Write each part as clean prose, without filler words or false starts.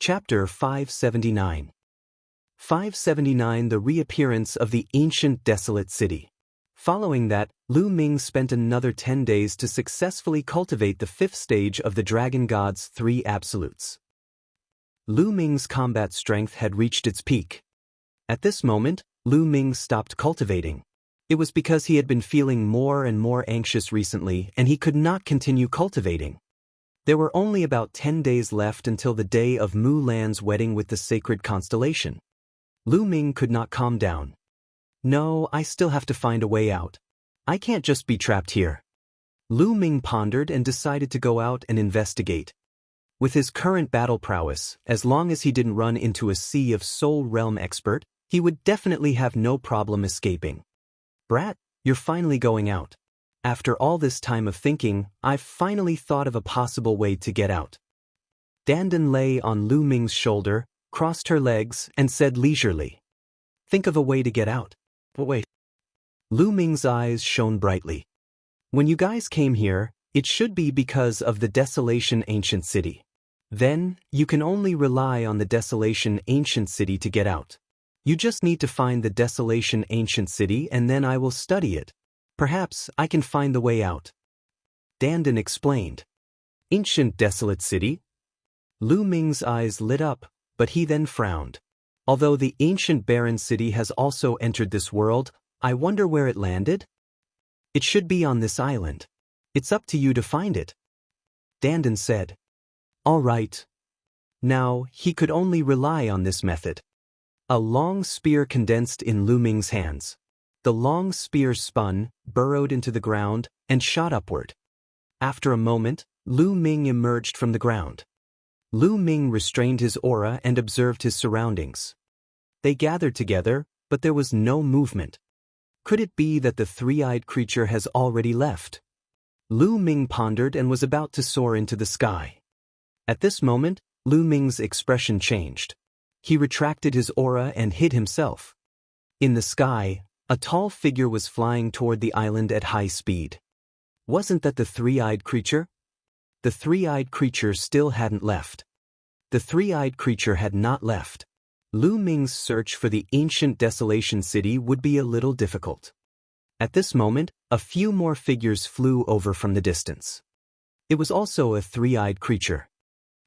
Chapter 579. 579 The Reappearance of the Ancient Desolate City. Following that, Lu Ming spent another 10 days to successfully cultivate the 5th stage of the Dragon God's 3 absolutes. Lu Ming's combat strength had reached its peak. At this moment, Lu Ming stopped cultivating. It was because he had been feeling more and more anxious recently and he could not continue cultivating. There were only about 10 days left until the day of Mu Lan's wedding with the sacred constellation. Lu Ming could not calm down. No, I still have to find a way out. I can't just be trapped here. Lu Ming pondered and decided to go out and investigate. With his current battle prowess, as long as he didn't run into a sea of Soul Realm expert, he would definitely have no problem escaping. Brat, you're finally going out. After all this time of thinking, I've finally thought of a possible way to get out. Dandan lay on Lu Ming's shoulder, crossed her legs, and said leisurely, "Think of a way to get out." But wait. Lu Ming's eyes shone brightly. When you guys came here, it should be because of the Desolation Ancient City. Then, you can only rely on the Desolation Ancient City to get out. You just need to find the Desolation Ancient City and then I will study it. Perhaps I can find the way out. Dandan explained. Ancient Desolate City? Lu Ming's eyes lit up, but he then frowned. Although the ancient barren city has also entered this world, I wonder where it landed? It should be on this island. It's up to you to find it. Dandan said. All right. Now, he could only rely on this method. A long spear condensed in Lu Ming's hands. The long spear spun, burrowed into the ground, and shot upward. After a moment, Lu Ming emerged from the ground. Lu Ming restrained his aura and observed his surroundings. They gathered together, but there was no movement. Could it be that the three-eyed creature has already left? Lu Ming pondered and was about to soar into the sky. At this moment, Lu Ming's expression changed. He retracted his aura and hid himself. In the sky, a tall figure was flying toward the island at high speed. Wasn't that the three-eyed creature? The three-eyed creature still hadn't left. The three-eyed creature had not left. Lu Ming's search for the ancient Desolation City would be a little difficult. At this moment, a few more figures flew over from the distance. It was also a three-eyed creature.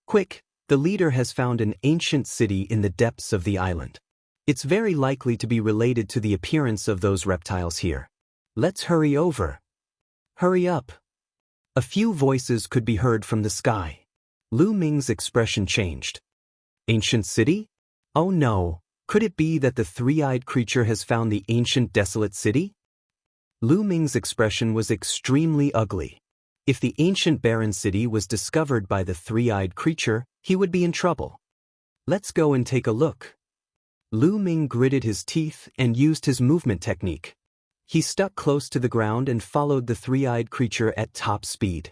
Quick, the leader has found an ancient city in the depths of the island. It's very likely to be related to the appearance of those reptiles here. Let's hurry over. Hurry up. A few voices could be heard from the sky. Lu Ming's expression changed. Ancient city? Oh no, could it be that the three-eyed creature has found the ancient desolate city? Lu Ming's expression was extremely ugly. If the ancient barren city was discovered by the three-eyed creature, he would be in trouble. Let's go and take a look. Lu Ming gritted his teeth and used his movement technique. He stuck close to the ground and followed the three-eyed creature at top speed.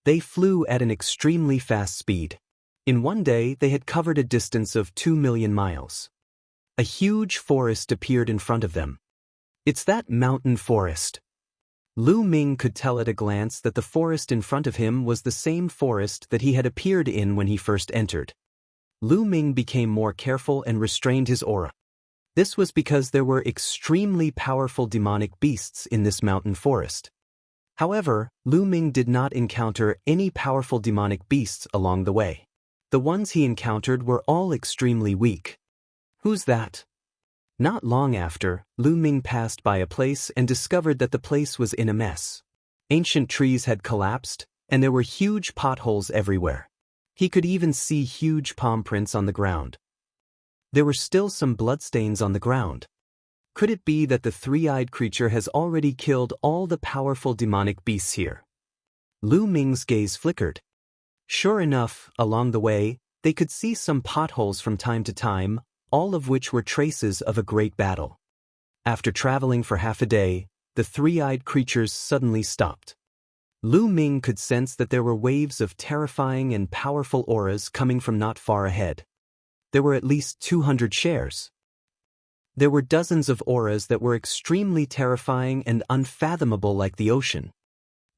They flew at an extremely fast speed. In one day, they had covered a distance of 2 million miles. A huge forest appeared in front of them. It's that mountain forest. Lu Ming could tell at a glance that the forest in front of him was the same forest that he had appeared in when he first entered. Lu Ming became more careful and restrained his aura. This was because there were extremely powerful demonic beasts in this mountain forest. However, Lu Ming did not encounter any powerful demonic beasts along the way. The ones he encountered were all extremely weak. Who's that? Not long after, Lu Ming passed by a place and discovered that the place was in a mess. Ancient trees had collapsed, and there were huge potholes everywhere. He could even see huge palm prints on the ground. There were still some bloodstains on the ground. Could it be that the three-eyed creature has already killed all the powerful demonic beasts here? Lu Ming's gaze flickered. Sure enough, along the way, they could see some potholes from time to time, all of which were traces of a great battle. After traveling for half a day, the three-eyed creatures suddenly stopped. Lu Ming could sense that there were waves of terrifying and powerful auras coming from not far ahead. There were at least 200 shares. There were dozens of auras that were extremely terrifying and unfathomable like the ocean.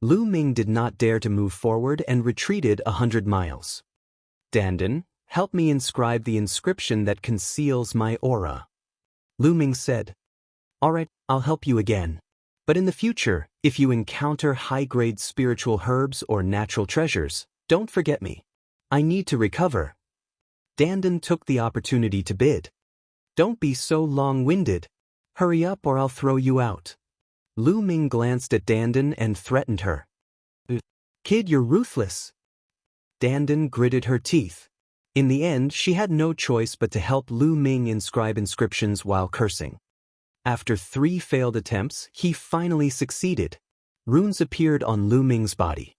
Lu Ming did not dare to move forward and retreated 100 miles. Dandan, help me inscribe the inscription that conceals my aura. Lu Ming said. Alright, I'll help you again. But in the future, if you encounter high-grade spiritual herbs or natural treasures, don't forget me. I need to recover. Dandan took the opportunity to bid. Don't be so long-winded. Hurry up or I'll throw you out. Lu Ming glanced at Dandan and threatened her. Kid, you're ruthless. Dandan gritted her teeth. In the end, she had no choice but to help Lu Ming inscribe inscriptions while cursing. After 3 failed attempts, he finally succeeded. Runes appeared on Lu Ming's body.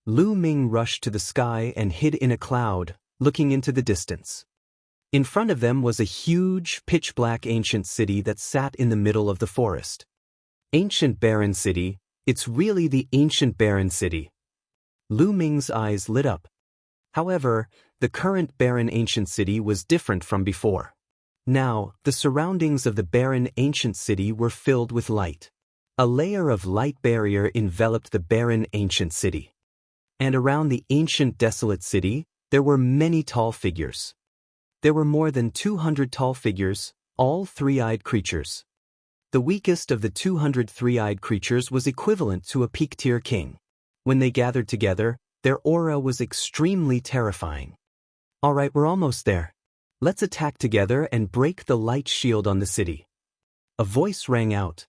Lu Ming rushed to the sky and hid in a cloud, looking into the distance. In front of them was a huge, pitch-black ancient city that sat in the middle of the forest. Ancient barren city, it's really the ancient barren city. Lu Ming's eyes lit up. However, the current barren ancient city was different from before. Now, the surroundings of the barren ancient city were filled with light. A layer of light barrier enveloped the barren ancient city. And around the ancient desolate city, there were many tall figures. There were more than 200 tall figures, all 3-eyed creatures. The weakest of the 200 3-eyed creatures was equivalent to a peak-tier king. When they gathered together, their aura was extremely terrifying. Alright, we're almost there. Let's attack together and break the light shield on the city. A voice rang out.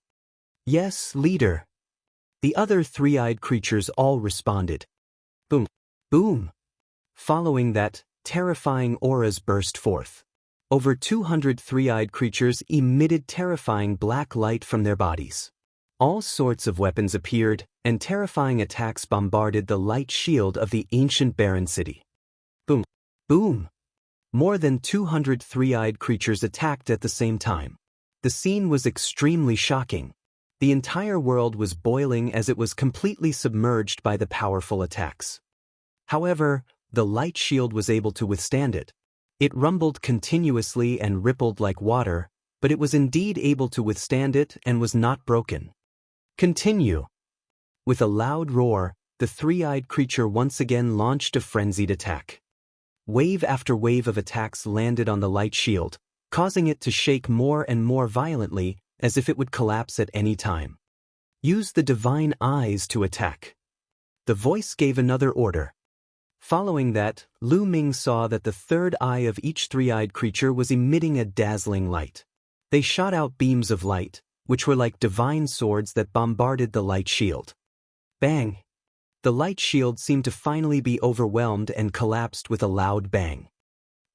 Yes, leader. The other 3-eyed creatures all responded. Boom. Boom. Following that, terrifying auras burst forth. Over 200 3-eyed creatures emitted terrifying black light from their bodies. All sorts of weapons appeared, and terrifying attacks bombarded the light shield of the ancient barren city. Boom. Boom. More than 200 3-eyed creatures attacked at the same time. The scene was extremely shocking. The entire world was boiling as it was completely submerged by the powerful attacks. However, the light shield was able to withstand it. It rumbled continuously and rippled like water, but it was indeed able to withstand it and was not broken. Continue. With a loud roar, the 3-eyed creature once again launched a frenzied attack. Wave after wave of attacks landed on the light shield, causing it to shake more and more violently, as if it would collapse at any time. Use the divine eyes to attack. The voice gave another order. Following that, Lu Ming saw that the third eye of each 3-eyed creature was emitting a dazzling light. They shot out beams of light, which were like divine swords that bombarded the light shield. Bang! The light shield seemed to finally be overwhelmed and collapsed with a loud bang.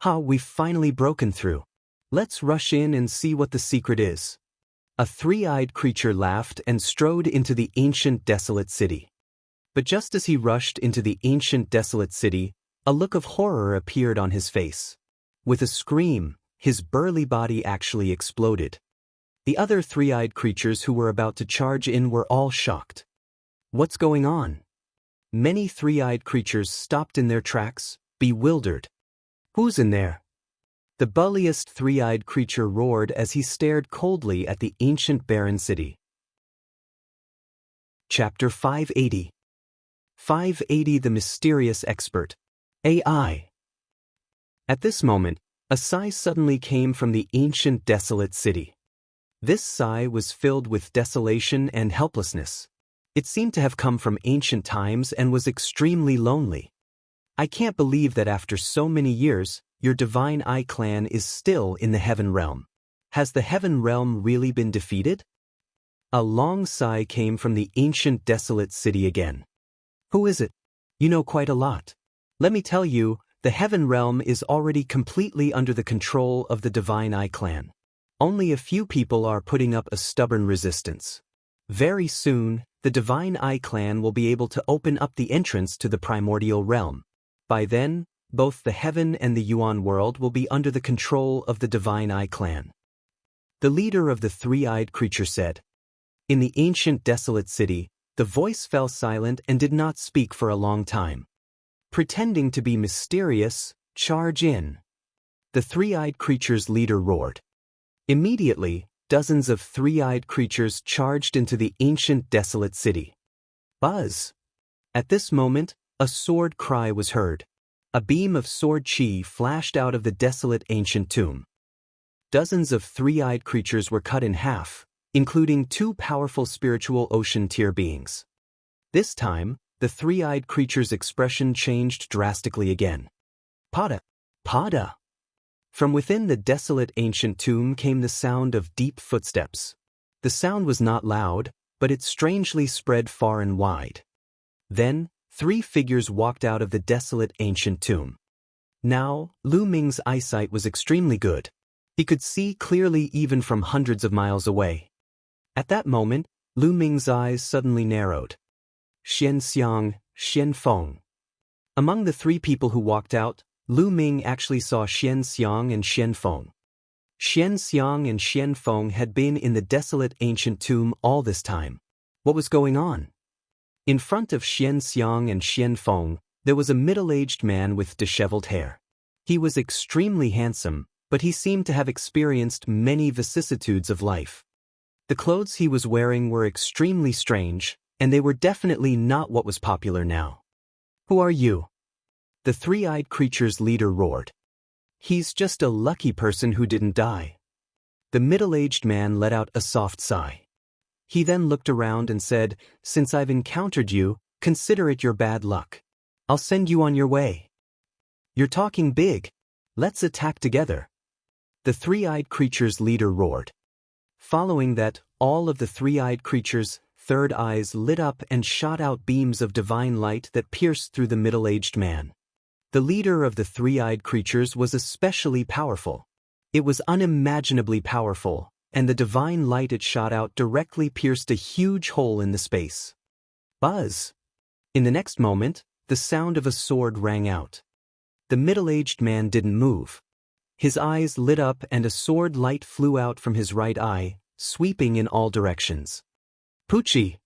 We've finally broken through. Let's rush in and see what the secret is. A 3-eyed creature laughed and strode into the ancient desolate city. But just as he rushed into the ancient desolate city, a look of horror appeared on his face. With a scream, his burly body actually exploded. The other 3-eyed creatures who were about to charge in were all shocked. What's going on? Many 3-eyed creatures stopped in their tracks, bewildered. Who's in there? The bulliest 3-eyed creature roared as he stared coldly at the ancient barren city. Chapter 580. 580 The Mysterious Expert. AI. At this moment, a sigh suddenly came from the ancient desolate city. This sigh was filled with desolation and helplessness. It seemed to have come from ancient times and was extremely lonely. I can't believe that after so many years, your Divine Eye clan is still in the Heaven Realm. Has the Heaven Realm really been defeated? A long sigh came from the ancient desolate city again. Who is it? You know quite a lot. Let me tell you, the Heaven Realm is already completely under the control of the Divine Eye clan. Only a few people are putting up a stubborn resistance. Very soon, the Divine Eye clan will be able to open up the entrance to the primordial realm. By then, both the Heaven and the Yuan world will be under the control of the Divine Eye clan. The leader of the 3-eyed creature said. In the ancient desolate city, the voice fell silent and did not speak for a long time. Pretending to be mysterious, charge in. The 3-eyed creature's leader roared. Immediately, dozens of 3-eyed creatures charged into the ancient desolate city. Buzz! At this moment, a sword cry was heard. A beam of sword chi flashed out of the desolate ancient tomb. Dozens of three-eyed creatures were cut in half, including two powerful spiritual ocean tier beings. This time, the three-eyed creature's expression changed drastically again. Pada! Pada! From within the desolate ancient tomb came the sound of deep footsteps. The sound was not loud, but it strangely spread far and wide. Then, three figures walked out of the desolate ancient tomb. Now, Lu Ming's eyesight was extremely good. He could see clearly even from hundreds of miles away. At that moment, Lu Ming's eyes suddenly narrowed. Xianxia, Xianfeng. Among the three people who walked out, Lu Ming actually saw Xianxia and Xianfeng. Xianxia and Xianfeng had been in the desolate ancient tomb all this time. What was going on? In front of Xianxia and Xianfeng, there was a middle-aged man with disheveled hair. He was extremely handsome, but he seemed to have experienced many vicissitudes of life. The clothes he was wearing were extremely strange, and they were definitely not what was popular now. "Who are you?" the three-eyed creature's leader roared. "He's just a lucky person who didn't die." The middle-aged man let out a soft sigh. He then looked around and said, "Since I've encountered you, consider it your bad luck. I'll send you on your way." "You're talking big. Let's attack together," the three-eyed creature's leader roared. Following that, all of the three-eyed creature's third eyes lit up and shot out beams of divine light that pierced through the middle-aged man. The leader of the three-eyed creatures was especially powerful. It was unimaginably powerful, and the divine light it shot out directly pierced a huge hole in the space. Buzz! In the next moment, the sound of a sword rang out. The middle-aged man didn't move. His eyes lit up and a sword light flew out from his right eye, sweeping in all directions. Poochie!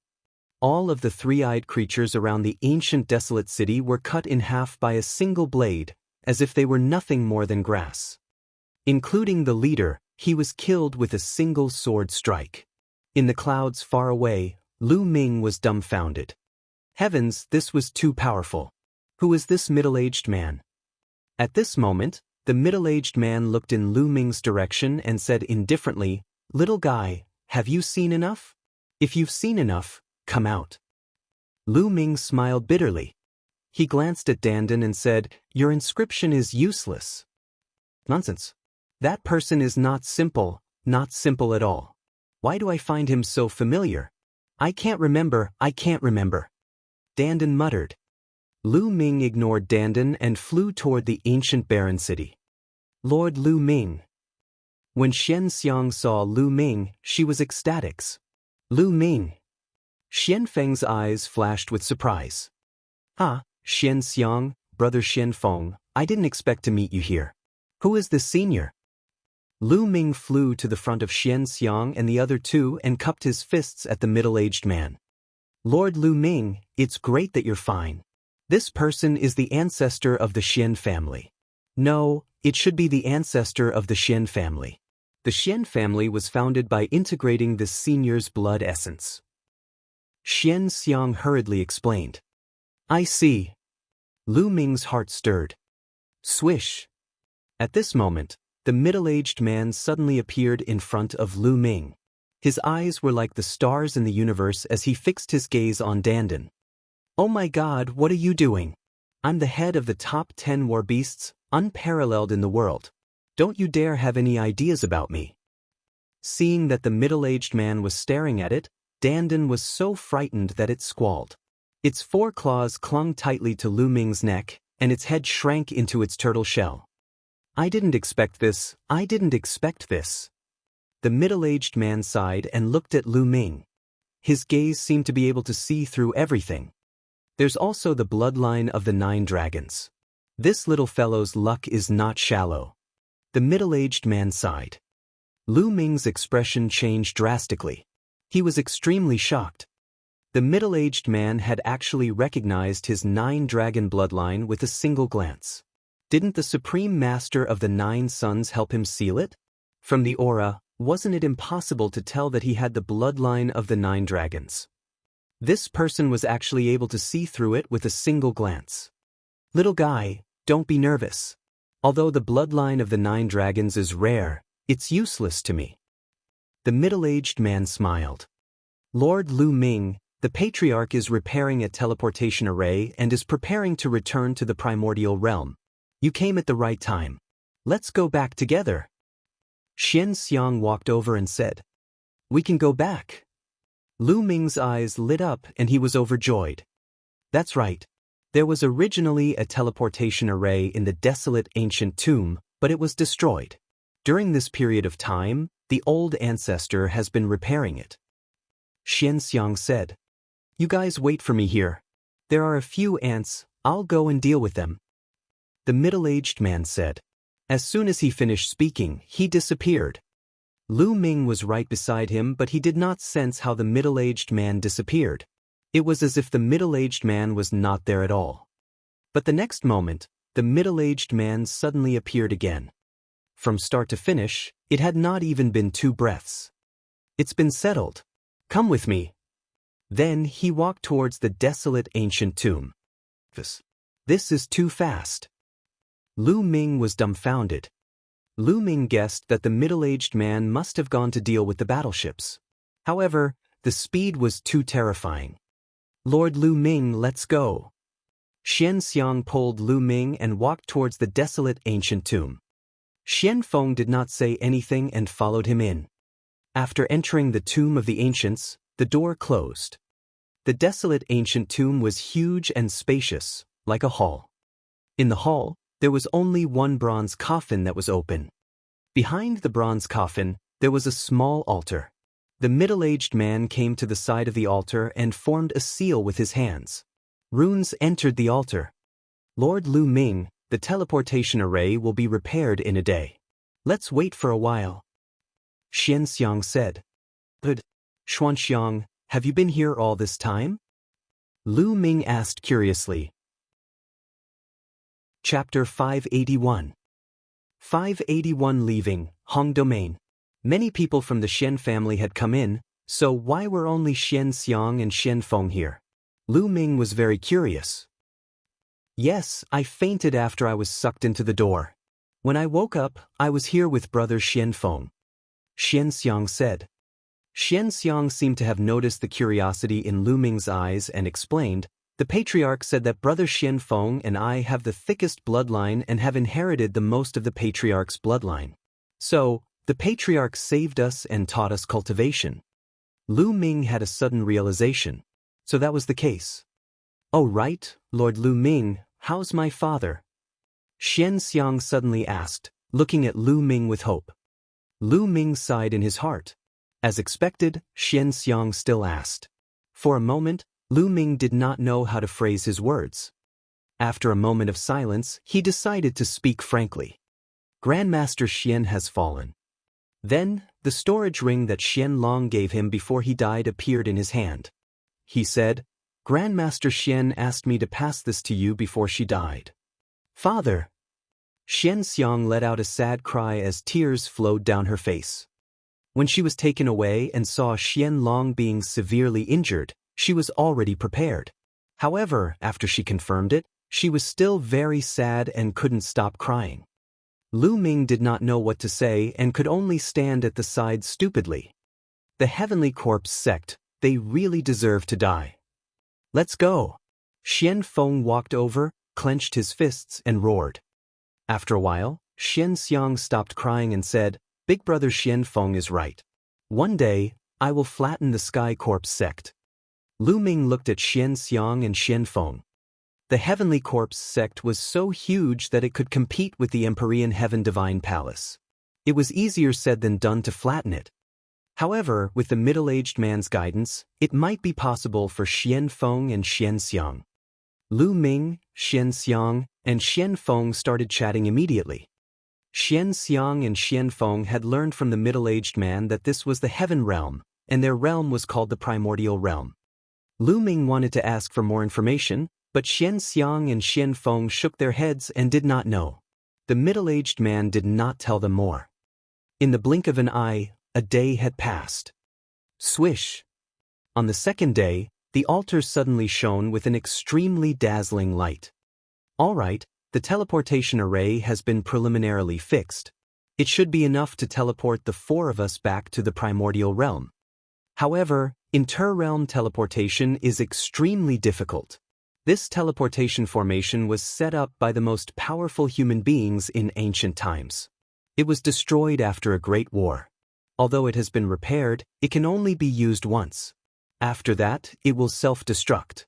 All of the three-eyed creatures around the ancient desolate city were cut in half by a single blade, as if they were nothing more than grass. Including the leader, he was killed with a single sword strike. In the clouds far away, Lu Ming was dumbfounded. Heavens, this was too powerful. Who is this middle-aged man? At this moment, the middle-aged man looked in Lu Ming's direction and said indifferently, "Little guy, have you seen enough? If you've seen enough, come out." Lu Ming smiled bitterly. He glanced at Dandan and said, "Your inscription is useless." "Nonsense. That person is not simple at all. Why do I find him so familiar? I can't remember. Dandan muttered. Lu Ming ignored Dandan and flew toward the ancient barren city. Lord Lu Ming. When Xianxiang saw Lu Ming, she was ecstatic. Lu Ming. Xianfeng's eyes flashed with surprise. "Ah, Xianxiang, brother Xianfeng, I didn't expect to meet you here. Who is this senior?" Lu Ming flew to the front of Xianxiang and the other two and cupped his fists at the middle-aged man. "Lord Lu Ming, it's great that you're fine. This person is the ancestor of the Xian family." "No, it should be the ancestor of the Xian family. The Xian family was founded by integrating this senior's blood essence." Xianxiang hurriedly explained. "I see." Lu Ming's heart stirred. Swish! At this moment, the middle-aged man suddenly appeared in front of Lu Ming. His eyes were like the stars in the universe as he fixed his gaze on Dandan. "Oh my God, what are you doing? I'm the head of the top 10 war beasts, unparalleled in the world. Don't you dare have any ideas about me." Seeing that the middle-aged man was staring at it, Dandan was so frightened that it squalled. Its 4 claws clung tightly to Lu Ming's neck, and its head shrank into its turtle shell. I didn't expect this. The middle-aged man sighed and looked at Lu Ming. His gaze seemed to be able to see through everything. "There's also the bloodline of the 9 dragons. This little fellow's luck is not shallow." The middle-aged man sighed. Lu Ming's expression changed drastically. He was extremely shocked. The middle-aged man had actually recognized his 9-dragon bloodline with a single glance. Didn't the Supreme Master of the 9 Suns help him seal it? From the aura, wasn't it impossible to tell that he had the bloodline of the 9 dragons? This person was actually able to see through it with a single glance. "Little guy, don't be nervous. Although the bloodline of the 9 dragons is rare, it's useless to me. The middle-aged man smiled. Lord Lu Ming, the patriarch is repairing a teleportation array and is preparing to return to the primordial realm. You came at the right time. Let's go back together. Xianxia walked over and said, We can go back. Lu Ming's eyes lit up and he was overjoyed. That's right. There was originally a teleportation array in the desolate ancient tomb, but it was destroyed. During this period of time, the old ancestor has been repairing it. Xianxia said, You guys wait for me here. There are a few ants, I'll go and deal with them. The middle-aged man said. As soon as he finished speaking, he disappeared. Lu Ming was right beside him, but he did not sense how the middle-aged man disappeared. It was as if the middle-aged man was not there at all. But the next moment, the middle-aged man suddenly appeared again. From start to finish, it had not even been 2 breaths. It's been settled. Come with me. Then he walked towards the desolate ancient tomb. This is too fast. Lu Ming was dumbfounded. Lu Ming guessed that the middle-aged man must have gone to deal with the battleships. However, the speed was too terrifying. Lord Lu Ming, let's go. Xianxia pulled Lu Ming and walked towards the desolate ancient tomb. Xianfeng did not say anything and followed him in. After entering the tomb of the ancients, the door closed. The desolate ancient tomb was huge and spacious, like a hall. In the hall, there was only one bronze coffin that was open. Behind the bronze coffin, there was a small altar. The middle-aged man came to the side of the altar and formed a seal with his hands. Runes entered the altar. Lord Lu Ming, the teleportation array will be repaired in a day. Let's wait for a while. Xianxia said. But, Xuanxiang, have you been here all this time? Lu Ming asked curiously. Chapter 581. 581 Leaving, Hong Domain. Many people from the Xian family had come in, so why were only Xianxia and Xianfeng here? Lu Ming was very curious. Yes, I fainted after I was sucked into the door. When I woke up, I was here with brother Xianfeng. Xianxia said. Xianxia seemed to have noticed the curiosity in Lu Ming's eyes and explained, The patriarch said that brother Xianfeng and I have the thickest bloodline and have inherited the most of the patriarch's bloodline. So, the patriarch saved us and taught us cultivation. Lu Ming had a sudden realization. So that was the case. Oh right, Lord Lu Ming, how's my father? Xianxia suddenly asked, looking at Lu Ming with hope. Lu Ming sighed in his heart. As expected, Xianxia still asked. For a moment, Lu Ming did not know how to phrase his words. After a moment of silence, he decided to speak frankly. Grandmaster Xian has fallen. Then, the storage ring that Xian Long gave him before he died appeared in his hand. He said, Grandmaster Xian asked me to pass this to you before she died. Father! Xianxia let out a sad cry as tears flowed down her face. When she was taken away and saw Xian Long being severely injured, she was already prepared. However, after she confirmed it, she was still very sad and couldn't stop crying. Lu Ming did not know what to say and could only stand at the side stupidly. The Heavenly Corpse sect, they really deserve to die. Let's go. Xianfeng walked over, clenched his fists and roared. After a while, Xianxia stopped crying and said, Big brother Xianfeng is right. One day, I will flatten the Sky Corpse sect. Lu Ming looked at Xianxia and Xianfeng. The Heavenly Corpse sect was so huge that it could compete with the Empyrean Heaven Divine Palace. It was easier said than done to flatten it. However, with the middle-aged man's guidance, it might be possible for Xianfeng and Xianxia. Lu Ming, Xianxia, and Xianfeng started chatting immediately. Xianxia and Xianfeng had learned from the middle-aged man that this was the Heaven Realm, and their realm was called the Primordial Realm. Lu Ming wanted to ask for more information, but Xianxia and Xianfeng shook their heads and did not know. The middle-aged man did not tell them more. In the blink of an eye, a day had passed. Swish! On the second day, the altar suddenly shone with an extremely dazzling light. All right, the teleportation array has been preliminarily fixed. It should be enough to teleport the four of us back to the primordial realm. However, inter-realm teleportation is extremely difficult. This teleportation formation was set up by the most powerful human beings in ancient times. It was destroyed after a great war. Although it has been repaired, it can only be used once. After that, it will self-destruct.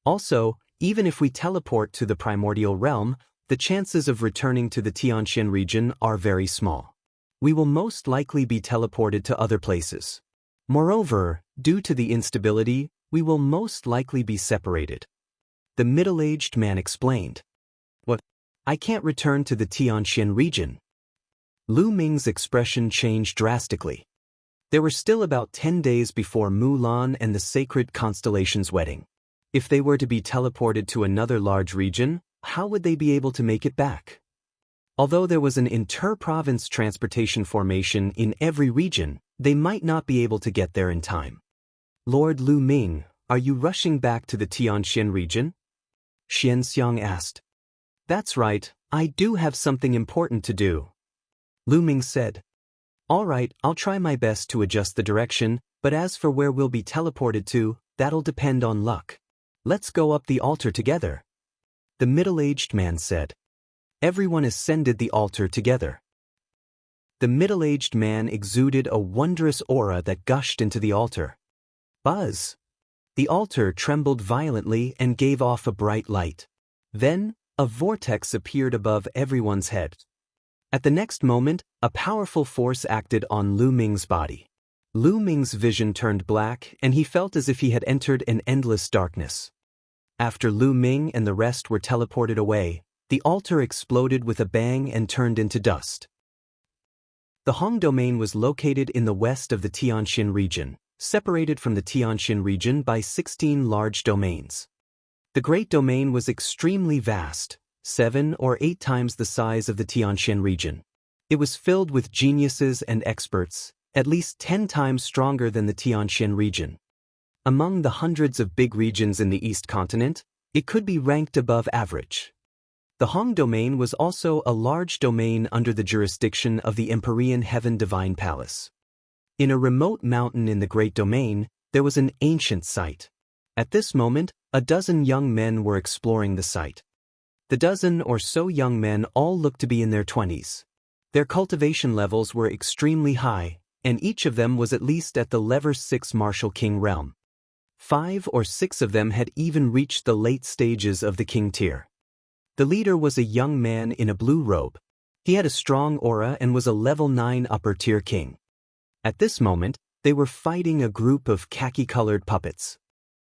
Also, even if we teleport to the primordial realm, the chances of returning to the Xianxia region are very small. We will most likely be teleported to other places. Moreover, due to the instability, we will most likely be separated. The middle-aged man explained. What? I can't return to the Xianxia region. Lu Ming's expression changed drastically. There were still about 10 days before Mulan and the sacred constellation's wedding. If they were to be teleported to another large region, how would they be able to make it back? Although there was an inter-province transportation formation in every region, they might not be able to get there in time. Lord Lu Ming, are you rushing back to the Xianxia region? Xianxiang asked. That's right, I do have something important to do. Lu Ming said. All right, I'll try my best to adjust the direction, but as for where we'll be teleported to, that'll depend on luck. Let's go up the altar together. The middle-aged man said. Everyone ascended the altar together. The middle-aged man exuded a wondrous aura that gushed into the altar. Buzz! The altar trembled violently and gave off a bright light. Then, a vortex appeared above everyone's head. At the next moment, a powerful force acted on Lu Ming's body. Lu Ming's vision turned black, and he felt as if he had entered an endless darkness. After Lu Ming and the rest were teleported away, the altar exploded with a bang and turned into dust. The Hong domain was located in the west of the Xianxia region, separated from the Xianxia region by 16 large domains. The Great Domain was extremely vast, 7 or 8 times the size of the Xianxia region. It was filled with geniuses and experts, at least 10 times stronger than the Xianxia region. Among the hundreds of big regions in the East continent, it could be ranked above average. The Hong domain was also a large domain under the jurisdiction of the Empyrean Heaven Divine Palace. In a remote mountain in the Great Domain, there was an ancient site. At this moment, a dozen young men were exploring the site. The dozen or so young men all looked to be in their 20s. Their cultivation levels were extremely high, and each of them was at least at the level 6 Martial King realm. 5 or 6 of them had even reached the late stages of the King tier. The leader was a young man in a blue robe. He had a strong aura and was a level 9 upper tier king. At this moment, they were fighting a group of khaki-colored puppets.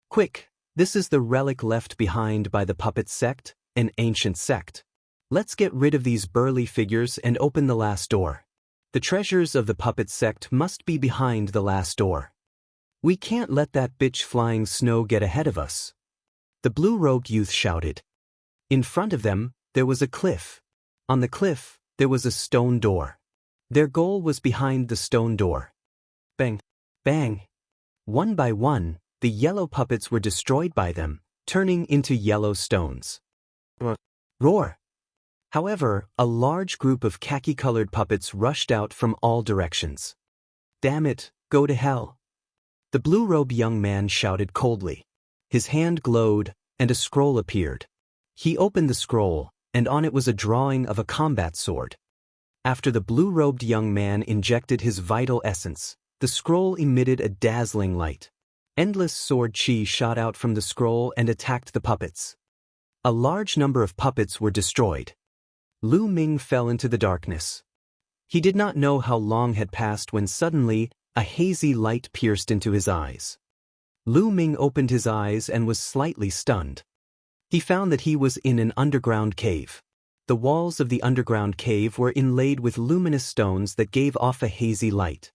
Quick, this is the relic left behind by the puppet sect, an ancient sect. Let's get rid of these burly figures and open the last door. The treasures of the puppet sect must be behind the last door. We can't let that bitch flying snow get ahead of us. The blue-robed youth shouted. In front of them, there was a cliff. On the cliff, there was a stone door. Their goal was behind the stone door. Bang! Bang! One by one, the yellow puppets were destroyed by them, turning into yellow stones. Roar! However, a large group of khaki-colored puppets rushed out from all directions. Damn it, go to hell! The blue-robed young man shouted coldly. His hand glowed, and a scroll appeared. He opened the scroll, and on it was a drawing of a combat sword. After the blue-robed young man injected his vital essence, the scroll emitted a dazzling light. Endless sword chi shot out from the scroll and attacked the puppets. A large number of puppets were destroyed. Lu Ming fell into the darkness. He did not know how long had passed when suddenly, a hazy light pierced into his eyes. Lu Ming opened his eyes and was slightly stunned. He found that he was in an underground cave. The walls of the underground cave were inlaid with luminous stones that gave off a hazy light.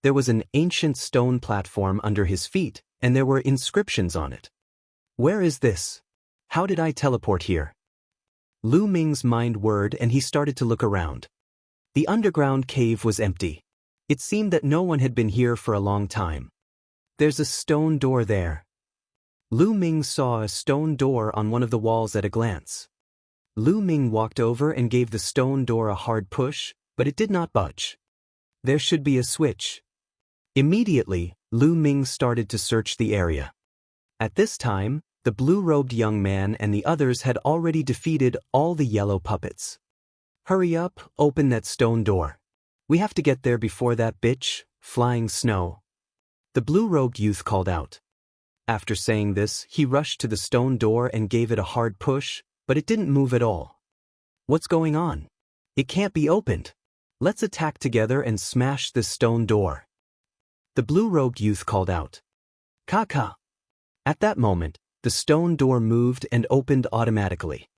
There was an ancient stone platform under his feet, and there were inscriptions on it. Where is this? How did I teleport here? Lu Ming's mind whirred and he started to look around. The underground cave was empty. It seemed that no one had been here for a long time. There's a stone door there. Lu Ming saw a stone door on one of the walls at a glance. Lu Ming walked over and gave the stone door a hard push, but it did not budge. There should be a switch. Immediately, Lu Ming started to search the area. At this time, the blue-robed young man and the others had already defeated all the yellow puppets. Hurry up, open that stone door. We have to get there before that bitch, flying snow. The blue-robed youth called out. After saying this, he rushed to the stone door and gave it a hard push, but it didn't move at all. What's going on? It can't be opened. Let's attack together and smash this stone door. The blue-robed youth called out. Kaka! At that moment, the stone door moved and opened automatically.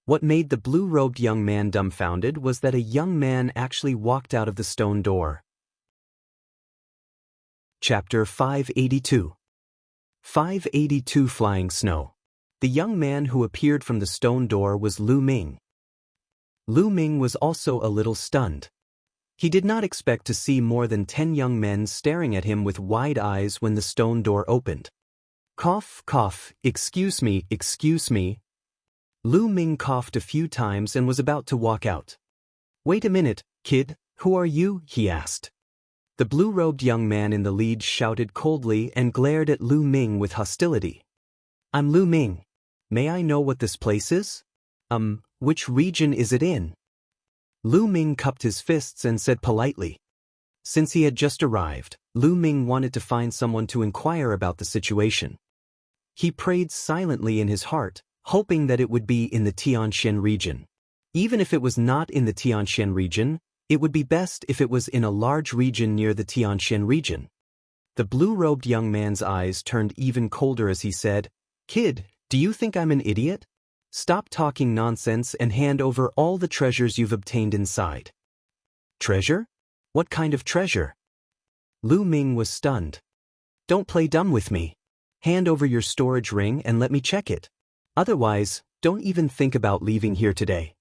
What made the blue-robed young man dumbfounded was that a young man actually walked out of the stone door. Chapter 582. 582 Flying Snow. The young man who appeared from the stone door was Lu Ming. Lu Ming was also a little stunned. He did not expect to see more than 10 young men staring at him with wide eyes when the stone door opened. Cough, cough, excuse me, excuse me. Lu Ming coughed a few times and was about to walk out. Wait a minute, kid, who are you? He asked. The blue-robed young man in the lead shouted coldly and glared at Lu Ming with hostility. I'm Lu Ming. May I know what this place is? Which region is it in? Lu Ming cupped his fists and said politely. Since he had just arrived, Lu Ming wanted to find someone to inquire about the situation. He prayed silently in his heart, hoping that it would be in the Tianxian region. Even if it was not in the Tianxian region, it would be best if it was in a large region near the Tianxian region. The blue-robed young man's eyes turned even colder as he said, Kid, do you think I'm an idiot? Stop talking nonsense and hand over all the treasures you've obtained inside. Treasure? What kind of treasure? Lu Ming was stunned. Don't play dumb with me. Hand over your storage ring and let me check it. Otherwise, don't even think about leaving here today.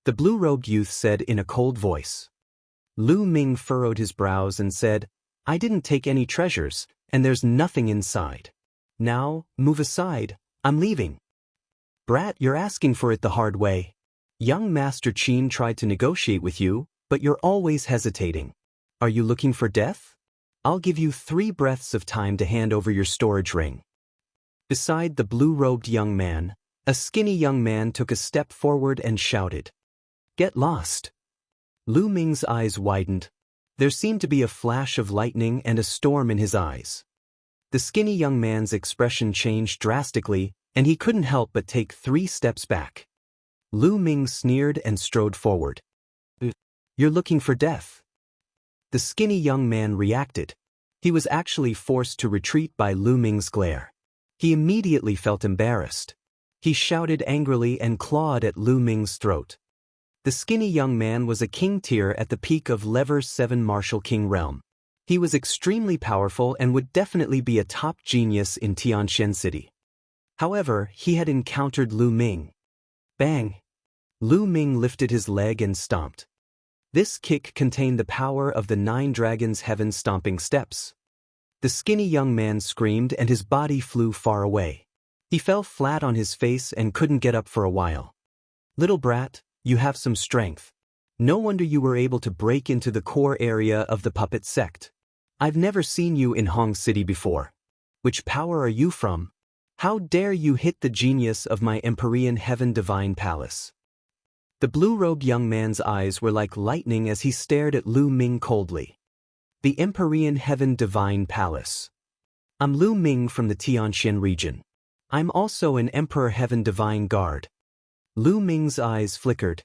The blue-robed youth said in a cold voice. Lu Ming furrowed his brows and said, I didn't take any treasures, and there's nothing inside. Now, move aside, I'm leaving. Brat, you're asking for it the hard way. Young Master Qin tried to negotiate with you, but you're always hesitating. Are you looking for death? I'll give you 3 breaths of time to hand over your storage ring. Beside the blue-robed young man, a skinny young man took a step forward and shouted. Get lost. Lu Ming's eyes widened. There seemed to be a flash of lightning and a storm in his eyes. The skinny young man's expression changed drastically, and he couldn't help but take 3 steps back. Lu Ming sneered and strode forward. You're looking for death. The skinny young man reacted. He was actually forced to retreat by Lu Ming's glare. He immediately felt embarrassed. He shouted angrily and clawed at Lu Ming's throat. The skinny young man was a king tier at the peak of Lever 7 Martial King realm. He was extremely powerful and would definitely be a top genius in Tianxian City. However, he had encountered Lu Ming. Bang! Lu Ming lifted his leg and stomped. This kick contained the power of the 9 dragons' heaven-stomping steps. The skinny young man screamed and his body flew far away. He fell flat on his face and couldn't get up for a while. Little brat, you have some strength. No wonder you were able to break into the core area of the puppet sect. I've never seen you in Hong City before. Which power are you from? How dare you hit the genius of my Empyrean Heaven Divine Palace? The blue-robed young man's eyes were like lightning as he stared at Lu Ming coldly. The Empyrean Heaven Divine Palace. I'm Lu Ming from the Tianxian region. I'm also an Emperor Heaven Divine Guard. Lu Ming's eyes flickered.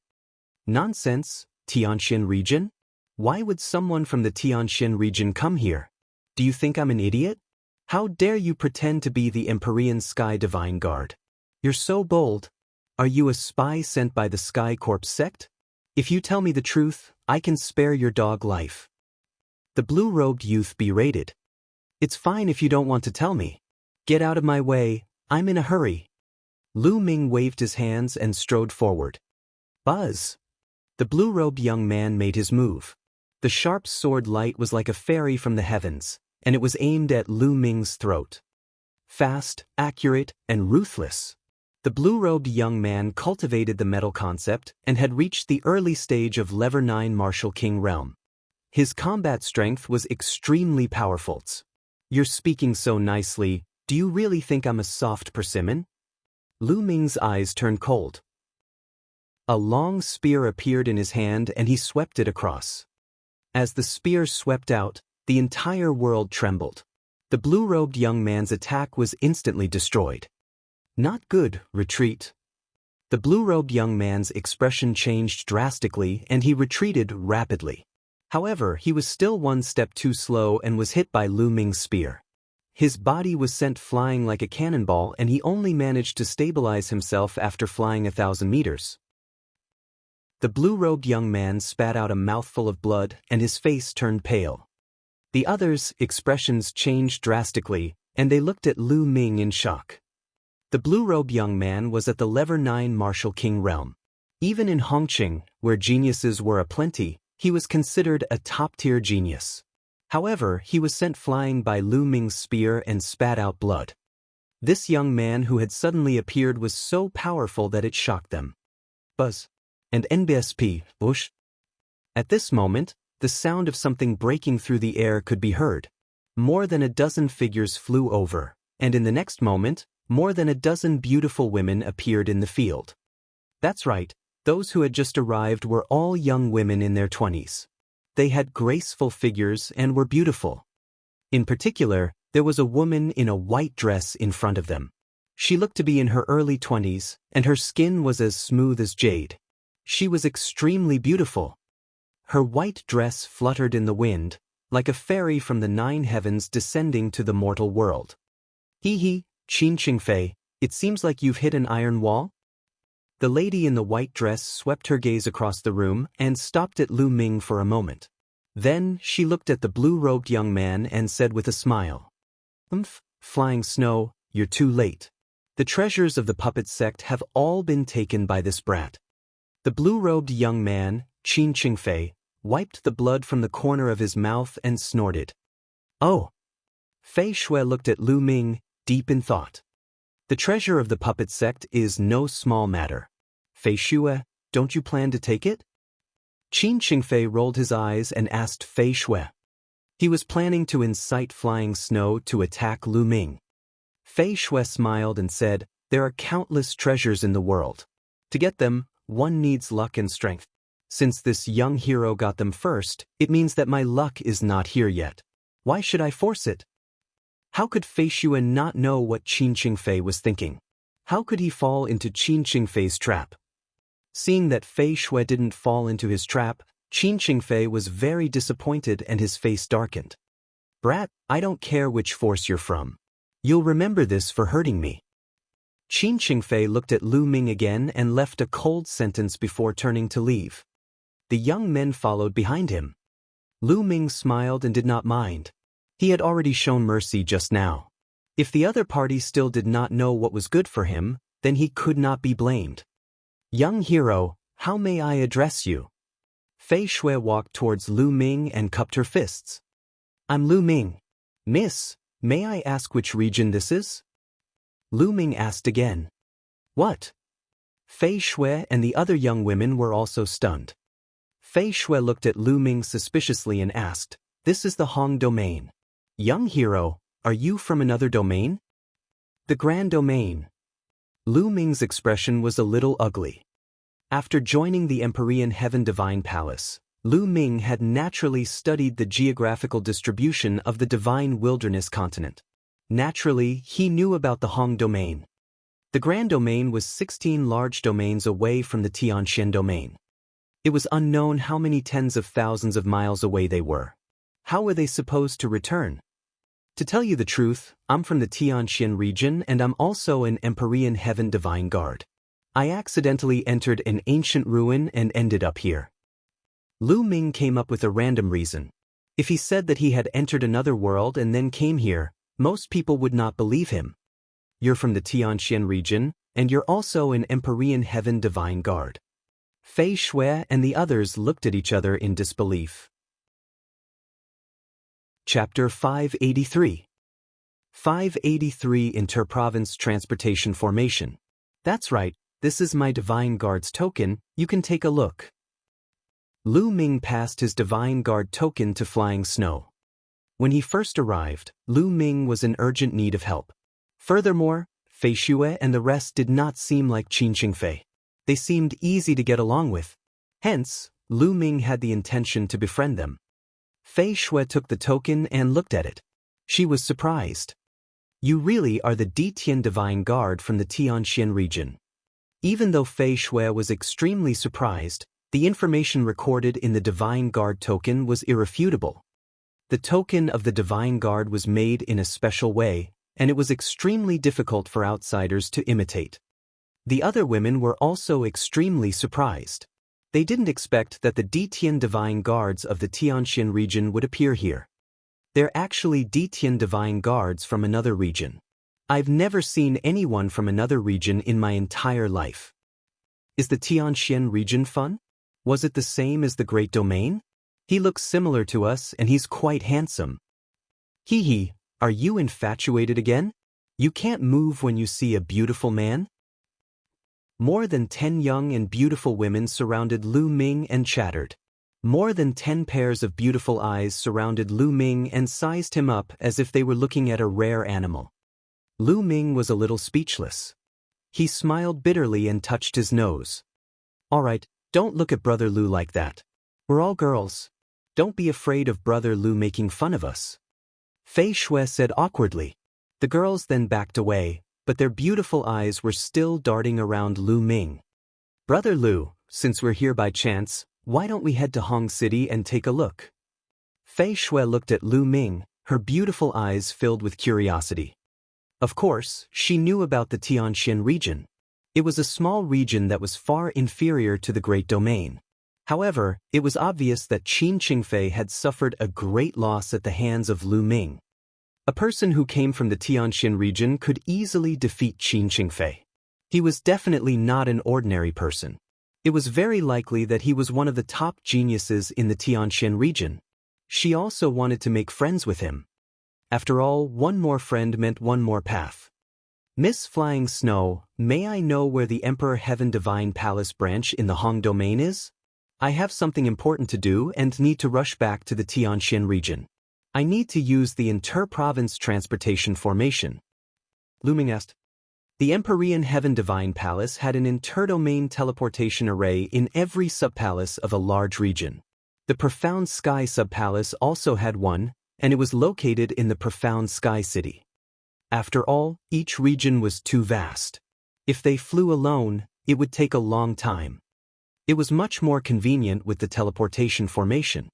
Nonsense, Tianxian region? Why would someone from the Tianxian region come here? Do you think I'm an idiot? How dare you pretend to be the Empyrean Sky Divine Guard? You're so bold. Are you a spy sent by the Sky Corps sect? If you tell me the truth, I can spare your dog life. The blue-robed youth berated. It's fine if you don't want to tell me. Get out of my way, I'm in a hurry. Lu Ming waved his hands and strode forward. Buzz! The blue-robed young man made his move. The sharp sword light was like a fairy from the heavens, and it was aimed at Lu Ming's throat. Fast, accurate, and ruthless. The blue-robed young man cultivated the metal concept and had reached the early stage of Level 9 Martial King realm. His combat strength was extremely powerful. You're speaking so nicely, do you really think I'm a soft persimmon? Lu Ming's eyes turned cold. A long spear appeared in his hand and he swept it across. As the spear swept out, the entire world trembled. The blue-robed young man's attack was instantly destroyed. Not good, retreat. The blue-robed young man's expression changed drastically and he retreated rapidly. However, he was still one step too slow and was hit by Lu Ming's spear. His body was sent flying like a cannonball and he only managed to stabilize himself after flying 1,000 meters. The blue-robed young man spat out a mouthful of blood and his face turned pale. The others' expressions changed drastically and they looked at Lu Ming in shock. The blue-robed young man was at the Level 9 Martial King realm. Even in Hongqing, where geniuses were aplenty, he was considered a top-tier genius. However, he was sent flying by Lu Ming's spear and spat out blood. This young man who had suddenly appeared was so powerful that it shocked them. Buzz. And NBSP, Bush. At this moment, the sound of something breaking through the air could be heard. More than a dozen figures flew over, and in the next moment, more than a dozen beautiful women appeared in the field. That's right, those who had just arrived were all young women in their 20s. They had graceful figures and were beautiful. In particular, there was a woman in a white dress in front of them. She looked to be in her early 20s, and her skin was as smooth as jade. She was extremely beautiful. Her white dress fluttered in the wind, like a fairy from the 9 heavens descending to the mortal world. Hee, Qin Qingfei, it seems like you've hit an iron wall? The lady in the white dress swept her gaze across the room and stopped at Lu Ming for a moment. Then she looked at the blue-robed young man and said with a smile, Flying Snow, you're too late. The treasures of the puppet sect have all been taken by this brat. The blue-robed young man, Qin Qingfei, wiped the blood from the corner of his mouth and snorted. Oh! Fei Shui looked at Lu Ming, deep in thought. The treasure of the puppet sect is no small matter. Fei Shui, don't you plan to take it? Qin Qingfei rolled his eyes and asked Fei Shui. He was planning to incite Flying Snow to attack Lu Ming. Fei Shui smiled and said, there are countless treasures in the world. To get them, one needs luck and strength. Since this young hero got them first, it means that my luck is not here yet. Why should I force it? How could Fei Shui not know what Qin Qingfei was thinking? How could he fall into Qin Qingfei's trap? Seeing that Fei Shui didn't fall into his trap, Qin Qingfei was very disappointed and his face darkened. Brat, I don't care which force you're from. You'll remember this for hurting me. Qin Qingfei looked at Lu Ming again and left a cold sentence before turning to leave. The young men followed behind him. Lu Ming smiled and did not mind. He had already shown mercy just now. If the other party still did not know what was good for him, then he could not be blamed. Young hero, how may I address you? Fei Shui walked towards Lu Ming and cupped her fists. I'm Lu Ming. Miss, may I ask which region this is? Lu Ming asked again. What? Fei Shui and the other young women were also stunned. Fei Shui looked at Lu Ming suspiciously and asked, this is the Hong domain. Young hero, are you from another domain? The Grand Domain. Lu Ming's expression was a little ugly. After joining the Empyrean Heaven Divine Palace, Lu Ming had naturally studied the geographical distribution of the Divine Wilderness continent. Naturally, he knew about the Hong domain. The Grand Domain was 16 large domains away from the Tianxian domain. It was unknown how many tens of thousands of miles away they were. How were they supposed to return? To tell you the truth, I'm from the Tianxian region and I'm also an Empyrean Heaven Divine Guard. I accidentally entered an ancient ruin and ended up here. Lu Ming came up with a random reason. If he said that he had entered another world and then came here, most people would not believe him. You're from the Tianxian region, and you're also an Empyrean Heaven Divine Guard. Fei Shui and the others looked at each other in disbelief. Chapter 583. 583 Interprovince Transportation Formation. That's right, this is my Divine Guard's token, you can take a look. Lu Ming passed his Divine Guard token to Flying Snow. When he first arrived, Lu Ming was in urgent need of help. Furthermore, Fei Xue and the rest did not seem like Qin Qingfei. They seemed easy to get along with. Hence, Lu Ming had the intention to befriend them. Fei Xue took the token and looked at it. She was surprised. You really are the Ditian Divine Guard from the Tianxian region. Even though Fei Xue was extremely surprised, the information recorded in the Divine Guard token was irrefutable. The token of the Divine Guard was made in a special way, and it was extremely difficult for outsiders to imitate. The other women were also extremely surprised. They didn't expect that the Ditian Divine Guards of the Tianxian region would appear here. They're actually Ditian Divine Guards from another region. I've never seen anyone from another region in my entire life. Is the Tianxian region fun? Was it the same as the Great Domain? He looks similar to us and he's quite handsome. Hee hee, are you infatuated again? You can't move when you see a beautiful man? More than 10 young and beautiful women surrounded Lu Ming and chattered. More than 10 pairs of beautiful eyes surrounded Lu Ming and sized him up as if they were looking at a rare animal. Lu Ming was a little speechless. He smiled bitterly and touched his nose. All right, don't look at Brother Lu like that. We're all girls. Don't be afraid of Brother Lu making fun of us. Fei Xue said awkwardly. The girls then backed away, but their beautiful eyes were still darting around Lu Ming. Brother Lu, since we're here by chance, why don't we head to Hong City and take a look? Fei Xue looked at Lu Ming, her beautiful eyes filled with curiosity. Of course, she knew about the Tianxian region. It was a small region that was far inferior to the Great Domain. However, it was obvious that Qin Qingfei had suffered a great loss at the hands of Lu Ming. A person who came from the Tianxian region could easily defeat Qin Qingfei. He was definitely not an ordinary person. It was very likely that he was one of the top geniuses in the Tianxian region. She also wanted to make friends with him. After all, one more friend meant one more path. Miss Flying Snow, may I know where the Emperor Heaven Divine Palace branch in the Hong Domain is? I have something important to do and need to rush back to the Tianxian region. I need to use the inter-province transportation formation. Lu Ming asked. The Empyrean Heaven Divine Palace had an inter-domain teleportation array in every subpalace of a large region. The Profound Sky subpalace also had one, and it was located in the Profound Sky City. After all, each region was too vast. If they flew alone, it would take a long time. It was much more convenient with the teleportation formation.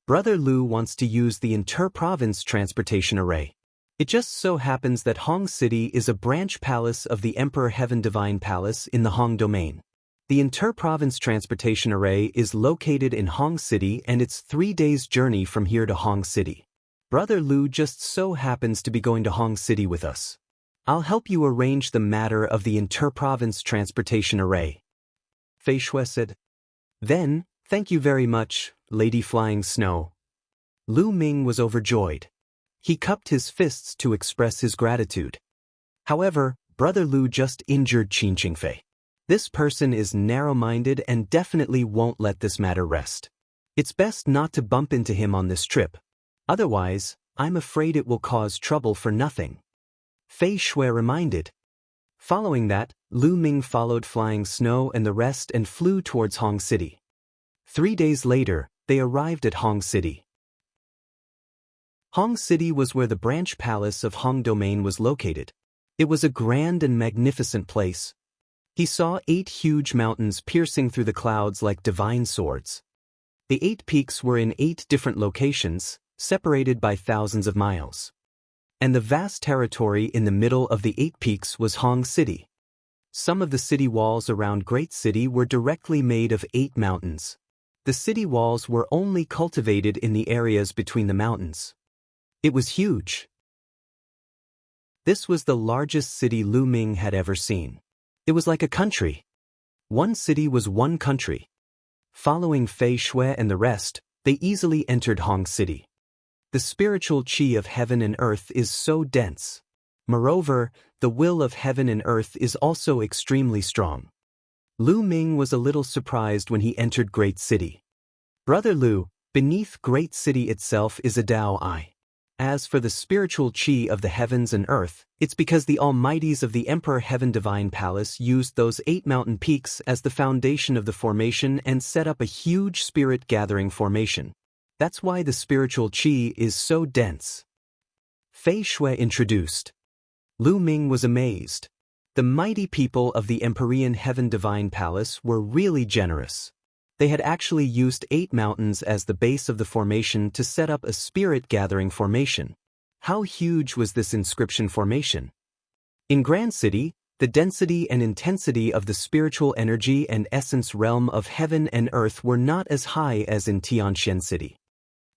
Brother Lu wants to use the inter-province transportation array. It just so happens that Hong City is a branch palace of the Emperor Heaven Divine Palace in the Hong Domain. The inter-province transportation array is located in Hong City and it's 3 days' journey from here to Hong City. Brother Lu just so happens to be going to Hong City with us. I'll help you arrange the matter of the inter-province transportation array. Fei Xue said. Then, thank you very much, Lady Flying Snow. Lu Ming was overjoyed. He cupped his fists to express his gratitude. However, Brother Lu just injured Qin Qingfei. This person is narrow-minded and definitely won't let this matter rest. It's best not to bump into him on this trip. Otherwise, I'm afraid it will cause trouble for nothing. Fei Xue reminded. Following that, Lu Ming followed Flying Snow and the rest and flew towards Hong City. 3 days later, they arrived at Hong City. Hong City was where the branch palace of Hong Domain was located. It was a grand and magnificent place. He saw 8 huge mountains piercing through the clouds like divine swords. The 8 peaks were in 8 different locations, separated by thousands of miles. And the vast territory in the middle of the 8 peaks was Hong City. Some of the city walls around Great City were directly made of 8 mountains. The city walls were only cultivated in the areas between the mountains. It was huge. This was the largest city Lu Ming had ever seen. It was like a country. One city was one country. Following Fei Xue and the rest, they easily entered Hong City. The spiritual qi of heaven and earth is so dense. Moreover, the will of heaven and earth is also extremely strong. Lu Ming was a little surprised when he entered Great City. Brother Lu, beneath Great City itself is a Dao Ai. As for the spiritual qi of the heavens and earth, it's because the almighties of the Emperor Heaven Divine Palace used those 8 mountain peaks as the foundation of the formation and set up a huge spirit-gathering formation. That's why the spiritual qi is so dense. Fei Shui introduced. Lu Ming was amazed. The mighty people of the Empyrean Heaven Divine Palace were really generous. They had actually used 8 mountains as the base of the formation to set up a spirit-gathering formation. How huge was this inscription formation? In Grand City, the density and intensity of the spiritual energy and essence realm of heaven and earth were not as high as in Tianxian City.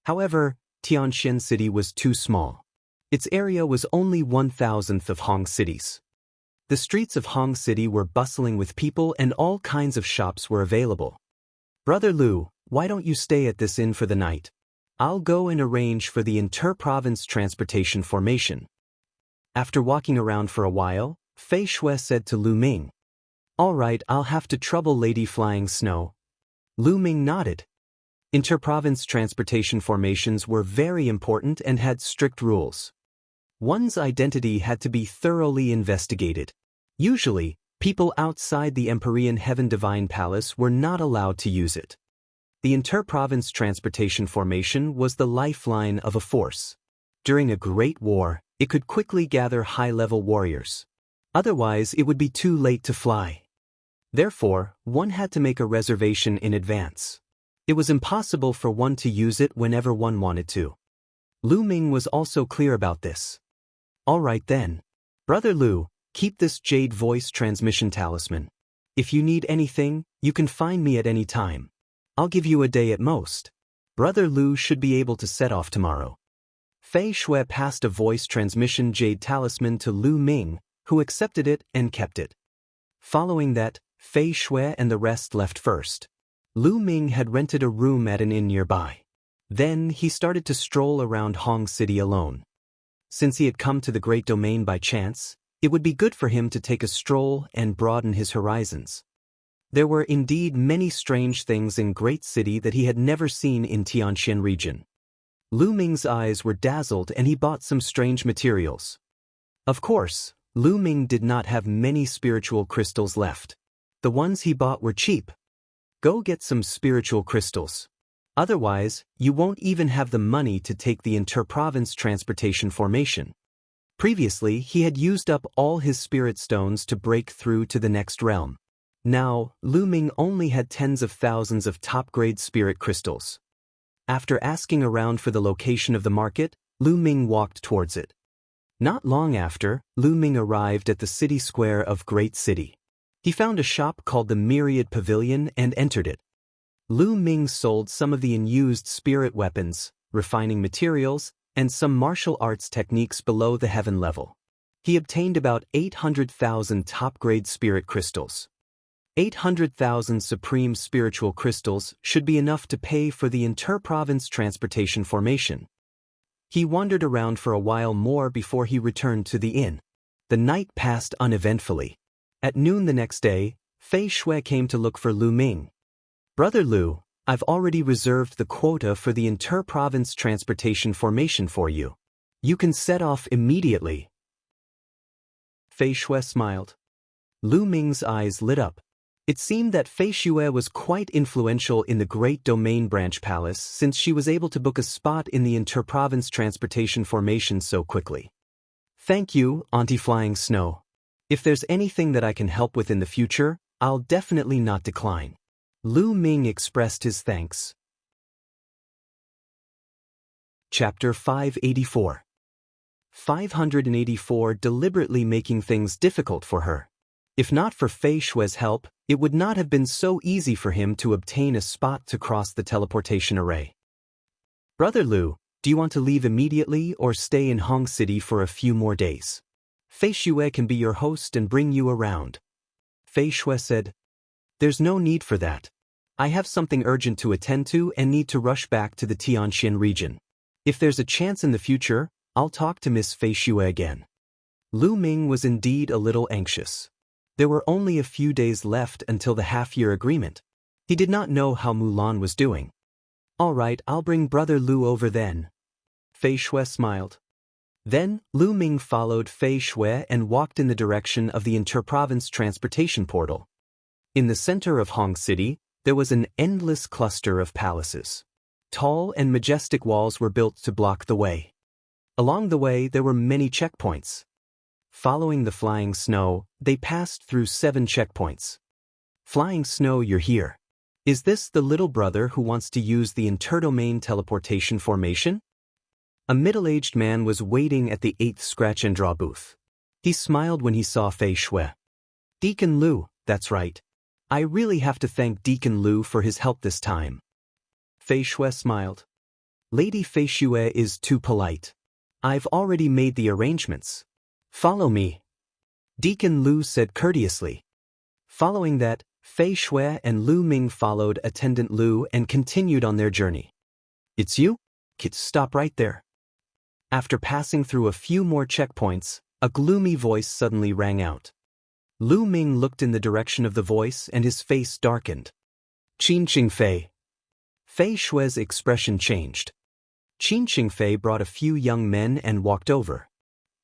However, Tianxian City was too small. Its area was only 1,000th of Hong City's. The streets of Hong City were bustling with people and all kinds of shops were available. Brother Lu, why don't you stay at this inn for the night? I'll go and arrange for the inter-province transportation formation. After walking around for a while, Fei Shui said to Lu Ming, "All right, I'll have to trouble Lady Flying Snow." Lu Ming nodded. Inter-province transportation formations were very important and had strict rules. One's identity had to be thoroughly investigated. Usually, people outside the Empyrean Heaven Divine Palace were not allowed to use it. The inter-province transportation formation was the lifeline of a force. During a great war, it could quickly gather high-level warriors. Otherwise, it would be too late to fly. Therefore, one had to make a reservation in advance. It was impossible for one to use it whenever one wanted to. Lu Ming was also clear about this. All right then. Brother Lu, keep this jade voice transmission talisman. If you need anything, you can find me at any time. I'll give you a day at most. Brother Lu should be able to set off tomorrow. Fei Shui passed a voice transmission jade talisman to Lu Ming, who accepted it and kept it. Following that, Fei Shui and the rest left first. Lu Ming had rented a room at an inn nearby. Then he started to stroll around Hong City alone. Since he had come to the Great Domain by chance, it would be good for him to take a stroll and broaden his horizons. There were indeed many strange things in Great City that he had never seen in Tianxian region. Lu Ming's eyes were dazzled and he bought some strange materials. Of course, Lu Ming did not have many spiritual crystals left. The ones he bought were cheap. Go get some spiritual crystals. Otherwise, you won't even have the money to take the inter-province transportation formation. Previously, he had used up all his spirit stones to break through to the next realm. Now, Lu Ming only had tens of thousands of top-grade spirit crystals. After asking around for the location of the market, Lu Ming walked towards it. Not long after, Lu Ming arrived at the city square of Great City. He found a shop called the Myriad Pavilion and entered it. Lu Ming sold some of the unused spirit weapons, refining materials, and some martial arts techniques below the heaven level. He obtained about 800,000 top-grade spirit crystals. 800,000 supreme spiritual crystals should be enough to pay for the inter-province transportation formation. He wandered around for a while more before he returned to the inn. The night passed uneventfully. At noon the next day, Fei Shui came to look for Lu Ming. Brother Lu, I've already reserved the quota for the inter-province transportation formation for you. You can set off immediately. Fei Shui smiled. Lu Ming's eyes lit up. It seemed that Fei Shui was quite influential in the Great Domain Branch Palace since she was able to book a spot in the inter-province transportation formation so quickly. Thank you, Auntie Flying Snow. If there's anything that I can help with in the future, I'll definitely not decline. Lu Ming expressed his thanks. Chapter 584. 584 Deliberately making things difficult for her. If not for Fei Shui's help, it would not have been so easy for him to obtain a spot to cross the teleportation array. Brother Lu, do you want to leave immediately or stay in Hong City for a few more days? Fei Shui can be your host and bring you around. Fei Shui said, There's no need for that. I have something urgent to attend to and need to rush back to the Tianxian region. If there's a chance in the future, I'll talk to Miss Fei Shui again. Lu Ming was indeed a little anxious. There were only a few days left until the half-year agreement. He did not know how Mulan was doing. "All right, I'll bring Brother Lu over then." Fei Shui smiled. Then, Lu Ming followed Fei Shui and walked in the direction of the interprovince transportation portal. In the center of Hong City, there was an endless cluster of palaces. Tall and majestic walls were built to block the way. Along the way, there were many checkpoints. Following the flying snow, they passed through 7 checkpoints. "Flying snow, you're here. Is this the little brother who wants to use the interdomain teleportation formation?" A middle-aged man was waiting at the 8th scratch-and-draw booth. He smiled when he saw Fei Shui. "Deacon Lu, that's right. I really have to thank Deacon Lu for his help this time." Fei Shui smiled. "Lady Fei Shui is too polite. I've already made the arrangements. Follow me." Deacon Lu said courteously. Following that, Fei Shui and Lu Ming followed Attendant Lu and continued on their journey. "It's you? Kids, stop right there." After passing through a few more checkpoints, a gloomy voice suddenly rang out. Lu Ming looked in the direction of the voice and his face darkened. "Qin Fei." Fei Shui's expression changed. Qin Fei brought a few young men and walked over.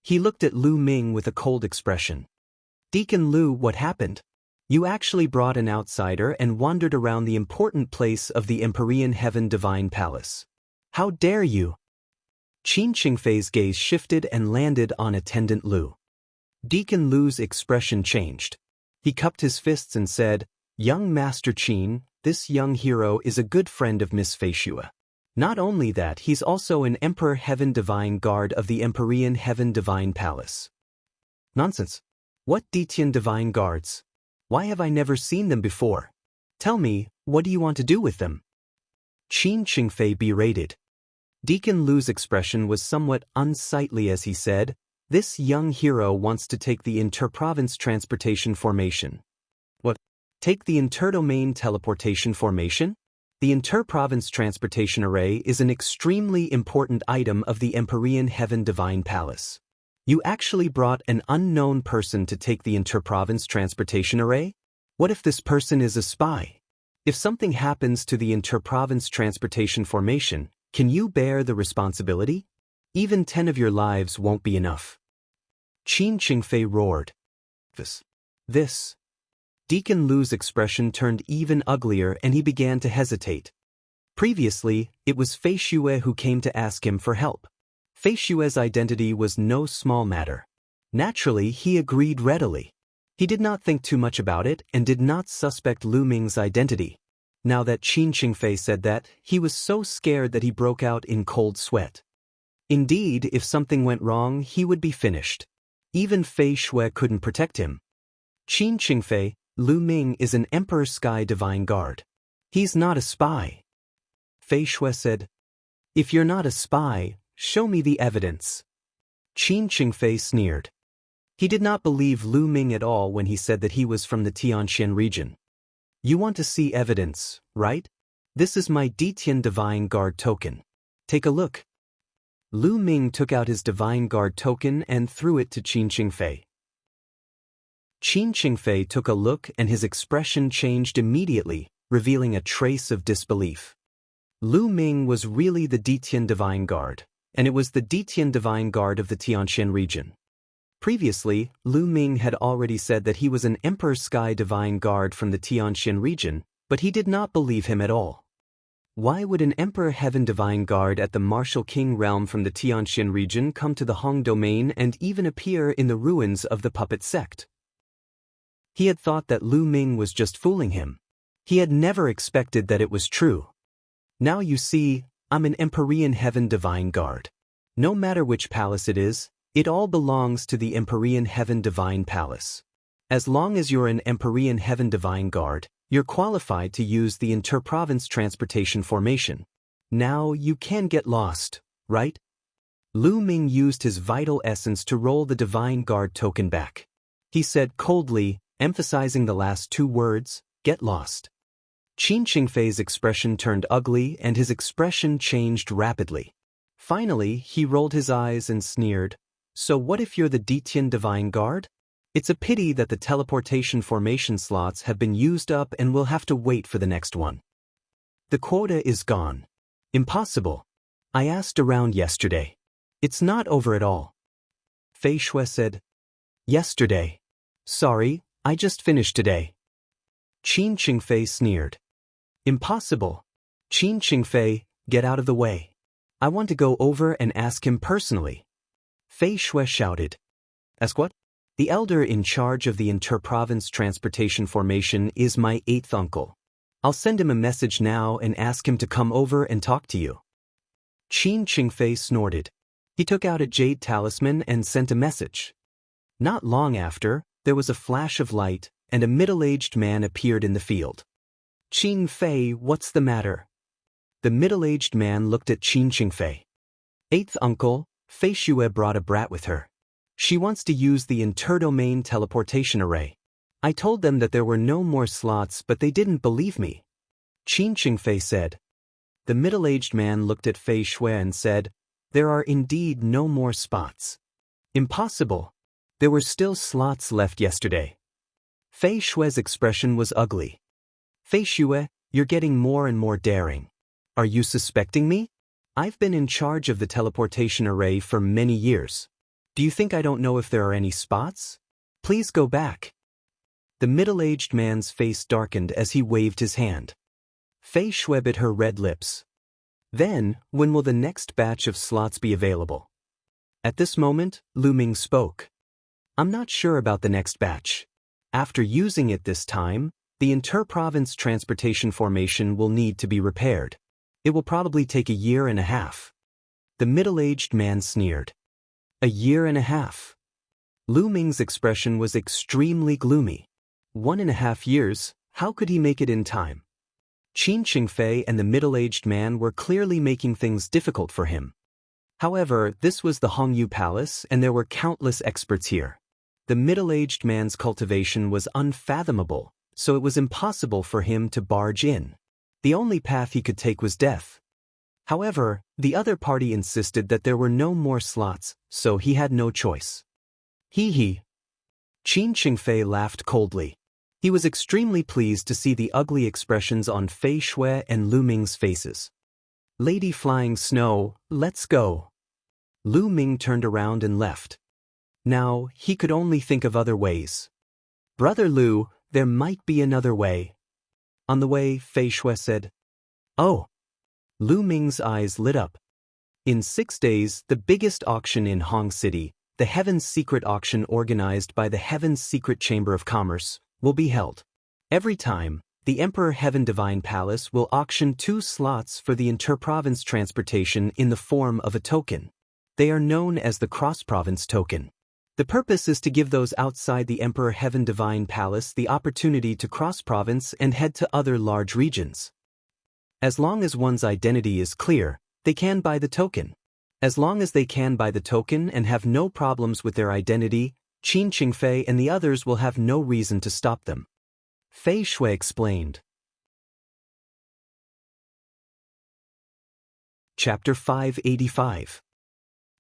He looked at Lu Ming with a cold expression. "Deacon Lu, what happened? You actually brought an outsider and wandered around the important place of the Empyrean Heaven Divine Palace. How dare you?" Qin Fei's gaze shifted and landed on Attendant Lu. Deacon Lu's expression changed. He cupped his fists and said, "Young Master Qin, this young hero is a good friend of Miss Fei Shui. Not only that, he's also an Emperor Heaven Divine Guard of the Empyrean Heaven Divine Palace." "Nonsense. What Detian Divine Guards? Why have I never seen them before? Tell me, what do you want to do with them?" Qin Fei berated. Deacon Lu's expression was somewhat unsightly as he said, "This young hero wants to take the interprovince transportation formation." "What? Take the interdomain teleportation formation?" The interprovince transportation array is an extremely important item of the Empyrean Heaven Divine Palace. You actually brought an unknown person to take the interprovince transportation array? What if this person is a spy? If something happens to the interprovince transportation formation, can you bear the responsibility? Even 10 of your lives won't be enough." Qin Fei roared. This. Deacon Lu's expression turned even uglier and he began to hesitate. Previously, it was Fei Shui who came to ask him for help. Fei Shui's identity was no small matter. Naturally, he agreed readily. He did not think too much about it and did not suspect Lu Ming's identity. Now that Qin Fei said that, he was so scared that he broke out in cold sweat. Indeed, if something went wrong, he would be finished. Even Fei Shui couldn't protect him. Qin Fei, Lu Ming is an Emperor Sky Divine Guard. He's not a spy. Fei Shui said, "If you're not a spy, show me the evidence." Qin Fei sneered. He did not believe Lu Ming at all when he said that he was from the Tianxian region. "You want to see evidence, right? This is my Detian Divine Guard token. Take a look." Lu Ming took out his Divine Guard token and threw it to Qin Fei. Qin Fei took a look and his expression changed immediately, revealing a trace of disbelief. Lu Ming was really the Detian Divine Guard, and it was the Detian Divine Guard of the Tianxian region. Previously, Lu Ming had already said that he was an Emperor Sky Divine Guard from the Tianxian region, but he did not believe him at all. Why would an Emperor Heaven Divine Guard at the Martial King realm from the Tianxian region come to the Hong domain and even appear in the ruins of the puppet sect? He had thought that Lu Ming was just fooling him. He had never expected that it was true. "Now you see, I'm an Empyrean Heaven Divine Guard. No matter which palace it is, it all belongs to the Empyrean Heaven Divine Palace. As long as you're an Empyrean Heaven Divine Guard, you're qualified to use the interprovince transportation formation. Now you can get lost, right?" Lu Ming used his vital essence to roll the Divine Guard token back. He said coldly, emphasizing the last 2 words, "Get lost." Qin Fei's expression turned ugly and his expression changed rapidly. Finally, he rolled his eyes and sneered, So what if you're the Ditian Divine Guard? It's a pity that the teleportation formation slots have been used up and we'll have to wait for the next one. The quota is gone. Impossible. I asked around yesterday. It's not over at all. Fei Shui said. Yesterday. Sorry, I just finished today. Qin Qingfei sneered. Impossible. Qin Qingfei, get out of the way. I want to go over and ask him personally. Fei Shui shouted. Ask what? The elder in charge of the inter-province transportation formation is my 8th uncle. I'll send him a message now and ask him to come over and talk to you. Qin Qingfei snorted. He took out a jade talisman and sent a message. Not long after, there was a flash of light, and a middle-aged man appeared in the field. Qin Fei, what's the matter? The middle-aged man looked at Qin Qingfei. 8th uncle, Fei Shui brought a brat with her. She wants to use the interdomain teleportation array. I told them that there were no more slots, but they didn't believe me. Qin Qingfei said. The middle-aged man looked at Fei Shui and said, there are indeed no more spots. Impossible. There were still slots left yesterday. Fei Shui's expression was ugly. Fei Shui, you're getting more and more daring. Are you suspecting me? I've been in charge of the teleportation array for many years. Do you think I don't know if there are any spots? Please go back. The middle-aged man's face darkened as he waved his hand. Fei Shui bit her red lips. Then, when will the next batch of slots be available? At this moment, Lu Ming spoke. I'm not sure about the next batch. After using it this time, the inter-province transportation formation will need to be repaired. It will probably take a year and a half. The middle-aged man sneered. A year and a half. Lu Ming's expression was extremely gloomy. 1.5 years, how could he make it in time? Qin Qingfei and the middle-aged man were clearly making things difficult for him. However, this was the Hongyu Palace and there were countless experts here. The middle-aged man's cultivation was unfathomable, so it was impossible for him to barge in. The only path he could take was death. However, the other party insisted that there were no more slots, so he had no choice. Hee. Qin Qingfei laughed coldly. He was extremely pleased to see the ugly expressions on Fei Shui and Lu Ming's faces. Lady Flying Snow, let's go. Lu Ming turned around and left. Now, he could only think of other ways. Brother Lu, there might be another way. On the way, Fei Shui said, Oh. Lu Ming's eyes lit up. In 6 days, the biggest auction in Hong City, the Heaven's Secret Auction organized by the Heaven's Secret Chamber of Commerce, will be held. Every time, the Emperor Heaven Divine Palace will auction 2 slots for the inter-province transportation in the form of a token. They are known as the cross-province token. The purpose is to give those outside the Emperor Heaven Divine Palace the opportunity to cross-province and head to other large regions. As long as one's identity is clear, they can buy the token. As long as they can buy the token and have no problems with their identity, Qin Qingfei and the others will have no reason to stop them. Fei Shui explained. Chapter 585.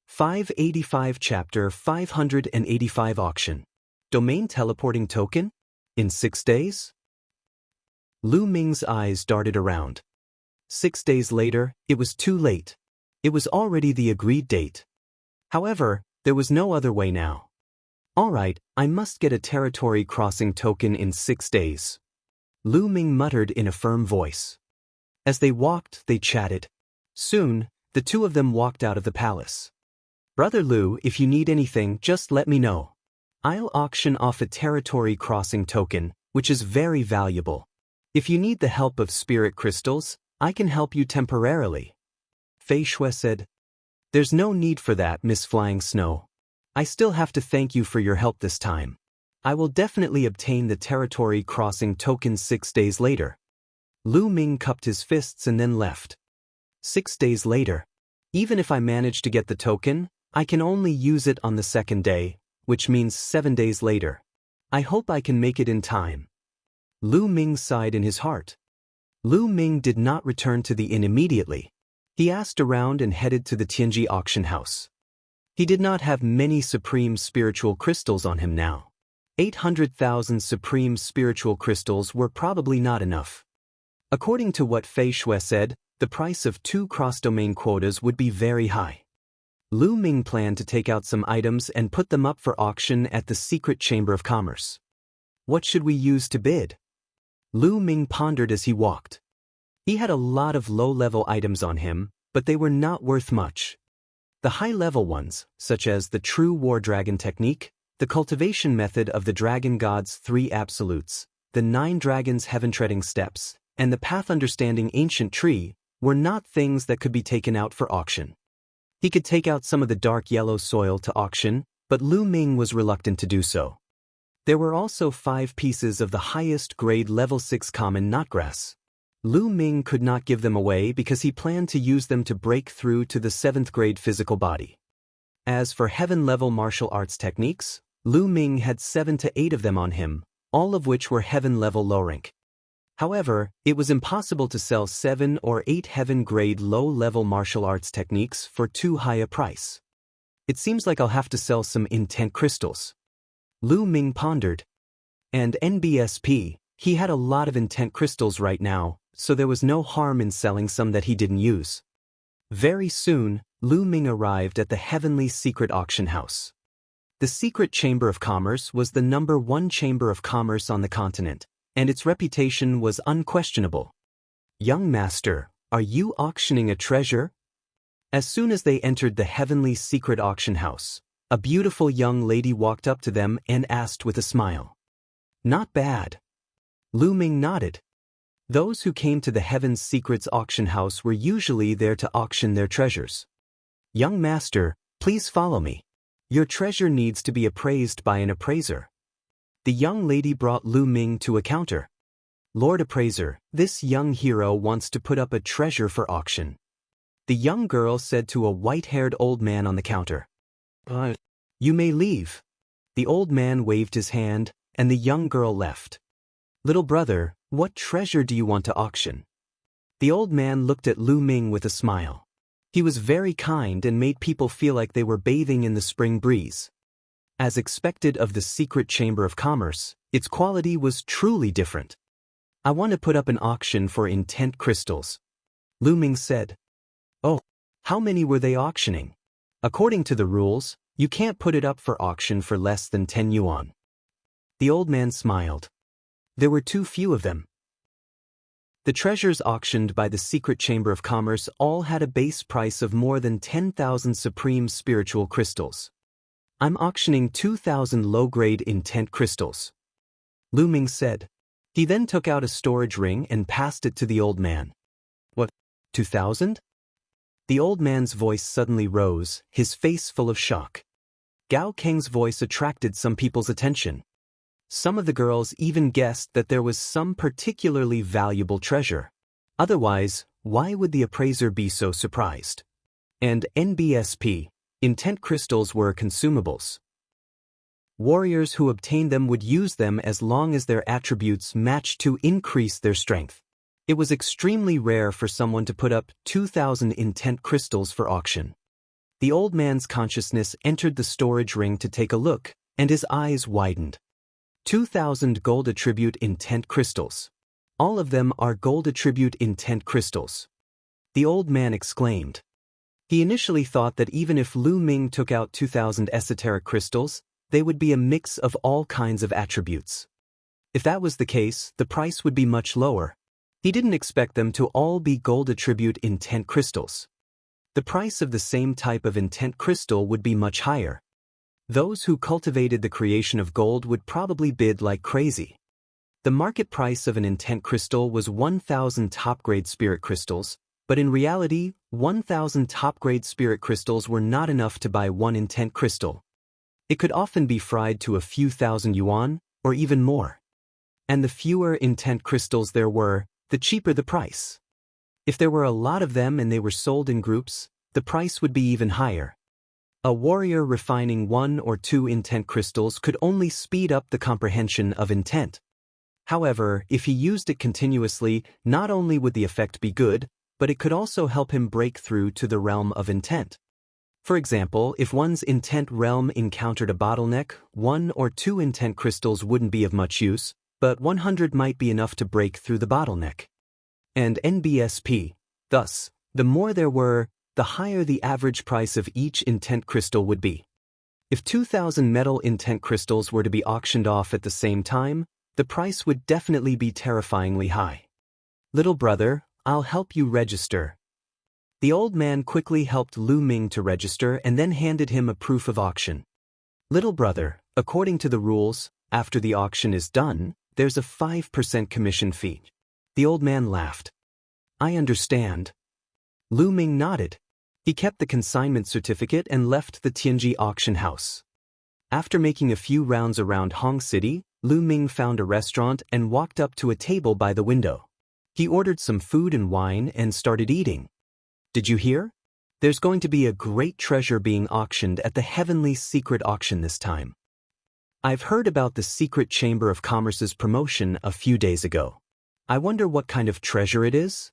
585 Chapter 585 Auction. Domain Teleporting Token? In 6 days? Lu Ming's eyes darted around. 6 days later, it was too late. It was already the agreed date. However, there was no other way now. All right, I must get a territory crossing token in 6 days. Lu Ming muttered in a firm voice. As they walked, they chatted. Soon, the two of them walked out of the palace. Brother Lu, if you need anything, just let me know. I'll auction off a territory crossing token, which is very valuable. If you need the help of spirit crystals, I can help you temporarily. Fei Shui said. There's no need for that, Miss Flying Snow. I still have to thank you for your help this time. I will definitely obtain the territory crossing token 6 days later. Lu Ming cupped his fists and then left. 6 days later. Even if I manage to get the token, I can only use it on the 2nd day, which means 7 days later. I hope I can make it in time. Lu Ming sighed in his heart. Lu Ming did not return to the inn immediately. He asked around and headed to the Tianji auction house. He did not have many supreme spiritual crystals on him now. 800,000 supreme spiritual crystals were probably not enough. According to what Fei Shui said, the price of 2 cross-domain quotas would be very high. Lu Ming planned to take out some items and put them up for auction at the secret chamber of commerce. What should we use to bid? Lu Ming pondered as he walked. He had a lot of low-level items on him, but they were not worth much. The high-level ones, such as the True War Dragon technique, the cultivation method of the Dragon God's 3 absolutes, the 9 Dragons Heaven-treading steps, and the Path Understanding Ancient Tree, were not things that could be taken out for auction. He could take out some of the dark yellow soil to auction, but Lu Ming was reluctant to do so. There were also 5 pieces of the highest grade level 6 common knotgrass. Lu Ming could not give them away because he planned to use them to break through to the 7th grade physical body. As for heaven-level martial arts techniques, Lu Ming had 7 to 8 of them on him, all of which were heaven-level low rank. However, it was impossible to sell 7 or 8 heaven-grade low-level martial arts techniques for too high a price. It seems like I'll have to sell some intent crystals. Lu Ming pondered. And NBSP, he had a lot of intent crystals right now, so there was no harm in selling some that he didn't use. Very soon, Lu Ming arrived at the Heavenly Secret Auction House. The Secret Chamber of Commerce was the #1 chamber of commerce on the continent, and its reputation was unquestionable. "Young master, are you auctioning a treasure?" As soon as they entered the Heavenly Secret Auction House, a beautiful young lady walked up to them and asked with a smile. "Not bad." Lu Ming nodded. Those who came to the Heaven's Secrets Auction House were usually there to auction their treasures. "Young master, please follow me. Your treasure needs to be appraised by an appraiser." The young lady brought Lu Ming to a counter. "Lord Appraiser, this young hero wants to put up a treasure for auction." The young girl said to a white-haired old man on the counter. "You may leave." The old man waved his hand, and the young girl left. "Little brother, what treasure do you want to auction?" The old man looked at Lu Ming with a smile. He was very kind and made people feel like they were bathing in the spring breeze. As expected of the Secret Chamber of Commerce, its quality was truly different. "I want to put up an auction for intent crystals," Lu Ming said. "Oh, how many were they auctioning?" "According to the rules, you can't put it up for auction for less than 10 yuan. The old man smiled. There were too few of them. The treasures auctioned by the Secret Chamber of Commerce all had a base price of more than 10,000 supreme spiritual crystals. "I'm auctioning 2,000 low-grade intent crystals," Lu Ming said. He then took out a storage ring and passed it to the old man. "What, 2,000? The old man's voice suddenly rose, his face full of shock. Gao Keng's voice attracted some people's attention. Some of the girls even guessed that there was some particularly valuable treasure. Otherwise, why would the appraiser be so surprised? And NBSP, intent crystals were consumables. Warriors who obtained them would use them as long as their attributes matched to increase their strength. It was extremely rare for someone to put up 2,000 intent crystals for auction. The old man's consciousness entered the storage ring to take a look, and his eyes widened. 2,000 gold attribute intent crystals. All of them are gold attribute intent crystals. The old man exclaimed. He initially thought that even if Lu Ming took out 2,000 esoteric crystals, they would be a mix of all kinds of attributes. If that was the case, the price would be much lower. He didn't expect them to all be gold attribute intent crystals. The price of the same type of intent crystal would be much higher. Those who cultivated the creation of gold would probably bid like crazy. The market price of an intent crystal was 1,000 top-grade spirit crystals, but in reality, 1,000 top-grade spirit crystals were not enough to buy one intent crystal. It could often be fried to a few thousand yuan, or even more. And the fewer intent crystals there were, the cheaper the price. If there were a lot of them and they were sold in groups, the price would be even higher. A warrior refining 1 or 2 intent crystals could only speed up the comprehension of intent. However, if he used it continuously, not only would the effect be good, but it could also help him break through to the realm of intent. For example, if one's intent realm encountered a bottleneck, 1 or 2 intent crystals wouldn't be of much use, but 100 might be enough to break through the bottleneck. And NBSP. Thus, the more there were, the higher the average price of each intent crystal would be. If 2,000 metal intent crystals were to be auctioned off at the same time, the price would definitely be terrifyingly high. Little brother, I'll help you register. The old man quickly helped Lu Ming to register and then handed him a proof of auction. Little brother, according to the rules, after the auction is done, there's a 5% commission fee. The old man laughed. I understand. Lu Ming nodded. He kept the consignment certificate and left the Tianji auction house. After making a few rounds around Hong City, Lu Ming found a restaurant and walked up to a table by the window. He ordered some food and wine and started eating. Did you hear? There's going to be a great treasure being auctioned at the Heavenly Secret Auction this time. I've heard about the Secret Chamber of Commerce's promotion a few days ago. I wonder what kind of treasure it is?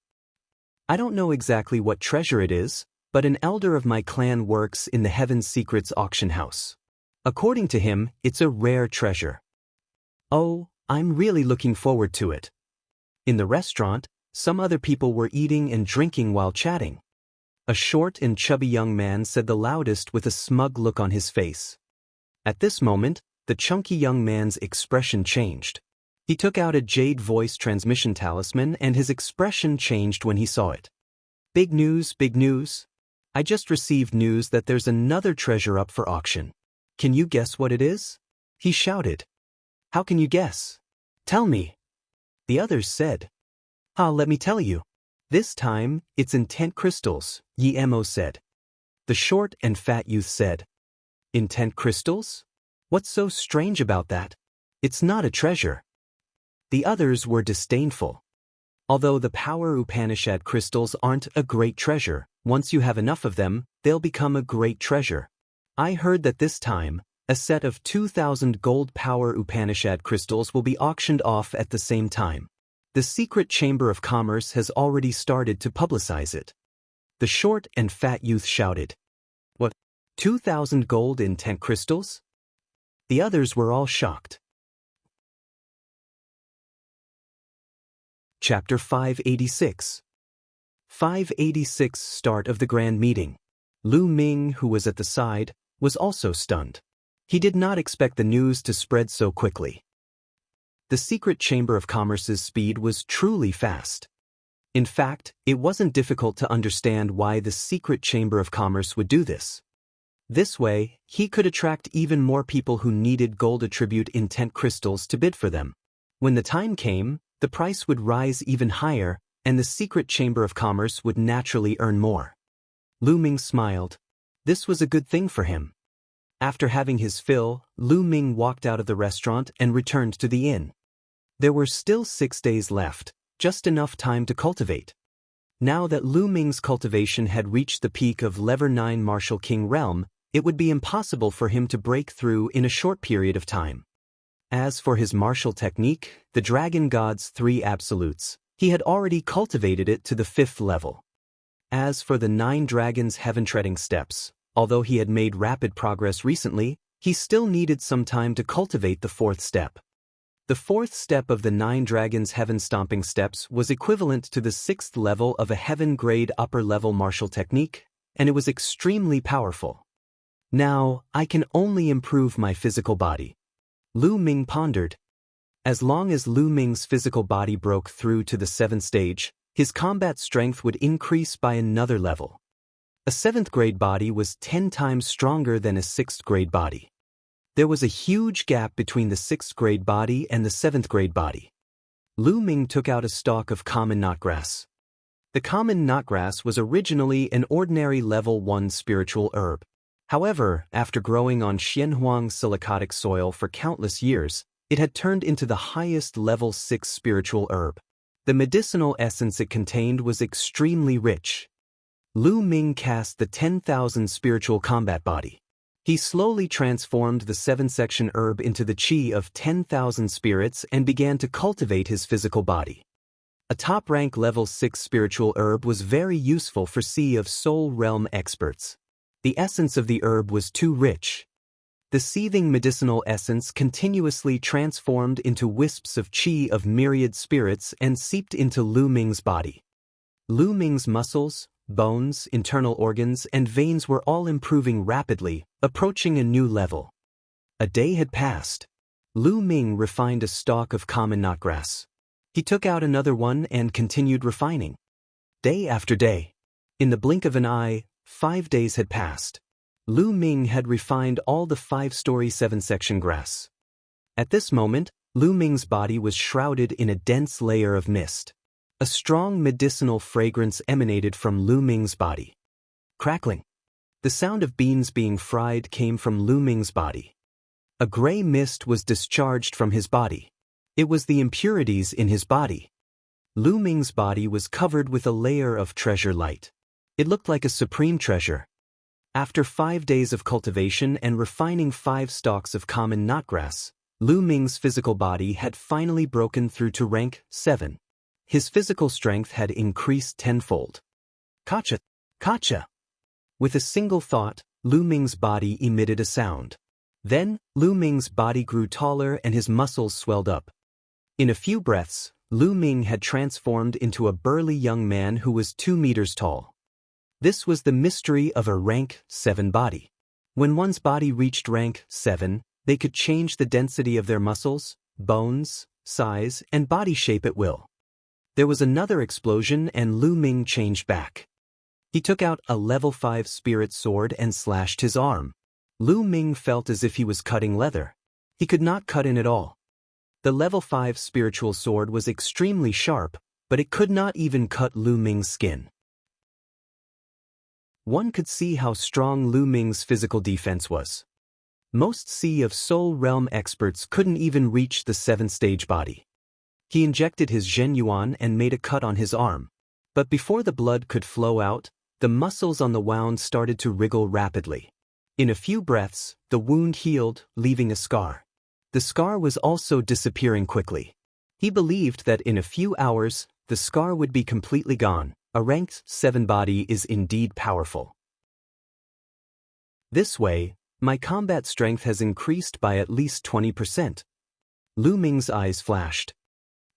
I don't know exactly what treasure it is, but an elder of my clan works in the Heaven Secrets auction house. According to him, it's a rare treasure. Oh, I'm really looking forward to it. In the restaurant, some other people were eating and drinking while chatting. A short and chubby young man said the loudest with a smug look on his face. At this moment, the chunky young man's expression changed. He took out a jade voice transmission talisman and his expression changed when he saw it. Big news, big news. I just received news that there's another treasure up for auction. Can you guess what it is? He shouted. How can you guess? Tell me. The others said. Let me tell you. This time, it's intent crystals, Yi Mo said. The short and fat youth said. Intent crystals? What's so strange about that? It's not a treasure. The others were disdainful. Although the Power Upanishad crystals aren't a great treasure, once you have enough of them, they'll become a great treasure. I heard that this time, a set of 2,000 gold Power Upanishad crystals will be auctioned off at the same time. The Secret Chamber of Commerce has already started to publicize it. The short and fat youth shouted. What? 2,000 gold intent crystals? The others were all shocked. Chapter 586. 586 Start of the Grand Meeting. Lu Ming, who was at the side, was also stunned. He did not expect the news to spread so quickly. The Secret Chamber of Commerce's speed was truly fast. In fact, it wasn't difficult to understand why the Secret Chamber of Commerce would do this. This way, he could attract even more people who needed gold attribute intent crystals to bid for them. When the time came, the price would rise even higher, and the Secret Chamber of Commerce would naturally earn more. Lu Ming smiled. This was a good thing for him. After having his fill, Lu Ming walked out of the restaurant and returned to the inn. There were still 6 days left, just enough time to cultivate. Now that Lu Ming's cultivation had reached the peak of Level 9 Martial King realm, it would be impossible for him to break through in a short period of time. As for his martial technique, the Dragon God's 3 absolutes, he had already cultivated it to the 5th level. As for the 9 Dragons' heaven-treading steps, although he had made rapid progress recently, he still needed some time to cultivate the 4th step. The 4th step of the 9 Dragons' heaven-stomping steps was equivalent to the 6th level of a heaven-grade upper-level martial technique, and it was extremely powerful. Now, I can only improve my physical body. Lu Ming pondered. As long as Lu Ming's physical body broke through to the 7th stage, his combat strength would increase by another level. A 7th grade body was 10 times stronger than a 6th grade body. There was a huge gap between the 6th grade body and the 7th grade body. Lu Ming took out a stalk of common knotgrass. The common knotgrass was originally an ordinary level 1 spiritual herb. However, after growing on Xianhuang silicotic soil for countless years, it had turned into the highest level 6 spiritual herb. The medicinal essence it contained was extremely rich. Lu Ming cast the 10,000 spiritual combat body. He slowly transformed the 7-section herb into the chi of 10,000 spirits and began to cultivate his physical body. A top-rank level 6 spiritual herb was very useful for Sea of Soul realm experts. The essence of the herb was too rich. The seething medicinal essence continuously transformed into wisps of qi of myriad spirits and seeped into Lu Ming's body. Lu Ming's muscles, bones, internal organs, and veins were all improving rapidly, approaching a new level. A day had passed. Lu Ming refined a stalk of common knotgrass. He took out another one and continued refining. Day after day. In the blink of an eye, 5 days had passed. Lu Ming had refined all the 5-story 7-section grass. At this moment, Lu Ming's body was shrouded in a dense layer of mist. A strong medicinal fragrance emanated from Lu Ming's body. Crackling. The sound of beans being fried came from Lu Ming's body. A gray mist was discharged from his body. It was the impurities in his body. Lu Ming's body was covered with a layer of treasure light. It looked like a supreme treasure. After 5 days of cultivation and refining 5 stalks of common knotgrass, Lu Ming's physical body had finally broken through to rank 7. His physical strength had increased tenfold. Kacha! Kacha! With a single thought, Lu Ming's body emitted a sound. Then, Lu Ming's body grew taller and his muscles swelled up. In a few breaths, Lu Ming had transformed into a burly young man who was 2 meters tall. This was the mystery of a rank 7 body. When one's body reached rank 7, they could change the density of their muscles, bones, size, and body shape at will. There was another explosion and Lu Ming changed back. He took out a level 5 spirit sword and slashed his arm. Lu Ming felt as if he was cutting leather. He could not cut in at all. The level 5 spiritual sword was extremely sharp, but it could not even cut Lu Ming's skin. One could see how strong Lu Ming's physical defense was. Most Sea of Soul Realm experts couldn't even reach the 7th-stage body. He injected his Zhen Yuan and made a cut on his arm. But before the blood could flow out, the muscles on the wound started to wriggle rapidly. In a few breaths, the wound healed, leaving a scar. The scar was also disappearing quickly. He believed that in a few hours, the scar would be completely gone. A ranked 7 body is indeed powerful. This way, my combat strength has increased by at least 20%. Lu Ming's eyes flashed.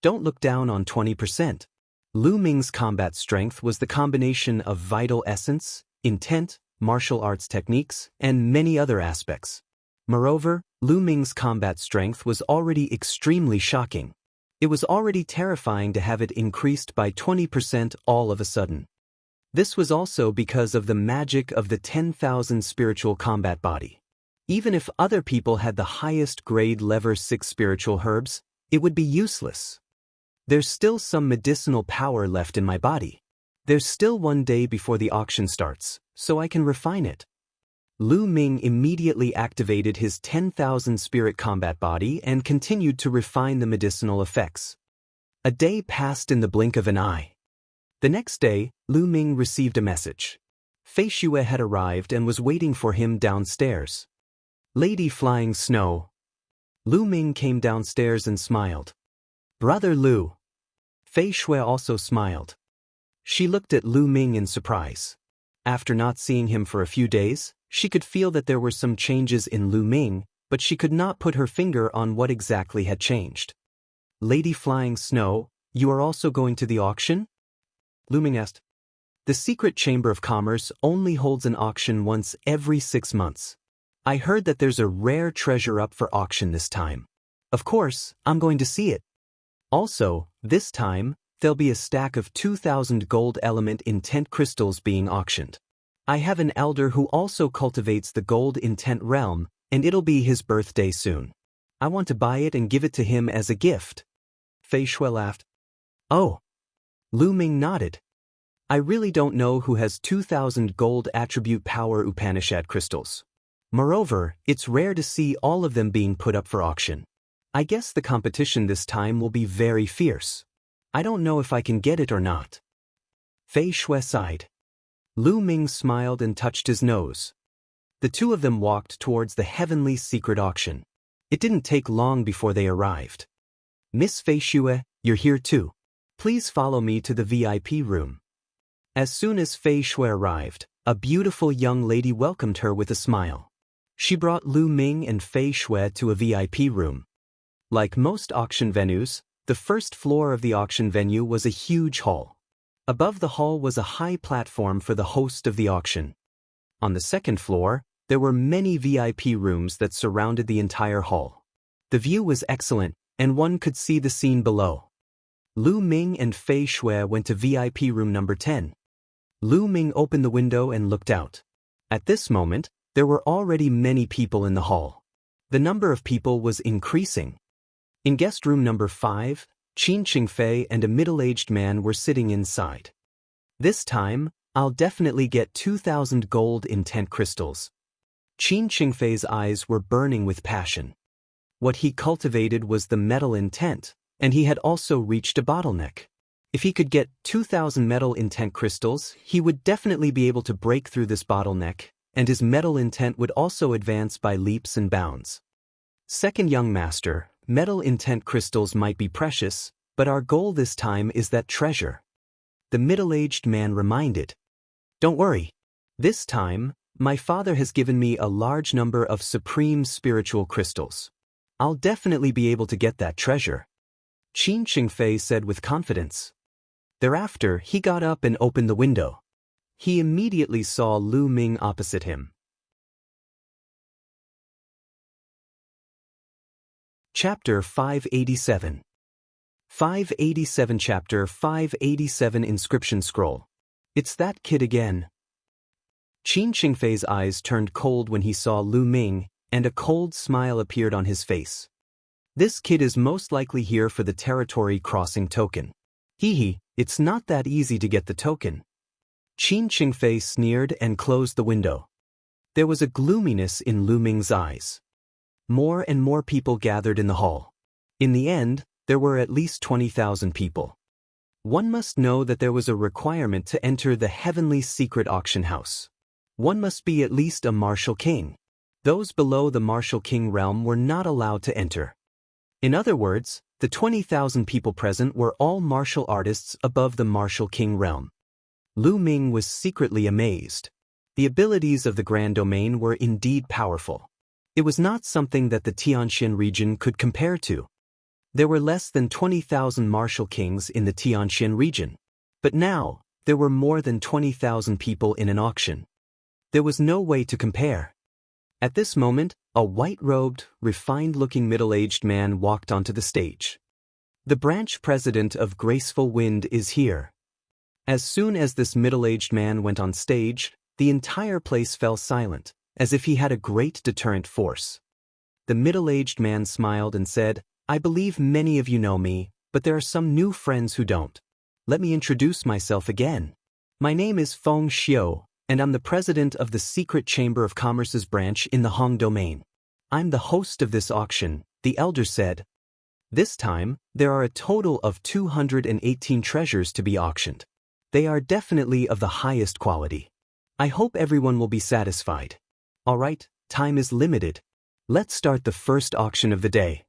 Don't look down on 20%. Lu Ming's combat strength was the combination of vital essence, intent, martial arts techniques, and many other aspects. Moreover, Lu Ming's combat strength was already extremely shocking. It was already terrifying to have it increased by 20% all of a sudden. This was also because of the magic of the 10,000 spiritual combat body. Even if other people had the highest grade level 6 spiritual herbs, it would be useless. There's still some medicinal power left in my body. There's still 1 day before the auction starts, so I can refine it. Lu Ming immediately activated his 10,000 spirit combat body and continued to refine the medicinal effects. A day passed in the blink of an eye. The next day, Lu Ming received a message. Fei Xue had arrived and was waiting for him downstairs. Lady Flying Snow. Lu Ming came downstairs and smiled. Brother Lu. Fei Xue also smiled. She looked at Lu Ming in surprise. After not seeing him for a few days, she could feel that there were some changes in Lu Ming, but she could not put her finger on what exactly had changed. Lady Flying Snow, you are also going to the auction? Lu Ming asked. The Secret Chamber of Commerce only holds an auction once every 6 months. I heard that there's a rare treasure up for auction this time. Of course, I'm going to see it. Also, this time, there'll be a stack of 2,000 gold element intent crystals being auctioned. I have an elder who also cultivates the gold intent realm, and it'll be his birthday soon. I want to buy it and give it to him as a gift. Fei Xue laughed. Oh. Lu Ming nodded. I really don't know who has 2,000 gold attribute power Upanishad crystals. Moreover, it's rare to see all of them being put up for auction. I guess the competition this time will be very fierce. I don't know if I can get it or not. Fei Xue sighed. Lu Ming smiled and touched his nose. The two of them walked towards the heavenly secret auction. It didn't take long before they arrived. Miss Fei Xue, you're here too. Please follow me to the VIP room. As soon as Fei Xue arrived, a beautiful young lady welcomed her with a smile. She brought Lu Ming and Fei Shui to a VIP room. Like most auction venues, the first floor of the auction venue was a huge hall. Above the hall was a high platform for the host of the auction. On the second floor, there were many VIP rooms that surrounded the entire hall. The view was excellent, and one could see the scene below. Lu Ming and Fei Shui went to VIP room number 10. Lu Ming opened the window and looked out. At this moment, there were already many people in the hall. The number of people was increasing. In guest room number 5, Qin Qingfei and a middle-aged man were sitting inside. This time, I'll definitely get 2,000 gold intent crystals. Qin Qingfei's eyes were burning with passion. What he cultivated was the metal intent, and he had also reached a bottleneck. If he could get 2,000 metal intent crystals, he would definitely be able to break through this bottleneck, and his metal intent would also advance by leaps and bounds. Second young master, metal intent crystals might be precious, but our goal this time is that treasure. The middle-aged man reminded. Don't worry. This time, my father has given me a large number of supreme spiritual crystals. I'll definitely be able to get that treasure, Qin Qingfei said with confidence. Thereafter, he got up and opened the window. He immediately saw Lu Ming opposite him. Chapter 587. 587 Chapter 587 Inscription Scroll. It's that kid again. Qin Qingfei's eyes turned cold when he saw Lu Ming, and a cold smile appeared on his face. This kid is most likely here for the territory crossing token. Hee, it's not that easy to get the token. Qin Qingfei sneered and closed the window. There was a gloominess in Lu Ming's eyes. More and more people gathered in the hall. In the end, there were at least 20,000 people. One must know that there was a requirement to enter the heavenly secret auction house. One must be at least a martial king. Those below the martial king realm were not allowed to enter. In other words, the 20,000 people present were all martial artists above the martial king realm. Lu Ming was secretly amazed. The abilities of the Grand Domain were indeed powerful. It was not something that the Tianxian region could compare to. There were less than 20,000 martial kings in the Tianxian region. But now, there were more than 20,000 people in an auction. There was no way to compare. At this moment, a white-robed, refined-looking middle-aged man walked onto the stage. The branch president of Graceful Wind is here. As soon as this middle-aged man went on stage, the entire place fell silent, as if he had a great deterrent force. The middle-aged man smiled and said, I believe many of you know me, but there are some new friends who don't. Let me introduce myself again. My name is Feng Xiu, and I'm the president of the Secret Chamber of Commerce's branch in the Hong Domain. I'm the host of this auction, the elder said. This time, there are a total of 218 treasures to be auctioned. They are definitely of the highest quality. I hope everyone will be satisfied. All right, time is limited. Let's start the first auction of the day.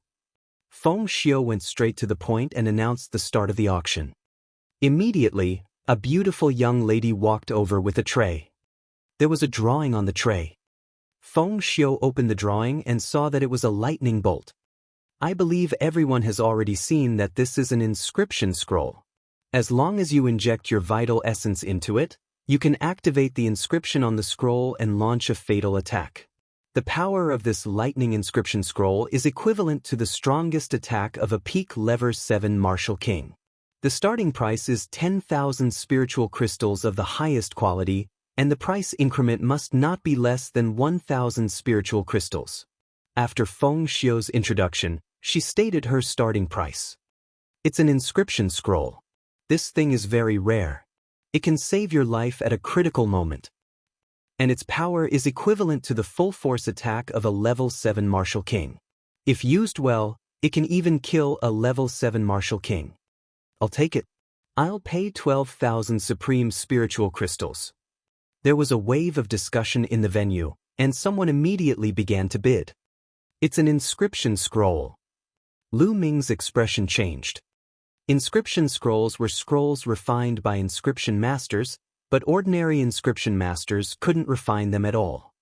Feng Xiu went straight to the point and announced the start of the auction. Immediately, a beautiful young lady walked over with a tray. There was a drawing on the tray. Feng Xiu opened the drawing and saw that it was a lightning bolt. I believe everyone has already seen that this is an inscription scroll. As long as you inject your vital essence into it, you can activate the inscription on the scroll and launch a fatal attack. The power of this lightning inscription scroll is equivalent to the strongest attack of a peak level 7 martial king. The starting price is 10,000 spiritual crystals of the highest quality, and the price increment must not be less than 1,000 spiritual crystals. After Feng Xiu's introduction, she stated her starting price. It's an inscription scroll. This thing is very rare. It can save your life at a critical moment. And its power is equivalent to the full force attack of a level 7 martial king. If used well, it can even kill a level 7 martial king. I'll take it. I'll pay 12,000 supreme spiritual crystals. There was a wave of discussion in the venue, and someone immediately began to bid. It's an inscription scroll. Lu Ming's expression changed. Inscription scrolls were scrolls refined by inscription masters, but ordinary inscription masters couldn't refine them at all.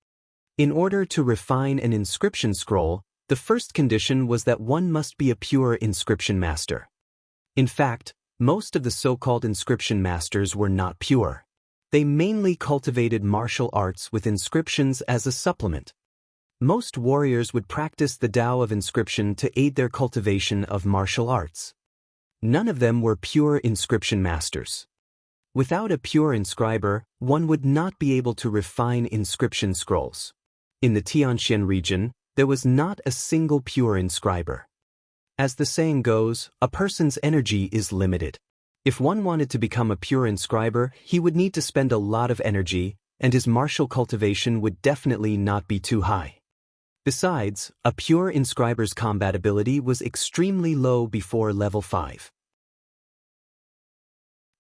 In order to refine an inscription scroll, the first condition was that one must be a pure inscription master. In fact, most of the so-called inscription masters were not pure. They mainly cultivated martial arts with inscriptions as a supplement. Most warriors would practice the Tao of inscription to aid their cultivation of martial arts. None of them were pure inscription masters. Without a pure inscriber, one would not be able to refine inscription scrolls. In the Tianxian region, there was not a single pure inscriber. As the saying goes, a person's energy is limited. If one wanted to become a pure inscriber, he would need to spend a lot of energy, and his martial cultivation would definitely not be too high. Besides, a pure inscriber's combat ability was extremely low before level 5.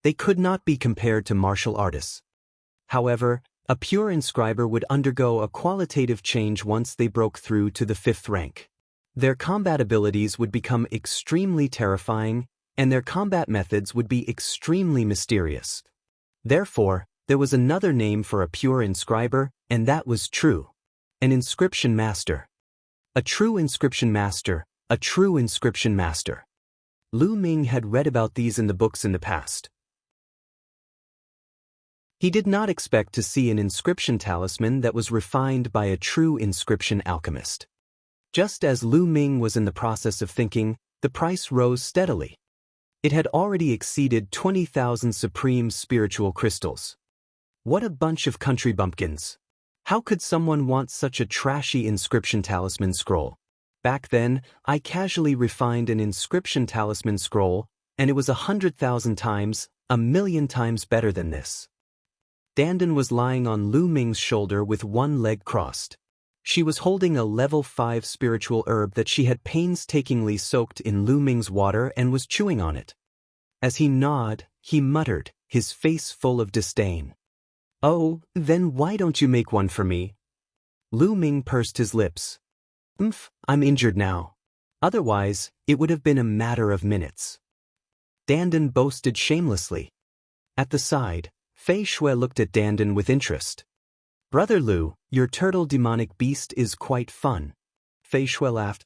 They could not be compared to martial artists. However, a pure inscriber would undergo a qualitative change once they broke through to the 5th rank. Their combat abilities would become extremely terrifying, and their combat methods would be extremely mysterious. Therefore, there was another name for a pure inscriber, and that was true. An inscription master. A true inscription master, a true inscription master. Lu Ming had read about these in the books in the past. He did not expect to see an inscription talisman that was refined by a true inscription alchemist. Just as Lu Ming was in the process of thinking, the price rose steadily. It had already exceeded 20,000 supreme spiritual crystals. What a bunch of country bumpkins. How could someone want such a trashy inscription talisman scroll? Back then, I casually refined an inscription talisman scroll, and it was 100,000 times, 1,000,000 times better than this. Dandan was lying on Lu Ming's shoulder with one leg crossed. She was holding a level 5 spiritual herb that she had painstakingly soaked in Lu Ming's water and was chewing on it. As he gnawed, he muttered, his face full of disdain. "Oh, then why don't you make one for me?" Lu Ming pursed his lips. I'm injured now. Otherwise, it would have been a matter of minutes." Dandan boasted shamelessly. At the side, Fei Shui looked at Dandan with interest. "Brother Lu, your turtle demonic beast is quite fun." Fei Shui laughed.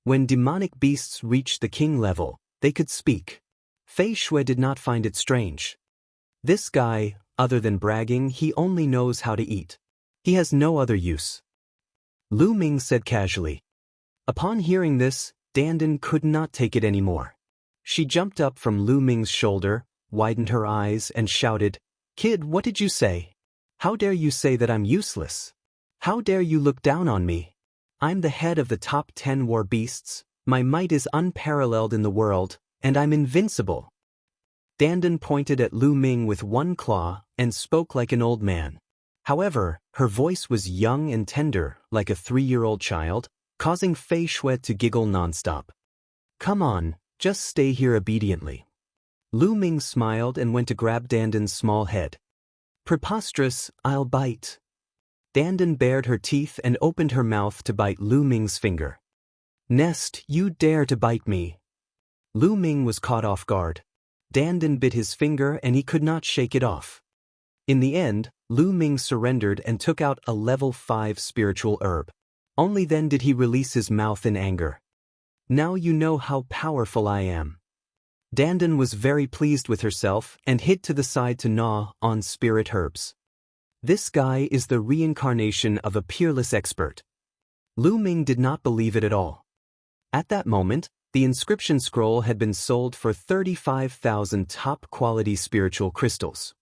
When demonic beasts reached the king level, they could speak. Fei Shui did not find it strange. This guy, other than bragging, he only knows how to eat. He has no other use. Lu Ming said casually. Upon hearing this, Dandan could not take it anymore. She jumped up from Lu Ming's shoulder, widened her eyes, and shouted, "Kid, what did you say? How dare you say that I'm useless? How dare you look down on me? I'm the head of the top 10 war beasts, my might is unparalleled in the world, and I'm invincible." Dandan pointed at Lu Ming with one claw and spoke like an old man. However, her voice was young and tender, like a 3-year-old child, causing Fei Shui to giggle nonstop. "Come on, just stay here obediently." Lu Ming smiled and went to grab Dandan's small head. "Preposterous, I'll bite." Dandan bared her teeth and opened her mouth to bite Lu Ming's finger. "Nest, you dare to bite me." Lu Ming was caught off guard. Dandan bit his finger and he could not shake it off. In the end, Lu Ming surrendered and took out a level 5 spiritual herb. Only then did he release his mouth in anger. "Now you know how powerful I am." Dandan was very pleased with herself and hid to the side to gnaw on spirit herbs. This guy is the reincarnation of a peerless expert. Lu Ming did not believe it at all. At that moment, the inscription scroll had been sold for 35,000 top-quality spiritual crystals.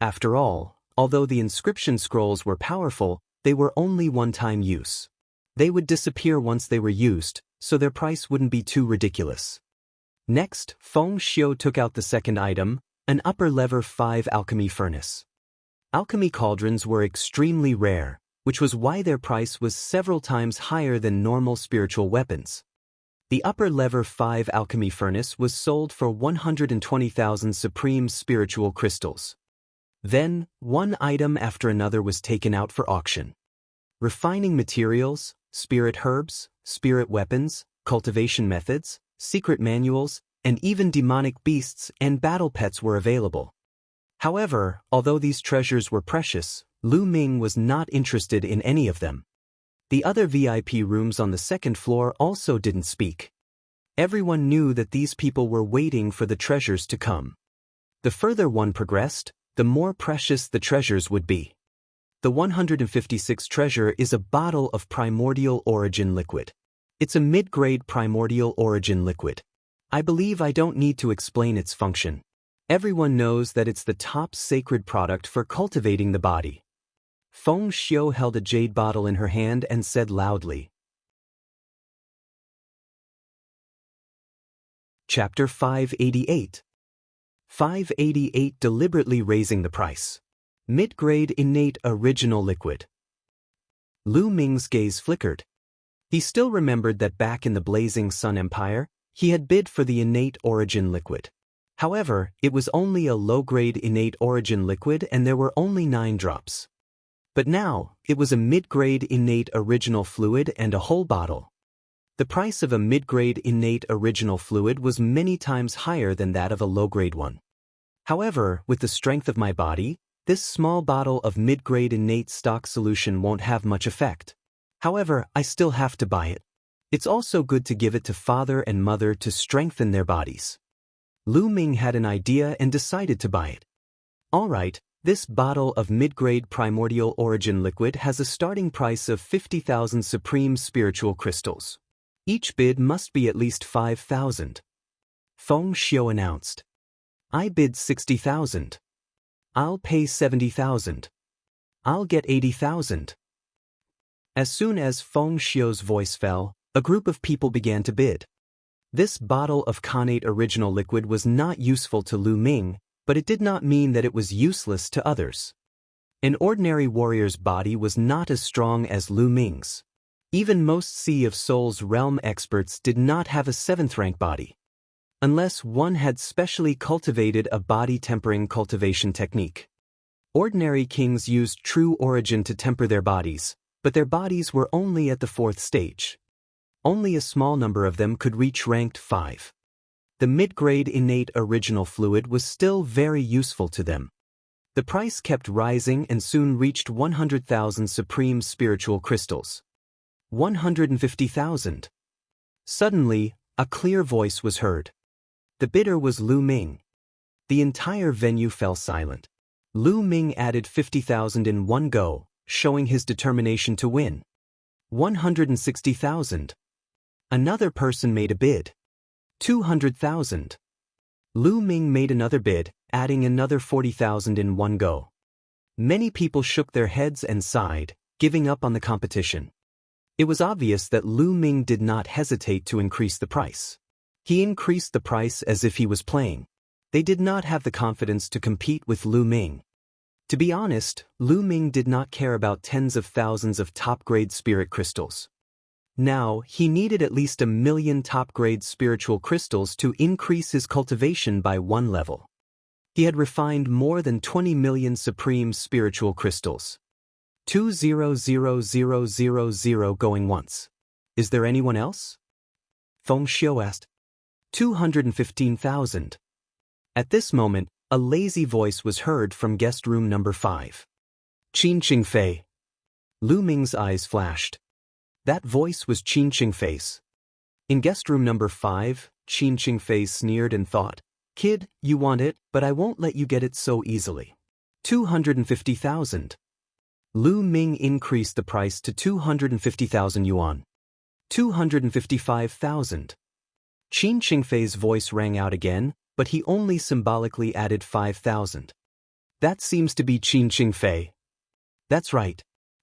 After all, although the inscription scrolls were powerful, they were only one-time use. They would disappear once they were used, so their price wouldn't be too ridiculous. Next, Feng Xiu took out the second item, an upper level 5 alchemy furnace. Alchemy cauldrons were extremely rare, which was why their price was several times higher than normal spiritual weapons. The upper level 5 alchemy furnace was sold for 120,000 supreme spiritual crystals. Then, one item after another was taken out for auction. Refining materials, spirit herbs, spirit weapons, cultivation methods, secret manuals, and even demonic beasts and battle pets were available. However, although these treasures were precious, Lu Ming was not interested in any of them. The other VIP rooms on the second floor also didn't speak. Everyone knew that these people were waiting for the treasures to come. The further one progressed, the more precious the treasures would be. The 156th treasure is a bottle of primordial origin liquid. It's a mid-grade primordial origin liquid. I believe I don't need to explain its function. Everyone knows that it's the top sacred product for cultivating the body. Feng Xiu held a jade bottle in her hand and said loudly. Chapter 588. 588 Deliberately raising the price. Mid-grade innate original liquid. Lu Ming's gaze flickered. He still remembered that back in the Blazing Sun Empire, he had bid for the innate origin liquid. However, it was only a low-grade innate origin liquid and there were only 9 drops. But now, it was a mid-grade innate original fluid and a whole bottle. The price of a mid-grade innate original fluid was many times higher than that of a low-grade one. However, with the strength of my body, this small bottle of mid-grade innate stock solution won't have much effect. However, I still have to buy it. It's also good to give it to father and mother to strengthen their bodies. Lu Ming had an idea and decided to buy it. Alright, this bottle of mid-grade primordial origin liquid has a starting price of 50,000 supreme spiritual crystals. Each bid must be at least 5,000. Feng Xiu announced. I bid 60,000. I'll pay 70,000. I'll get 80,000. As soon as Feng Xiu's voice fell, a group of people began to bid. This bottle of connate original liquid was not useful to Lu Ming, but it did not mean that it was useless to others. An ordinary warrior's body was not as strong as Lu Ming's. Even most Sea of Souls realm experts did not have a 7th rank body. Unless one had specially cultivated a body-tempering cultivation technique. Ordinary kings used true origin to temper their bodies, but their bodies were only at the 4th stage. Only a small number of them could reach ranked 5. The mid-grade innate original fluid was still very useful to them. The price kept rising and soon reached 100,000 supreme spiritual crystals. 150,000. Suddenly, a clear voice was heard. The bidder was Lu Ming. The entire venue fell silent. Lu Ming added 50,000 in one go, showing his determination to win. 160,000. Another person made a bid. 200,000. Lu Ming made another bid, adding another 40,000 in one go. Many people shook their heads and sighed, giving up on the competition. It was obvious that Lu Ming did not hesitate to increase the price. He increased the price as if he was playing. They did not have the confidence to compete with Lu Ming. To be honest, Lu Ming did not care about tens of thousands of top-grade spirit crystals. Now, he needed at least 1 million top-grade spiritual crystals to increase his cultivation by 1 level. He had refined more than 20 million supreme spiritual crystals. 200,000 going once. Is there anyone else? Feng Xiu asked. 215,000. At this moment, a lazy voice was heard from guest room number 5. Qin Qingfei. Lu Ming's eyes flashed. That voice was Qin Qingfei's. In guest room number 5, Qin Qingfei sneered and thought, "Kid, you want it, but I won't let you get it so easily." 250,000. Lu Ming increased the price to 250,000 yuan. 255,000. Qin Qingfei's voice rang out again, but he only symbolically added 5,000. That seems to be Qin Qingfei. That's right.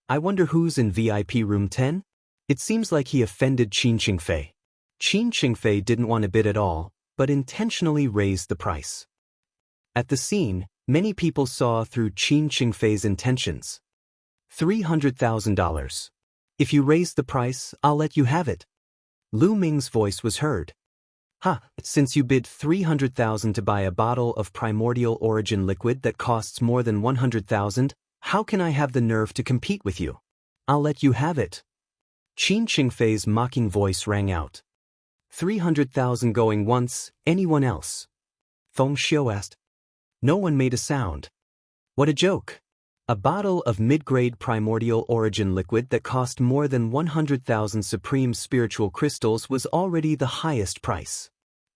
I wonder who's in VIP room 10? It seems like he offended Qin Qingfei. Qin Qingfei didn't want to bid at all, but intentionally raised the price. At the scene, many people saw through Qin Qingfei's intentions. $300,000. If you raise the price, I'll let you have it. Lu Ming's voice was heard. Since you bid 300,000 to buy a bottle of primordial origin liquid that costs more than 100,000, how can I have the nerve to compete with you? I'll let you have it. Qin Qingfei's mocking voice rang out. 300,000 going once, anyone else? Feng Xiu asked. No one made a sound. What a joke! A bottle of mid-grade primordial origin liquid that cost more than 100,000 supreme spiritual crystals was already the highest price.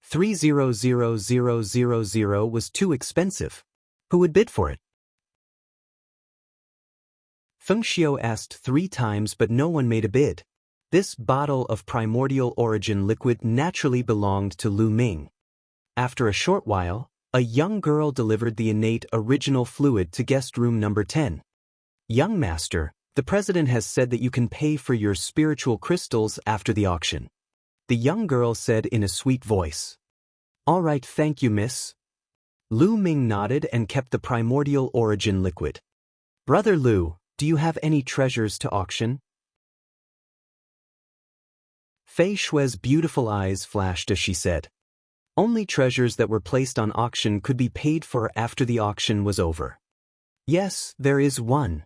300,000 was too expensive. Who would bid for it? Feng Xiao asked 3 times, but no one made a bid. This bottle of primordial origin liquid naturally belonged to Lu Ming. After a short while, a young girl delivered the innate original fluid to guest room number 10. Young master, the president has said that you can pay for your spiritual crystals after the auction. The young girl said in a sweet voice. All right, thank you, miss. Lu Ming nodded and kept the primordial origin liquid. Brother Lu, do you have any treasures to auction? Fei Shui's beautiful eyes flashed as she said. Only treasures that were placed on auction could be paid for after the auction was over. Yes, there is one.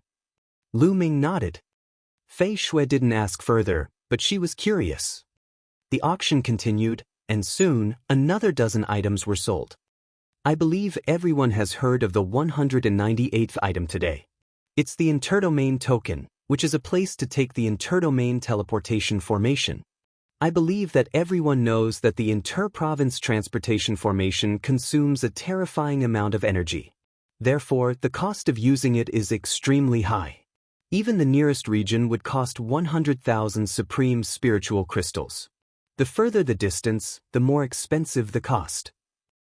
Lu Ming nodded. Fei Shui didn't ask further, but she was curious. The auction continued, and soon, another dozen items were sold. I believe everyone has heard of the 198th item today. It's the interdomain token, which is a place to take the interdomain teleportation formation. I believe that everyone knows that the inter-province transportation formation consumes a terrifying amount of energy. Therefore, the cost of using it is extremely high. Even the nearest region would cost 100,000 supreme spiritual crystals. The further the distance, the more expensive the cost.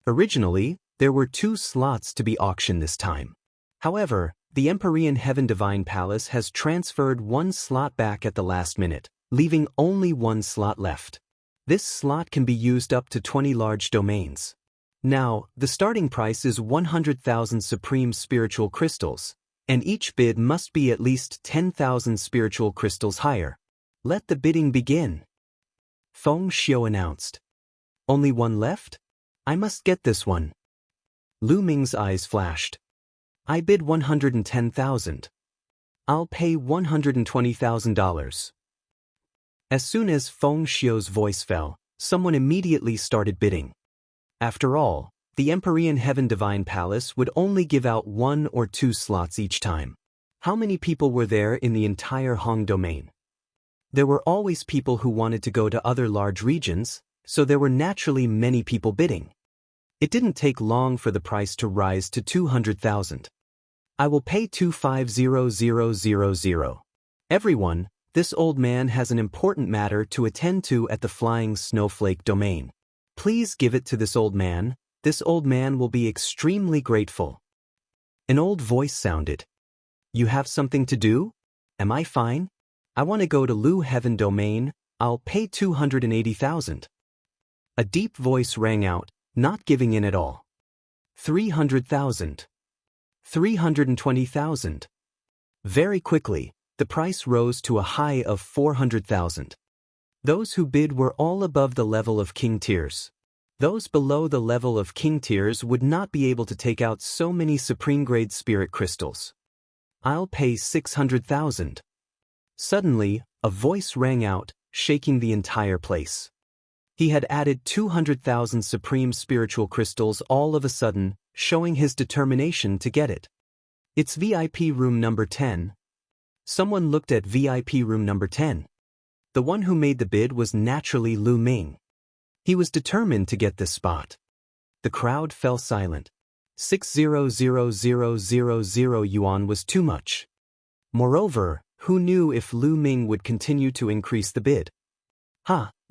Originally, there were 2 slots to be auctioned this time. However, the Empyrean Heaven Divine Palace has transferred 1 slot back at the last minute, leaving only 1 slot left. This slot can be used up to 20 large domains. Now, the starting price is 100,000 supreme spiritual crystals, and each bid must be at least 10,000 spiritual crystals higher. Let the bidding begin. Feng Xiao announced. Only 1 left? I must get this one. Lu Ming's eyes flashed. I bid 110,000. I'll pay $120,000. As soon as Feng Xiao's voice fell, someone immediately started bidding. After all, the Empyrean Heaven Divine Palace would only give out 1 or 2 slots each time. How many people were there in the entire Hong domain? There were always people who wanted to go to other large regions, so there were naturally many people bidding. It didn't take long for the price to rise to 200,000. I will pay 250,000. Everyone, this old man has an important matter to attend to at the Flying Snowflake domain. Please give it to this old man. This old man will be extremely grateful. An old voice sounded. You have something to do? Am I fine? I want to go to Lu Heaven domain. I'll pay 280,000. A deep voice rang out, not giving in at all. 300,000. 320,000. Very quickly, the price rose to a high of 400,000. Those who bid were all above the level of king tiers. Those below the level of king tiers would not be able to take out so many supreme-grade spirit crystals. I'll pay 600,000. Suddenly, a voice rang out, shaking the entire place. He had added 200,000 supreme spiritual crystals all of a sudden, showing his determination to get it. It's VIP room number 10. Someone looked at VIP room number 10. The one who made the bid was naturally Lu Ming. He was determined to get this spot. The crowd fell silent. 600,000 yuan was too much. Moreover, who knew if Lu Ming would continue to increase the bid?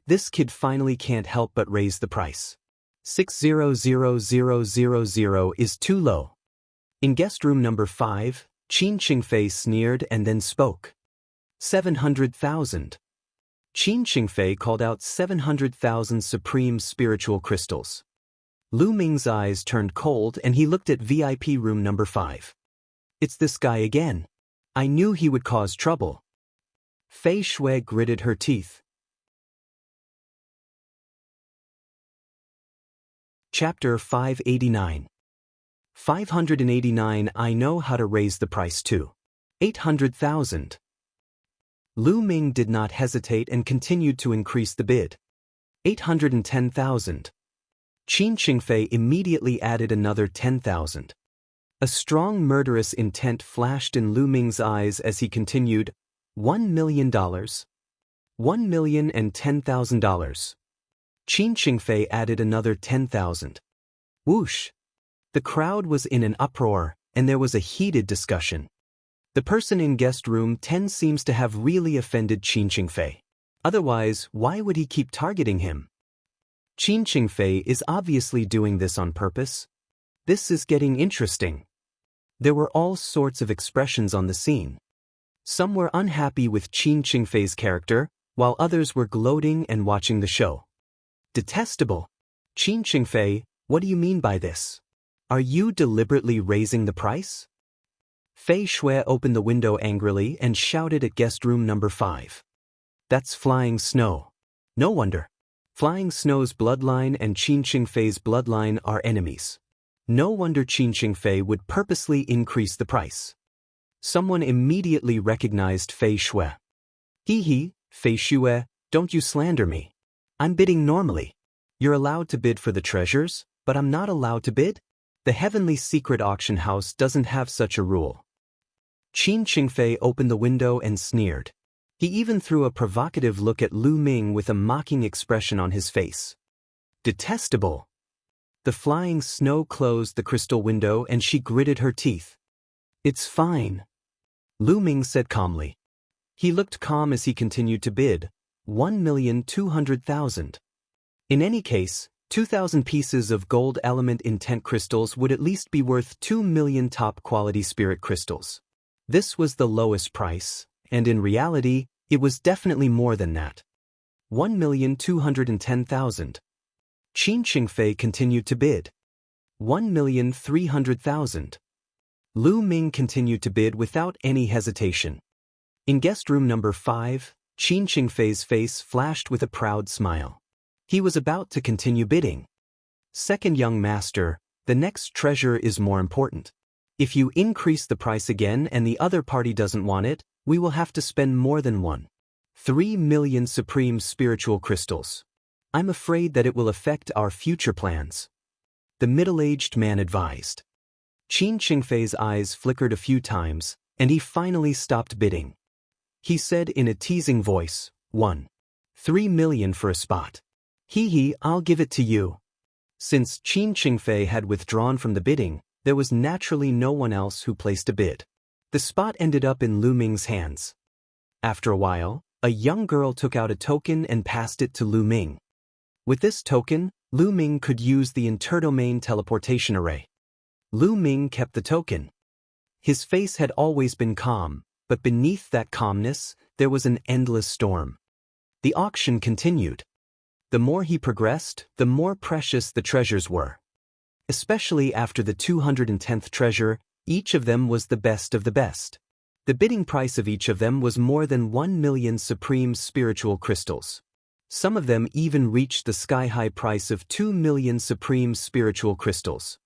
This kid finally can't help but raise the price. 600,000 is too low. In guest room number 5, Qin Qingfei sneered and then spoke. 700,000. Qin Qingfei called out 700,000 supreme spiritual crystals. Lu Ming's eyes turned cold and he looked at VIP room number 5. It's this guy again. I knew he would cause trouble. Fei Shui gritted her teeth. Chapter 589. 589. I know how to raise the price to 800,000. Lu Ming did not hesitate and continued to increase the bid. 810,000. Qin Qingfei immediately added another 10,000. A strong murderous intent flashed in Lu Ming's eyes as he continued, $1 million. $1,010,000. Qin Qingfei added another 10,000. Whoosh! The crowd was in an uproar, and there was a heated discussion. The person in guest room 10 seems to have really offended Qin Qingfei. Otherwise, why would he keep targeting him? Qin Qingfei is obviously doing this on purpose. This is getting interesting. There were all sorts of expressions on the scene. Some were unhappy with Qin Qingfei's character, while others were gloating and watching the show. Detestable. Qin Qingfei, what do you mean by this? Are you deliberately raising the price? Fei Shui opened the window angrily and shouted at guest room number 5. That's flying snow. No wonder. Flying Snow's bloodline and Qin Qingfei's bloodline are enemies. No wonder Qin Qingfei would purposely increase the price. Someone immediately recognized Fei Shui. Hee, Fei Shui, don't you slander me. I'm bidding normally. You're allowed to bid for the treasures, but I'm not allowed to bid? The Heavenly Secret Auction House doesn't have such a rule. Qin Qingfei opened the window and sneered. He even threw a provocative look at Lu Ming with a mocking expression on his face. Detestable. The Flying Snow closed the crystal window and she gritted her teeth. It's fine, Lu Ming said calmly. He looked calm as he continued to bid, 1,200,000. In any case, 2,000 pieces of gold element intent crystals would at least be worth 2 million top-quality spirit crystals. This was the lowest price, and in reality, it was definitely more than that. 1,210,000. Qin Qingfei continued to bid. 1,300,000. Lu Ming continued to bid without any hesitation. In guest room number 5, Qin Qingfei's face flashed with a proud smile. He was about to continue bidding. Second young master, the next treasure is more important. If you increase the price again and the other party doesn't want it, we will have to spend more than 3 million supreme spiritual crystals. I'm afraid that it will affect our future plans. The middle-aged man advised. Qin Qingfei's eyes flickered a few times, and he finally stopped bidding. He said in a teasing voice, 3 million for a spot. Hee, I'll give it to you. Since Qin Qingfei had withdrawn from the bidding, there was naturally no one else who placed a bid. The spot ended up in Lu Ming's hands. After a while, a young girl took out a token and passed it to Lu Ming. With this token, Lu Ming could use the interdomain teleportation array. Lu Ming kept the token. His face had always been calm, but beneath that calmness, there was an endless storm. The auction continued. The more he progressed, the more precious the treasures were. Especially after the 210th treasure, each of them was the best of the best. The bidding price of each of them was more than 1 million supreme spiritual crystals. Some of them even reached the sky-high price of 2 million supreme spiritual crystals.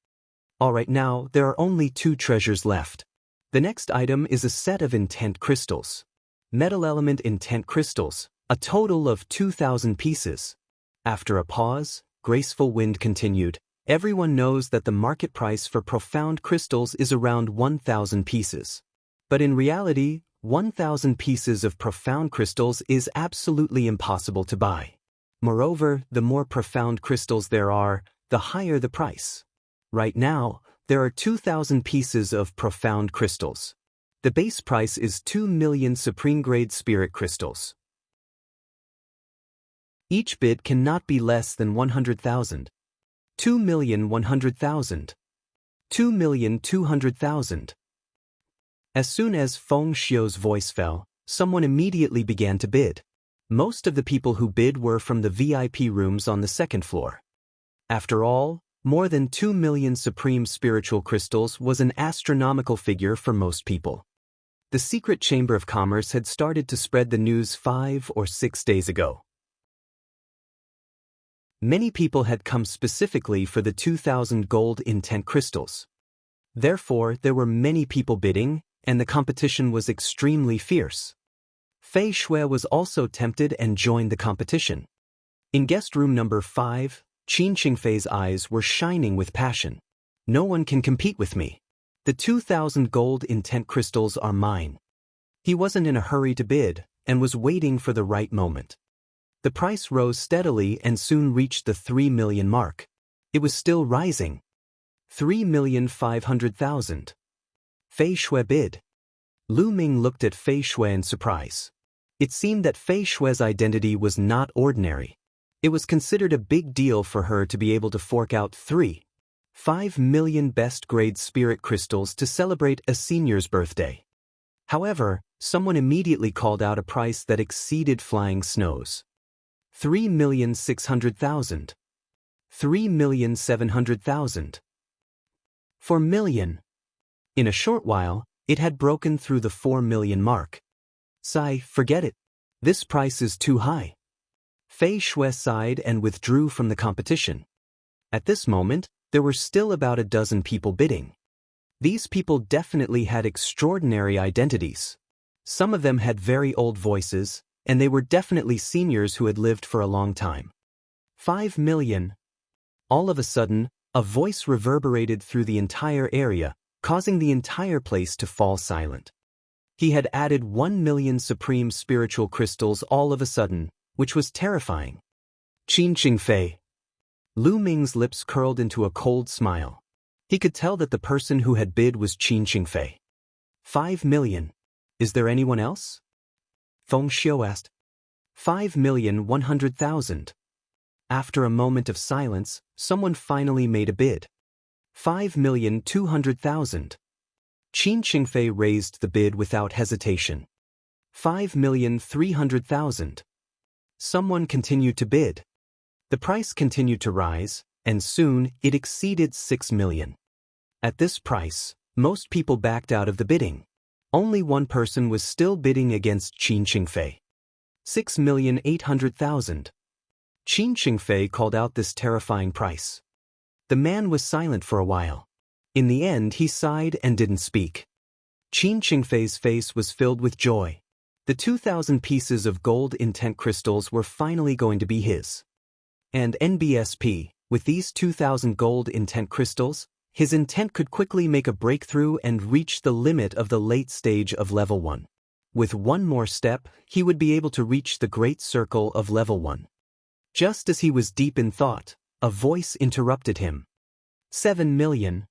Alright, now there are only 2 treasures left. The next item is a set of intent crystals. Metal element intent crystals, a total of 2,000 pieces. After a pause, Graceful Wind continued. Everyone knows that the market price for profound crystals is around 1,000 pieces. But in reality, 1,000 pieces of profound crystals is absolutely impossible to buy. Moreover, the more profound crystals there are, the higher the price. Right now, there are 2,000 pieces of profound crystals. The base price is 2 million supreme-grade spirit crystals. Each bid cannot be less than 100,000. 2,100,000. 2,200,000. As soon as Feng Xiu's voice fell, someone immediately began to bid. Most of the people who bid were from the VIP rooms on the second floor. After all, more than 2 million supreme spiritual crystals was an astronomical figure for most people. The secret Chamber of Commerce had started to spread the news 5 or 6 days ago. Many people had come specifically for the 2,000 gold intent crystals. Therefore, there were many people bidding, and the competition was extremely fierce. Fei Shui was also tempted and joined the competition. In guest room number 5, Qin Qingfei's eyes were shining with passion. No one can compete with me. The 2,000 gold intent crystals are mine. He wasn't in a hurry to bid, and was waiting for the right moment. The price rose steadily and soon reached the 3 million mark. It was still rising. 3,500,000. Fei Shui bid. Lu Ming looked at Fei Shui in surprise. It seemed that Fei Shui's identity was not ordinary. It was considered a big deal for her to be able to fork out 3.5 million best-grade spirit crystals to celebrate a senior's birthday. However, someone immediately called out a price that exceeded flying snows. 3,600,000. 3,700,000. 4 million. In a short while, it had broken through the 4 million mark. Sigh, forget it. This price is too high. Fei Shui sighed and withdrew from the competition. At this moment, there were still about a dozen people bidding. These people definitely had extraordinary identities. Some of them had very old voices, and they were definitely seniors who had lived for a long time. 5 million. All of a sudden, a voice reverberated through the entire area, causing the entire place to fall silent. He had added 1 million supreme spiritual crystals all of a sudden, which was terrifying. Qin Qingfei. Lu Ming's lips curled into a cold smile. He could tell that the person who had bid was Qin Qingfei. 5 million. Is there anyone else? Feng Xiu asked. 5,100,000. After a moment of silence, someone finally made a bid. 5,200,000. Qin Qingfei raised the bid without hesitation. 5,300,000. Someone continued to bid. The price continued to rise, and soon it exceeded 6 million. At this price, most people backed out of the bidding. Only one person was still bidding against Qin Qingfei. 6,800,000. Qin Qingfei called out this terrifying price. The man was silent for a while. In the end, he sighed and didn't speak. Qin Qingfei's face was filled with joy. The 2,000 pieces of gold intent crystals were finally going to be his. And NBSP, with these 2,000 gold intent crystals, his intent could quickly make a breakthrough and reach the limit of the late stage of level 1. With one more step, he would be able to reach the great circle of level 1. Just as he was deep in thought, a voice interrupted him. 7 million.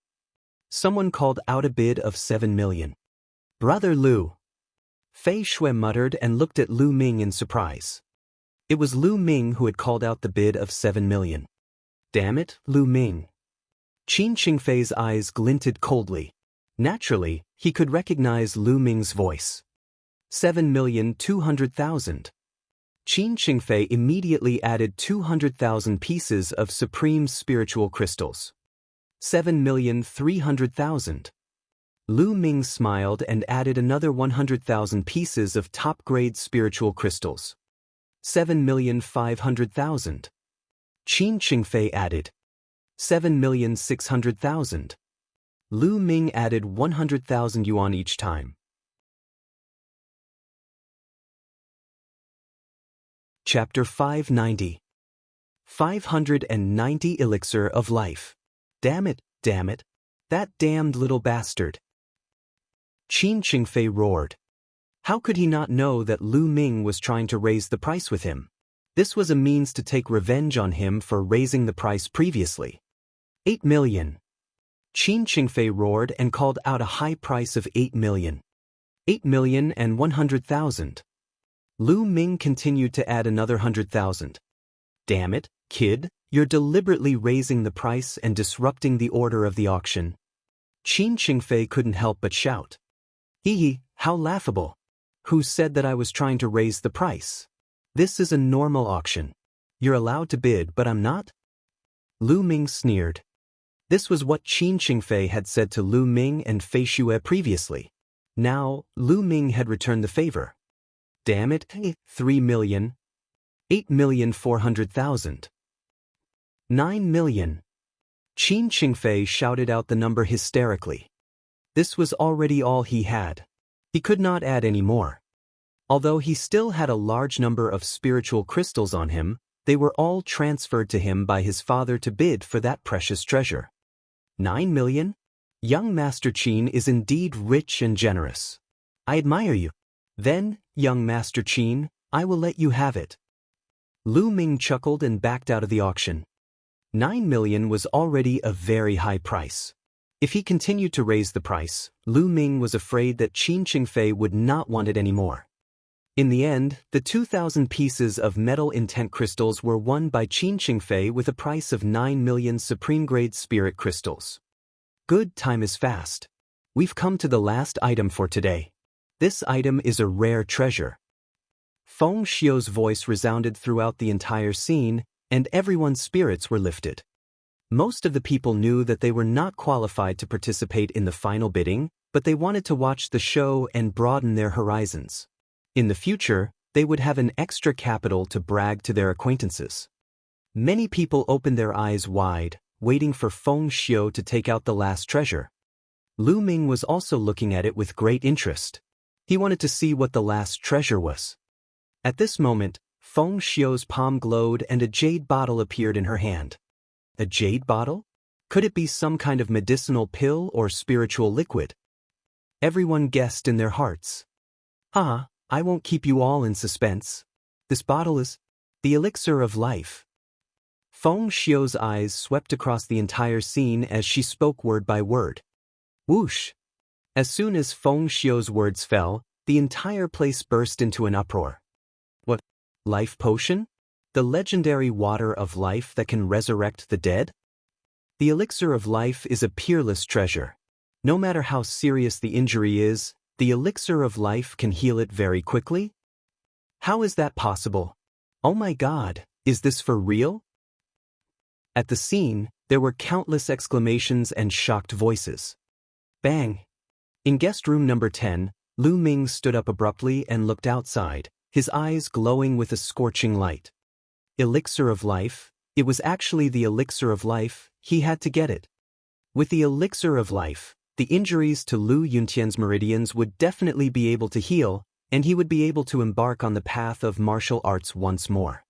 Someone called out a bid of 7 million. Brother Lu. Fei Shui muttered and looked at Lu Ming in surprise. It was Lu Ming who had called out the bid of 7 million. Damn it, Lu Ming. Qin Qingfei's eyes glinted coldly. Naturally, he could recognize Lu Ming's voice. 7,200,000. Qin Qingfei immediately added 200,000 pieces of supreme spiritual crystals. 7,300,000. Lu Ming smiled and added another 100,000 pieces of top-grade spiritual crystals. 7,500,000. Qin Qingfei added 7,600,000. Lu Ming added 100,000 yuan each time. Chapter 590. 590 Elixir of Life. Damn it, that damned little bastard. Qin Qingfei roared. How could he not know that Lu Ming was trying to raise the price with him? This was a means to take revenge on him for raising the price previously. 8 million. Qin Qingfei roared and called out a high price of 8 million. 8,100,000. Lu Ming continued to add another 100,000. Damn it, kid, you're deliberately raising the price and disrupting the order of the auction. Qin Qingfei couldn't help but shout. Hee, how laughable. Who said that I was trying to raise the price? This is a normal auction. You're allowed to bid, but I'm not? Lu Ming sneered. This was what Qin Qingfei had said to Lu Ming and Fei Shui previously. Now, Lu Ming had returned the favor. Damn it, 3 million. 8,400,000. 9 million. Qin Qingfei shouted out the number hysterically. This was already all he had. He could not add any more. Although he still had a large number of spiritual crystals on him, They were all transferred to him by his father to bid for that precious treasure. 9 million? Young Master Qin is indeed rich and generous. I admire you. Then, young Master Qin, I will let you have it. Lu Ming chuckled and backed out of the auction. 9 million was already a very high price. If he continued to raise the price, Lu Ming was afraid that Qin Qingfei would not want it anymore. In the end, the 2,000 pieces of metal intent crystals were won by Qin Qingfei with a price of 9 million supreme-grade spirit crystals. Good, time is fast. We've come to the last item for today. This item is a rare treasure. Feng Xiu's voice resounded throughout the entire scene, and everyone's spirits were lifted. Most of the people knew that they were not qualified to participate in the final bidding, but they wanted to watch the show and broaden their horizons. In the future, they would have an extra capital to brag to their acquaintances. Many people opened their eyes wide, waiting for Feng Xiu to take out the last treasure. Lu Ming was also looking at it with great interest. He wanted to see what the last treasure was. At this moment, Feng Xiu's palm glowed and a jade bottle appeared in her hand. A jade bottle? Could it be some kind of medicinal pill or spiritual liquid? Everyone guessed in their hearts. I won't keep you all in suspense. This bottle is the elixir of life. Feng Xiu's eyes swept across the entire scene as she spoke word by word. Whoosh! As soon as Feng Xiu's words fell, the entire place burst into an uproar. What? Life potion? The legendary water of life that can resurrect the dead? The elixir of life is a peerless treasure. No matter how serious the injury is, the elixir of life can heal it very quickly? How is that possible? Oh my God, is this for real? At the scene, there were countless exclamations and shocked voices. Bang! In guest room number 10, Lu Ming stood up abruptly and looked outside, his eyes glowing with a scorching light. Elixir of life? It was actually the elixir of life, he had to get it. With the elixir of life, the injuries to Lu Yuntian's meridians would definitely be able to heal, and he would be able to embark on the path of martial arts once more.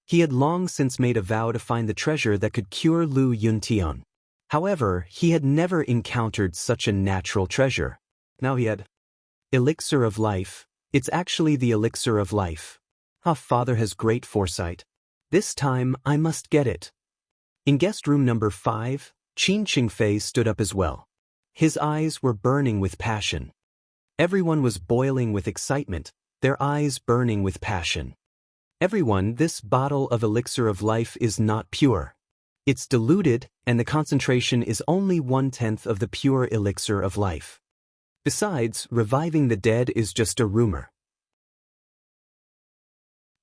He had long since made a vow to find the treasure that could cure Lu Yuntian. However, he had never encountered such a natural treasure. Now he had. Elixir of life. It's actually the elixir of life. Father has great foresight. This time, I must get it. In guest room number 5, Qin Qingfei stood up as well. His eyes were burning with passion. Everyone was boiling with excitement, their eyes burning with passion. Everyone, this bottle of elixir of life is not pure. It's diluted, and the concentration is only 1/10 of the pure elixir of life. Besides, reviving the dead is just a rumor.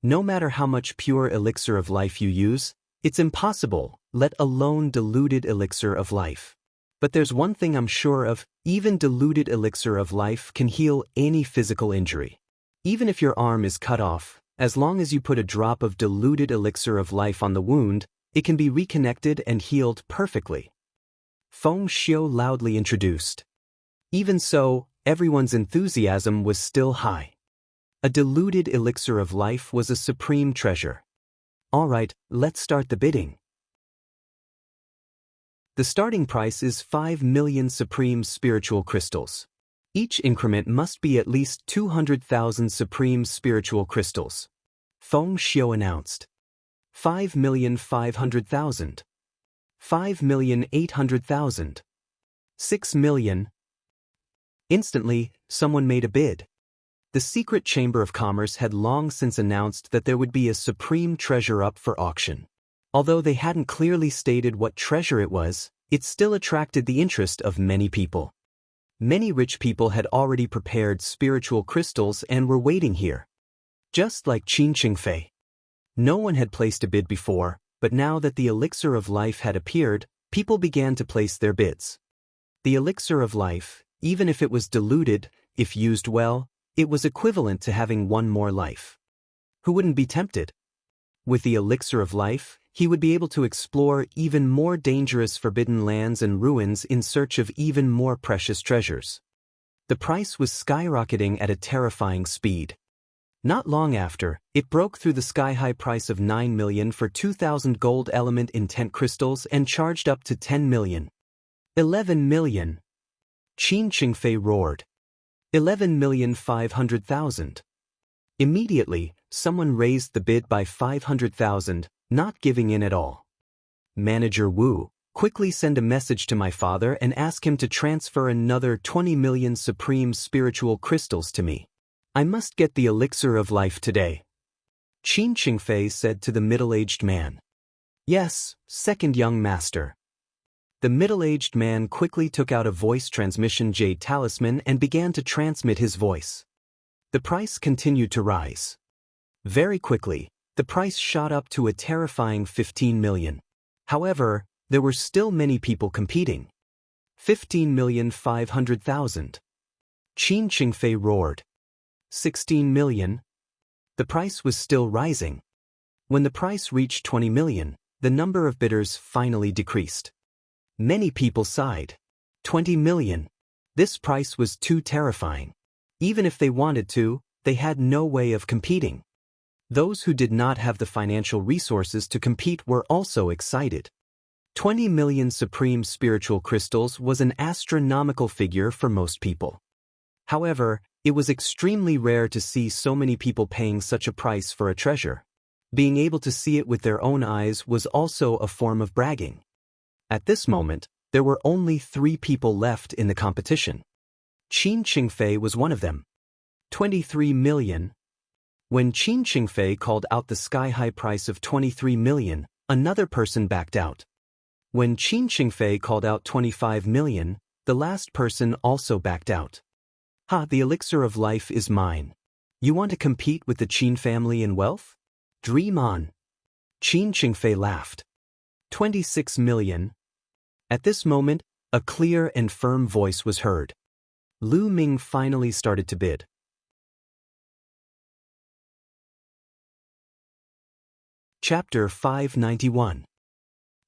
No matter how much pure elixir of life you use, it's impossible, let alone diluted elixir of life. But there's one thing I'm sure of, even diluted elixir of life can heal any physical injury. Even if your arm is cut off, as long as you put a drop of diluted elixir of life on the wound, it can be reconnected and healed perfectly. Feng Xiu loudly introduced. Even so, everyone's enthusiasm was still high. A diluted elixir of life was a supreme treasure. All right, let's start the bidding. The starting price is 5 million supreme spiritual crystals. Each increment must be at least 200,000 supreme spiritual crystals. Feng Xiu announced. 5,500,000. 5,800,000. 6 million. Instantly, someone made a bid. The secret Chamber of Commerce had long since announced that there would be a supreme treasure up for auction. Although they hadn't clearly stated what treasure it was, it still attracted the interest of many people. Many rich people had already prepared spiritual crystals and were waiting here. Just like Qin Qingfei. No one had placed a bid before, but now that the elixir of life had appeared, people began to place their bids. The elixir of life, even if it was diluted, if used well, it was equivalent to having one more life. Who wouldn't be tempted? With the elixir of life, he would be able to explore even more dangerous forbidden lands and ruins in search of even more precious treasures. The price was skyrocketing at a terrifying speed. Not long after, it broke through the sky-high price of 9 million for 2,000 gold element intent crystals and charged up to 10 million. 11 million. Qin Qingfei roared. 11,500,000. Immediately, someone raised the bid by 500,000, not giving in at all. Manager Wu, quickly send a message to my father and ask him to transfer another 20 million supreme spiritual crystals to me. I must get the elixir of life today. Qin Qingfei said to the middle-aged man. Yes, second young master. The middle-aged man quickly took out a voice transmission jade talisman and began to transmit his voice. The price continued to rise. Very quickly, the price shot up to a terrifying 15 million. However, there were still many people competing. 15,500,000. Qin Qingfei roared. 16 million. The price was still rising. When the price reached 20 million, the number of bidders finally decreased. Many people sighed. 20 million. This price was too terrifying. Even if they wanted to, they had no way of competing. Those who did not have the financial resources to compete were also excited. 20 million supreme spiritual crystals was an astronomical figure for most people. However, it was extremely rare to see so many people paying such a price for a treasure. Being able to see it with their own eyes was also a form of bragging. At this moment, there were only 3 people left in the competition. Qin Qingfei was one of them. 23 million. When Qin Qingfei called out the sky-high price of 23 million, another person backed out. When Qin Qingfei called out 25 million, the last person also backed out. Ha, the elixir of life is mine. You want to compete with the Qin family in wealth? Dream on. Qin Qingfei laughed. 26 million. At this moment, a clear and firm voice was heard. Lu Ming finally started to bid. Chapter 591.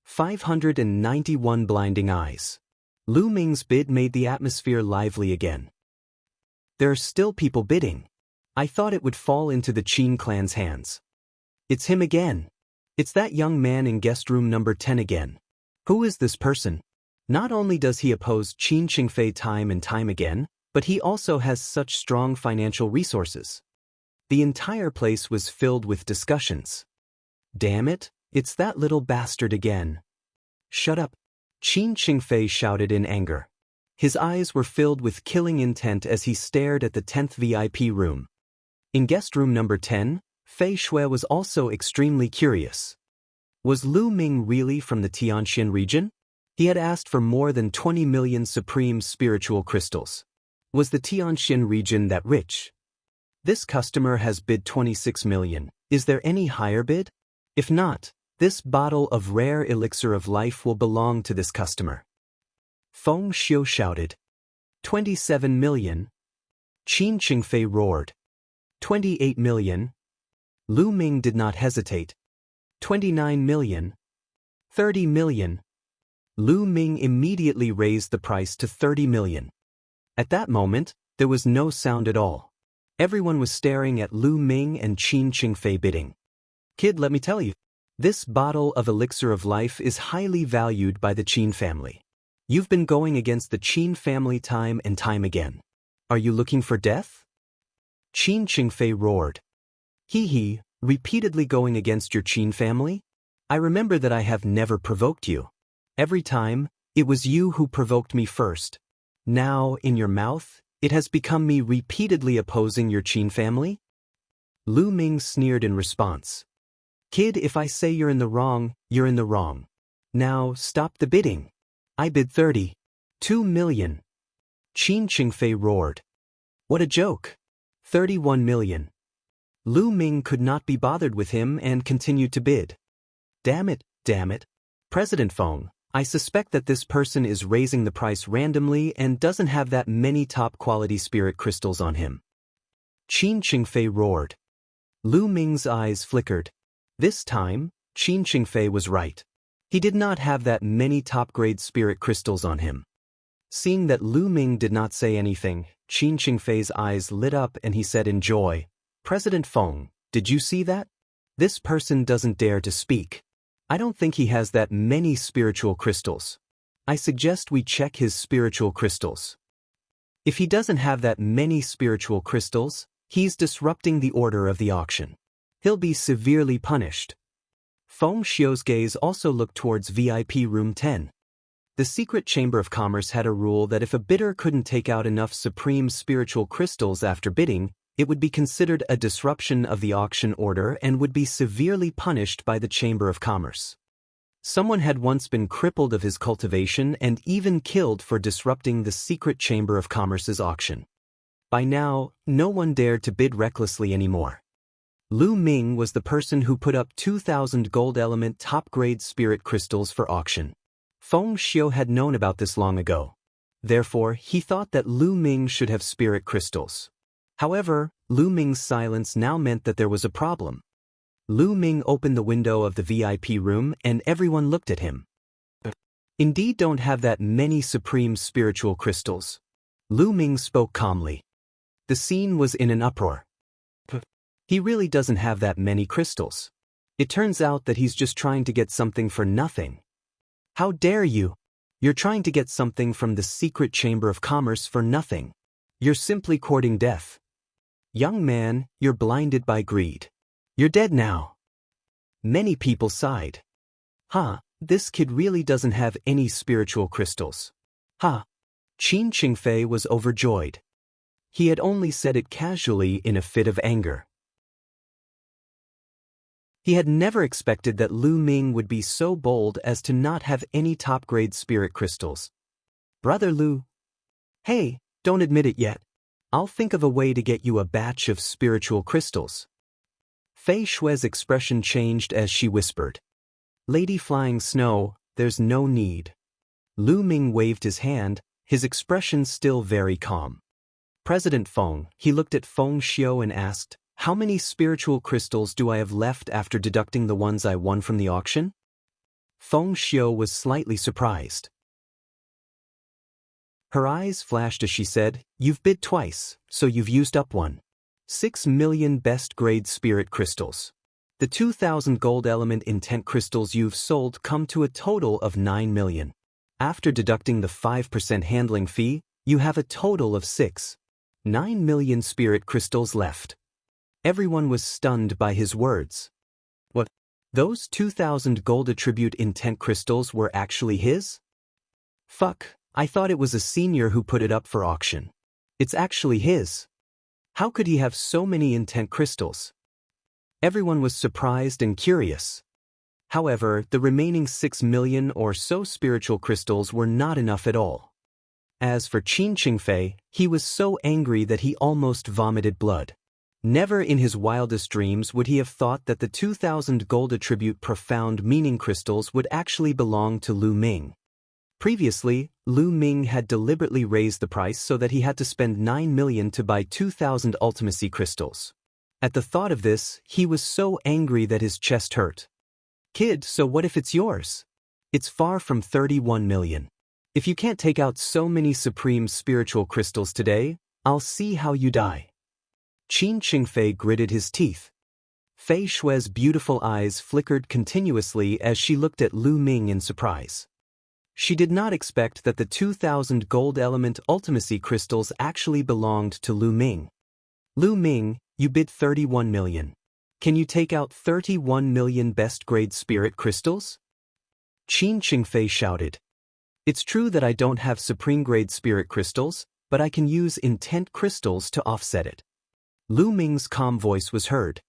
591 Blinding Eyes. Lu Ming's bid made the atmosphere lively again. There are still people bidding. I thought it would fall into the Qin clan's hands. It's him again. It's that young man in guest room number 10 again. Who is this person? Not only does he oppose Qin Qingfei time and time again, but he also has such strong financial resources. The entire place was filled with discussions. Damn it, it's that little bastard again. Shut up. Qin Qingfei shouted in anger. His eyes were filled with killing intent as he stared at the 10th VIP room. In guest room number 10, Fei Shui was also extremely curious. Was Lu Ming really from the Tianxian region? He had asked for more than 20 million supreme spiritual crystals. Was the Tianxian region that rich? This customer has bid 26 million. Is there any higher bid? If not, this bottle of rare elixir of life will belong to this customer. Feng Xiu shouted. 27 million. Qin Qingfei roared. 28 million. Lu Ming did not hesitate. 29 million. 30 million. Lu Ming immediately raised the price to 30 million. At that moment, there was no sound at all. Everyone was staring at Lu Ming and Qin Qingfei bidding. Kid, let me tell you, this bottle of elixir of life is highly valued by the Qin family. You've been going against the Qin family time and time again. Are you looking for death? Qin Qingfei roared. Hee, repeatedly going against your Qin family? I remember that I have never provoked you. Every time, it was you who provoked me first. Now, in your mouth, it has become me repeatedly opposing your Qin family? Lu Ming sneered in response. Kid, if I say you're in the wrong, you're in the wrong. Now, stop the bidding. I bid 32 million. Qin Qingfei roared. What a joke. 31 million. Lu Ming could not be bothered with him and continued to bid. Damn it. President Feng, I suspect that this person is raising the price randomly and doesn't have that many top-quality spirit crystals on him. Qin Qingfei roared. Lu Ming's eyes flickered. This time, Qin Qingfei was right. He did not have that many top-grade spirit crystals on him. Seeing that Lu Ming did not say anything, Qin Qingfei's eyes lit up and he said in joy, President Feng, did you see that? This person doesn't dare to speak. I don't think he has that many spiritual crystals. I suggest we check his spiritual crystals. If he doesn't have that many spiritual crystals, he's disrupting the order of the auction. He'll be severely punished. Feng Xiu's gaze also looked towards VIP Room 10. The secret chamber of commerce had a rule that if a bidder couldn't take out enough supreme spiritual crystals after bidding, it would be considered a disruption of the auction order and would be severely punished by the Chamber of Commerce. Someone had once been crippled of his cultivation and even killed for disrupting the secret Chamber of Commerce's auction. By now, no one dared to bid recklessly anymore. Lu Ming was the person who put up 2,000 gold element top-grade spirit crystals for auction. Feng Xiu had known about this long ago. Therefore, he thought that Lu Ming should have spirit crystals. However, Lu Ming's silence now meant that there was a problem. Lu Ming opened the window of the VIP room and everyone looked at him. Indeed, don't have that many supreme spiritual crystals. Lu Ming spoke calmly. The scene was in an uproar. He really doesn't have that many crystals. It turns out that he's just trying to get something for nothing. How dare you? You're trying to get something from the secret Chamber of Commerce for nothing. You're simply courting death. Young man, you're blinded by greed. You're dead now. Many people sighed. This kid really doesn't have any spiritual crystals. Qin Qingfei was overjoyed. He had only said it casually in a fit of anger. He had never expected that Lu Ming would be so bold as to not have any top-grade spirit crystals. Brother Lu. Hey, don't admit it yet. I'll think of a way to get you a batch of spiritual crystals. Fei Shui's expression changed as she whispered. Lady Flying Snow, there's no need. Lu Ming waved his hand, his expression still very calm. President Feng, he looked at Feng Xiu and asked, how many spiritual crystals do I have left after deducting the ones I won from the auction? Feng Xiu was slightly surprised. Her eyes flashed as she said, you've bid twice, so you've used up one. 6 million best-grade spirit crystals. The 2,000 gold element intent crystals you've sold come to a total of 9 million. After deducting the 5% handling fee, you have a total of 9 million spirit crystals left. Everyone was stunned by his words. What? Those 2,000 gold attribute intent crystals were actually his? Fuck, I thought it was a senior who put it up for auction. It's actually his. How could he have so many intent crystals? Everyone was surprised and curious. However, the remaining 6 million or so spiritual crystals were not enough at all. As for Qin Qingfei, he was so angry that he almost vomited blood. Never in his wildest dreams would he have thought that the 2,000 gold attribute profound meaning crystals would actually belong to Lu Ming. Previously, Lu Ming had deliberately raised the price so that he had to spend 9 million to buy 2,000 ultimacy crystals. At the thought of this, he was so angry that his chest hurt. Kid, so what if it's yours? It's far from 31 million. If you can't take out so many supreme spiritual crystals today, I'll see how you die. Qin Qingfei gritted his teeth. Fei Shui's beautiful eyes flickered continuously as she looked at Lu Ming in surprise. She did not expect that the 2,000 gold element ultimacy crystals actually belonged to Lu Ming. Lu Ming, you bid 31 million. Can you take out 31 million best-grade spirit crystals? Qin Qingfei shouted. It's true that I don't have supreme-grade spirit crystals, but I can use intent crystals to offset it. Lu Ming's calm voice was heard.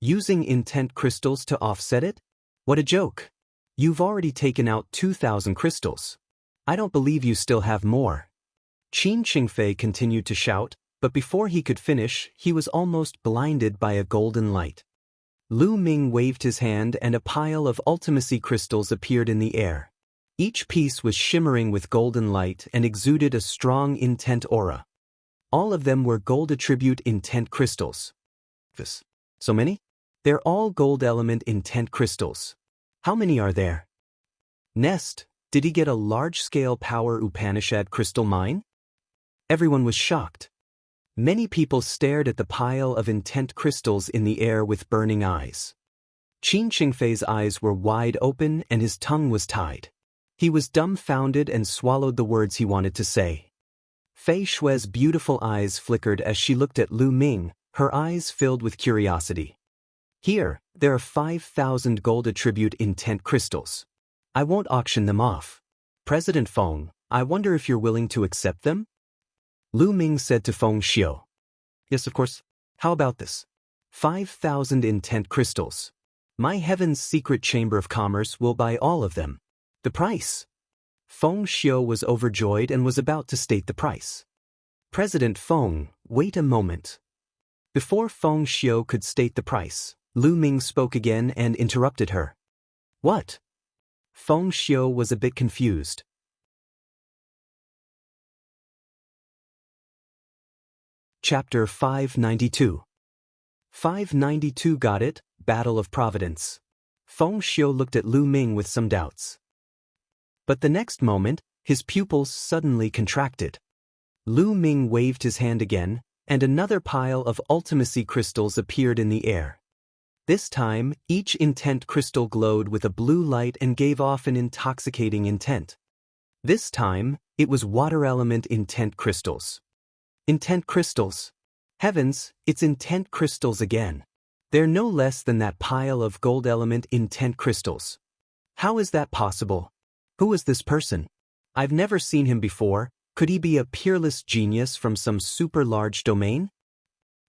Using intent crystals to offset it? What a joke. You've already taken out 2,000 crystals. I don't believe you still have more. Qin Qingfei continued to shout, but before he could finish, he was almost blinded by a golden light. Lu Ming waved his hand and a pile of ultimacy crystals appeared in the air. Each piece was shimmering with golden light and exuded a strong intent aura. All of them were gold attribute intent crystals. So many? They're all gold element intent crystals. How many are there? Nest, did he get a large-scale power Upanishad crystal mine? Everyone was shocked. Many people stared at the pile of intent crystals in the air with burning eyes. Qin Qingfei's eyes were wide open and his tongue was tied. He was dumbfounded and swallowed the words he wanted to say. Fei Shue's beautiful eyes flickered as she looked at Lu Ming, her eyes filled with curiosity. Here, there are 5,000 gold attribute intent crystals. I won't auction them off. President Feng, I wonder if you're willing to accept them? Lu Ming said to Feng Xiu. Yes, of course. How about this? 5,000 intent crystals. My heaven's secret chamber of commerce will buy all of them. The price? Feng Xiu was overjoyed and was about to state the price. President Feng, wait a moment. Before Feng Xiu could state the price, Lu Ming spoke again and interrupted her. What? Feng Xiu was a bit confused. Chapter 592. 592 got it, Battle of Providence. Feng Xiu looked at Lu Ming with some doubts. But the next moment, his pupils suddenly contracted. Lu Ming waved his hand again, and another pile of ultimacy crystals appeared in the air. This time, each intent crystal glowed with a blue light and gave off an intoxicating intent. This time, it was water element intent crystals. Intent crystals. Heavens, it's intent crystals again. They're no less than that pile of gold element intent crystals. How is that possible? Who is this person? I've never seen him before. Could he be a peerless genius from some super large domain?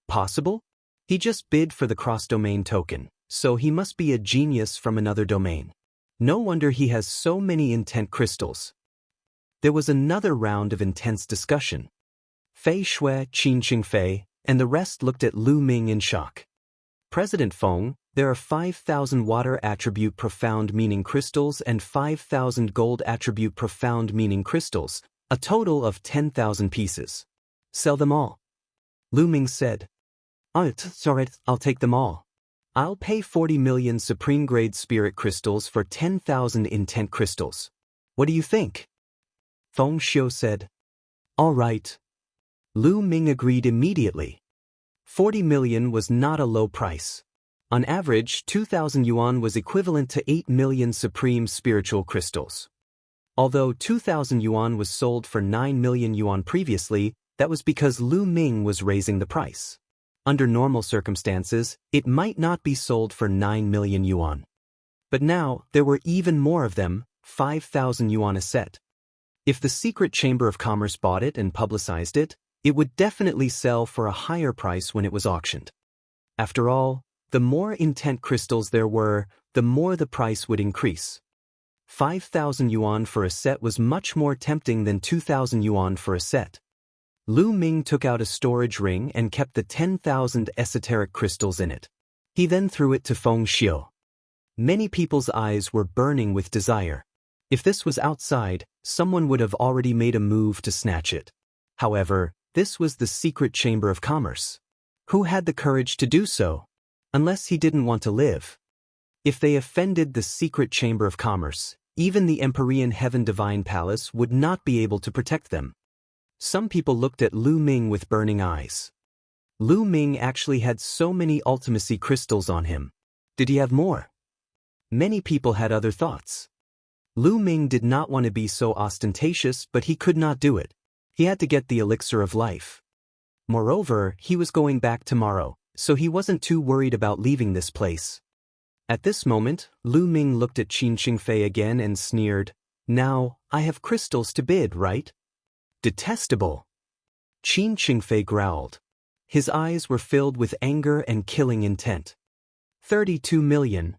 Possible? He just bid for the cross-domain token, so he must be a genius from another domain. No wonder he has so many intent crystals. There was another round of intense discussion. Fei Shui, Qin Qingfei, and the rest looked at Lu Ming in shock. President Feng, there are 5,000 water attribute profound meaning crystals and 5,000 gold attribute profound meaning crystals, a total of 10,000 pieces. Sell them all. Lu Ming said. It's alright, I'll take them all. I'll pay 40 million supreme-grade spirit crystals for 10,000 intent crystals. What do you think? Feng Xiu said. All right. Lu Ming agreed immediately. 40 million was not a low price. On average, 2,000 yuan was equivalent to 8 million supreme spiritual crystals. Although 2,000 yuan was sold for 9 million yuan previously, that was because Lu Ming was raising the price. Under normal circumstances, it might not be sold for 9 million yuan. But now, there were even more of them, 5,000 yuan a set. If the secret chamber of commerce bought it and publicized it, it would definitely sell for a higher price when it was auctioned. After all, the more intent crystals there were, the more the price would increase. 5,000 yuan for a set was much more tempting than 2,000 yuan for a set. Lu Ming took out a storage ring and kept the 10,000 esoteric crystals in it. He then threw it to Feng Xiu. Many people's eyes were burning with desire. If this was outside, someone would have already made a move to snatch it. However, this was the secret chamber of commerce. Who had the courage to do so? Unless he didn't want to live. If they offended the secret chamber of commerce, even the Empyrean Heaven Divine Palace would not be able to protect them. Some people looked at Lu Ming with burning eyes. Lu Ming actually had so many ultimacy crystals on him. Did he have more? Many people had other thoughts. Lu Ming did not want to be so ostentatious, but he could not do it. He had to get the elixir of life. Moreover, he was going back tomorrow, so he wasn't too worried about leaving this place. At this moment, Lu Ming looked at Qin Qingfei again and sneered, Now, I have crystals to bid, right? Detestable. Qin Qingfei growled. His eyes were filled with anger and killing intent. 32 million.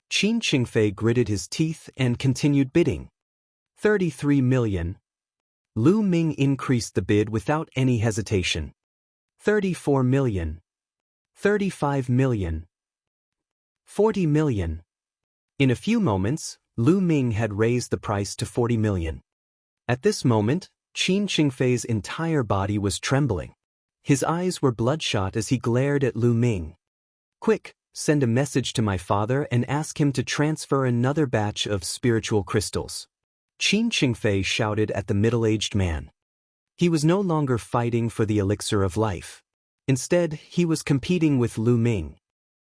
Qin Qingfei gritted his teeth and continued bidding. 33 million. Lu Ming increased the bid without any hesitation. 34 million. 35 million. 40 million. In a few moments, Lu Ming had raised the price to 40 million. At this moment, Qin Qingfei's entire body was trembling. His eyes were bloodshot as he glared at Lu Ming. Quick, send a message to my father and ask him to transfer another batch of spiritual crystals. Qin Qingfei shouted at the middle-aged man. He was no longer fighting for the elixir of life. Instead, he was competing with Lu Ming.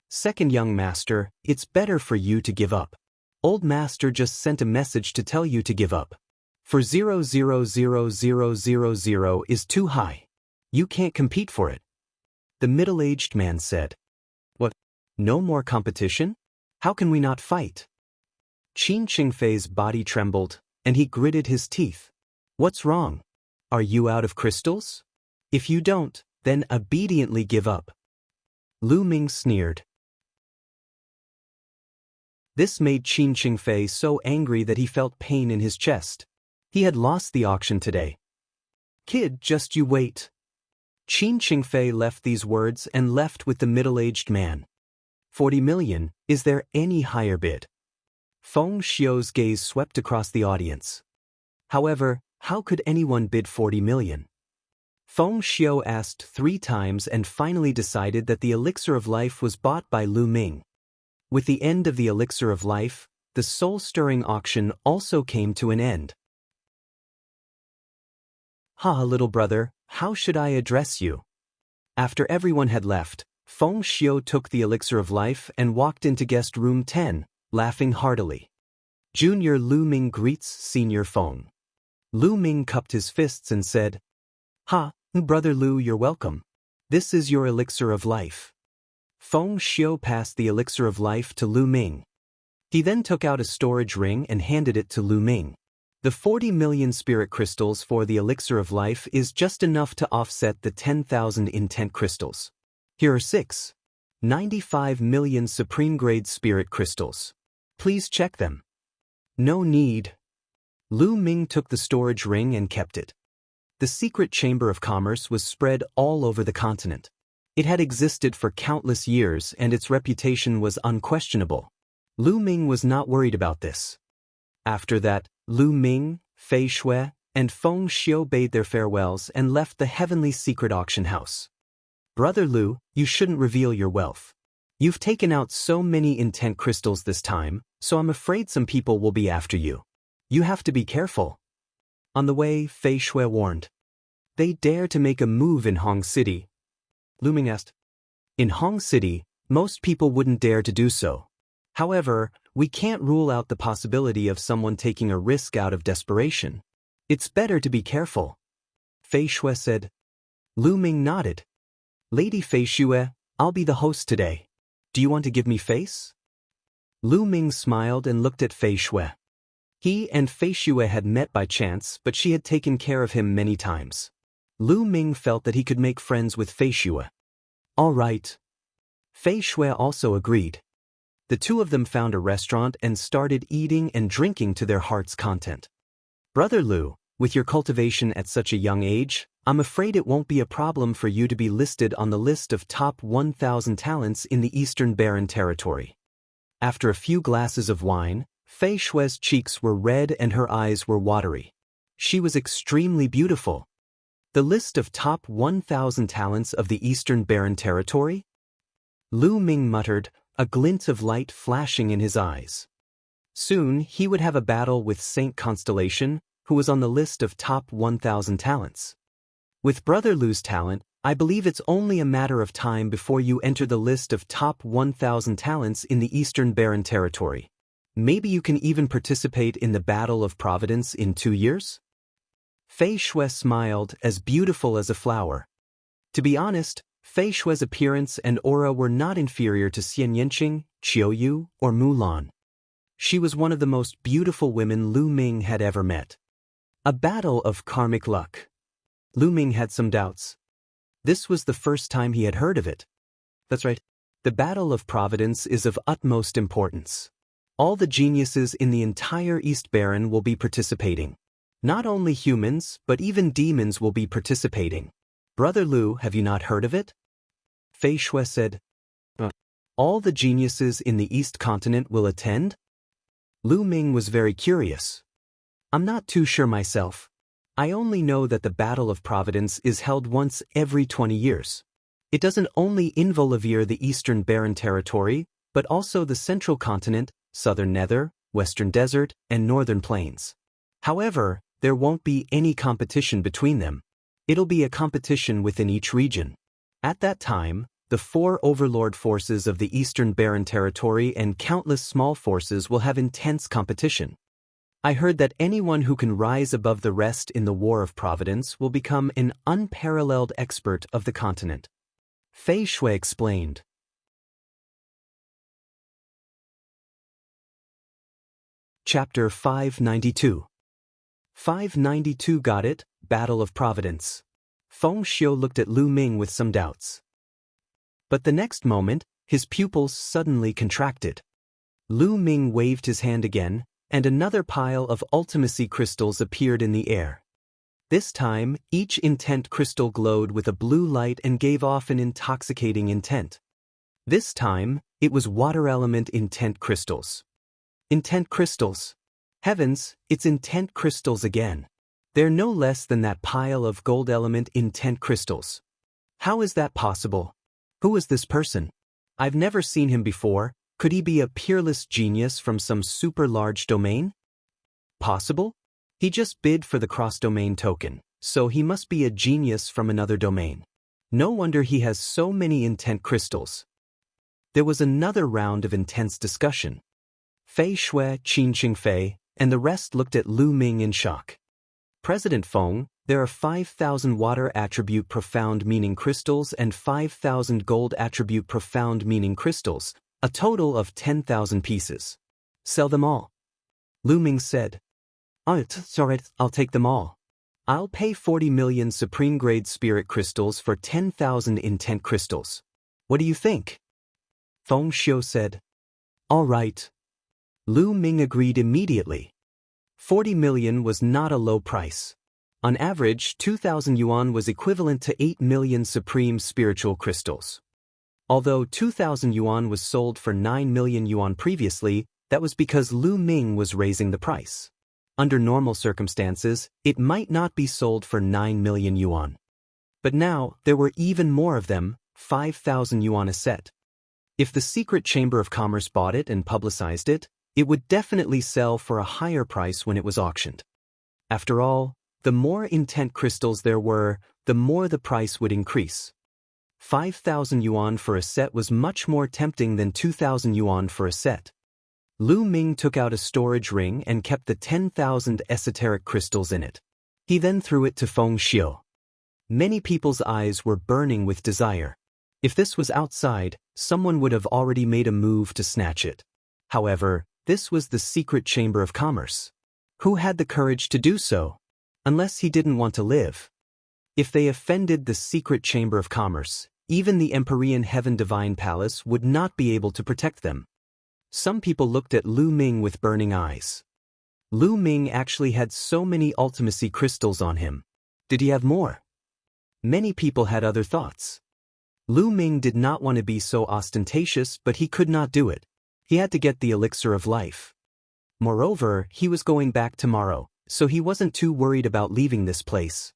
Second young master, it's better for you to give up. Old master just sent a message to tell you to give up. For 0,000,000 is too high. You can't compete for it. The middle-aged man said. What? No more competition? How can we not fight? Qin Qingfei's body trembled, and he gritted his teeth. What's wrong? Are you out of crystals? If you don't, then obediently give up. Lu Ming sneered. This made Qin Qingfei so angry that he felt pain in his chest. He had lost the auction today. Kid, just you wait. Qin Qingfei left these words and left with the middle-aged man. 40 million, is there any higher bid? Feng Xiu's gaze swept across the audience. However, how could anyone bid 40 million? Feng Xiu asked 3 times and finally decided that the elixir of life was bought by Lu Ming. With the end of the elixir of life, the soul-stirring auction also came to an end. Ha, little brother, how should I address you? After everyone had left, Feng Xiu took the elixir of life and walked into guest room 10, laughing heartily. Junior Lu Ming greets Senior Feng. Lu Ming cupped his fists and said, Ha, brother Lu, you're welcome. This is your elixir of life. Feng Xiu passed the elixir of life to Lu Ming. He then took out a storage ring and handed it to Lu Ming. The 40 million spirit crystals for the elixir of life is just enough to offset the 10,000 intent crystals. Here are 95 million supreme-grade spirit crystals. Please check them. No need. Lu Ming took the storage ring and kept it. The secret chamber of commerce was spread all over the continent. It had existed for countless years and its reputation was unquestionable. Lu Ming was not worried about this. After that, Lu Ming, Fei Shui, and Feng Xiu bade their farewells and left the heavenly secret auction house. Brother Lu, you shouldn't reveal your wealth. You've taken out so many intent crystals this time, so I'm afraid some people will be after you. You have to be careful. On the way, Fei Shui warned. They dare to make a move in Hong City. Lu Ming asked. In Hong City, most people wouldn't dare to do so. However, we can't rule out the possibility of someone taking a risk out of desperation. It's better to be careful. Fei Shui said. Lu Ming nodded. Lady Fei Shui, I'll be the host today. Do you want to give me face? Lu Ming smiled and looked at Fei Shui. He and Fei Shui had met by chance, but she had taken care of him many times. Lu Ming felt that he could make friends with Fei Shui. All right. Fei Shui also agreed. The two of them found a restaurant and started eating and drinking to their heart's content. Brother Lu, with your cultivation at such a young age, I'm afraid it won't be a problem for you to be listed on the list of top 1,000 talents in the Eastern Barren Territory. After a few glasses of wine, Fei Shui's cheeks were red and her eyes were watery. She was extremely beautiful. The list of top 1,000 talents of the Eastern Barren Territory? Lu Ming muttered, a glint of light flashing in his eyes. Soon he would have a battle with Saint Constellation, who was on the list of top 1,000 talents. With Brother Lu's talent, I believe it's only a matter of time before you enter the list of top 1,000 talents in the Eastern Barren Territory. Maybe you can even participate in the Battle of Providence in 2 years? Fei Shui smiled, as beautiful as a flower. To be honest, Fei Shui's appearance and aura were not inferior to Xian Yanqing, Qiuyu, or Mulan. She was one of the most beautiful women Lu Ming had ever met. A battle of karmic luck. Lu Ming had some doubts. This was the first time he had heard of it. That's right. The Battle of Providence is of utmost importance. All the geniuses in the entire East Barren will be participating. Not only humans, but even demons will be participating. Brother Lu, have you not heard of it? Fei Shui said. All the geniuses in the East Continent will attend? Lu Ming was very curious. I'm not too sure myself. I only know that the Battle of Providence is held once every 20 years. It doesn't only involve the Eastern Barren Territory, but also the Central Continent, Southern Nether, Western Desert, and Northern Plains. However, there won't be any competition between them. It'll be a competition within each region. At that time, the 4 overlord forces of the Eastern Barren Territory and countless small forces will have intense competition. I heard that anyone who can rise above the rest in the War of Providence will become an unparalleled expert of the continent. Fei Shui explained. Chapter 592. 592 got it, Battle of Providence. Feng Xiu looked at Lu Ming with some doubts. But the next moment, his pupils suddenly contracted. Lu Ming waved his hand again, and another pile of ultimacy crystals appeared in the air. This time, each intent crystal glowed with a blue light and gave off an intoxicating intent. This time, it was water element intent crystals. Intent crystals. Heavens, it's intent crystals again. They're no less than that pile of gold element intent crystals. How is that possible? Who is this person? I've never seen him before. Could he be a peerless genius from some super large domain? Possible? He just bid for the cross-domain token, so he must be a genius from another domain. No wonder he has so many intent crystals. There was another round of intense discussion. Fei Shui, Qin Qingfei, and the rest looked at Lu Ming in shock. President Feng, there are 5,000 water attribute profound meaning crystals and 5,000 gold attribute profound meaning crystals, a total of 10,000 pieces. Sell them all. Lu Ming said. It's alright, I'll take them all. I'll pay 40 million supreme-grade spirit crystals for 10,000 intent crystals. What do you think? Feng Xiu said. All right. Lu Ming agreed immediately. 40 million was not a low price. On average, 2,000 yuan was equivalent to 8 million supreme spiritual crystals. Although 2,000 yuan was sold for 9 million yuan previously, that was because Lu Ming was raising the price. Under normal circumstances, it might not be sold for 9 million yuan. But now, there were even more of them, 5,000 yuan a set. If the secret Chamber of Commerce bought it and publicized it, it would definitely sell for a higher price when it was auctioned. After all, the more intent crystals there were, the more the price would increase. 5,000 yuan for a set was much more tempting than 2,000 yuan for a set. Lu Ming took out a storage ring and kept the 10,000 esoteric crystals in it. He then threw it to Feng Xiu. Many people's eyes were burning with desire. If this was outside, someone would have already made a move to snatch it. However, this was the secret Chamber of Commerce. Who had the courage to do so? Unless he didn't want to live. If they offended the secret Chamber of Commerce, even the Empyrean Heaven Divine Palace would not be able to protect them. Some people looked at Lu Ming with burning eyes. Lu Ming actually had so many ultimacy crystals on him. Did he have more? Many people had other thoughts. Lu Ming did not want to be so ostentatious, but he could not do it. He had to get the elixir of life. Moreover, he was going back tomorrow, so he wasn't too worried about leaving this place.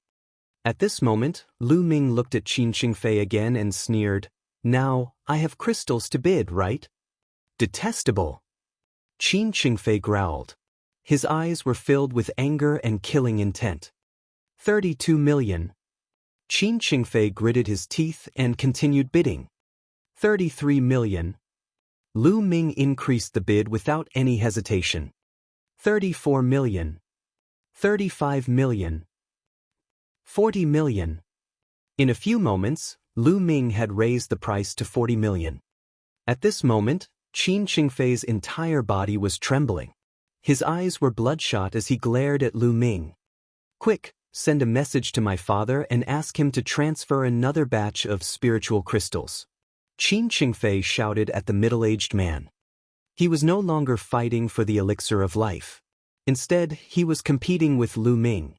At this moment, Lu Ming looked at Qin Qingfei again and sneered, "Now, I have crystals to bid, right?" Detestable. Qin Qingfei growled. His eyes were filled with anger and killing intent. 32 million. Qin Qingfei gritted his teeth and continued bidding. 33 million. Lu Ming increased the bid without any hesitation. 34 million. 35 million. 40 million. In a few moments, Lu Ming had raised the price to 40 million. At this moment, Qin Qingfei's entire body was trembling. His eyes were bloodshot as he glared at Lu Ming. "Quick, send a message to my father and ask him to transfer another batch of spiritual crystals." Qin Qingfei shouted at the middle-aged man. He was no longer fighting for the elixir of life. Instead, he was competing with Lu Ming.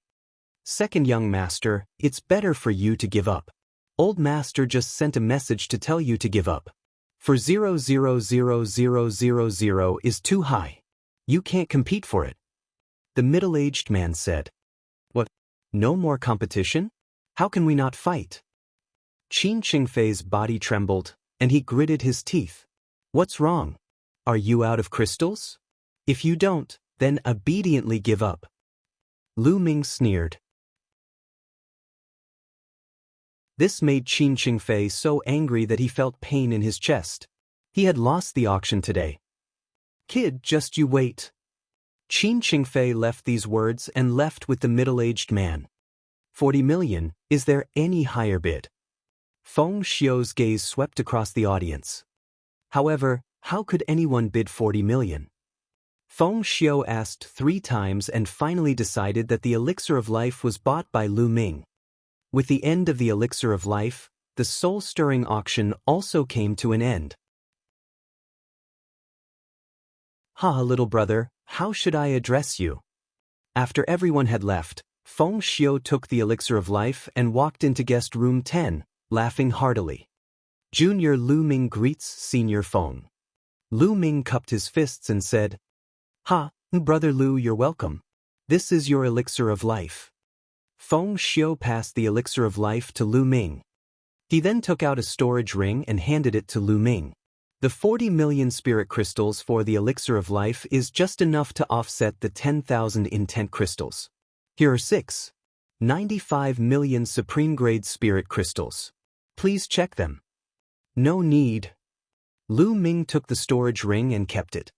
"Second young master, it's better for you to give up. Old master just sent a message to tell you to give up. For 0,000,000 is too high. You can't compete for it." The middle-aged man said. "What? No more competition? How can we not fight?" Qin Qingfei's body trembled, and he gritted his teeth. "What's wrong? Are you out of crystals? If you don't, then obediently give up." Lu Ming sneered. This made Qin Qingfei so angry that he felt pain in his chest. He had lost the auction today. "Kid, just you wait." Qin Qingfei left these words and left with the middle-aged man. 40 million, is there any higher bid? Feng Xiu's gaze swept across the audience. However, how could anyone bid 40 million? Feng Xiu asked 3 times and finally decided that the elixir of life was bought by Lu Ming. With the end of the elixir of life, the soul-stirring auction also came to an end. "Ha, little brother, how should I address you?" After everyone had left, Feng Xiu took the elixir of life and walked into guest room 10, laughing heartily. Junior Lu Ming greets Senior Feng. Lu Ming cupped his fists and said, "Ha, brother Lu, you're welcome. This is your elixir of life." Feng Xiu passed the elixir of life to Lu Ming. He then took out a storage ring and handed it to Lu Ming. The 40 million spirit crystals for the elixir of life is just enough to offset the 10,000 intent crystals. Here are 95 million supreme-grade spirit crystals. Please check them. No need. Lu Ming took the storage ring and kept it.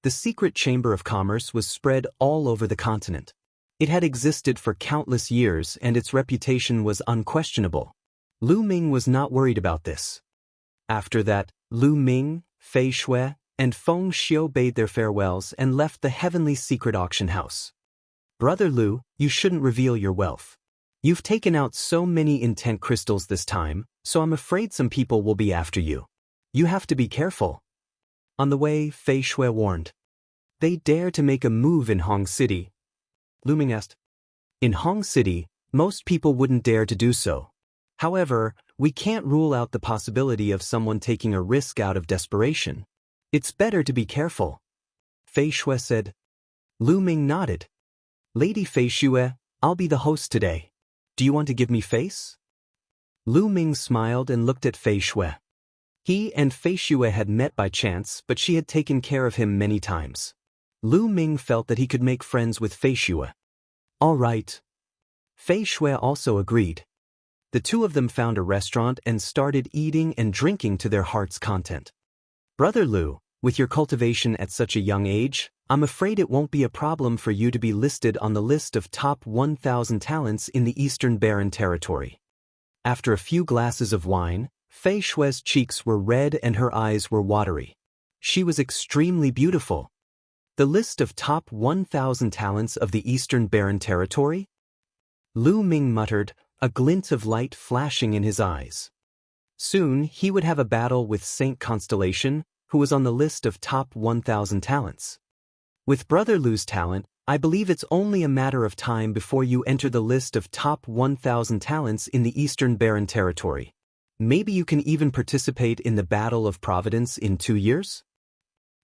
The secret chamber of commerce was spread all over the continent. It had existed for countless years and its reputation was unquestionable. Lu Ming was not worried about this. After that, Lu Ming, Fei Shui, and Feng Xiu bade their farewells and left the heavenly secret auction house. "Brother Lu, you shouldn't reveal your wealth. You've taken out so many intent crystals this time, so I'm afraid some people will be after you. You have to be careful." On the way, Fei Shui warned. "They dare to make a move in Hong City?" Lu Ming asked. "In Hong City, most people wouldn't dare to do so. However, we can't rule out the possibility of someone taking a risk out of desperation. It's better to be careful." Fei Shui said. Lu Ming nodded. "Lady Fei Shui, I'll be the host today. Do you want to give me face?" Lu Ming smiled and looked at Fei Shui. He and Fei Shui had met by chance, but she had taken care of him many times. Lu Ming felt that he could make friends with Fei Shui. "All right." Fei Shui also agreed. The two of them found a restaurant and started eating and drinking to their heart's content. "Brother Lu, with your cultivation at such a young age, I'm afraid it won't be a problem for you to be listed on the list of top 1,000 talents in the Eastern Barren Territory." After a few glasses of wine, Fei Shui's cheeks were red and her eyes were watery. She was extremely beautiful. The list of top 1,000 talents of the Eastern Barren Territory? Lu Ming muttered, a glint of light flashing in his eyes. Soon he would have a battle with Saint Constellation, who was on the list of top 1,000 talents. With Brother Lu's talent, I believe it's only a matter of time before you enter the list of top 1,000 talents in the Eastern Barren Territory. Maybe you can even participate in the Battle of Providence in 2 years?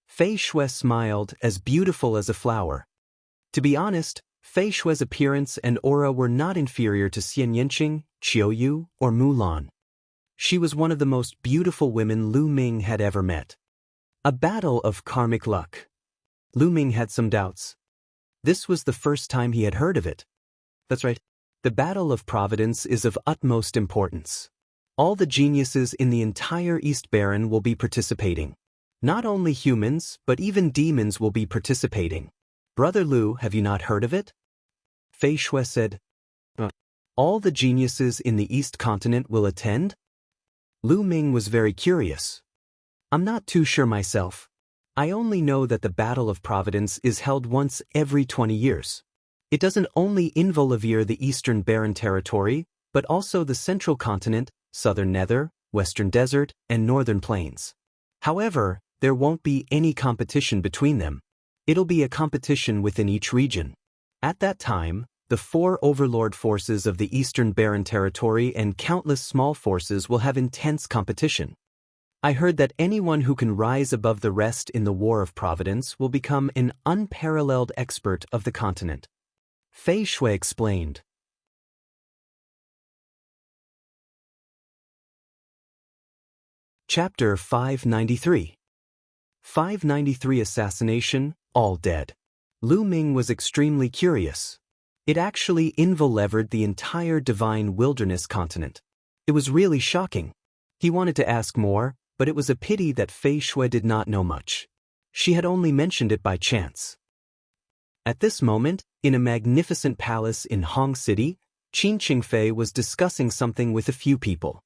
Fei Shui smiled, as beautiful as a flower. To be honest, Fei Shui's appearance and aura were not inferior to Xian Yanqing, Qiuyu, or Mulan. She was one of the most beautiful women Lu Ming had ever met. A battle of karmic luck. Lu Ming had some doubts. This was the first time he had heard of it. That's right. The Battle of Providence is of utmost importance. All the geniuses in the entire East Barren will be participating. Not only humans, but even demons will be participating. Brother Lu, have you not heard of it? Fei Shui said. All the geniuses in the East Continent will attend? Lu Ming was very curious. I'm not too sure myself. I only know that the Battle of Providence is held once every 20 years. It doesn't only involve the Eastern Barren Territory, but also the Central Continent, Southern Nether, Western Desert, and Northern Plains. However, there won't be any competition between them. It'll be a competition within each region. At that time, the 4 overlord forces of the Eastern Barren Territory and countless small forces will have intense competition. I heard that anyone who can rise above the rest in the War of Providence will become an unparalleled expert of the continent. Fei Shui explained. Chapter 593. 593 Assassination, all dead. Lu Ming was extremely curious. It actually involved the entire divine wilderness continent. It was really shocking. He wanted to ask more, but it was a pity that Fei Shui did not know much. She had only mentioned it by chance. At this moment, in a magnificent palace in Hong City, Qin Qingfei was discussing something with a few people.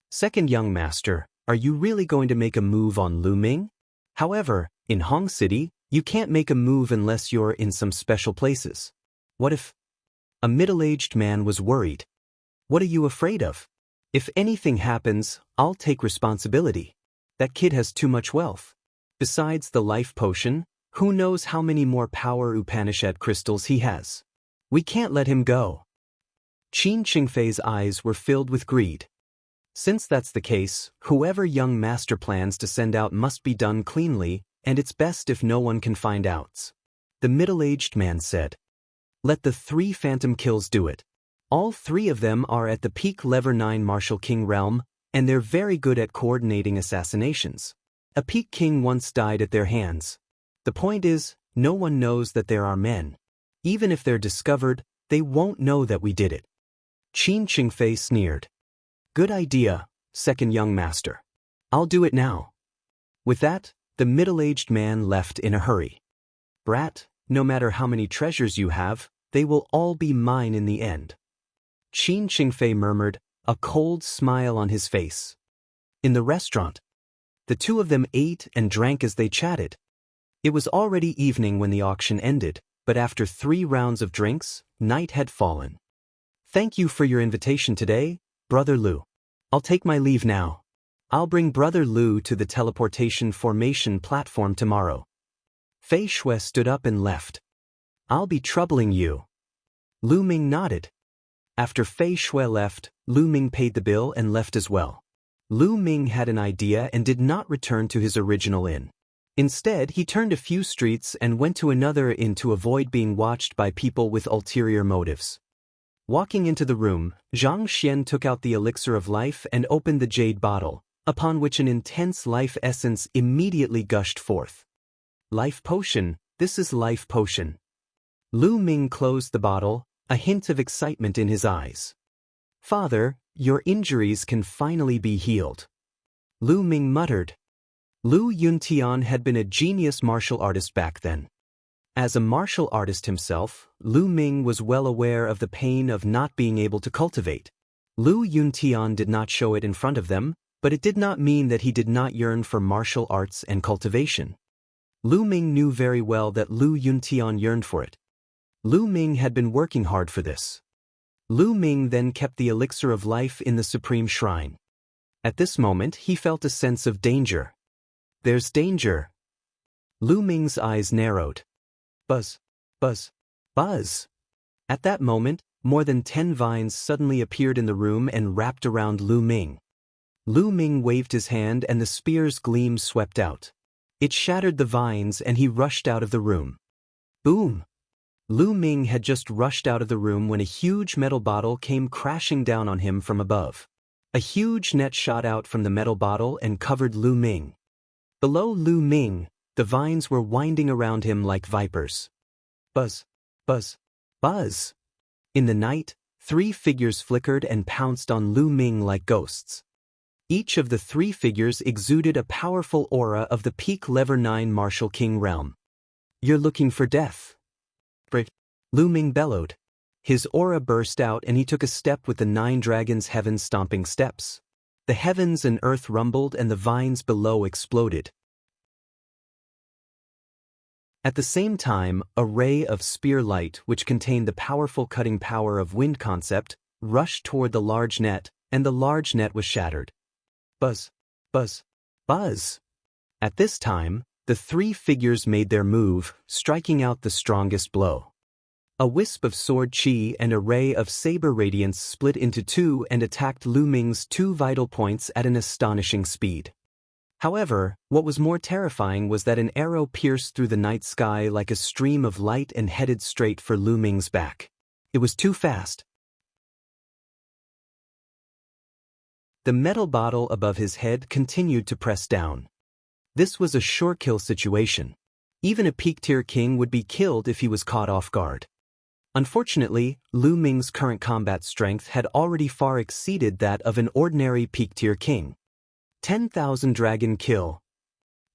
Second young master, are you really going to make a move on Lu Ming? However, in Hong City, you can't make a move unless you're in some special places. What if? A middle-aged man was worried. What are you afraid of? If anything happens, I'll take responsibility. That kid has too much wealth. Besides the life potion, who knows how many more power Upanishad crystals he has. We can't let him go. Qin Qingfei's eyes were filled with greed. Since that's the case, whoever young master plans to send out must be done cleanly, and it's best if no one can find out. The middle-aged man said. Let the 3 phantom kills do it. All 3 of them are at the peak level 9 martial king realm, and they're very good at coordinating assassinations. A peak king once died at their hands. The point is, no one knows that there are men. Even if they're discovered, they won't know that we did it. Qin Qingfei sneered. Good idea, second young master. I'll do it now. With that, the middle-aged man left in a hurry. Brat, no matter how many treasures you have, they will all be mine in the end. Qin Qingfei murmured, a cold smile on his face. In the restaurant, the 2 of them ate and drank as they chatted. It was already evening when the auction ended, but after 3 rounds of drinks, night had fallen. Thank you for your invitation today, Brother Lu. I'll take my leave now. I'll bring Brother Lu to the teleportation formation platform tomorrow. Fei Shui stood up and left. I'll be troubling you. Lu Ming nodded. After Fei Shui left, Lu Ming paid the bill and left as well. Lu Ming had an idea and did not return to his original inn. Instead, he turned a few streets and went to another inn to avoid being watched by people with ulterior motives. Walking into the room, Zhang Xian took out the elixir of life and opened the jade bottle, upon which an intense life essence immediately gushed forth. Life potion, this is life potion. Lu Ming closed the bottle, a hint of excitement in his eyes. Father, your injuries can finally be healed. Lu Ming muttered. Lu Yuntian had been a genius martial artist back then. As a martial artist himself, Lu Ming was well aware of the pain of not being able to cultivate. Lu Yuntian did not show it in front of them, but it did not mean that he did not yearn for martial arts and cultivation. Lu Ming knew very well that Lu Yuntian yearned for it. Lu Ming had been working hard for this. Lu Ming then kept the elixir of life in the supreme shrine. At this moment, he felt a sense of danger. There's danger. Lu Ming's eyes narrowed. Buzz, buzz, buzz. At that moment, more than 10 vines suddenly appeared in the room and wrapped around Lu Ming. Lu Ming waved his hand and the spear's gleam swept out. It shattered the vines and he rushed out of the room. Boom! Lu Ming had just rushed out of the room when a huge metal bottle came crashing down on him from above. A huge net shot out from the metal bottle and covered Lu Ming. Below Lu Ming, the vines were winding around him like vipers. Buzz, buzz, buzz. In the night, 3 figures flickered and pounced on Lu Ming like ghosts. Each of the 3 figures exuded a powerful aura of the peak level 9 martial king realm. You're looking for death. Lu Ming bellowed. His aura burst out and he took a step with the 9 dragons' heaven-stomping steps. The heavens and earth rumbled and the vines below exploded. At the same time, a ray of spear light, which contained the powerful cutting power of wind concept, rushed toward the large net, and the large net was shattered. Buzz, buzz, buzz. At this time, the 3 figures made their move, striking out the strongest blow. A wisp of sword chi and a ray of saber radiance split into 2 and attacked Lu Ming's 2 vital points at an astonishing speed. However, what was more terrifying was that an arrow pierced through the night sky like a stream of light and headed straight for Lu Ming's back. It was too fast. The metal bottle above his head continued to press down. This was a sure-kill situation. Even a peak-tier king would be killed if he was caught off guard. Unfortunately, Lu Ming's current combat strength had already far exceeded that of an ordinary peak-tier king. 10,000 dragon kill.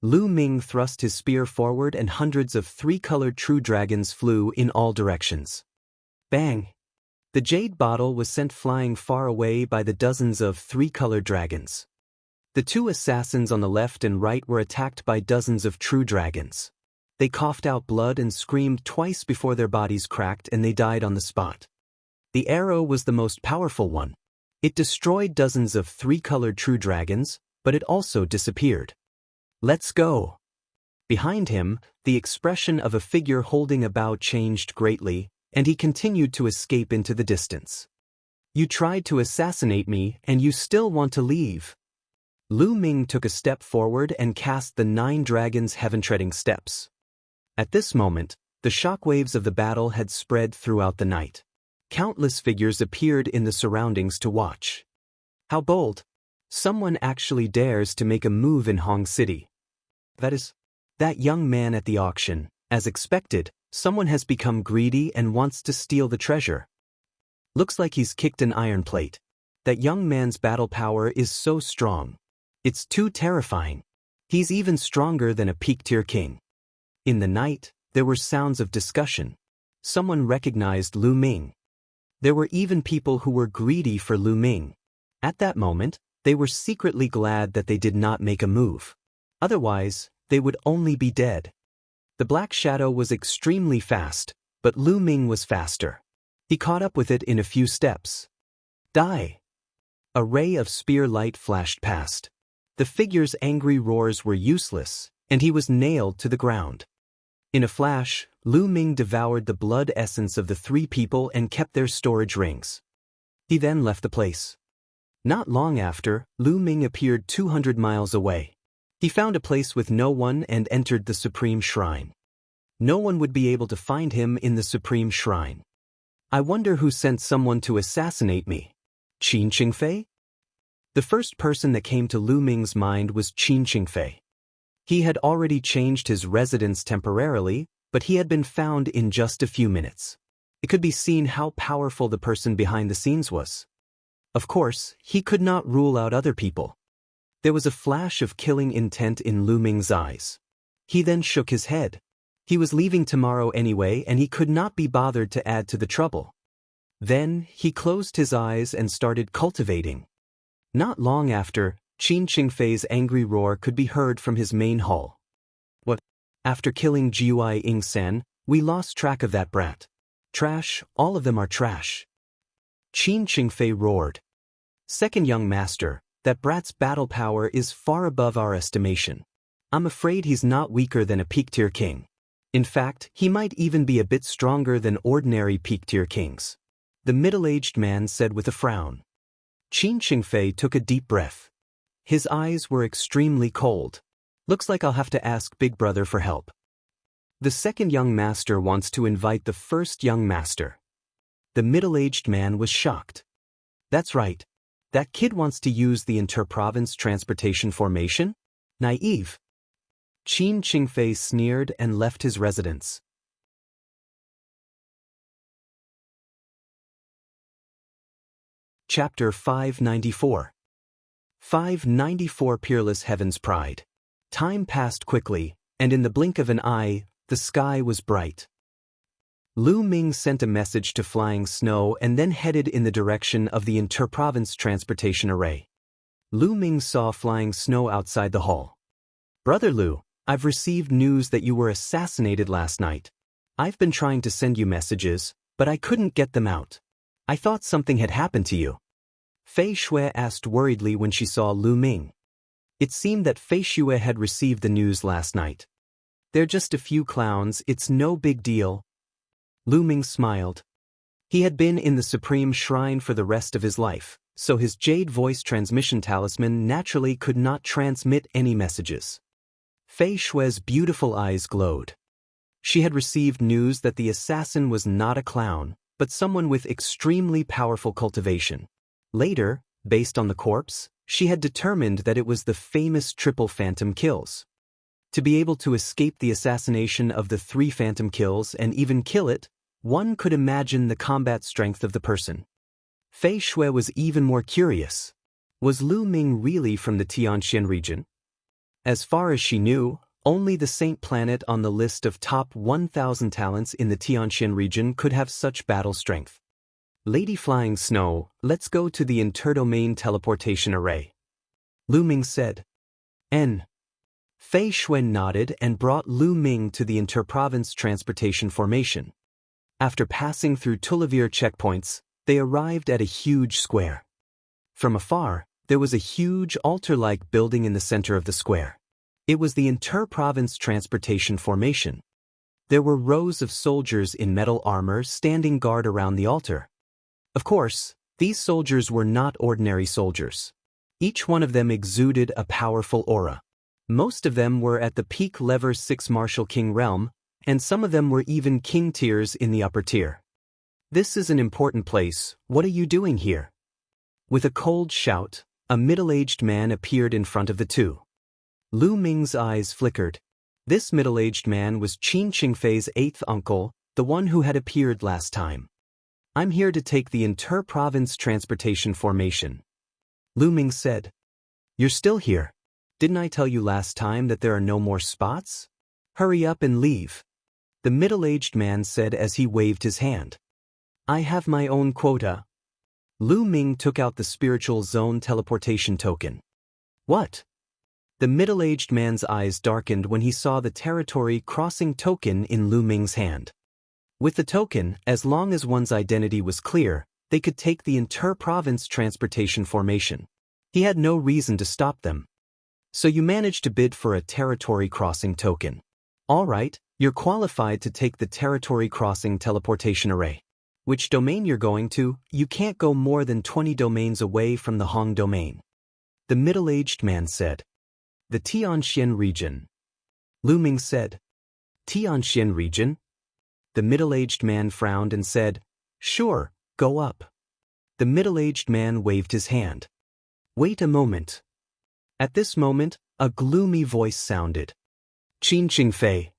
Lu Ming thrust his spear forward and hundreds of three-colored true dragons flew in all directions. Bang! The jade bottle was sent flying far away by the dozens of three-colored dragons. The two assassins on the left and right were attacked by dozens of true dragons. They coughed out blood and screamed twice before their bodies cracked and they died on the spot. The arrow was the most powerful one. It destroyed dozens of three-colored true dragons, but it also disappeared. Let's go! Behind him, the expression of a figure holding a bow changed greatly, and he continued to escape into the distance. You tried to assassinate me, and you still want to leave. Lu Ming took a step forward and cast the 9 dragons' heaven-treading steps. At this moment, the shockwaves of the battle had spread throughout the night. Countless figures appeared in the surroundings to watch. How bold! Someone actually dares to make a move in Hong City. That young man at the auction. As expected, someone has become greedy and wants to steal the treasure. Looks like he's kicked an iron plate. That young man's battle power is so strong. It's too terrifying. He's even stronger than a peak-tier king. In the night, there were sounds of discussion. Someone recognized Lu Ming. There were even people who were greedy for Lu Ming. At that moment, they were secretly glad that they did not make a move. Otherwise, they would only be dead. The black shadow was extremely fast, but Lu Ming was faster. He caught up with it in a few steps. Die! A ray of spear light flashed past. The figure's angry roars were useless, and he was nailed to the ground. In a flash, Lu Ming devoured the blood essence of the 3 people and kept their storage rings. He then left the place. Not long after, Lu Ming appeared 200 miles away. He found a place with no one and entered the Supreme Shrine. No one would be able to find him in the Supreme Shrine. I wonder who sent someone to assassinate me. Qin Qingfei? The first person that came to Lu Ming's mind was Qin Qingfei. He had already changed his residence temporarily, but he had been found in just a few minutes. It could be seen how powerful the person behind the scenes was. Of course, he could not rule out other people. There was a flash of killing intent in Lu Ming's eyes. He then shook his head. He was leaving tomorrow anyway and he could not be bothered to add to the trouble. Then, he closed his eyes and started cultivating. Not long after, Qin Qingfei's angry roar could be heard from his main hall. What? After killing Jiuai Ingsan, we lost track of that brat. Trash, all of them are trash. Qin Qingfei roared. Second young master, that brat's battle power is far above our estimation. I'm afraid he's not weaker than a peak-tier king. In fact, he might even be a bit stronger than ordinary peak-tier kings. The middle-aged man said with a frown. Qin Qingfei took a deep breath. His eyes were extremely cold. Looks like I'll have to ask Big Brother for help. The second young master wants to invite the first young master. The middle-aged man was shocked. That's right. That kid wants to use the inter-province transportation formation? Naive. Qin Qingfei sneered and left his residence. Chapter 594. 594 Peerless Heaven's Pride. Time passed quickly, and in the blink of an eye, the sky was bright. Lu Ming sent a message to Flying Snow and then headed in the direction of the inter-province transportation array. Lu Ming saw Flying Snow outside the hall. Brother Lu, I've received news that you were assassinated last night. I've been trying to send you messages, but I couldn't get them out. I thought something had happened to you. Fei Xue asked worriedly when she saw Lu Ming. It seemed that Fei Xue had received the news last night. They're just a few clowns, it's no big deal. Lu Ming smiled. He had been in the Supreme Shrine for the rest of his life, so his jade voice transmission talisman naturally could not transmit any messages. Fei Xue's beautiful eyes glowed. She had received news that the assassin was not a clown, but someone with extremely powerful cultivation. Later, based on the corpse, she had determined that it was the famous triple phantom kills. To be able to escape the assassination of the 3 phantom kills and even kill it, one could imagine the combat strength of the person. Fei Shui was even more curious. Was Lu Ming really from the Tianxian region? As far as she knew, only the Saint Planet on the list of top 1,000 talents in the Tianxian region could have such battle strength. Lady Flying Snow, let's go to the interdomain teleportation array. Lu Ming said. N. Fei Shui nodded and brought Lu Ming to the interprovince transportation formation. After passing through Tulivir checkpoints, they arrived at a huge square. From afar, there was a huge altar-like building in the center of the square. It was the interprovince transportation formation. There were rows of soldiers in metal armor standing guard around the altar. Of course, these soldiers were not ordinary soldiers. Each one of them exuded a powerful aura. Most of them were at the peak level 6 Martial King realm, and some of them were even king tiers in the upper tier. This is an important place, what are you doing here? With a cold shout, a middle-aged man appeared in front of the two. Lu Ming's eyes flickered. This middle-aged man was Qin Qingfei's 8th uncle, the one who had appeared last time. I'm here to take the inter-province transportation formation. Lu Ming said. You're still here. Didn't I tell you last time that there are no more spots? Hurry up and leave. The middle-aged man said as he waved his hand. I have my own quota. Lu Ming took out the spiritual zone teleportation token. What? The middle-aged man's eyes darkened when he saw the territory crossing token in Lu Ming's hand. With the token, as long as one's identity was clear, they could take the inter-province transportation formation. He had no reason to stop them. So you managed to bid for a territory crossing token. All right, you're qualified to take the territory crossing teleportation array. Which domain you're going to, you can't go more than 20 domains away from the Hong domain. The middle-aged man said. The Tianxian region. Lu Ming said. Tianxian region? The middle-aged man frowned and said, Sure, go up. The middle-aged man waved his hand. Wait a moment. At this moment, a gloomy voice sounded. Qin Qingfei.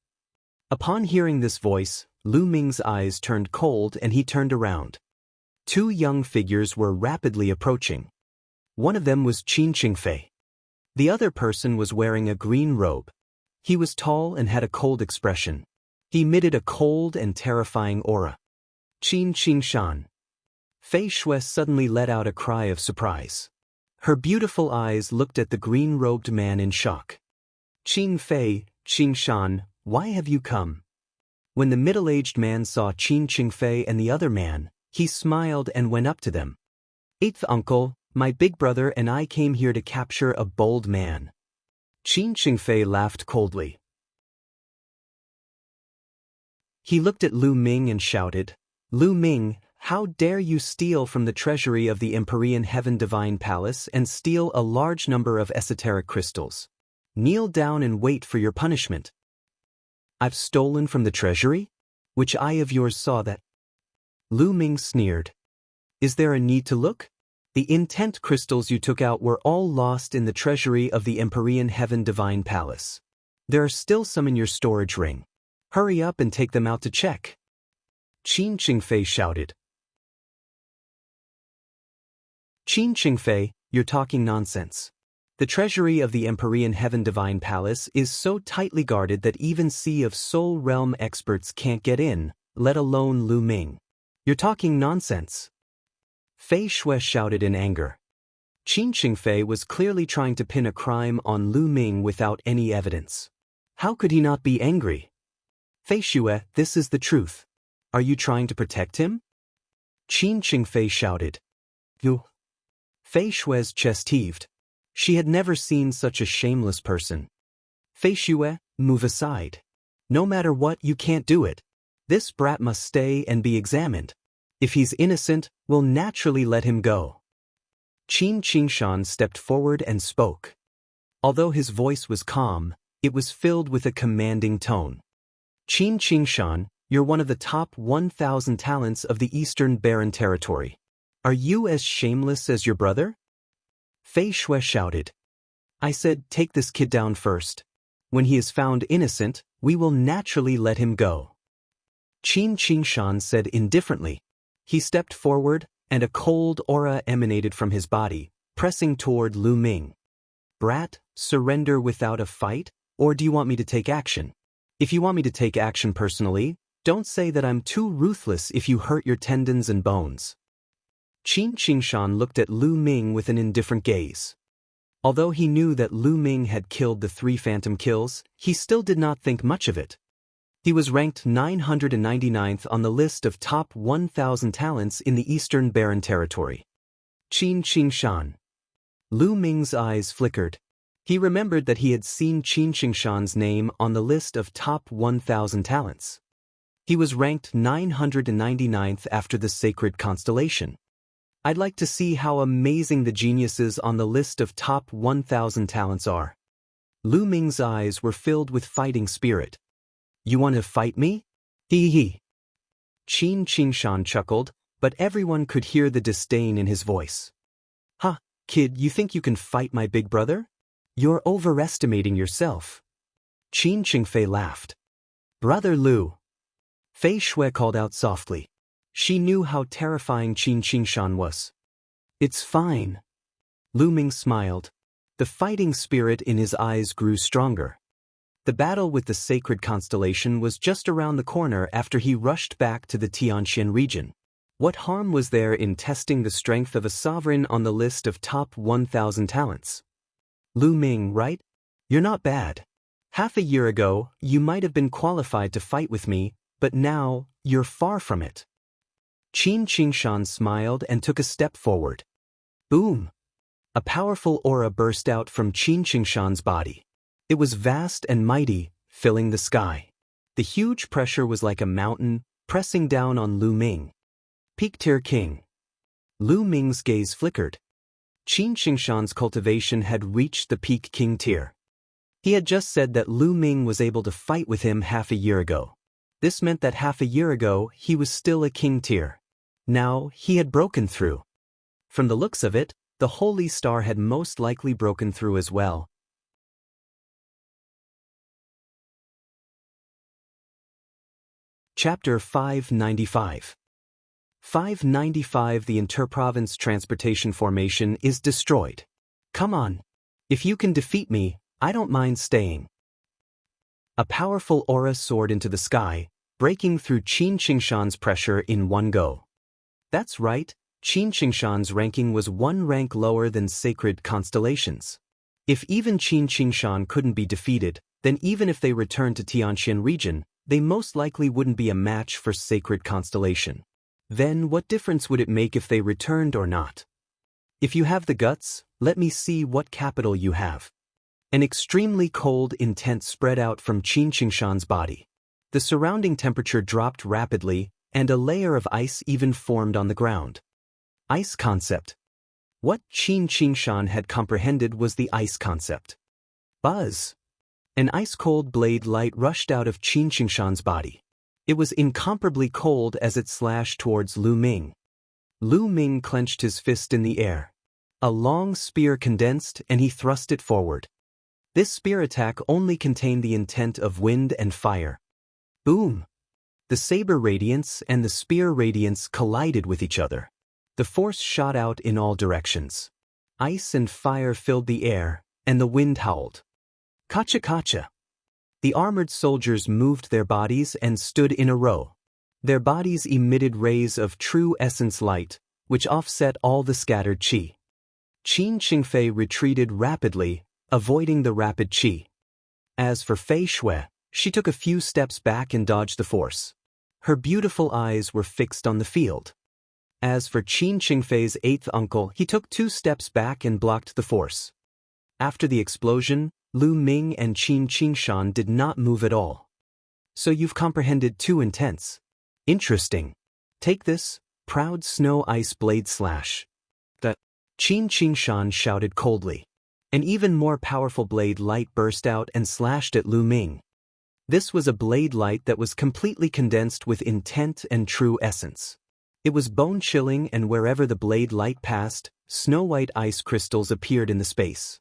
Upon hearing this voice, Lu Ming's eyes turned cold and he turned around. Two young figures were rapidly approaching. One of them was Qin Qingfei. The other person was wearing a green robe. He was tall and had a cold expression. He emitted a cold and terrifying aura. Qin Qingshan. Fei Shui suddenly let out a cry of surprise. Her beautiful eyes looked at the green-robed man in shock. Qin Fei, Qingshan, why have you come? When the middle-aged man saw Qin Qingfei and the other man, he smiled and went up to them. 8th uncle, my big brother and I came here to capture a bold man. Qin Qingfei laughed coldly. He looked at Lu Ming and shouted, Lu Ming, how dare you steal from the treasury of the Empyrean Heaven Divine Palace and steal a large number of esoteric crystals? Kneel down and wait for your punishment. I've stolen from the treasury? Which eye of yours saw that? Lu Ming sneered. Is there a need to look? The intent crystals you took out were all lost in the treasury of the Empyrean Heaven Divine Palace. There are still some in your storage ring. Hurry up and take them out to check. Qin Qingfei shouted. Qin Qingfei, you're talking nonsense. The treasury of the Empyrean Heaven Divine Palace is so tightly guarded that even Sea of Soul Realm experts can't get in, let alone Lu Ming. You're talking nonsense. Fei Shui shouted in anger. Qin Qingfei was clearly trying to pin a crime on Lu Ming without any evidence. How could he not be angry? Fei Shui, this is the truth. Are you trying to protect him? Qin Qingfei shouted. You. Fei Shui's chest heaved. She had never seen such a shameless person. Fei Shui, move aside. No matter what, you can't do it. This brat must stay and be examined. If he's innocent, we'll naturally let him go. Qin Qingshan stepped forward and spoke. Although his voice was calm, it was filled with a commanding tone. Qin Qingshan, you're one of the top 1,000 talents of the Eastern Barren Territory. Are you as shameless as your brother? Fei Shui shouted. I said, take this kid down first. When he is found innocent, we will naturally let him go. Qin Qingshan said indifferently. He stepped forward, and a cold aura emanated from his body, pressing toward Lu Ming. Brat, surrender without a fight, or do you want me to take action? If you want me to take action personally, don't say that I'm too ruthless if you hurt your tendons and bones. Qin Qingshan looked at Lu Ming with an indifferent gaze. Although he knew that Lu Ming had killed the 3 phantom kills, he still did not think much of it. He was ranked 999th on the list of top 1,000 talents in the Eastern Barren Territory. Qin Qingshan. Lu Ming's eyes flickered. He remembered that he had seen Qin Qingshan's name on the list of top 1,000 talents. He was ranked 999th after the sacred constellation. I'd like to see how amazing the geniuses on the list of top 1,000 talents are. Lu Ming's eyes were filled with fighting spirit. You want to fight me? Hee hee. Qin Qingshan chuckled, but everyone could hear the disdain in his voice. Ha, kid, you think you can fight my big brother? You're overestimating yourself. Qin Qingfei laughed. Brother Lu. Fei Shui called out softly. She knew how terrifying Qin Qingshan was. It's fine. Lu Ming smiled. The fighting spirit in his eyes grew stronger. The battle with the sacred constellation was just around the corner after he rushed back to the Tianxian region. What harm was there in testing the strength of a sovereign on the list of top 1,000 talents? Lu Ming, right? You're not bad. Half a year ago, you might have been qualified to fight with me, but now, you're far from it. Qin Qingshan smiled and took a step forward. Boom! A powerful aura burst out from Qin Qingshan's body. It was vast and mighty, filling the sky. The huge pressure was like a mountain, pressing down on Lu Ming. Peak tier king. Lu Ming's gaze flickered. Qin Qingshan's cultivation had reached the peak king tier. He had just said that Lu Ming was able to fight with him half a year ago. This meant that half a year ago he was still a king tier. Now he had broken through. From the looks of it, the Holy Star had most likely broken through as well. Chapter 595. 595 The Interprovince Transportation Formation is destroyed. Come on. If you can defeat me, I don't mind staying. A powerful aura soared into the sky, breaking through Qin Qingshan's pressure in one go. That's right, Qin Qingshan's ranking was 1 rank lower than sacred constellations. If even Qin Qingshan couldn't be defeated, then even if they returned to Tianxian region, they most likely wouldn't be a match for sacred constellation. Then what difference would it make if they returned or not? If you have the guts, let me see what capital you have. An extremely cold intent spread out from Qin Qingshan's body. The surrounding temperature dropped rapidly, and a layer of ice even formed on the ground. Ice concept. What Qin Qingshan had comprehended was the ice concept. Buzz. An ice-cold blade light rushed out of Qin Qingshan's body. It was incomparably cold as it slashed towards Lu Ming. Lu Ming clenched his fist in the air. A long spear condensed and he thrust it forward. This spear attack only contained the intent of wind and fire. Boom! The saber radiance and the spear radiance collided with each other. The force shot out in all directions. Ice and fire filled the air, and the wind howled. Kacha kacha! The armored soldiers moved their bodies and stood in a row. Their bodies emitted rays of true essence light, which offset all the scattered qi. Qin Qingfei retreated rapidly, avoiding the rapid qi. As for Fei Shui, she took a few steps back and dodged the force. Her beautiful eyes were fixed on the field. As for Qin Qingfei's 8th uncle, he took 2 steps back and blocked the force. After the explosion, Lu Ming and Qin Qingshan did not move at all. So you've comprehended 2 intents. Interesting. Take this, proud snow ice blade slash. The Qin Qingshan shouted coldly. An even more powerful blade light burst out and slashed at Lu Ming. This was a blade light that was completely condensed with intent and true essence. It was bone-chilling, and wherever the blade light passed, snow-white ice crystals appeared in the space.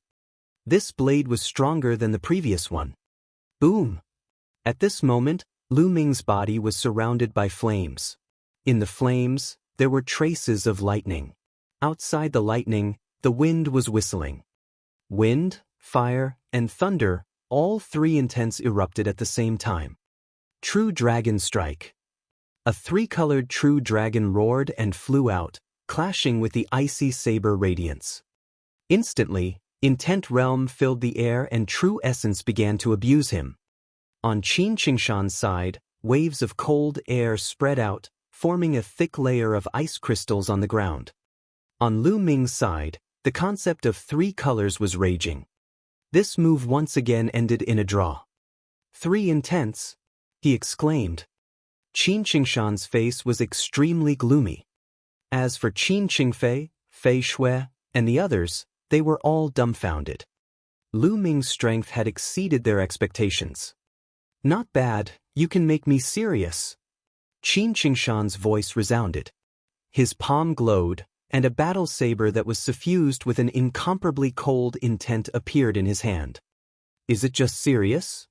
This blade was stronger than the previous one. Boom! At this moment, Lu Ming's body was surrounded by flames. In the flames, there were traces of lightning. Outside the lightning, the wind was whistling. Wind, fire, and thunder, all three intents erupted at the same time. True Dragon Strike. A three-colored true dragon roared and flew out, clashing with the icy saber radiance. Instantly, Intent Realm filled the air and True Essence began to abuse him. On Qin Qingshan's side, waves of cold air spread out, forming a thick layer of ice crystals on the ground. On Lu Ming's side, the concept of three colors was raging. This move once again ended in a draw. "Three intents," he exclaimed. Qin Qingshan's face was extremely gloomy. As for Qin Qingfei, Fei Shui, and the others, they were all dumbfounded. Lu Ming's strength had exceeded their expectations. "Not bad, you can make me serious." Qin Qingshan's voice resounded. His palm glowed, and a battle saber that was suffused with an incomparably cold intent appeared in his hand. "Is it just serious?"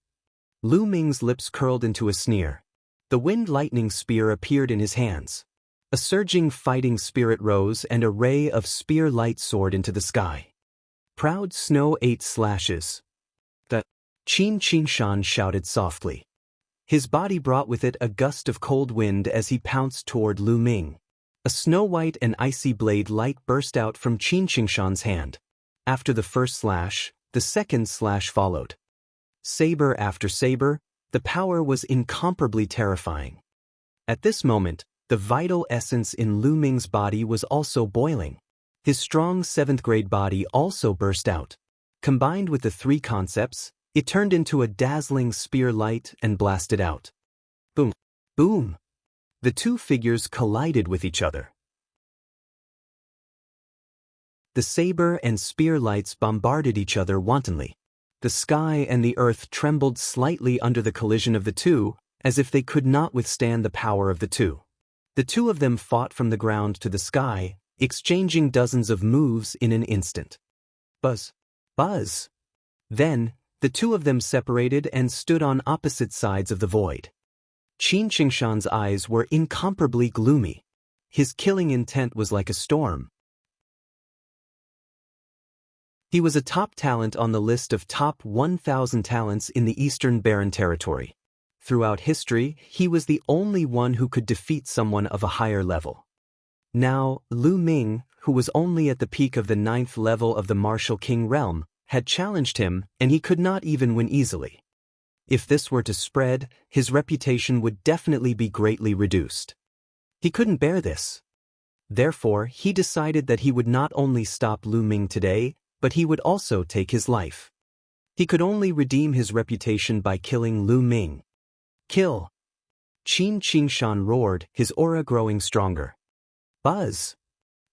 Lu Ming's lips curled into a sneer. The wind lightning spear appeared in his hands. A surging fighting spirit rose and a ray of spear light soared into the sky. "Proud snow 8 slashes. The Qin Qingshan shouted softly. His body brought with it a gust of cold wind as he pounced toward Lu Ming. A snow-white and icy blade light burst out from Qin Qingshan's hand. After the first slash, the second slash followed. Saber after saber, the power was incomparably terrifying. At this moment, the vital essence in Lu Ming's body was also boiling. His strong 7th-grade body also burst out. Combined with the three concepts, it turned into a dazzling spear light and blasted out. Boom! Boom! The two figures collided with each other. The saber and spear lights bombarded each other wantonly. The sky and the earth trembled slightly under the collision of the two, as if they could not withstand the power of the two. The two of them fought from the ground to the sky, exchanging dozens of moves in an instant. Buzz! Buzz! Then, the two of them separated and stood on opposite sides of the void. Qin Qingshan's eyes were incomparably gloomy. His killing intent was like a storm. He was a top talent on the list of top 1,000 talents in the Eastern Barren Territory. Throughout history, he was the only one who could defeat someone of a higher level. Now, Lu Ming, who was only at the peak of the 9th level of the Martial King realm, had challenged him, and he could not even win easily. If this were to spread, his reputation would definitely be greatly reduced. He couldn't bear this. Therefore, he decided that he would not only stop Lu Ming today, but he would also take his life. He could only redeem his reputation by killing Lu Ming. Kill! Qin Qingshan roared, his aura growing stronger. Buzz!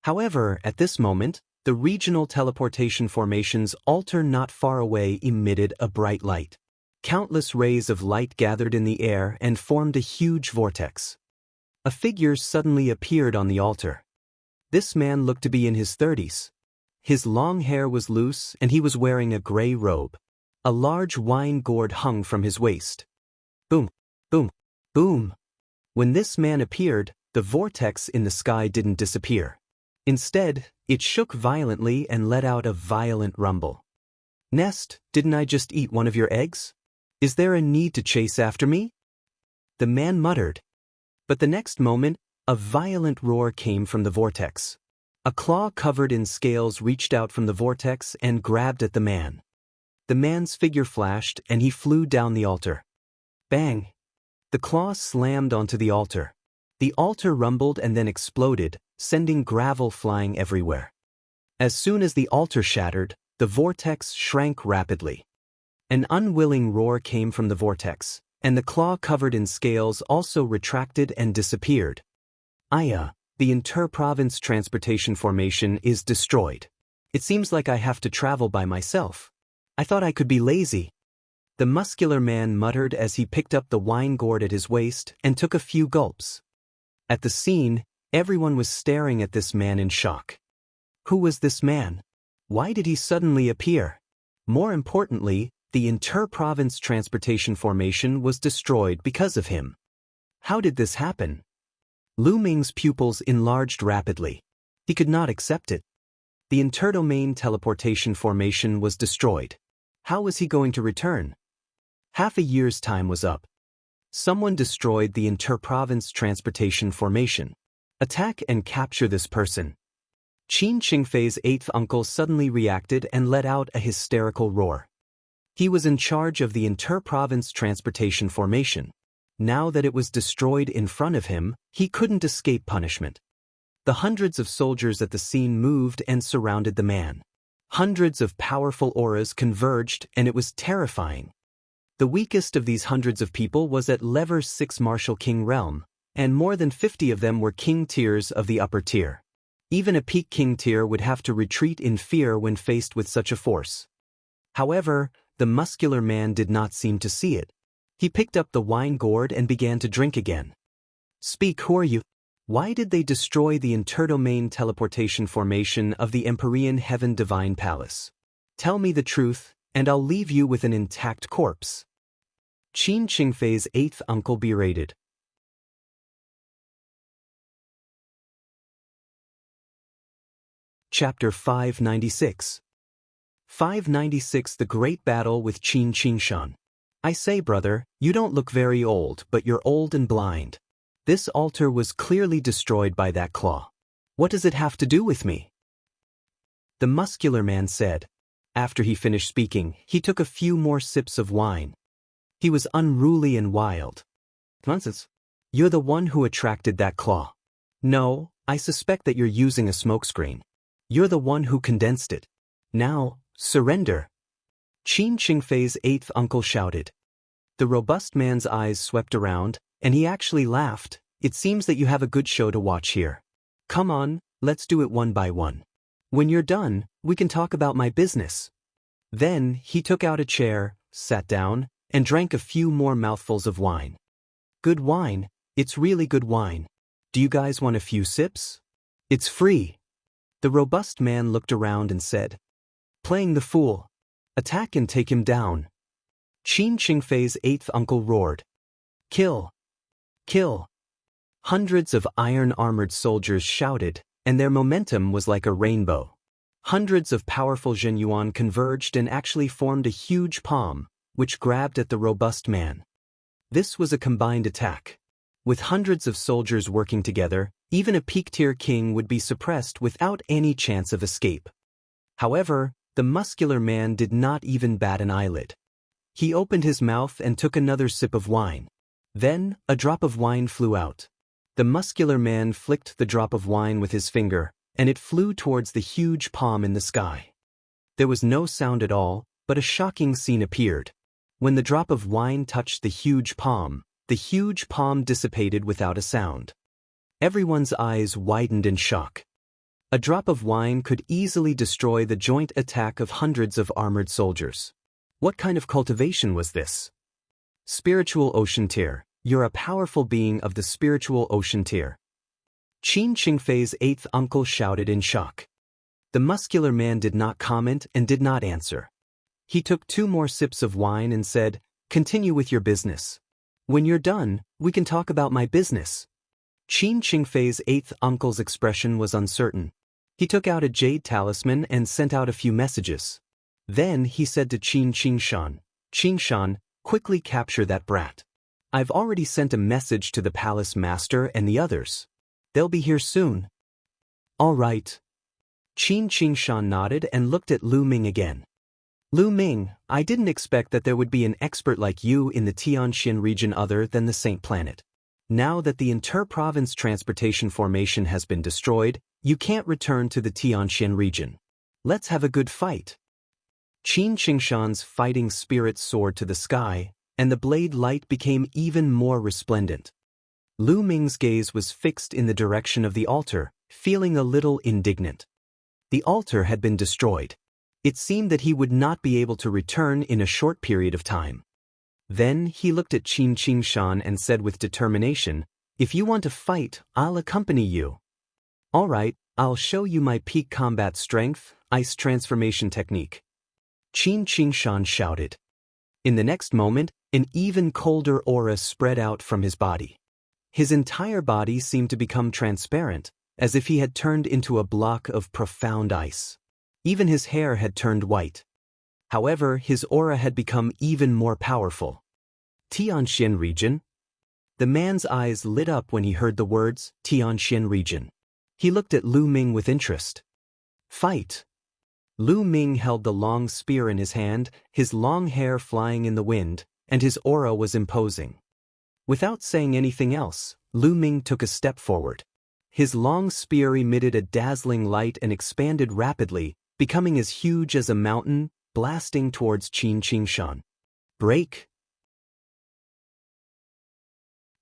However, at this moment, the regional teleportation formation's altar not far away emitted a bright light. Countless rays of light gathered in the air and formed a huge vortex. A figure suddenly appeared on the altar. This man looked to be in his 30s. His long hair was loose and he was wearing a gray robe. A large wine gourd hung from his waist. Boom! Boom! Boom! When this man appeared, the vortex in the sky didn't disappear. Instead, it shook violently and let out a violent rumble. "Nest, didn't I just eat one of your eggs? Is there a need to chase after me?" The man muttered. But the next moment, a violent roar came from the vortex. A claw covered in scales reached out from the vortex and grabbed at the man. The man's figure flashed and he flew down the altar. Bang! The claw slammed onto the altar. The altar rumbled and then exploded, sending gravel flying everywhere. As soon as the altar shattered, the vortex shrank rapidly. An unwilling roar came from the vortex, and the claw covered in scales also retracted and disappeared. Aya, the inter-province transportation formation is destroyed. It seems like I have to travel by myself. I thought I could be lazy. The muscular man muttered as he picked up the wine gourd at his waist and took a few gulps. At the scene, everyone was staring at this man in shock. Who was this man? Why did he suddenly appear? More importantly, The inter-province transportation formation was destroyed because of him. How did this happen? Lu Ming's pupils enlarged rapidly. He could not accept it. The interdomain teleportation formation was destroyed. How was he going to return? Half a year's time was up. Someone destroyed the inter-province transportation formation. Attack and capture this person. Qin Qingfei's eighth uncle suddenly reacted and let out a hysterical roar. He was in charge of the inter-province transportation formation. Now that it was destroyed in front of him, he couldn't escape punishment. The hundreds of soldiers at the scene moved and surrounded the man. Hundreds of powerful auras converged, and it was terrifying. The weakest of these hundreds of people was at level 6 Martial King realm, and more than 50 of them were king tiers of the upper tier. Even a peak king tier would have to retreat in fear when faced with such a force. However, the muscular man did not seem to see it. He picked up the wine gourd and began to drink again. Speak, who are you? Why did they destroy the interdomain teleportation formation of the Empyrean Heaven Divine Palace? Tell me the truth, and I'll leave you with an intact corpse. Qin Qingfei's eighth uncle berated. Chapter 596. 596 The Great Battle with Qin Qingshan. I say, brother, you don't look very old, but you're old and blind. This altar was clearly destroyed by that claw. What does it have to do with me? The muscular man said. After he finished speaking, he took a few more sips of wine. He was unruly and wild. Nonsense. You're the one who attracted that claw. No, I suspect that you're using a smokescreen. You're the one who condensed it. Now, surrender. Qin Qingfei's eighth uncle shouted. The robust man's eyes swept around, and he actually laughed. It seems that you have a good show to watch here. Come on, let's do it one by one. When you're done, we can talk about my business. Then he took out a chair, sat down, and drank a few more mouthfuls of wine. Good wine, it's really good wine. Do you guys want a few sips? It's free. The robust man looked around and said, Playing the fool. Attack and take him down. Qin Qingfei's eighth uncle roared. Kill. Kill. Hundreds of iron-armored soldiers shouted, and their momentum was like a rainbow. Hundreds of powerful Zhenyuan converged and actually formed a huge palm, which grabbed at the robust man. This was a combined attack. With hundreds of soldiers working together, even a peak-tier king would be suppressed without any chance of escape. However, the muscular man did not even bat an eyelid. He opened his mouth and took another sip of wine. Then, a drop of wine flew out. The muscular man flicked the drop of wine with his finger, and it flew towards the huge palm in the sky. There was no sound at all, but a shocking scene appeared. When the drop of wine touched the huge palm dissipated without a sound. Everyone's eyes widened in shock. A drop of wine could easily destroy the joint attack of hundreds of armored soldiers. What kind of cultivation was this? Spiritual Ocean Tier. You're a powerful being of the Spiritual Ocean Tier. Qin Qingfei's eighth uncle shouted in shock. The muscular man did not comment and did not answer. He took 2 more sips of wine and said, Continue with your business. When you're done, we can talk about my business. Qin Qingfei's eighth uncle's expression was uncertain. He took out a jade talisman and sent out a few messages. Then he said to Qin Qingshan, Qingshan, quickly capture that brat. I've already sent a message to the palace master and the others. They'll be here soon. All right. Qin Qingshan nodded and looked at Lu Ming again. Lu Ming, I didn't expect that there would be an expert like you in the Tianxian region other than the Saint Planet. Now that the inter-province transportation formation has been destroyed, you can't return to the Tianxian region. Let's have a good fight. Qin Qingshan's fighting spirit soared to the sky, and the blade light became even more resplendent. Lu Ming's gaze was fixed in the direction of the altar, feeling a little indignant. The altar had been destroyed. It seemed that he would not be able to return in a short period of time. Then he looked at Qin Qingshan and said with determination, If you want to fight, I'll accompany you. All right, I'll show you my peak combat strength, ice transformation technique. Qin Qingshan shouted. In the next moment, an even colder aura spread out from his body. His entire body seemed to become transparent, as if he had turned into a block of profound ice. Even his hair had turned white. However, his aura had become even more powerful. Tianxian region? The man's eyes lit up when he heard the words, Tianxian region. He looked at Lu Ming with interest. Fight! Lu Ming held the long spear in his hand, his long hair flying in the wind, and his aura was imposing. Without saying anything else, Lu Ming took a step forward. His long spear emitted a dazzling light and expanded rapidly, becoming as huge as a mountain, blasting towards Qin Qingshan. Break!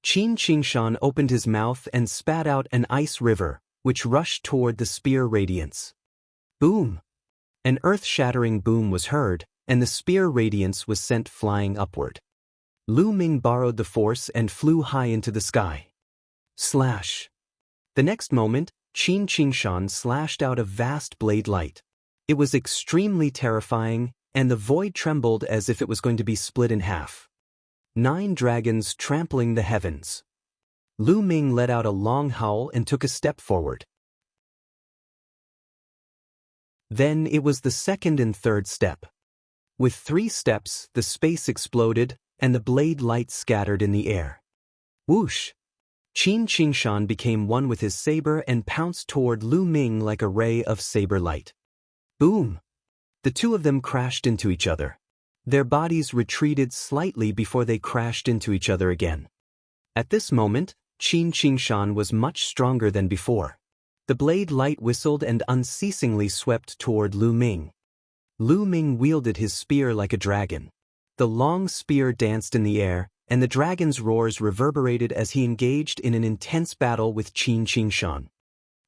Qin Qingshan opened his mouth and spat out an ice river, which rushed toward the spear radiance. Boom! An earth-shattering boom was heard, and the spear radiance was sent flying upward. Lu Ming borrowed the force and flew high into the sky. Slash! The next moment, Qin Qingshan slashed out a vast blade light. It was extremely terrifying, and the void trembled as if it was going to be split in half. 9 dragons trampling the heavens. Lu Ming let out a long howl and took a step forward. Then it was the second and third step. With 3 steps, the space exploded, and the blade light scattered in the air. Whoosh! Qin Qingshan became one with his saber and pounced toward Lu Ming like a ray of saber light. Boom! The two of them crashed into each other. Their bodies retreated slightly before they crashed into each other again. At this moment, Qin Qingshan was much stronger than before. The blade light whistled and unceasingly swept toward Lu Ming. Lu Ming wielded his spear like a dragon. The long spear danced in the air, and the dragon's roars reverberated as he engaged in an intense battle with Qin Qingshan.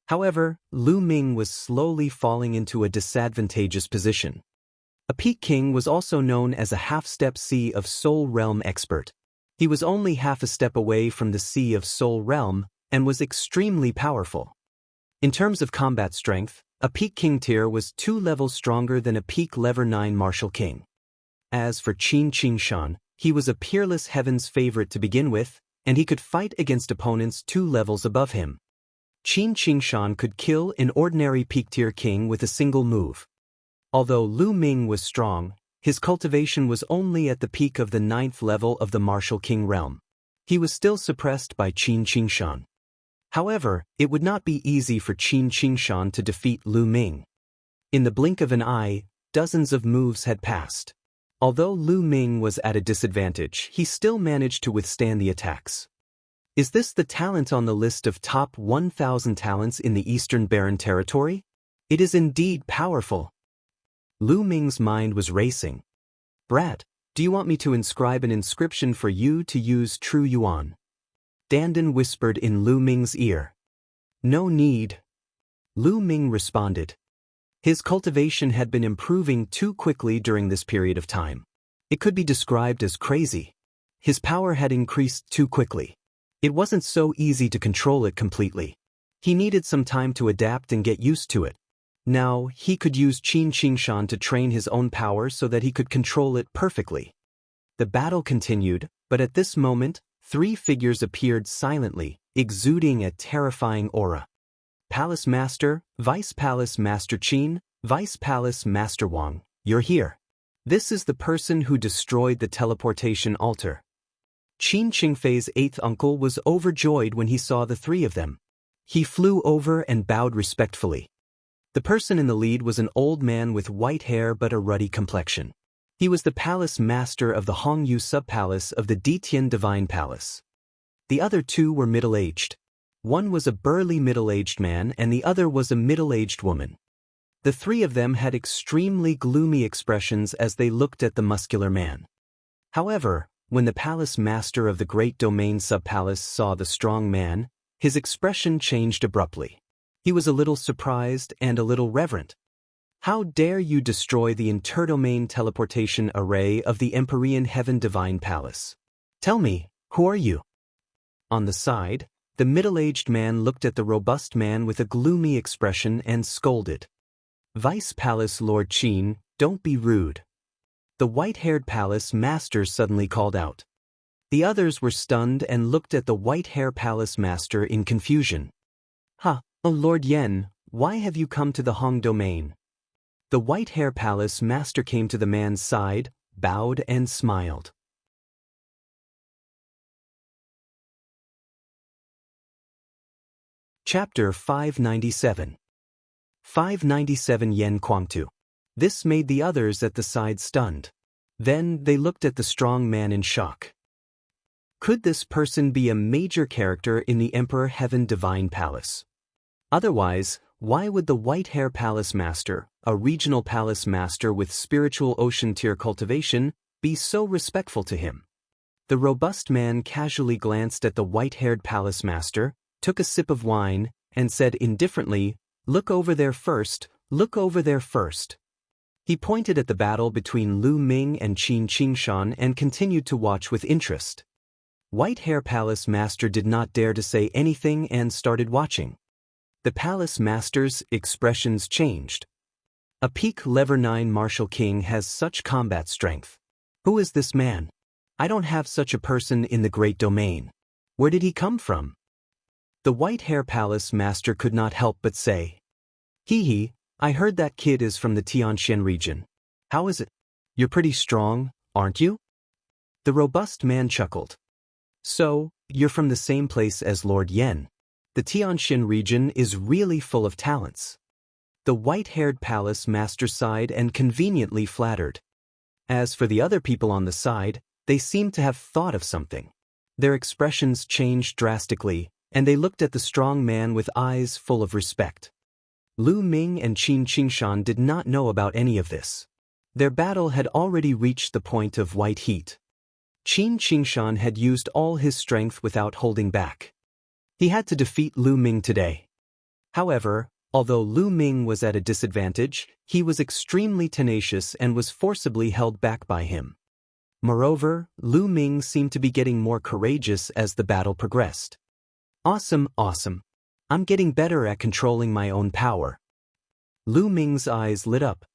However, Lu Ming was slowly falling into a disadvantageous position. A Peak King was also known as a half-step Sea of Soul Realm expert. He was only half a step away from the Sea of Soul Realm and was extremely powerful. In terms of combat strength, a Peak King tier was 2 levels stronger than a Peak Level 9 Martial King. As for Qin Qingshan, he was a peerless heaven's favorite to begin with, and he could fight against opponents 2 levels above him. Qin Qingshan could kill an ordinary Peak tier king with a single move. Although Lu Ming was strong, his cultivation was only at the peak of the 9th level of the Martial King realm. He was still suppressed by Qin Qingshan. However, it would not be easy for Qin Qingshan to defeat Lu Ming. In the blink of an eye, dozens of moves had passed. Although Lu Ming was at a disadvantage, he still managed to withstand the attacks. Is this the talent on the list of top 1,000 talents in the Eastern Barren Territory? It is indeed powerful. Lu Ming's mind was racing. Brat, do you want me to inscribe an inscription for you to use True Yuan? Dandan whispered in Lu Ming's ear. No need. Lu Ming responded. His cultivation had been improving too quickly during this period of time. It could be described as crazy. His power had increased too quickly. It wasn't so easy to control it completely. He needed some time to adapt and get used to it. Now, he could use Qin Qingshan to train his own power so that he could control it perfectly. The battle continued, but at this moment, 3 figures appeared silently, exuding a terrifying aura. Palace Master, Vice Palace Master Qin, Vice Palace Master Wang, you're here. This is the person who destroyed the teleportation altar. Qin Qingfei's 8th uncle was overjoyed when he saw the 3 of them. He flew over and bowed respectfully. The person in the lead was an old man with white hair but a ruddy complexion. He was the palace master of the Hongyu subpalace of the Ditian Divine Palace. The other 2 were middle-aged. One was a burly middle-aged man and the other was a middle-aged woman. The 3 of them had extremely gloomy expressions as they looked at the muscular man. However, when the palace master of the Great Domain subpalace saw the strong man, his expression changed abruptly. He was a little surprised and a little reverent. How dare you destroy the interdomain teleportation array of the Empyrean Heaven Divine Palace? Tell me, who are you? On the side, the middle-aged man looked at the robust man with a gloomy expression and scolded. Vice Palace Lord Qin, don't be rude. the white-haired palace master suddenly called out. The others were stunned and looked at the white-haired palace master in confusion. "Ha, oh Lord Yen, why have you come to the Hong domain?" The white-haired palace master came to the man's side, bowed and smiled. Chapter 597. 597 Yen Kuangtu. This made the others at the side stunned. Then they looked at the strong man in shock. Could this person be a major character in the Emperor Heaven Divine Palace? Otherwise, why would the white-hair palace master, a regional palace master with spiritual ocean tier cultivation, be so respectful to him? The robust man casually glanced at the white-haired palace master, took a sip of wine, and said indifferently, "Look over there first, look over there first." He pointed at the battle between Lu Ming and Qin Qingshan and continued to watch with interest. White-hair palace master did not dare to say anything and started watching. The palace master's expressions changed. A peak level 9 martial king has such combat strength. Who is this man? I don't have such a person in the great domain. Where did he come from? The white-hair palace master could not help but say, "Hee, I heard that kid is from the Tianxian region. How is it? You're pretty strong, aren't you?" The robust man chuckled. "So, you're from the same place as Lord Yen. The Tianxian region is really full of talents." The white-haired palace master sighed and conveniently flattered. As for the other people on the side, they seemed to have thought of something. Their expressions changed drastically, and they looked at the strong man with eyes full of respect. Lu Ming and Qin Qingshan did not know about any of this. Their battle had already reached the point of white heat. Qin Qingshan had used all his strength without holding back. He had to defeat Lu Ming today. However, although Lu Ming was at a disadvantage, he was extremely tenacious and was forcibly held back by him. Moreover, Lu Ming seemed to be getting more courageous as the battle progressed. Awesome, awesome. I'm getting better at controlling my own power. Lu Ming's eyes lit up.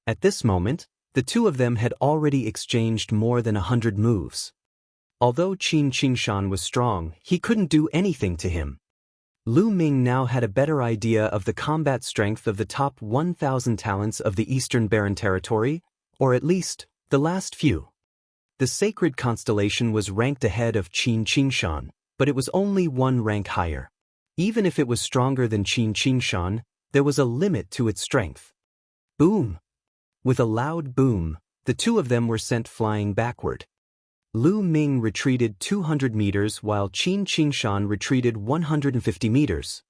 At this moment, the two of them had already exchanged more than 100 moves. Although Qin Qingshan was strong, he couldn't do anything to him. Lu Ming now had a better idea of the combat strength of the top 1,000 talents of the Eastern Barren Territory, or at least, the last few. The sacred constellation was ranked ahead of Qin Qingshan, but it was only one rank higher. Even if it was stronger than Qin Qingshan, there was a limit to its strength. Boom! With a loud boom, the two of them were sent flying backward. Lu Ming retreated 200 meters while Qin Qingshan retreated 150 meters.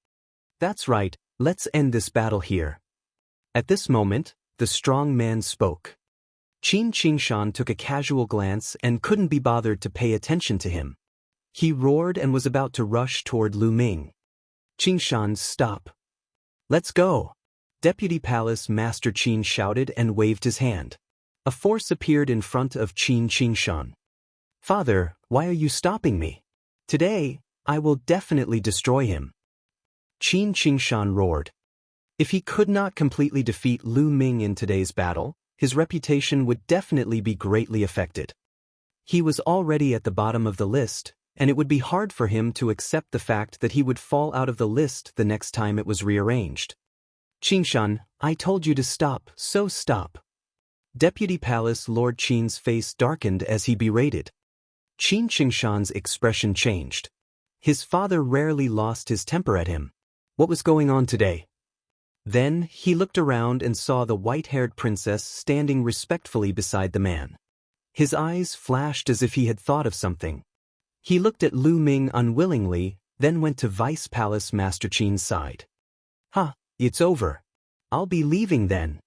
That's right, let's end this battle here. At this moment, the strong man spoke. Qin Qingshan took a casual glance and couldn't be bothered to pay attention to him. He roared and was about to rush toward Lu Ming. "Qingshan, stop. Let's go." Deputy Palace Master Qin shouted and waved his hand. A force appeared in front of Qin Qingshan. "Father, why are you stopping me? Today, I will definitely destroy him." Qin Qingshan roared. If he could not completely defeat Lu Ming in today's battle, his reputation would definitely be greatly affected. He was already at the bottom of the list, and it would be hard for him to accept the fact that he would fall out of the list the next time it was rearranged. "Qingshan, I told you to stop, so stop." Deputy Palace Lord Qin's face darkened as he berated. Qin Qingshan's expression changed. His father rarely lost his temper at him. What was going on today? Then, he looked around and saw the white-haired princess standing respectfully beside the man. His eyes flashed as if he had thought of something. He looked at Lu Ming unwillingly, then went to Vice Palace Master Qin's side. It's over. I'll be leaving then."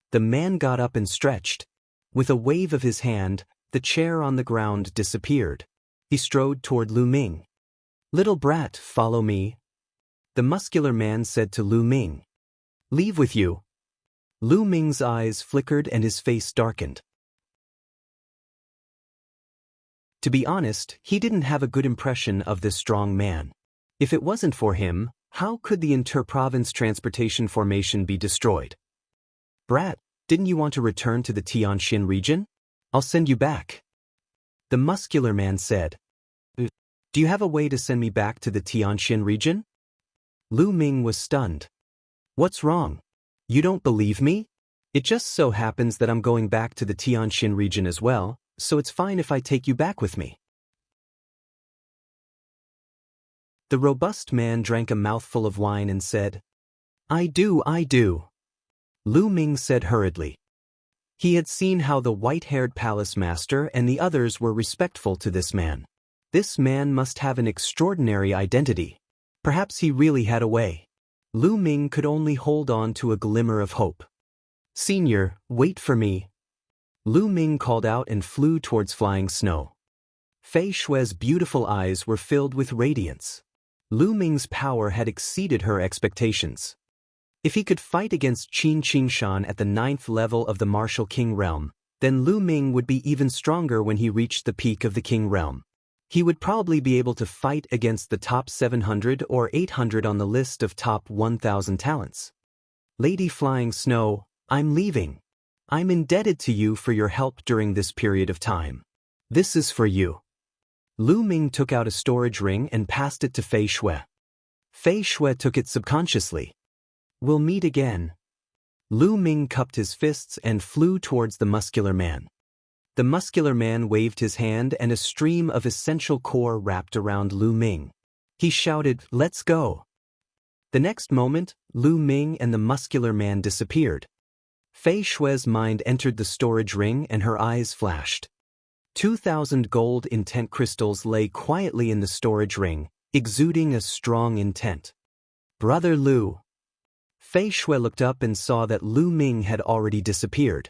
The man got up and stretched. With a wave of his hand, the chair on the ground disappeared. He strode toward Lu Ming. "Little brat, follow me." The muscular man said to Lu Ming. "Leave with you." Lu Ming's eyes flickered and his face darkened. To be honest, he didn't have a good impression of this strong man. If it wasn't for him, how could the inter-province transportation formation be destroyed? "Brat, Didn't you want to return to the Tianxian region? I'll send you back. The muscular man said. Do you have a way to send me back to the Tianxian region? Lu Ming was stunned. What's wrong? You don't believe me? It just so happens that I'm going back to the Tianxian region as well, so it's fine if I take you back with me. The robust man drank a mouthful of wine and said, I do. Lu Ming said hurriedly. He had seen how the white-haired palace master and the others were respectful to this man. This man must have an extraordinary identity. Perhaps he really had a way. Lu Ming could only hold on to a glimmer of hope. Senior, wait for me. Lu Ming called out and flew towards flying snow. Fei Shui's beautiful eyes were filled with radiance. Lu Ming's power had exceeded her expectations. If he could fight against Qin Qingshan at the 9th level of the Martial King Realm, then Lu Ming would be even stronger when he reached the peak of the King Realm. He would probably be able to fight against the top 700 or 800 on the list of top 1,000 talents. Lady Flying Snow, I'm leaving. I'm indebted to you for your help during this period of time. This is for you. Lu Ming took out a storage ring and passed it to Fei Shui. Fei Shui took it subconsciously. We'll meet again. Lu Ming cupped his fists and flew towards the muscular man. The muscular man waved his hand and a stream of essential core wrapped around Lu Ming. He shouted, Let's go. The next moment, Lu Ming and the muscular man disappeared. Fei Shui's mind entered the storage ring and her eyes flashed. 2,000 gold intent crystals lay quietly in the storage ring, exuding a strong intent. Brother Lu. Fei Shui looked up and saw that Lu Ming had already disappeared.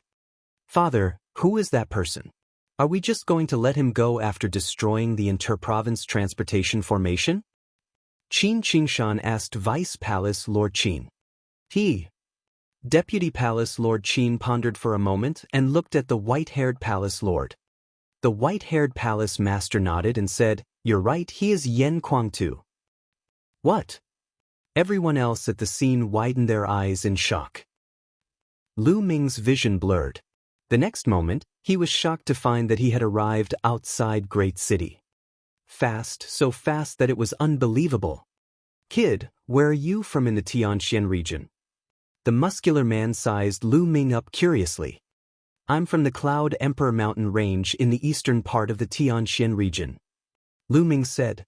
Father, who is that person? Are we just going to let him go after destroying the inter-province transportation formation? Qin Qingshan asked Vice Palace Lord Qin. Deputy Palace Lord Qin pondered for a moment and looked at the white-haired Palace Lord. The white-haired Palace Master nodded and said, You're right, he is Yan Kuangtu. What? Everyone else at the scene widened their eyes in shock. Lu Ming's vision blurred. The next moment, he was shocked to find that he had arrived outside Great City. Fast, so fast that it was unbelievable. Kid, where are you from in the Tianxian region? The muscular man sized Lu Ming up curiously. I'm from the Cloud Emperor Mountain Range in the eastern part of the Tianxian region. Lu Ming said.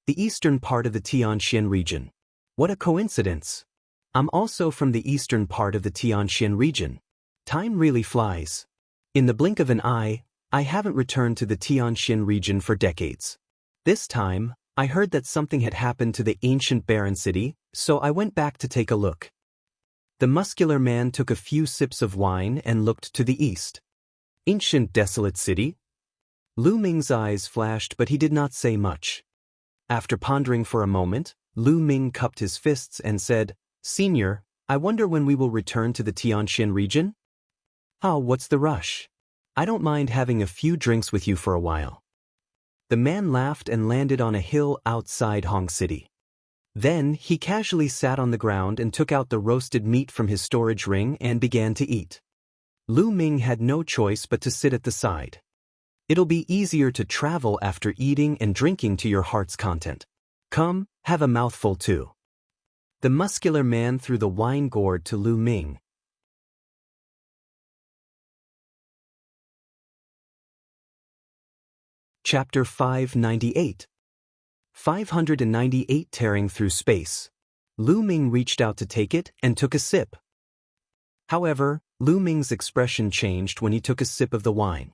The eastern part of the Tianxian region. What a coincidence. I'm also from the eastern part of the Tianxian region. Time really flies. In the blink of an eye, I haven't returned to the Tianxian region for decades. This time, I heard that something had happened to the ancient barren city, so I went back to take a look. The muscular man took a few sips of wine and looked to the east. Ancient desolate city? Lu Ming's eyes flashed, but he did not say much. After pondering for a moment, Lu Ming cupped his fists and said, Senior, I wonder when we will return to the Tianxian region? Oh, what's the rush? I don't mind having a few drinks with you for a while. The man laughed and landed on a hill outside Hong City. Then, he casually sat on the ground and took out the roasted meat from his storage ring and began to eat. Lu Ming had no choice but to sit at the side. It'll be easier to travel after eating and drinking to your heart's content. Come, have a mouthful too. The muscular man threw the wine gourd to Lu Ming. Chapter 598. 598 Tearing Through Space. Lu Ming reached out to take it and took a sip. However, Lu Ming's expression changed when he took a sip of the wine.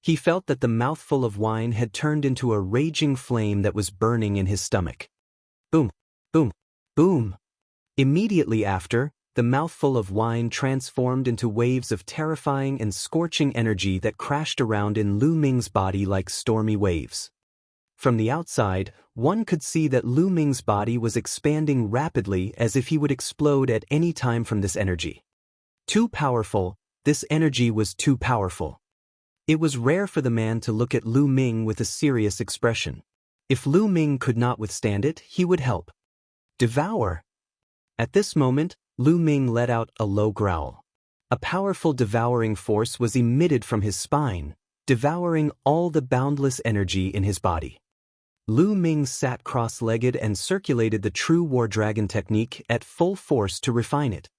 He felt that the mouthful of wine had turned into a raging flame that was burning in his stomach. Boom, boom, boom. Immediately after, the mouthful of wine transformed into waves of terrifying and scorching energy that crashed around in Lu Ming's body like stormy waves. From the outside, one could see that Lu Ming's body was expanding rapidly as if he would explode at any time from this energy. Too powerful, this energy was too powerful. It was rare for the man to look at Lu Ming with a serious expression. If Lu Ming could not withstand it, he would help. Devour. At this moment, Lu Ming let out a low growl. A powerful devouring force was emitted from his spine, devouring all the boundless energy in his body. Lu Ming sat cross-legged and circulated the true war dragon technique at full force to refine it.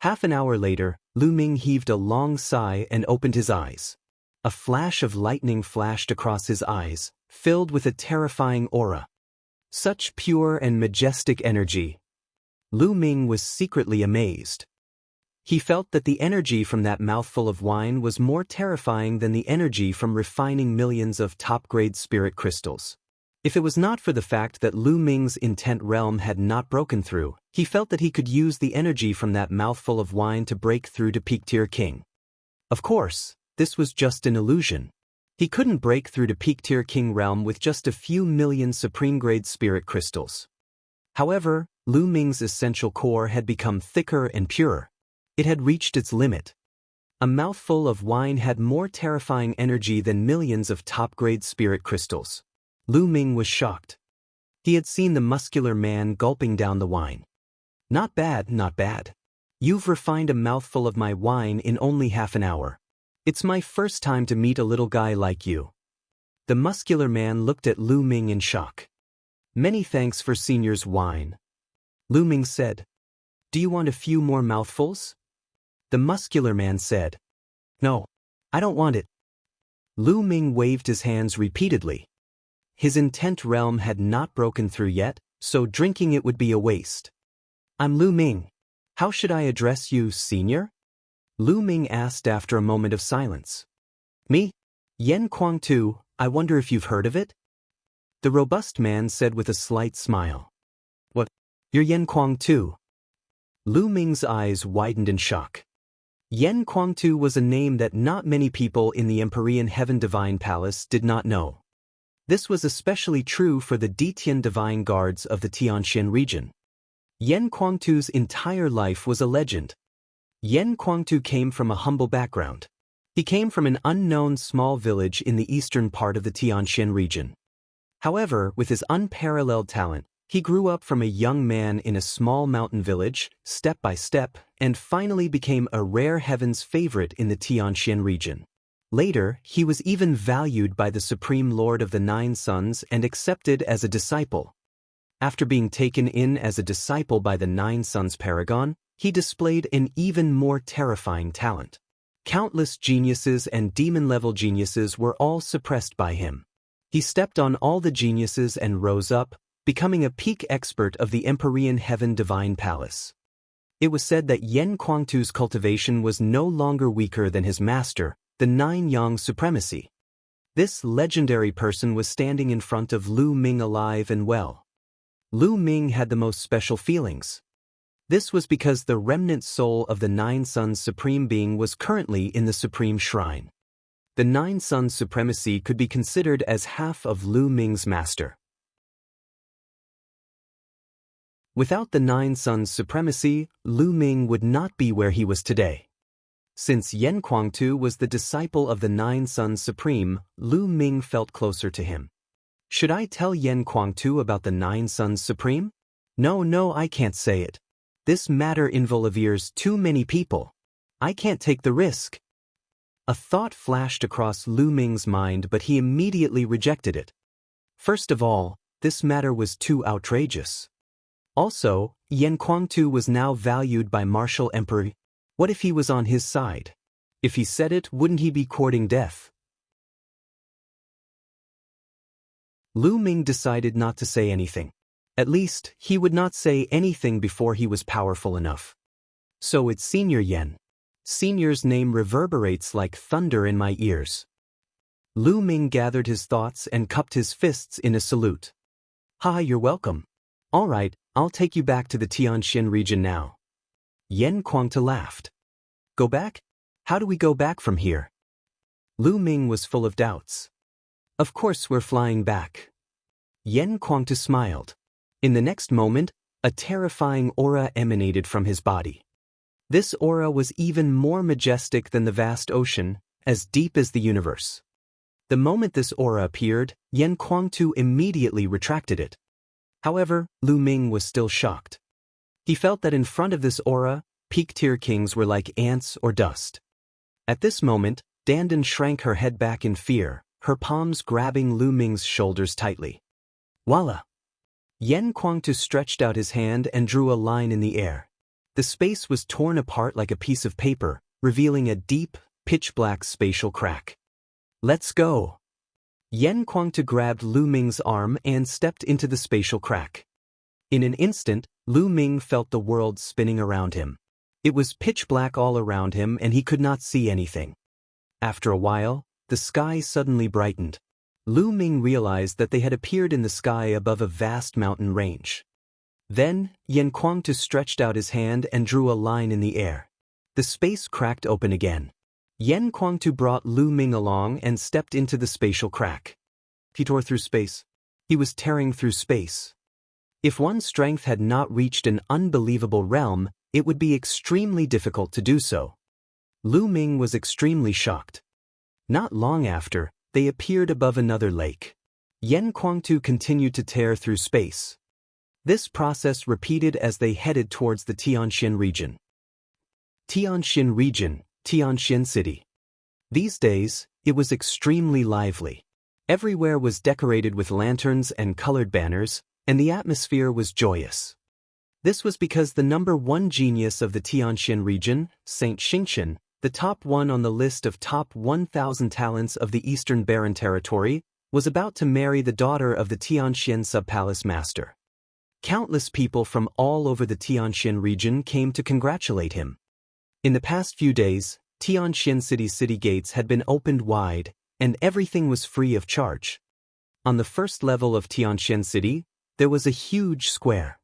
Half an hour later, Lu Ming heaved a long sigh and opened his eyes. A flash of lightning flashed across his eyes, filled with a terrifying aura. Such pure and majestic energy. Lu Ming was secretly amazed. He felt that the energy from that mouthful of wine was more terrifying than the energy from refining millions of top-grade spirit crystals. If it was not for the fact that Lu Ming's intent realm had not broken through, he felt that he could use the energy from that mouthful of wine to break through to peak-tier king. Of course, this was just an illusion. He couldn't break through to peak-tier king realm with just a few million supreme-grade spirit crystals. However, Lu Ming's essential core had become thicker and purer. It had reached its limit. A mouthful of wine had more terrifying energy than millions of top-grade spirit crystals. Lu Ming was shocked. He had seen the muscular man gulping down the wine. Not bad, not bad. You've refined a mouthful of my wine in only half an hour. It's my first time to meet a little guy like you. The muscular man looked at Lu Ming in shock. Many thanks for Senior's wine. Lu Ming said. Do you want a few more mouthfuls? The muscular man said. No, I don't want it. Lu Ming waved his hands repeatedly. His intent realm had not broken through yet, so drinking it would be a waste. I'm Lu Ming. How should I address you, Senior? Lu Ming asked after a moment of silence. Me? Yen Kuang-tu, I wonder if you've heard of it? The robust man said with a slight smile. What? You're Yen Kuang-tu? Lu Ming's eyes widened in shock. Yen Kuang-tu was a name that not many people in the Empyrean Heaven Divine Palace did not know. This was especially true for the Ditian Divine Guards of the Tianxian region. Yen Kuang-tu's entire life was a legend. Yen Kuang-tu came from a humble background. He came from an unknown small village in the eastern part of the Tianxian region. However, with his unparalleled talent, he grew up from a young man in a small mountain village, step by step, and finally became a rare heaven's favorite in the Tianxian region. Later, he was even valued by the Supreme Lord of the Nine Suns and accepted as a disciple. After being taken in as a disciple by the Nine Suns Paragon, he displayed an even more terrifying talent. Countless geniuses and demon-level geniuses were all suppressed by him. He stepped on all the geniuses and rose up, becoming a peak expert of the Empyrean Heaven Divine Palace. It was said that Yen Kuang-tu's cultivation was no longer weaker than his master, the Nine Yang Supremacy. This legendary person was standing in front of Lu Ming alive and well. Lu Ming had the most special feelings. This was because the remnant soul of the Nine Suns Supreme Being was currently in the Supreme Shrine. The Nine Suns Supremacy could be considered as half of Lu Ming's master. Without the Nine Suns Supremacy, Lu Ming would not be where he was today. Since Yen Kuang-tu was the disciple of the Nine Suns Supreme, Lu Ming felt closer to him. Should I tell Yen Kuang-tu about the Nine Suns Supreme? No, I can't say it. This matter involves too many people. I can't take the risk. A thought flashed across Lu Ming's mind, but he immediately rejected it. First of all, this matter was too outrageous. Also, Yen Kuang-tu was now valued by Martial Emperor. What if he was on his side? If he said it, wouldn't he be courting death? Lu Ming decided not to say anything. At least, he would not say anything before he was powerful enough. So it's Senior Yen. Senior's name reverberates like thunder in my ears. Lu Ming gathered his thoughts and cupped his fists in a salute. Ha, you're welcome. All right, I'll take you back to the Tianxian region now. Yen Kuang-tu laughed. Go back? How do we go back from here? Lu Ming was full of doubts. Of course we're flying back. Yen Kuang-tu smiled. In the next moment, a terrifying aura emanated from his body. This aura was even more majestic than the vast ocean, as deep as the universe. The moment this aura appeared, Yen Kuang-tu immediately retracted it. However, Lu Ming was still shocked. He felt that in front of this aura, peak-tier kings were like ants or dust. At this moment, Dandan shrank her head back in fear, her palms grabbing Lu Ming's shoulders tightly. Voila! Yen Kuangtu stretched out his hand and drew a line in the air. The space was torn apart like a piece of paper, revealing a deep, pitch-black spatial crack. Let's go! Yen Kuangtu grabbed Lu Ming's arm and stepped into the spatial crack. In an instant, Lu Ming felt the world spinning around him. It was pitch black all around him and he could not see anything. After a while, the sky suddenly brightened. Lu Ming realized that they had appeared in the sky above a vast mountain range. Then, Yen Kuangtu stretched out his hand and drew a line in the air. The space cracked open again. Yen Kuangtu brought Lu Ming along and stepped into the spatial crack. He tore through space. He was tearing through space. If one's strength had not reached an unbelievable realm, it would be extremely difficult to do so. Lu Ming was extremely shocked. Not long after, they appeared above another lake. Yen Kuangtu continued to tear through space. This process repeated as they headed towards the Tianxian region. Tianxian region, Tianxian city. These days, it was extremely lively. Everywhere was decorated with lanterns and colored banners, and the atmosphere was joyous. This was because the #1 genius of the Tianxian region, Saint Xingqian, the top one on the list of top 1,000 talents of the Eastern Barren Territory, was about to marry the daughter of the Tianxian sub-palace master. Countless people from all over the Tianxian region came to congratulate him. In the past few days, Tianxian city's city gates had been opened wide, and everything was free of charge. On the first level of Tianxian city, there was a huge square.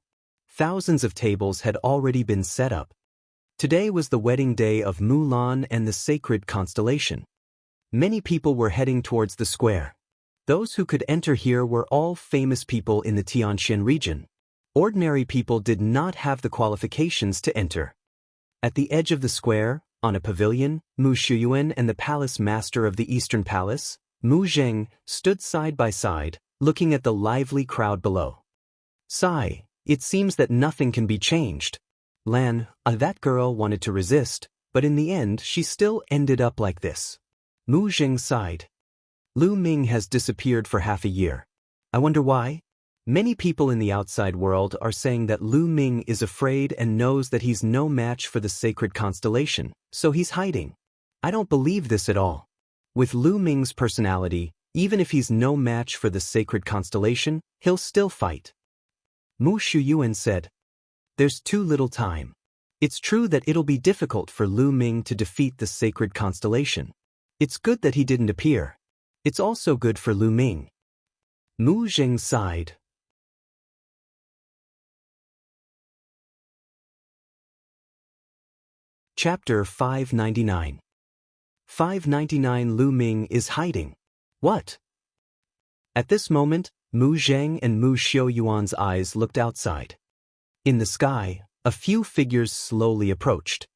Thousands of tables had already been set up. Today was the wedding day of Mulan and the sacred constellation. Many people were heading towards the square. Those who could enter here were all famous people in the Tianxian region. Ordinary people did not have the qualifications to enter. At the edge of the square, on a pavilion, Mu Shuyuan and the palace master of the Eastern Palace, Mu Zheng, stood side by side, looking at the lively crowd below. Sigh, it seems that nothing can be changed. Lan, that girl wanted to resist, but in the end she still ended up like this. Mu Zheng sighed. Lu Ming has disappeared for half a year. I wonder why? Many people in the outside world are saying that Lu Ming is afraid and knows that he's no match for the sacred constellation, so he's hiding. I don't believe this at all. With Lu Ming's personality, even if he's no match for the sacred constellation, he'll still fight. Mu Shuyuan said, "There's too little time. It's true that it'll be difficult for Lu Ming to defeat the sacred constellation. It's good that he didn't appear. It's also good for Lu Ming." Mu Zheng sighed. Chapter 599. 599 Lu Ming is hiding. What? At this moment, Mu Zheng and Mu Xiuyuan's eyes looked outside. In the sky, a few figures slowly approached.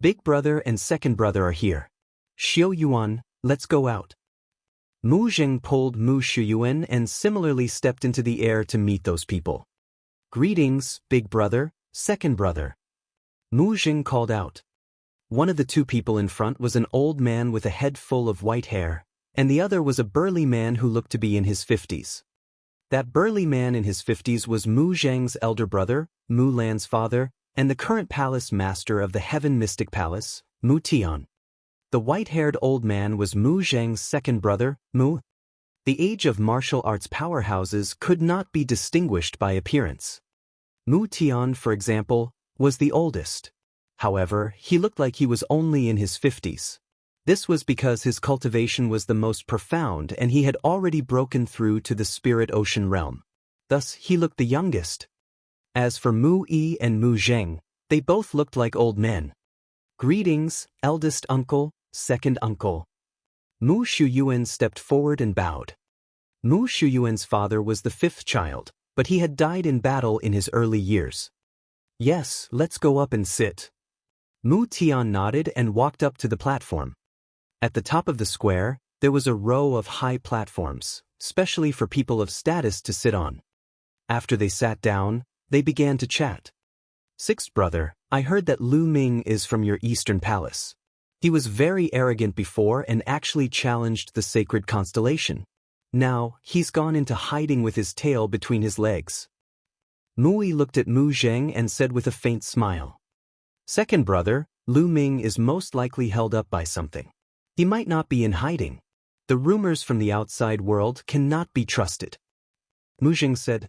Big brother and second brother are here. Xiuyuan, let's go out. Mu Zheng pulled Mu Shuyuan and similarly stepped into the air to meet those people. Greetings, big brother, second brother. Mu Zheng called out. One of the two people in front was an old man with a head full of white hair, and the other was a burly man who looked to be in his 50s. That burly man in his 50s was Mu Zheng's elder brother, Mu Lan's father, and the current palace master of the Heaven Mystic Palace, Mu Tian. The white-haired old man was Mu Zheng's second brother, Mu. The age of martial arts powerhouses could not be distinguished by appearance. Mu Tian, for example, was the oldest. However, he looked like he was only in his 50s. This was because his cultivation was the most profound and he had already broken through to the spirit ocean realm. Thus, he looked the youngest. As for Mu Yi and Mu Zheng, they both looked like old men. Greetings, eldest uncle, second uncle. Mu Shuyuan stepped forward and bowed. Mu Shuyuan's father was the 5th child, but he had died in battle in his early years. Yes, let's go up and sit. Mu Tian nodded and walked up to the platform. At the top of the square, there was a row of high platforms, specially for people of status to sit on. After they sat down, they began to chat. 6th brother, I heard that Lu Ming is from your eastern palace. He was very arrogant before and actually challenged the sacred constellation. Now, he's gone into hiding with his tail between his legs. Mui looked at Mu Zheng and said with a faint smile. Second brother, Lu Ming is most likely held up by something. He might not be in hiding. The rumors from the outside world cannot be trusted. Mu Zheng said.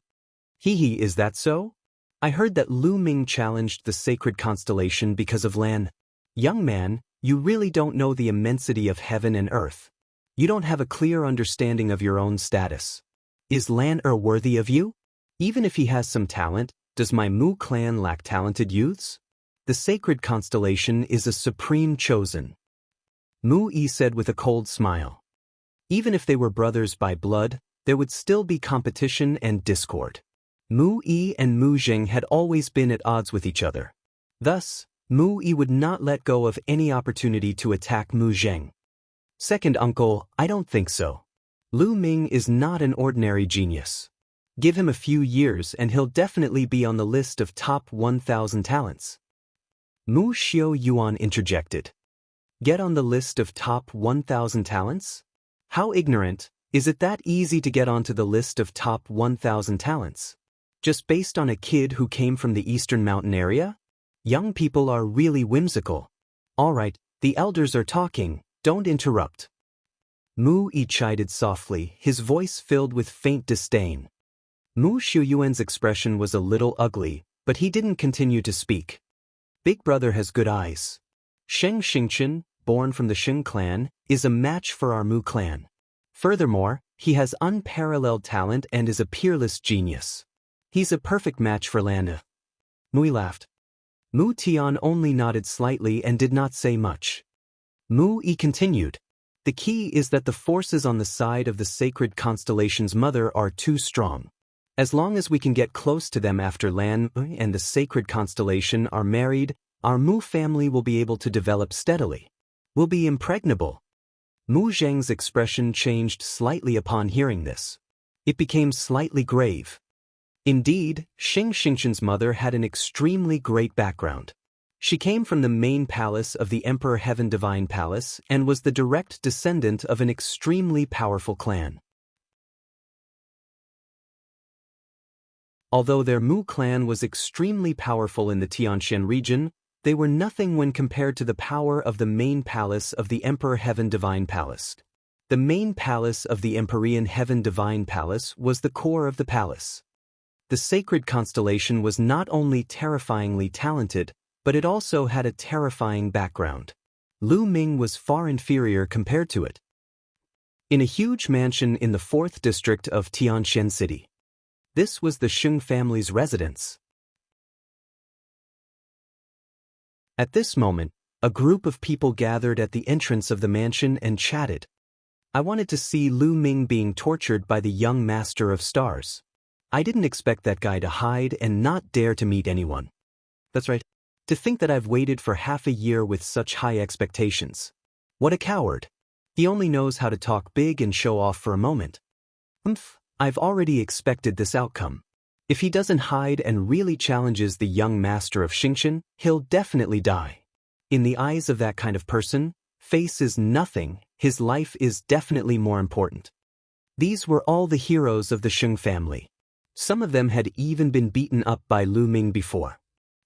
Hee, is that so? I heard that Lu Ming challenged the sacred constellation because of Lan. Young man, you really don't know the immensity of heaven and earth. You don't have a clear understanding of your own status. Is Lan worthy of you? Even if he has some talent, does my Mu clan lack talented youths? The sacred constellation is a supreme chosen. Mu Yi said with a cold smile. Even if they were brothers by blood, there would still be competition and discord. Mu Yi and Mu Zheng had always been at odds with each other. Thus, Mu Yi would not let go of any opportunity to attack Mu Zheng. Second uncle, I don't think so. Lu Ming is not an ordinary genius. Give him a few years and he'll definitely be on the list of top 1,000 talents. Mu Xiao Yuan interjected. Get on the list of top 1,000 talents? How ignorant, is it that easy to get onto the list of top 1,000 talents? Just based on a kid who came from the eastern mountain area? Young people are really whimsical. All right, the elders are talking, don't interrupt. Mu Yi chided softly, his voice filled with faint disdain. Mu Xiuyuan's expression was a little ugly, but he didn't continue to speak. Big brother has good eyes. Sheng Xingchen, born from the Sheng clan, is a match for our Mu clan. Furthermore, he has unparalleled talent and is a peerless genius. He's a perfect match for Landa. Mui laughed. Mu Tian only nodded slightly and did not say much. Mu Yi continued. The key is that the forces on the side of the sacred constellation's mother are too strong. As long as we can get close to them after Lan and the sacred constellation are married, our Mu family will be able to develop steadily. We'll be impregnable. Mu Zheng's expression changed slightly upon hearing this. It became slightly grave. Indeed, Sheng Xingchen's mother had an extremely great background. She came from the main palace of the Emperor Heaven Divine Palace and was the direct descendant of an extremely powerful clan. Although their Mu clan was extremely powerful in the Tianxian region, they were nothing when compared to the power of the main palace of the Emperor Heaven Divine Palace. The main palace of the Empyrean Heaven Divine Palace was the core of the palace. The sacred constellation was not only terrifyingly talented, but it also had a terrifying background. Lu Ming was far inferior compared to it. In a huge mansion in the 4th district of Tianxian City. This was the Sheng family's residence. At this moment, a group of people gathered at the entrance of the mansion and chatted. I wanted to see Lu Ming being tortured by the young master of stars. I didn't expect that guy to hide and not dare to meet anyone. That's right. To think that I've waited for half a year with such high expectations. What a coward. He only knows how to talk big and show off for a moment. I've already expected this outcome. If he doesn't hide and really challenges the young master of Xingchen, he'll definitely die. In the eyes of that kind of person, face is nothing, his life is definitely more important. These were all the heroes of the Sheng family. Some of them had even been beaten up by Lu Ming before.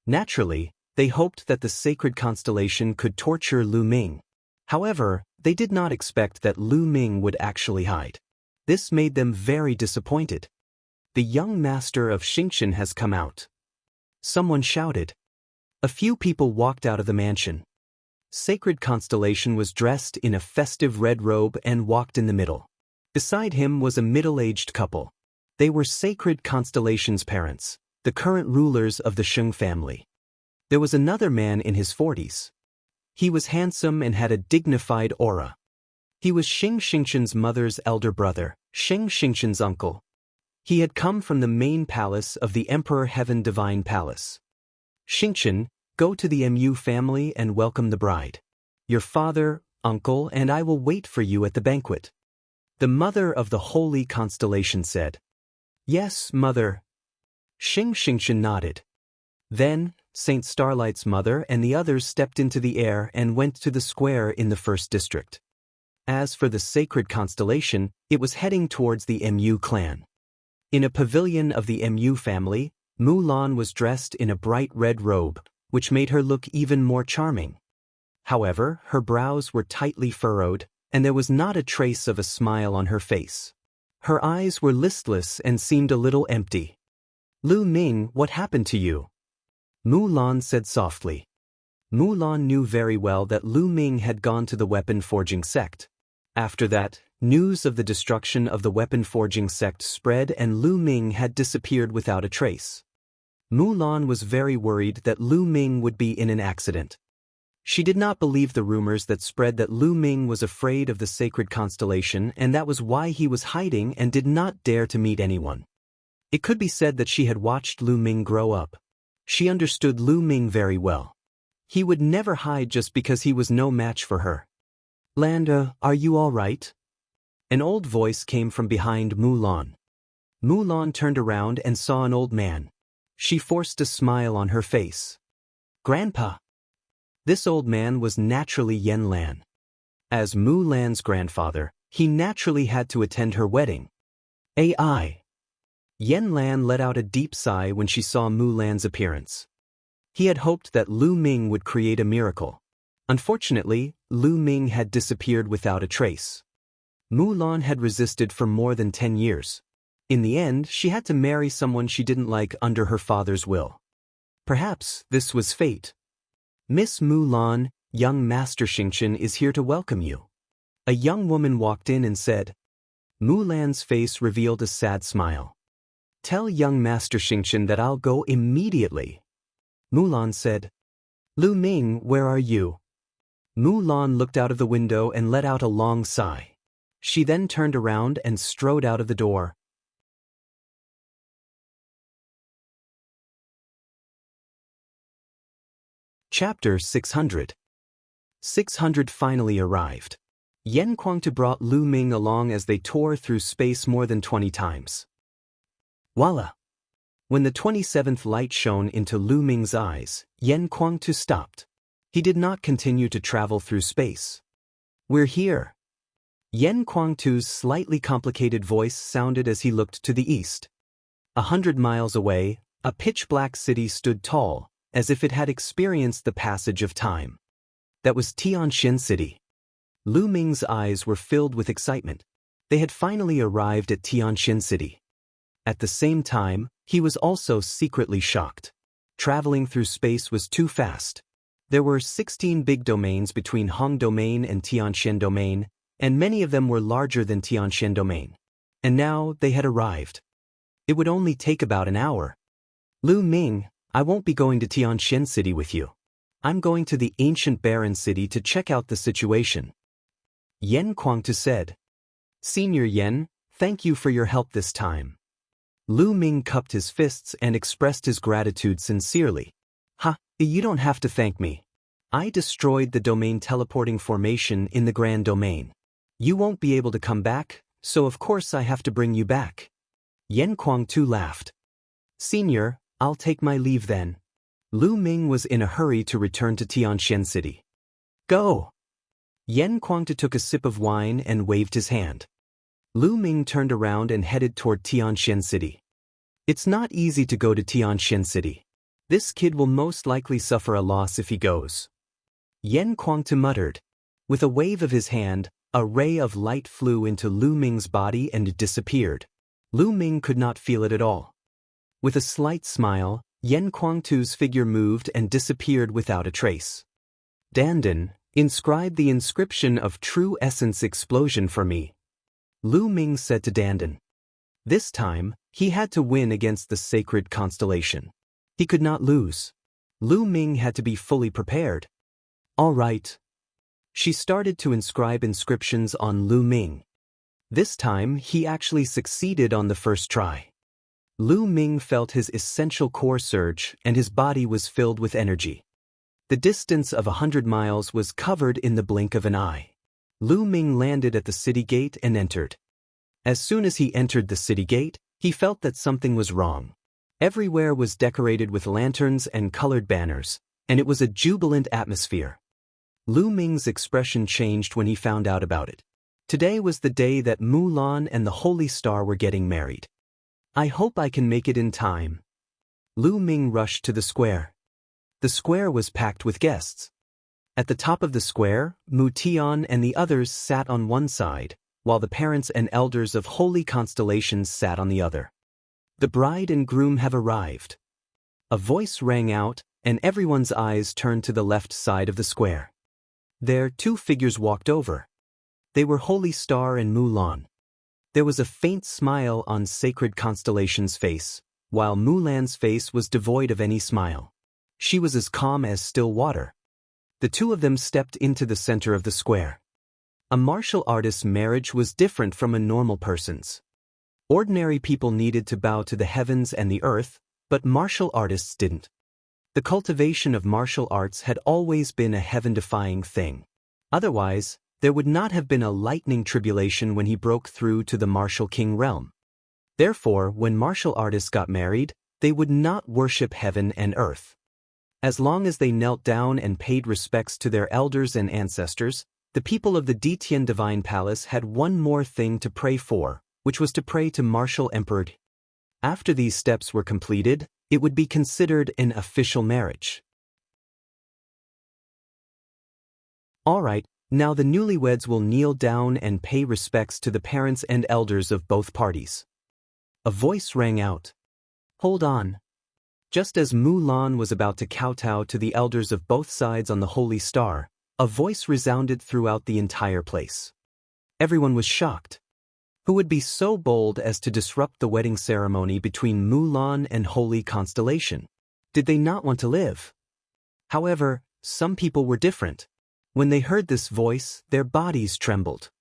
Naturally, they hoped that the sacred constellation could torture Lu Ming. However, they did not expect that Lu Ming would actually hide. This made them very disappointed. The young master of Xingchen has come out. Someone shouted. A few people walked out of the mansion. Sacred Constellation was dressed in a festive red robe and walked in the middle. Beside him was a middle-aged couple. They were Sacred Constellation's parents, the current rulers of the Sheng family. There was another man in his 40s. He was handsome and had a dignified aura. He was Sheng Xingchen's mother's elder brother, Sheng Xingchen's uncle. He had come from the main palace of the Emperor Heaven Divine Palace. Xingchen, go to the Mu family and welcome the bride. Your father, uncle, and I will wait for you at the banquet. The mother of the holy constellation said. Yes, mother. Sheng Xingchen nodded. Then, Saint Starlight's mother and the others stepped into the air and went to the square in the first district. As for the sacred constellation, it was heading towards the Mu clan. In a pavilion of the Mu family, Mulan was dressed in a bright red robe, which made her look even more charming. However, her brows were tightly furrowed, and there was not a trace of a smile on her face. Her eyes were listless and seemed a little empty. "Lu Ming, what happened to you?" Mulan said softly. Mulan knew very well that Lu Ming had gone to the weapon-forging sect. After that, news of the destruction of the weapon-forging sect spread and Lu Ming had disappeared without a trace. Mulan was very worried that Lu Ming would be in an accident. She did not believe the rumors that spread that Lu Ming was afraid of the sacred constellation and that was why he was hiding and did not dare to meet anyone. It could be said that she had watched Lu Ming grow up. She understood Lu Ming very well. He would never hide just because he was no match for her. "Landa, are you all right?" An old voice came from behind Mulan. Mulan turned around and saw an old man. She forced a smile on her face. "Grandpa." This old man was naturally Yen Lan. As Mulan's grandfather, he naturally had to attend her wedding. AI. Yen Lan let out a deep sigh when she saw Mulan's appearance. He had hoped that Lu Ming would create a miracle. Unfortunately, Lu Ming had disappeared without a trace. Mulan had resisted for more than 10 years. In the end, she had to marry someone she didn't like under her father's will. Perhaps this was fate. "Miss Mulan, young Master Xianxia is here to welcome you." A young woman walked in and said. Mulan's face revealed a sad smile. "Tell young Master Xianxia that I'll go immediately." Mulan said. "Lu Ming, where are you?" Mulan looked out of the window and let out a long sigh. She then turned around and strode out of the door. Chapter 600. 600 finally arrived. Yen Kuangtu brought Lu Ming along as they tore through space more than 20 times. Voila! When the 27th light shone into Lu Ming's eyes, Yen Kuangtu stopped. He did not continue to travel through space. "We're here." Yen Kuangtu's slightly complicated voice sounded as he looked to the east. 100 miles away, a pitch-black city stood tall, as if it had experienced the passage of time. That was Tianxin City. Lu Ming's eyes were filled with excitement. They had finally arrived at Tianxin City. At the same time, he was also secretly shocked. Traveling through space was too fast. There were 16 big domains between Hong Domain and Tianxin Domain, and many of them were larger than Tianxin Domain. And now they had arrived. It would only take about an hour. "Lu Ming, I won't be going to Tianxin City with you. I'm going to the ancient barren city to check out the situation." Yen Kuangtu said. "Senior Yen, thank you for your help this time." Lu Ming cupped his fists and expressed his gratitude sincerely. You don't have to thank me. I destroyed the domain teleporting formation in the Grand Domain. You won't be able to come back, so of course I have to bring you back." Yen Kuangtu laughed. "Senior, I'll take my leave then." Lu Ming was in a hurry to return to Tianxin City. "Go!" Yen Kuangtu took a sip of wine and waved his hand. Lu Ming turned around and headed toward Tianxin City. It's not easy to go to Tianxin City. This kid will most likely suffer a loss if he goes. Yen Kuangtu muttered. With a wave of his hand, a ray of light flew into Lu Ming's body and disappeared. Lu Ming could not feel it at all. With a slight smile, Yen Kuangtu's figure moved and disappeared without a trace. "Dandan, inscribe the inscription of true essence explosion for me," Lu Ming said to Dandan. This time, he had to win against the sacred constellation. He could not lose. Lu Ming had to be fully prepared. All right. She started to inscribe inscriptions on Lu Ming. This time, he actually succeeded on the first try. Lu Ming felt his essential core surge and his body was filled with energy. The distance of 100 miles was covered in the blink of an eye. Lu Ming landed at the city gate and entered. As soon as he entered the city gate, he felt that something was wrong. Everywhere was decorated with lanterns and colored banners, and it was a jubilant atmosphere. Lu Ming's expression changed when he found out about it. Today was the day that Mulan and the Holy Star were getting married. I hope I can make it in time. Lu Ming rushed to the square. The square was packed with guests. At the top of the square, Mu Tian and the others sat on one side, while the parents and elders of holy constellations sat on the other. The bride and groom have arrived. A voice rang out, and everyone's eyes turned to the left side of the square. There, two figures walked over. They were Holy Star and Mulan. There was a faint smile on Sacred Constellation's face, while Mulan's face was devoid of any smile. She was as calm as still water. The two of them stepped into the center of the square. A martial artist's marriage was different from a normal person's. Ordinary people needed to bow to the heavens and the earth, but martial artists didn't. The cultivation of martial arts had always been a heaven-defying thing. Otherwise, there would not have been a lightning tribulation when he broke through to the martial king realm. Therefore, when martial artists got married, they would not worship heaven and earth. As long as they knelt down and paid respects to their elders and ancestors, the people of the Ditian Divine Palace had one more thing to pray for, which was to pray to martial emperor. After these steps were completed, it would be considered an official marriage. Alright, now the newlyweds will kneel down and pay respects to the parents and elders of both parties. A voice rang out. Hold on. Just as Mulan was about to kowtow to the elders of both sides on the Holy Star, a voice resounded throughout the entire place. Everyone was shocked. Who would be so bold as to disrupt the wedding ceremony between Mulan and Holy Constellation? Did they not want to live? However, some people were different. When they heard this voice, their bodies trembled.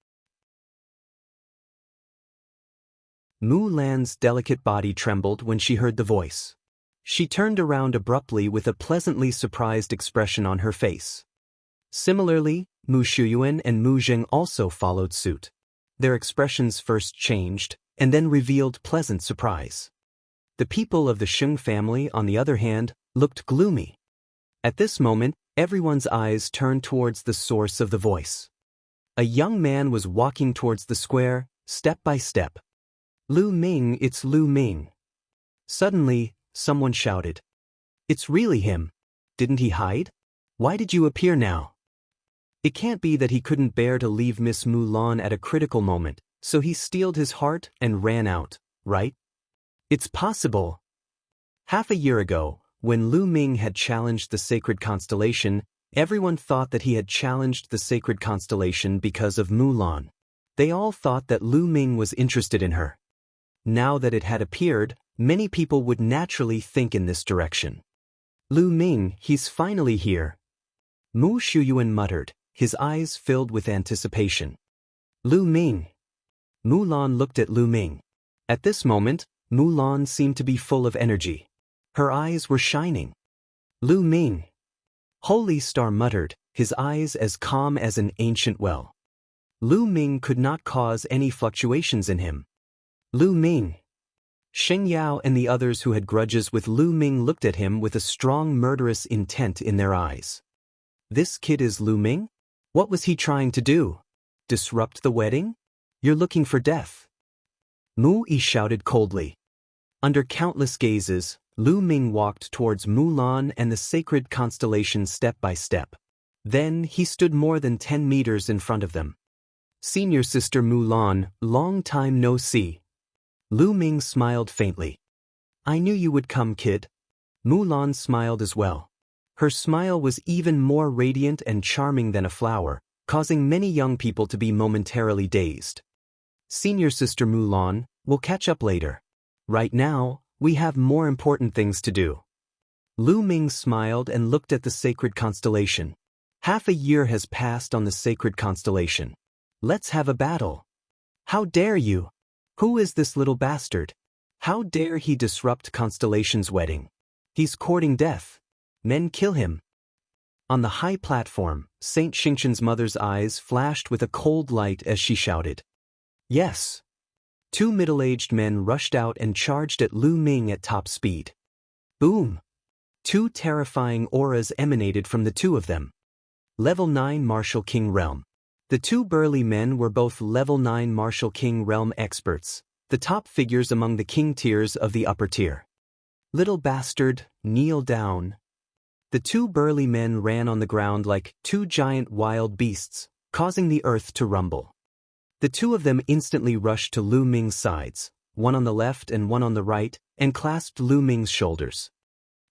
Mulan's delicate body trembled when she heard the voice. She turned around abruptly with a pleasantly surprised expression on her face. Similarly, Mu Shuyuan and Mu Zheng also followed suit. Their expressions first changed, and then revealed pleasant surprise. The people of the Sheng family, on the other hand, looked gloomy. At this moment, everyone's eyes turned towards the source of the voice. A young man was walking towards the square, step by step. Lu Ming, it's Lu Ming. Suddenly, someone shouted. It's really him. Didn't he hide? Why did you appear now? It can't be that he couldn't bear to leave Miss Mulan at a critical moment, so he steeled his heart and ran out, right? It's possible. Half a year ago, when Lu Ming had challenged the Sacred Constellation, everyone thought that he had challenged the Sacred Constellation because of Mulan. They all thought that Lu Ming was interested in her. Now that it had appeared, many people would naturally think in this direction. Lu Ming, he's finally here. Mu Shuyuan muttered, his eyes filled with anticipation. Lu Ming. Mulan looked at Lu Ming. At this moment, Mulan seemed to be full of energy. Her eyes were shining. Lu Ming. Holy Star muttered, his eyes as calm as an ancient well. Lu Ming could not cause any fluctuations in him. Lu Ming. Sheng Yao and the others who had grudges with Lu Ming looked at him with a strong murderous intent in their eyes. This kid is Lu Ming? What was he trying to do? Disrupt the wedding? You're looking for death. Mu Yi shouted coldly. Under countless gazes, Lu Ming walked towards Mulan and the Sacred Constellation step by step. Then he stood more than 10 meters in front of them. Senior sister Mulan, long time no see. Lu Ming smiled faintly. I knew you would come, kid. Mulan smiled as well. Her smile was even more radiant and charming than a flower, causing many young people to be momentarily dazed. Senior sister Mulan, we'll catch up later. Right now, we have more important things to do. Lu Ming smiled and looked at the Sacred Constellation. Half a year has passed on the Sacred Constellation. Let's have a battle. How dare you? Who is this little bastard? How dare he disrupt Constellation's wedding? He's courting death. Men kill him. On the high platform, Saint Xingqian's mother's eyes flashed with a cold light as she shouted. Yes. Two middle-aged men rushed out and charged at Lu Ming at top speed. Boom! Two terrifying auras emanated from the two of them. Level 9 Martial King Realm. The two burly men were both Level 9 Martial King Realm experts, the top figures among the king tiers of the upper tier. Little bastard, kneel down. The two burly men ran on the ground like two giant wild beasts, causing the earth to rumble. The two of them instantly rushed to Lu Ming's sides, one on the left and one on the right, and clasped Lu Ming's shoulders.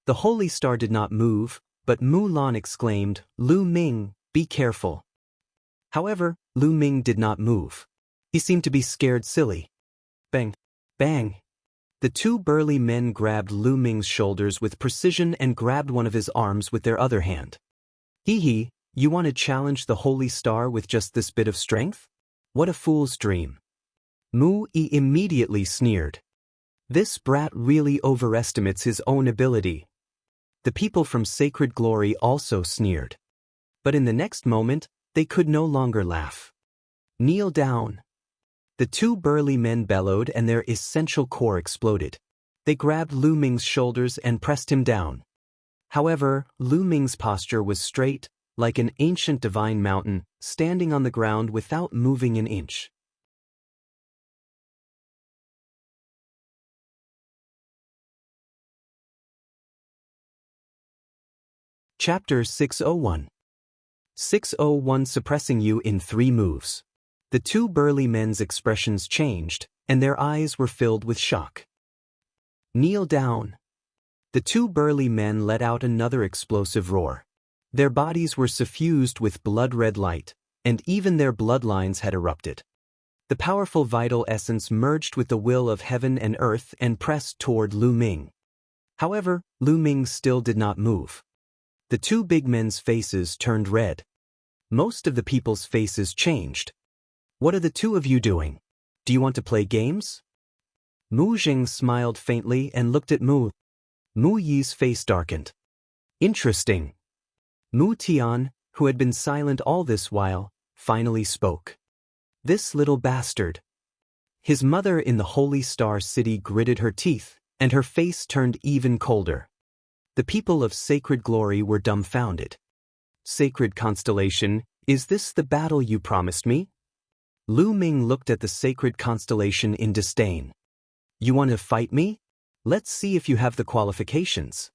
The holy star did not move, but Mulan exclaimed, "Lu Ming, be careful." However, Lu Ming did not move. He seemed to be scared silly. Bang! Bang! The two burly men grabbed Lu Ming's shoulders with precision and grabbed one of his arms with their other hand. Hee, you want to challenge the holy star with just this bit of strength? What a fool's dream. Mu Yi immediately sneered. This brat really overestimates his own ability. The people from Sacred Glory also sneered. But in the next moment, they could no longer laugh. Kneel down. The two burly men bellowed and their essential core exploded. They grabbed Lu Ming's shoulders and pressed him down. However, Lu Ming's posture was straight, like an ancient divine mountain, standing on the ground without moving an inch. Chapter 601. 601 Suppressing You in 3 Moves. The two burly men's expressions changed, and their eyes were filled with shock. Kneel down. The two burly men let out another explosive roar. Their bodies were suffused with blood-red light, and even their bloodlines had erupted. The powerful vital essence merged with the will of heaven and earth and pressed toward Lu Ming. However, Lu Ming still did not move. The two big men's faces turned red. Most of the people's faces changed. What are the two of you doing? Do you want to play games? Mu Jing smiled faintly and looked at Mu. Mu Yi's face darkened. Interesting. Mu Tian, who had been silent all this while, finally spoke. This little bastard. His mother in the Holy Star City gritted her teeth, and her face turned even colder. The people of Sacred Glory were dumbfounded. Sacred Constellation, is this the battle you promised me? Lu Ming looked at the Sacred Constellation in disdain. You want to fight me? Let's see if you have the qualifications.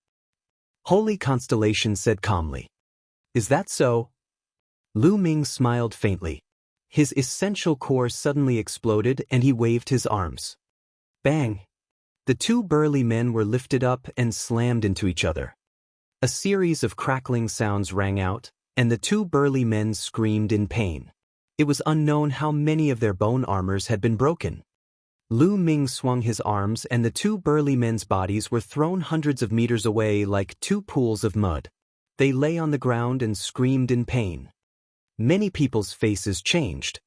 Holy Constellation said calmly. Is that so? Lu Ming smiled faintly. His essential core suddenly exploded and he waved his arms. Bang! The two burly men were lifted up and slammed into each other. A series of crackling sounds rang out, and the two burly men screamed in pain. It was unknown how many of their bone armors had been broken. Lu Ming swung his arms and the two burly men's bodies were thrown hundreds of meters away like two pools of mud. They lay on the ground and screamed in pain. Many people's faces changed.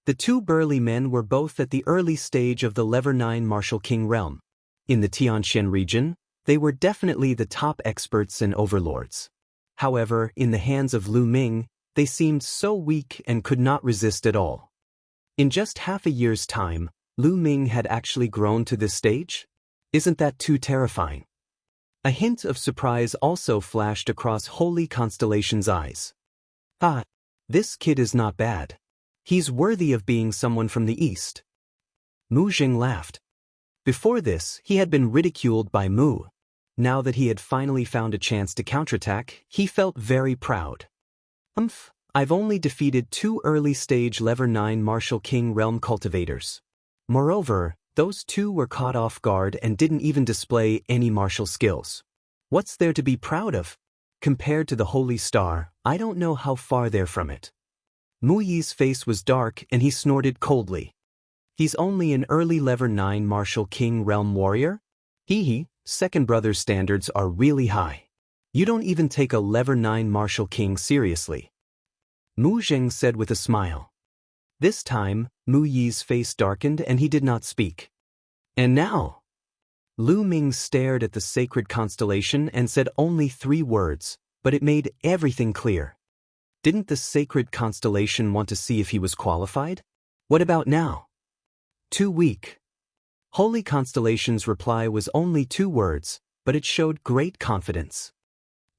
The two burly men were both at the early stage of the Level 9 Martial King Realm. In the Tianxian region, they were definitely the top experts and overlords. However, in the hands of Lu Ming, they seemed so weak and could not resist at all. In just half a year's time, Lu Ming had actually grown to this stage? Isn't that too terrifying? A hint of surprise also flashed across Holy Constellation's eyes. Ah, this kid is not bad. He's worthy of being someone from the East. Mu Jing laughed. Before this, he had been ridiculed by Mu. Now that he had finally found a chance to counterattack, he felt very proud. I've only defeated 2 early-stage Level 9 Martial King Realm cultivators. Moreover, those 2 were caught off guard and didn't even display any martial skills. What's there to be proud of? Compared to the Holy Star, I don't know how far they're from it. Mu Yi's face was dark and he snorted coldly. He's only an early Level 9 Martial King Realm warrior? Second brother's standards are really high. You don't even take a Level 9 Martial King seriously. Mu Jing said with a smile. This time, Mu Yi's face darkened and he did not speak. And now? Lu Ming stared at the Sacred Constellation and said only 3 words, but it made everything clear. Didn't the Sacred Constellation want to see if he was qualified? What about now? Too weak. Holy Constellation's reply was only 2 words, but it showed great confidence.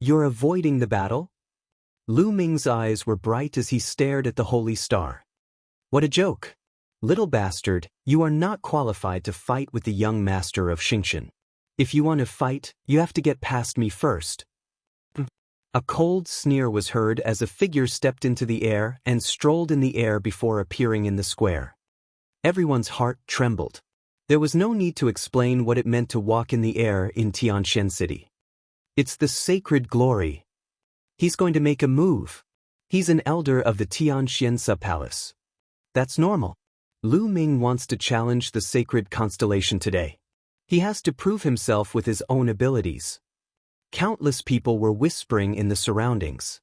You're avoiding the battle? Lu Ming's eyes were bright as he stared at the holy star. What a joke. Little bastard, you are not qualified to fight with the young master of Xingxian. If you want to fight, you have to get past me first. A cold sneer was heard as a figure stepped into the air and strolled in the air before appearing in the square. Everyone's heart trembled. There was no need to explain what it meant to walk in the air in Tianxian City. It's the sacred glory. He's going to make a move. He's an elder of the Tianxian Palace. That's normal. Lu Ming wants to challenge the sacred constellation today. He has to prove himself with his own abilities. Countless people were whispering in the surroundings.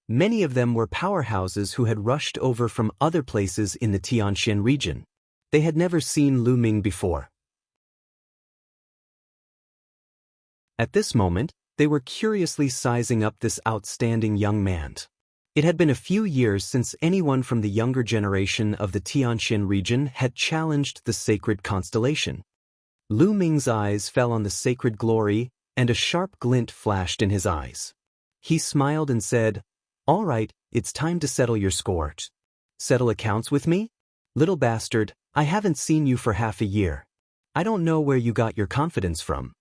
Many of them were powerhouses who had rushed over from other places in the Tianxian region. They had never seen Lu Ming before. At this moment, they were curiously sizing up this outstanding young man. It had been a few years since anyone from the younger generation of the Tianxian region had challenged the sacred constellation. Lu Ming's eyes fell on the sacred glory, and a sharp glint flashed in his eyes. He smiled and said, "All right, it's time to settle your scores. Settle accounts with me? Little bastard, I haven't seen you for half a year. I don't know where you got your confidence from."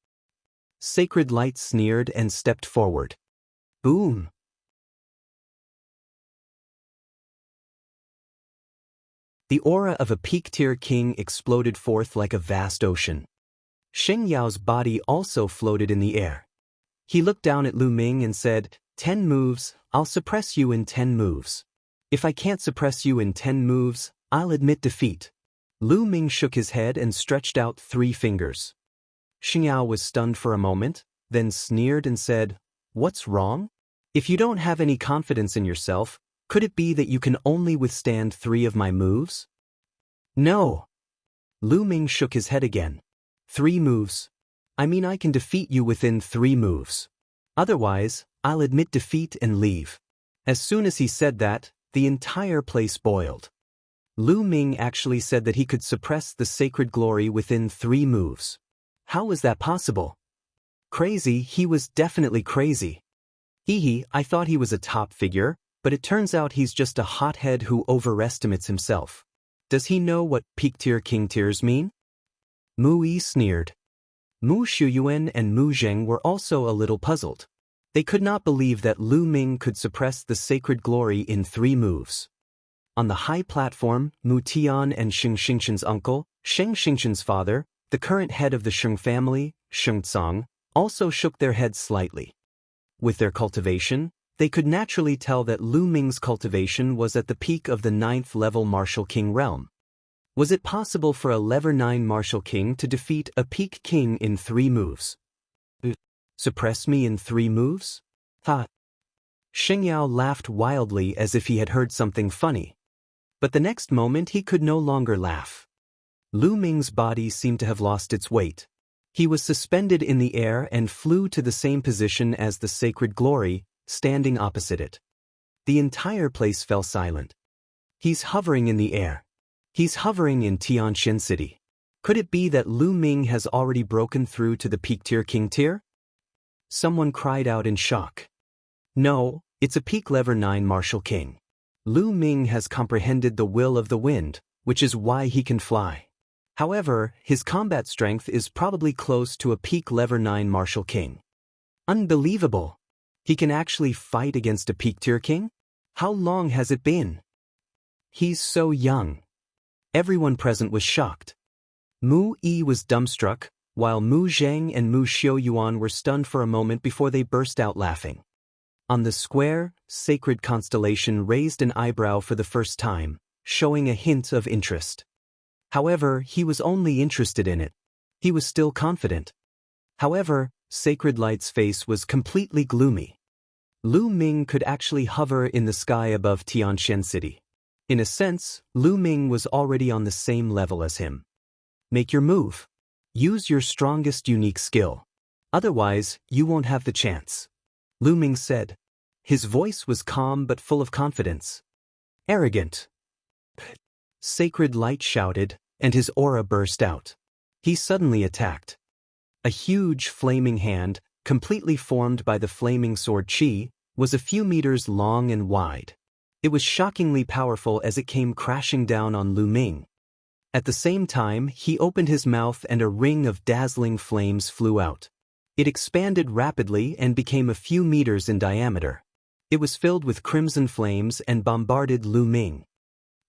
Sacred Light sneered and stepped forward. Boom! The aura of a peak-tier king exploded forth like a vast ocean. Sheng Yao's body also floated in the air. He looked down at Lu Ming and said, 10 moves, I'll suppress you in 10 moves. If I can't suppress you in 10 moves, I'll admit defeat. Lu Ming shook his head and stretched out 3 fingers. Sheng Yao was stunned for a moment, then sneered and said, "What's wrong? If you don't have any confidence in yourself, could it be that you can only withstand 3 of my moves?" "No." Lu Ming shook his head again. 3 moves. I mean, I can defeat you within 3 moves. Otherwise, I'll admit defeat and leave. As soon as he said that, the entire place boiled. Lu Ming actually said that he could suppress the sacred glory within 3 moves. How was that possible? Crazy, he was definitely crazy. I thought he was a top figure, but it turns out he's just a hothead who overestimates himself. Does he know what peak-tier king tiers mean? Mu Yi sneered. Mu Shuyuan and Mu Zheng were also a little puzzled. They could not believe that Lu Ming could suppress the sacred glory in 3 moves. On the high platform, Mu Tian and Sheng Xingqian's uncle, Sheng Xingqian's father, the current head of the Sheng family, Sheng Tsang, also shook their heads slightly. With their cultivation, they could naturally tell that Lu Ming's cultivation was at the peak of the 9th level martial king realm. Was it possible for a level 9 martial king to defeat a peak king in 3 moves? Suppress me in 3 moves? Ha! Sheng Yao laughed wildly as if he had heard something funny. But the next moment he could no longer laugh. Lu Ming's body seemed to have lost its weight. He was suspended in the air and flew to the same position as the sacred glory, standing opposite it. The entire place fell silent. He's hovering in the air. He's hovering in Tianxian City. Could it be that Lu Ming has already broken through to the peak-tier king tier? Someone cried out in shock. No, it's a peak level 9 martial king. Lu Ming has comprehended the will of the wind, which is why he can fly. However, his combat strength is probably close to a peak level 9 martial king. Unbelievable! He can actually fight against a peak-tier king? How long has it been? He's so young. Everyone present was shocked. Mu Yi was dumbstruck, while Mu Zheng and Mu Xiuyuan were stunned for a moment before they burst out laughing. On the square, Sacred Constellation raised an eyebrow for the first time, showing a hint of interest. However, he was only interested in it. He was still confident. However, Sacred Light's face was completely gloomy. Lu Ming could actually hover in the sky above Tianxian City. In a sense, Lu Ming was already on the same level as him. Make your move. Use your strongest unique skill. Otherwise, you won't have the chance. Lu Ming said. His voice was calm but full of confidence. Arrogant. Sacred Light shouted, and his aura burst out. He suddenly attacked. A huge flaming hand, completely formed by the flaming sword Qi, was a few meters long and wide. It was shockingly powerful as it came crashing down on Lu Ming. At the same time, he opened his mouth and a ring of dazzling flames flew out. It expanded rapidly and became a few meters in diameter. It was filled with crimson flames and bombarded Lu Ming.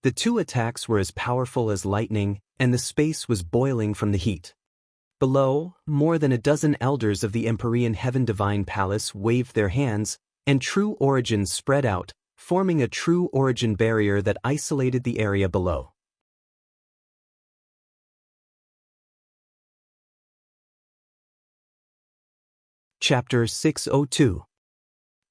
The two attacks were as powerful as lightning, and the space was boiling from the heat. Below, more than a dozen elders of the Empyrean Heaven Divine Palace waved their hands, and true origins spread out, forming a true origin barrier that isolated the area below. Chapter 602.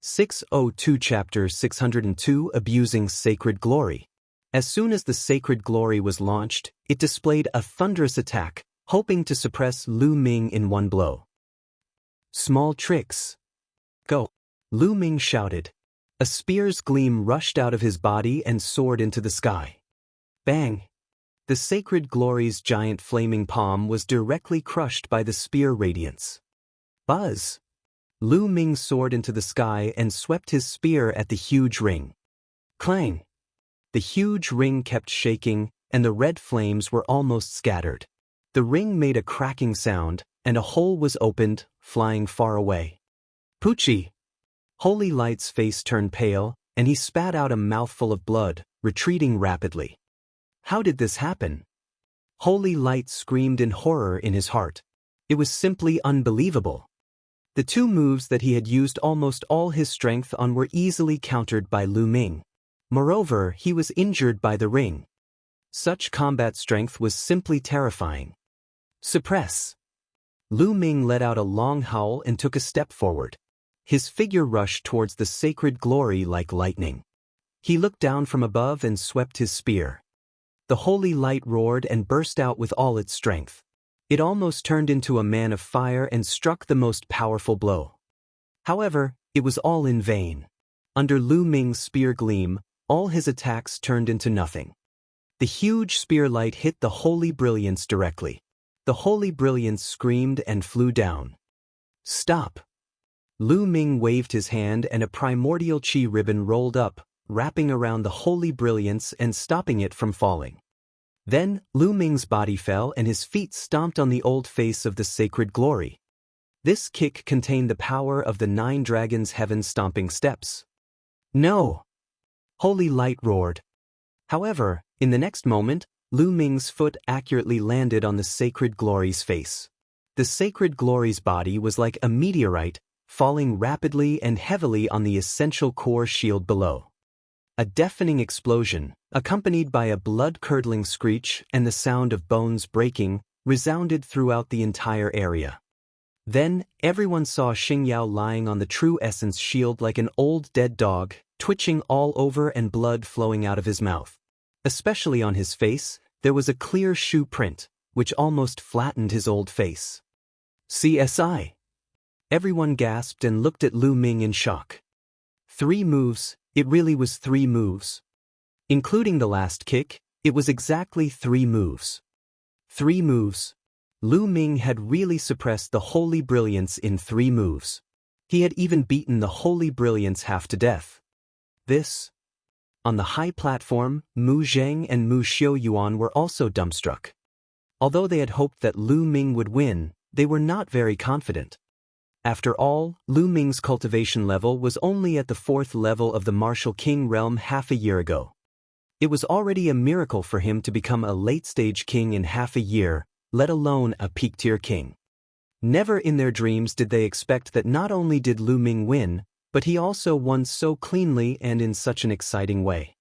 602 Chapter 602 Abusing Sacred Glory. As soon as the sacred glory was launched, it displayed a thunderous attack, hoping to suppress Lu Ming in one blow. Small tricks. Go! Lu Ming shouted. A spear's gleam rushed out of his body and soared into the sky. Bang! The sacred glory's giant flaming palm was directly crushed by the spear radiance. Buzz! Lu Ming soared into the sky and swept his spear at the huge ring. Clang! The huge ring kept shaking, and the red flames were almost scattered. The ring made a cracking sound, and a hole was opened, flying far away. Poochie! Holy Light's face turned pale, and he spat out a mouthful of blood, retreating rapidly. How did this happen? Holy Light screamed in horror in his heart. It was simply unbelievable. The two moves that he had used almost all his strength on were easily countered by Lu Ming. Moreover, he was injured by the ring. Such combat strength was simply terrifying. Suppress! Lu Ming let out a long howl and took a step forward. His figure rushed towards the sacred glory like lightning. He looked down from above and swept his spear. The holy light roared and burst out with all its strength. It almost turned into a man of fire and struck the most powerful blow. However, it was all in vain. Under Lu Ming's spear gleam, all his attacks turned into nothing. The huge spear light hit the holy brilliance directly. The holy brilliance screamed and flew down. Stop! Lu Ming waved his hand and a primordial qi ribbon rolled up, wrapping around the holy brilliance and stopping it from falling. Then, Lu Ming's body fell and his feet stomped on the old face of the sacred glory. This kick contained the power of the 9 dragons' heaven-stomping steps. No! Holy Light roared. However, in the next moment, Lu Ming's foot accurately landed on the sacred glory's face. The sacred glory's body was like a meteorite, falling rapidly and heavily on the essential core shield below. A deafening explosion, accompanied by a blood-curdling screech and the sound of bones breaking, resounded throughout the entire area. Then, everyone saw Xingyao lying on the true essence shield like an old dead dog, twitching all over and blood flowing out of his mouth. Especially on his face, there was a clear shoe print, which almost flattened his old face. CSI! Everyone gasped and looked at Lu Ming in shock. 3 moves, it really was 3 moves. Including the last kick, it was exactly 3 moves. 3 moves. Lu Ming had really suppressed the holy brilliance in 3 moves. He had even beaten the holy brilliance half to death. This. On the high platform, Mu Zheng and Mu Xiaoyuan were also dumbstruck. Although they had hoped that Lu Ming would win, they were not very confident. After all, Lu Ming's cultivation level was only at the 4th level of the martial king realm half a year ago. It was already a miracle for him to become a late-stage king in half a year, let alone a peak-tier king. Never in their dreams did they expect that not only did Lu Ming win, but he also won so cleanly and in such an exciting way.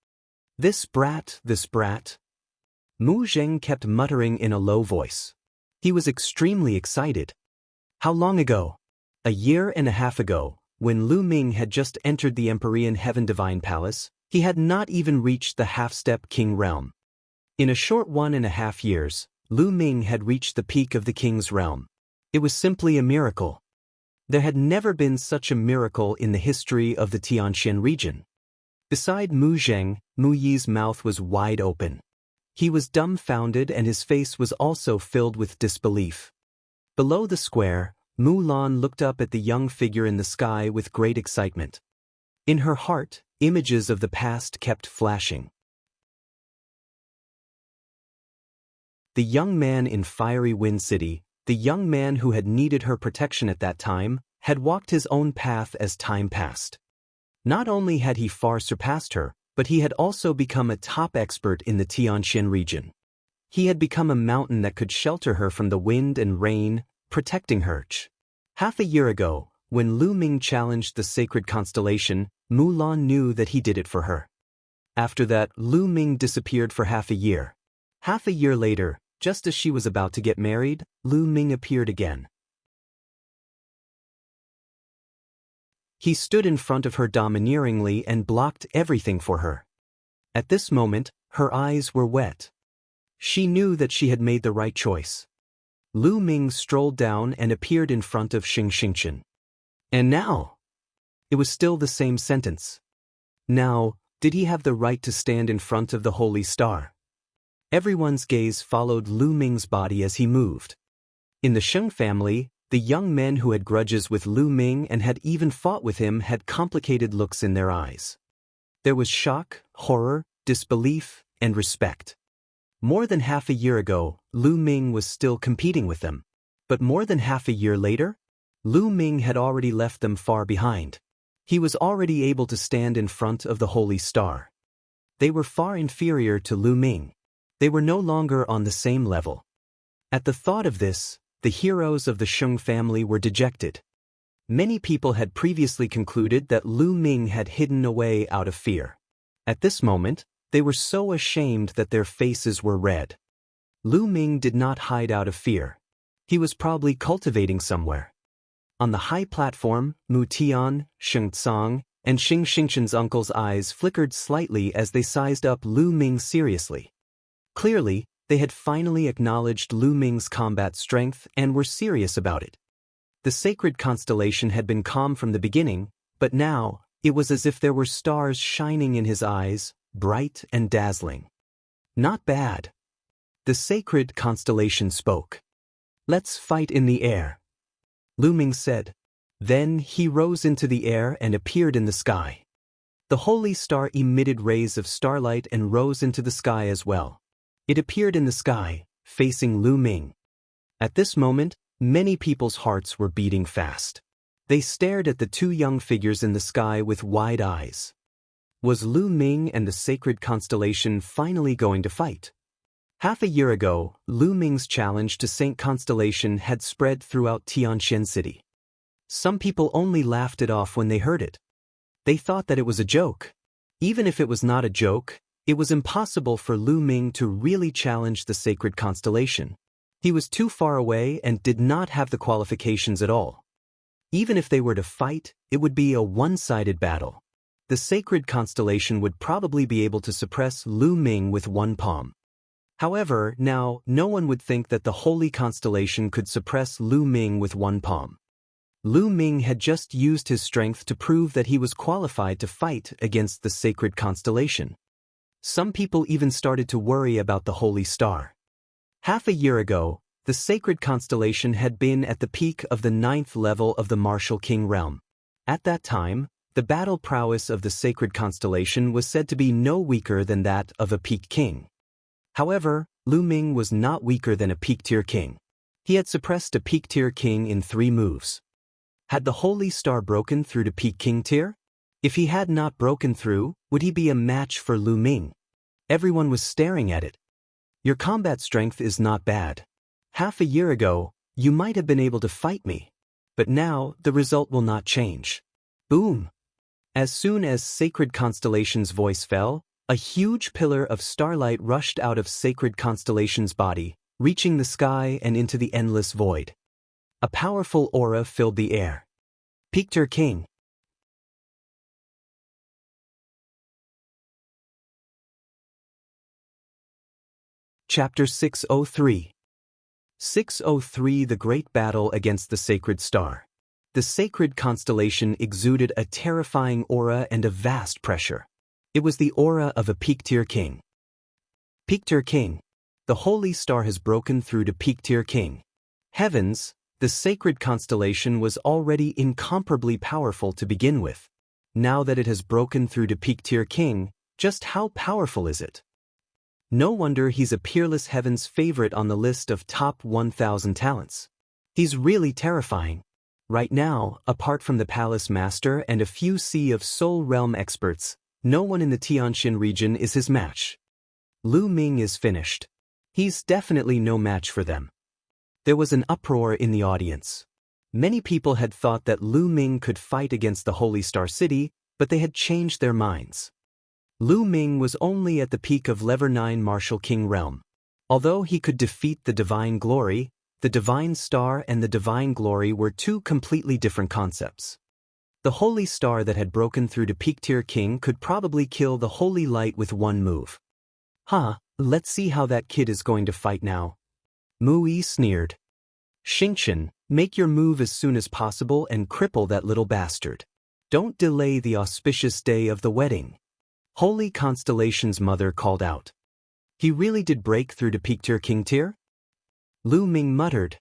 This brat, this brat. Mu Zheng kept muttering in a low voice. He was extremely excited. How long ago? A year and a half ago, when Lu Ming had just entered the Empyrean Heaven Divine Palace, he had not even reached the half-step king realm. In a short 1.5 years, Lu Ming had reached the peak of the king's realm. It was simply a miracle. There had never been such a miracle in the history of the Tianxian region. Beside Mu Zheng, Mu Yi's mouth was wide open. He was dumbfounded and his face was also filled with disbelief. Below the square, Mulan looked up at the young figure in the sky with great excitement. In her heart, images of the past kept flashing. The young man in Fiery Wind City, the young man who had needed her protection at that time, had walked his own path as time passed. Not only had he far surpassed her, but he had also become a top expert in the Tianxian region. He had become a mountain that could shelter her from the wind and rain, protecting her. Half a year ago, when Lu Ming challenged the sacred constellation, Mulan knew that he did it for her. After that, Lu Ming disappeared for half a year. Half a year later, just as she was about to get married, Lu Ming appeared again. He stood in front of her domineeringly and blocked everything for her. At this moment, her eyes were wet. She knew that she had made the right choice. Lu Ming strolled down and appeared in front of Xianxia. And now? It was still the same sentence. Now, did he have the right to stand in front of the holy star? Everyone's gaze followed Lu Ming's body as he moved. In the Sheng family, the young men who had grudges with Lu Ming and had even fought with him had complicated looks in their eyes. There was shock, horror, disbelief, and respect. More than half a year ago, Lu Ming was still competing with them. But more than half a year later, Lu Ming had already left them far behind. He was already able to stand in front of the holy star. They were far inferior to Lu Ming. They were no longer on the same level. At the thought of this, the heroes of the Sheng family were dejected. Many people had previously concluded that Lu Ming had hidden away out of fear. At this moment, they were so ashamed that their faces were red. Lu Ming did not hide out of fear. He was probably cultivating somewhere. On the high platform, Mu Tian, Sheng Tsang, and Xing Xingqian's uncle's eyes flickered slightly as they sized up Lu Ming seriously. Clearly, they had finally acknowledged Lu Ming's combat strength and were serious about it. The sacred constellation had been calm from the beginning, but now, it was as if there were stars shining in his eyes, bright and dazzling. Not bad. The sacred constellation spoke. Let's fight in the air. Lu Ming said. Then he rose into the air and appeared in the sky. The holy star emitted rays of starlight and rose into the sky as well. It appeared in the sky, facing Lu Ming. At this moment, many people's hearts were beating fast. They stared at the two young figures in the sky with wide eyes. Was Lu Ming and the sacred constellation finally going to fight? Half a year ago, Lu Ming's challenge to Saint Constellation had spread throughout Tianxian City. Some people only laughed it off when they heard it. They thought that it was a joke. Even if it was not a joke, it was impossible for Lu Ming to really challenge the sacred constellation. He was too far away and did not have the qualifications at all. Even if they were to fight, it would be a one-sided battle. The sacred constellation would probably be able to suppress Lu Ming with one palm. However, now, no one would think that the holy constellation could suppress Lu Ming with one palm. Lu Ming had just used his strength to prove that he was qualified to fight against the sacred constellation. Some people even started to worry about the holy star. Half a year ago, the sacred constellation had been at the peak of the 9th level of the martial king realm. At that time, the battle prowess of the sacred constellation was said to be no weaker than that of a peak king. However, Lu Ming was not weaker than a peak-tier king. He had suppressed a peak-tier king in 3 moves. Had the holy star broken through to peak king tier? If he had not broken through, would he be a match for Lu Ming? Everyone was staring at it. Your combat strength is not bad. Half a year ago, you might have been able to fight me. But now, the result will not change. Boom! As soon as Sacred Constellation's voice fell, a huge pillar of starlight rushed out of Sacred Constellation's body, reaching the sky and into the endless void. A powerful aura filled the air. Peak-tier King. Chapter 603. 603 The Great Battle Against the Sacred Star. The sacred constellation exuded a terrifying aura and a vast pressure. It was the aura of a peak-tier king. Peak-tier King. The holy star has broken through to Peak-tier King. Heavens, the sacred constellation was already incomparably powerful to begin with. Now that it has broken through to Peak-tier King, just how powerful is it? No wonder he's a peerless Heaven's favorite on the list of top 1,000 talents. He's really terrifying. Right now, apart from the Palace Master and a few Sea of Soul Realm experts, no one in the Tianxin region is his match. Lu Ming is finished. He's definitely no match for them. There was an uproar in the audience. Many people had thought that Lu Ming could fight against the Holy Star City, but they had changed their minds. Lu Ming was only at the peak of Level 9 Martial King realm. Although he could defeat the Divine Glory, the Divine Star and the Divine Glory were two completely different concepts. The Holy Star that had broken through to Peak-tier King could probably kill the Holy Light with one move. Let's see how that kid is going to fight now. Mu Yi sneered. Xingqian, make your move as soon as possible and cripple that little bastard. Don't delay the auspicious day of the wedding. Holy Constellation's mother called out. He really did break through to Peak-tier King tier? Lu Ming muttered.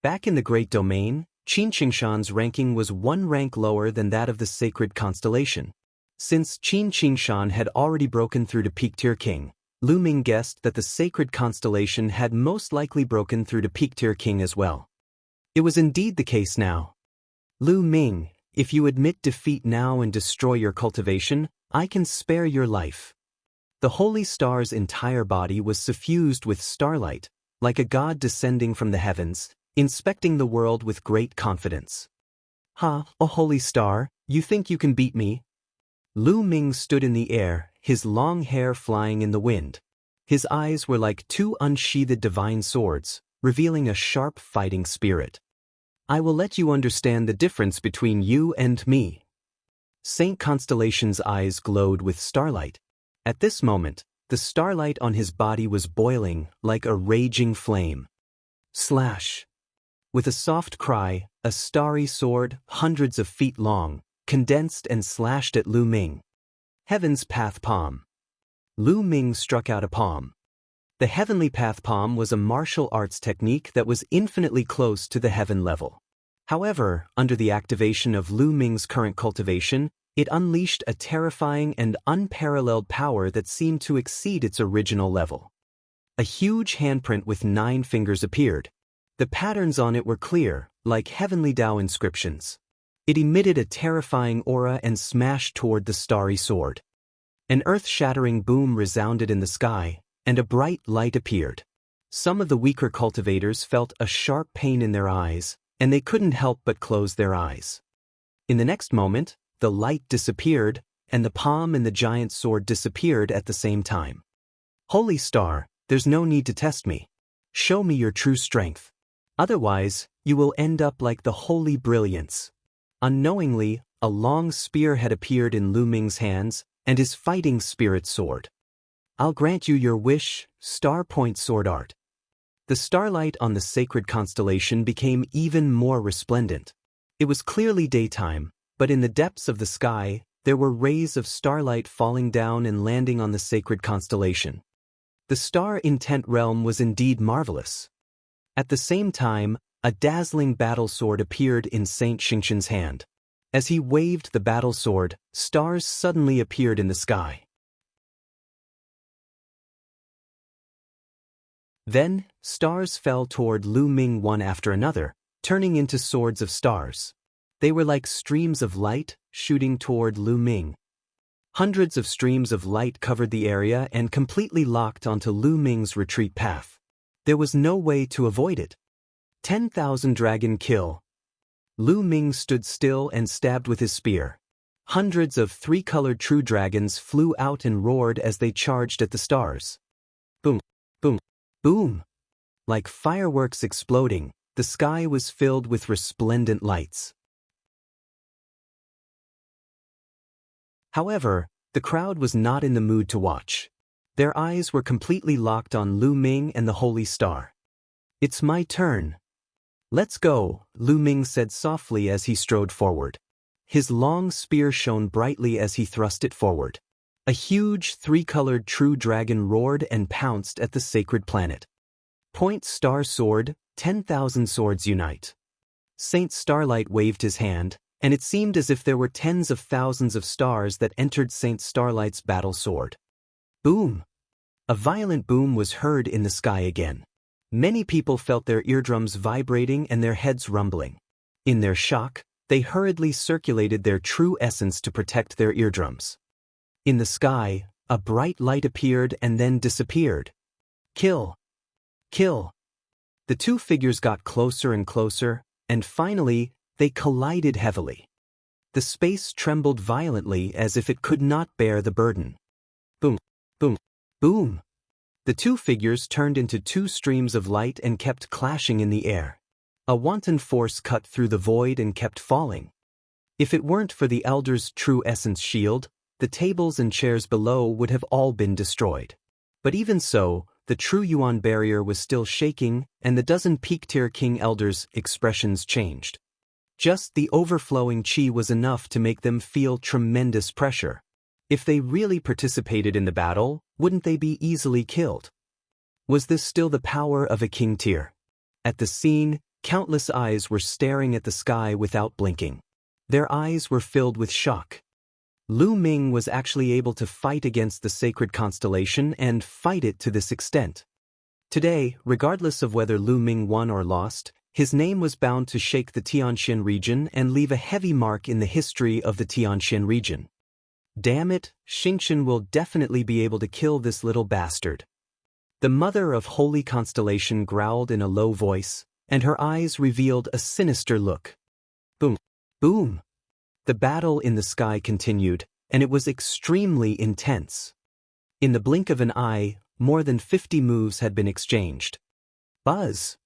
Back in the Great Domain, Qin Qingshan's ranking was one rank lower than that of the Sacred Constellation. Since Qin Qingshan had already broken through to Peak-tier King, Lu Ming guessed that the Sacred Constellation had most likely broken through to Peak-tier King as well. It was indeed the case now. Lu Ming, if you admit defeat now and destroy your cultivation, I can spare your life. The Holy Star's entire body was suffused with starlight, like a god descending from the heavens, inspecting the world with great confidence. A Holy Star, you think you can beat me? Lu Ming stood in the air, his long hair flying in the wind. His eyes were like two unsheathed divine swords, revealing a sharp fighting spirit. I will let you understand the difference between you and me. Saint Constellation's eyes glowed with starlight. At this moment, the starlight on his body was boiling like a raging flame. Slash! With a soft cry, a starry sword, hundreds of feet long, condensed and slashed at Lu Ming. Heaven's Path Palm. Lu Ming struck out a palm. The Heavenly Path Palm was a martial arts technique that was infinitely close to the heaven level. However, under the activation of Lu Ming's current cultivation, it unleashed a terrifying and unparalleled power that seemed to exceed its original level. A huge handprint with 9 fingers appeared. The patterns on it were clear, like heavenly Tao inscriptions. It emitted a terrifying aura and smashed toward the starry sword. An earth-shattering boom resounded in the sky, and a bright light appeared. Some of the weaker cultivators felt a sharp pain in their eyes, and they couldn't help but close their eyes. In the next moment, the light disappeared, and the palm and the giant sword disappeared at the same time. Holy Star, there's no need to test me. Show me your true strength. Otherwise, you will end up like the Holy Brilliance. Unknowingly, a long spear had appeared in Lu Ming's hands, and his fighting spirit sword. I'll grant you your wish, Star Point Sword Art. The starlight on the sacred constellation became even more resplendent. It was clearly daytime, but in the depths of the sky, there were rays of starlight falling down and landing on the sacred constellation. The star intent realm was indeed marvelous. At the same time, a dazzling battle sword appeared in Saint Xingqian's hand. As he waved the battle sword, stars suddenly appeared in the sky. Then, stars fell toward Lu Ming one after another, turning into swords of stars. They were like streams of light, shooting toward Lu Ming. Hundreds of streams of light covered the area and completely locked onto Lu Ming's retreat path. There was no way to avoid it. 10,000 dragon kill. Lu Ming stood still and stabbed with his spear. Hundreds of 3-colored true dragons flew out and roared as they charged at the stars. Boom, boom, boom. Like fireworks exploding, the sky was filled with resplendent lights. However, the crowd was not in the mood to watch. Their eyes were completely locked on Lu Ming and the Holy Star. It's my turn. Let's go, Lu Ming said softly as he strode forward. His long spear shone brightly as he thrust it forward. A huge, three-colored true dragon roared and pounced at the sacred planet. Point Star Sword, 10,000 swords unite. Saint Starlight waved his hand, and it seemed as if there were tens of thousands of stars that entered Saint Starlight's battle sword. Boom! A violent boom was heard in the sky again. Many people felt their eardrums vibrating and their heads rumbling. In their shock, they hurriedly circulated their true essence to protect their eardrums. In the sky, a bright light appeared and then disappeared. Kill! Kill! The two figures got closer and closer, and finally, they collided heavily. The space trembled violently as if it could not bear the burden. Boom! Boom! Boom! The two figures turned into two streams of light and kept clashing in the air. A wanton force cut through the void and kept falling. If it weren't for the Elder's true essence shield, the tables and chairs below would have all been destroyed. But even so, the true Yuan barrier was still shaking, and the dozen peak-tier King Elders' expressions changed. Just the overflowing qi was enough to make them feel tremendous pressure. If they really participated in the battle, wouldn't they be easily killed? Was this still the power of a king tier? At the scene, countless eyes were staring at the sky without blinking. Their eyes were filled with shock. Lu Ming was actually able to fight against the sacred constellation and fight it to this extent. Today, regardless of whether Lu Ming won or lost, his name was bound to shake the Tianxian region and leave a heavy mark in the history of the Tianxian region. Damn it, Xingqian will definitely be able to kill this little bastard. The mother of Holy Constellation growled in a low voice, and her eyes revealed a sinister look. Boom! Boom! The battle in the sky continued, and it was extremely intense. In the blink of an eye, more than 50 moves had been exchanged. Buzz!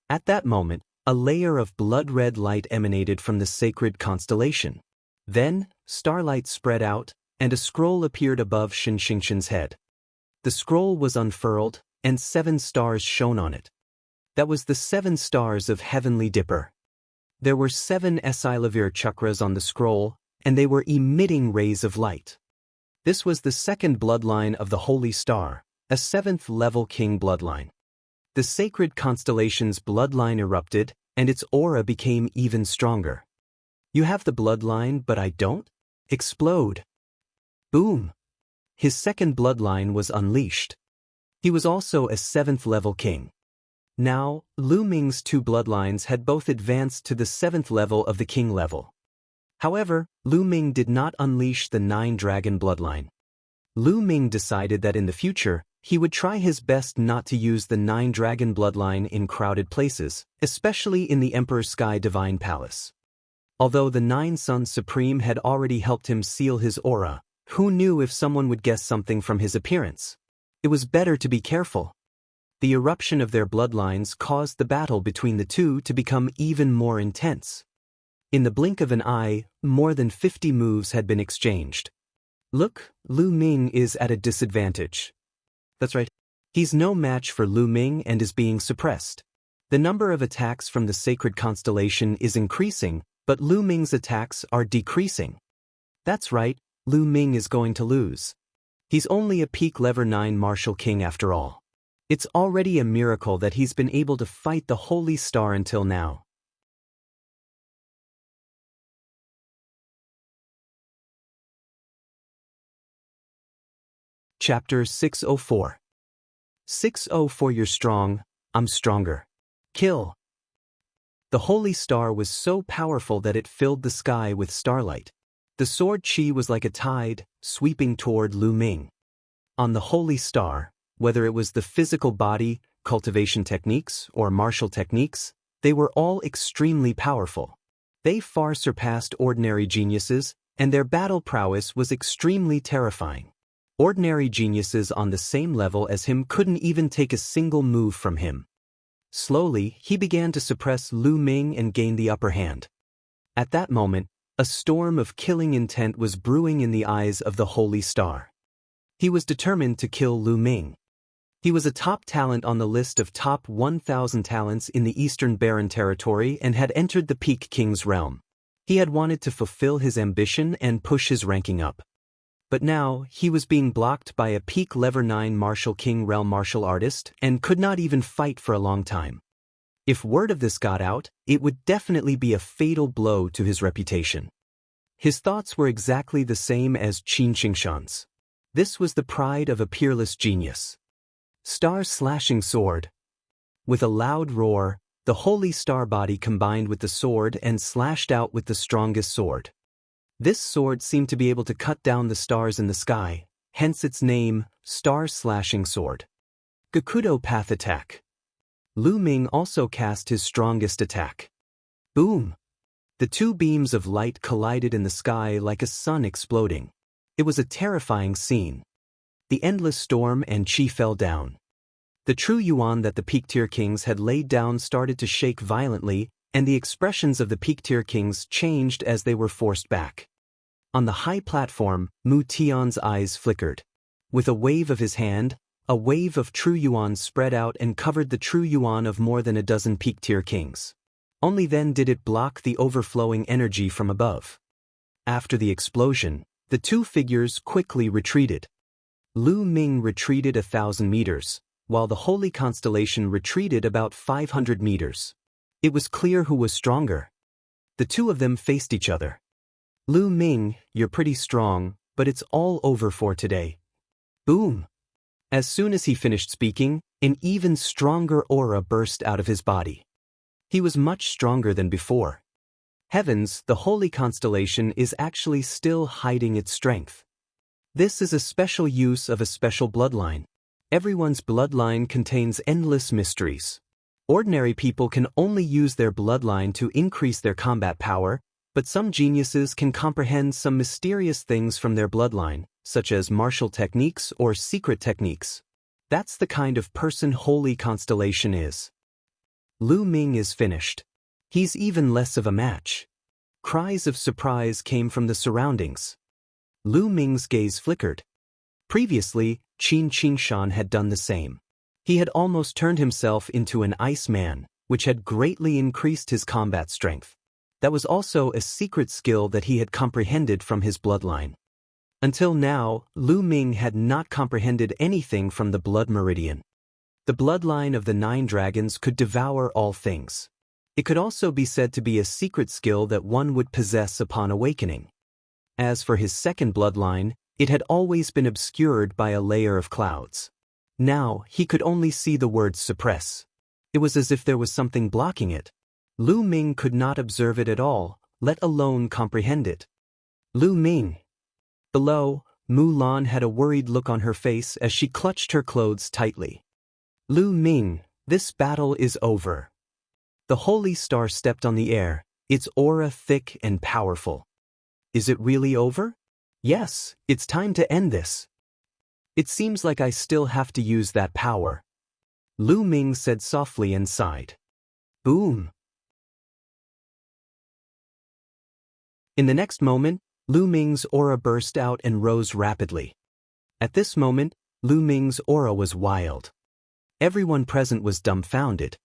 At that moment, a layer of blood-red light emanated from the sacred constellation. Then, starlight spread out, and a scroll appeared above Xingqian's head. The scroll was unfurled, and 7 stars shone on it. That was the 7 stars of Heavenly Dipper. There were 7 Esilavir chakras on the scroll, and they were emitting rays of light. This was the second bloodline of the Holy Star, a 7th-level king bloodline. The sacred constellation's bloodline erupted, and its aura became even stronger. You have the bloodline, but I don't? Explode. Boom. His second bloodline was unleashed. He was also a 7th-level king. Now, Lu Ming's 2 bloodlines had both advanced to the 7th level of the king level. However, Lu Ming did not unleash the 9-dragon bloodline. Lu Ming decided that in the future, he would try his best not to use the 9-dragon bloodline in crowded places, especially in the Emperor's Sky Divine Palace. Although the 9-Sun Supreme had already helped him seal his aura, who knew if someone would guess something from his appearance? It was better to be careful. The eruption of their bloodlines caused the battle between the two to become even more intense. In the blink of an eye, more than 50 moves had been exchanged. Look, Lu Ming is at a disadvantage. That's right. He's no match for Lu Ming and is being suppressed. The number of attacks from the sacred constellation is increasing, but Lu Ming's attacks are decreasing. That's right, Lu Ming is going to lose. He's only a peak level 9 martial king after all. It's already a miracle that he's been able to fight the Holy Star until now. Chapter 604. 604. You're strong, I'm stronger. Kill. The Holy Star was so powerful that it filled the sky with starlight. The sword qi was like a tide, sweeping toward Lu Ming. On the Holy Star, whether it was the physical body, cultivation techniques, or martial techniques, they were all extremely powerful. They far surpassed ordinary geniuses, and their battle prowess was extremely terrifying. Ordinary geniuses on the same level as him couldn't even take a single move from him. Slowly, he began to suppress Lu Ming and gain the upper hand. At that moment, a storm of killing intent was brewing in the eyes of the Holy Star. He was determined to kill Lu Ming. He was a top talent on the list of top 1,000 talents in the Eastern Baron territory and had entered the Peak King's realm. He had wanted to fulfill his ambition and push his ranking up. But now, he was being blocked by a peak level 9 martial king realm martial artist and could not even fight for a long time. If word of this got out, it would definitely be a fatal blow to his reputation. His thoughts were exactly the same as Xianxia's. This was the pride of a peerless genius. Star-slashing sword. With a loud roar, the holy star body combined with the sword and slashed out with the strongest sword. This sword seemed to be able to cut down the stars in the sky, hence its name, Star-slashing sword. Gakudo path attack. Lu Ming also cast his strongest attack. Boom! The two beams of light collided in the sky like a sun exploding. It was a terrifying scene. The endless storm and chi fell down. The true yuan that the peak-tier kings had laid down started to shake violently, and the expressions of the peak-tier kings changed as they were forced back. On the high platform, Mu Tian's eyes flickered. With a wave of his hand, a wave of true yuan spread out and covered the true yuan of more than a dozen peak-tier kings. Only then did it block the overflowing energy from above. After the explosion, the two figures quickly retreated. Lu Ming retreated 1,000 meters, while the holy constellation retreated about 500 meters. It was clear who was stronger. The two of them faced each other. Lu Ming, you're pretty strong, but it's all over for today. Boom! As soon as he finished speaking, an even stronger aura burst out of his body. He was much stronger than before. Heavens, the holy constellation is actually still hiding its strength. This is a special use of a special bloodline. Everyone's bloodline contains endless mysteries. Ordinary people can only use their bloodline to increase their combat power, but some geniuses can comprehend some mysterious things from their bloodline, such as martial techniques or secret techniques. That's the kind of person holy constellation is. Lu Ming is finished. He's even less of a match. Cries of surprise came from the surroundings. Lu Ming's gaze flickered. Previously, Xianxia had done the same. He had almost turned himself into an ice man, which had greatly increased his combat strength. That was also a secret skill that he had comprehended from his bloodline. Until now, Lu Ming had not comprehended anything from the blood meridian. The bloodline of the 9 dragons could devour all things. It could also be said to be a secret skill that one would possess upon awakening. As for his second bloodline, it had always been obscured by a layer of clouds. Now, he could only see the word suppress. It was as if there was something blocking it. Lu Ming could not observe it at all, let alone comprehend it. Lu Ming. Below, Mulan had a worried look on her face as she clutched her clothes tightly. Lu Ming, this battle is over. The holy star stepped on the air, its aura thick and powerful. Is it really over? Yes, it's time to end this. It seems like I still have to use that power. Lu Ming said softly and sighed. Boom. In the next moment, Lu Ming's aura burst out and rose rapidly. At this moment, Lu Ming's aura was wild. Everyone present was dumbfounded.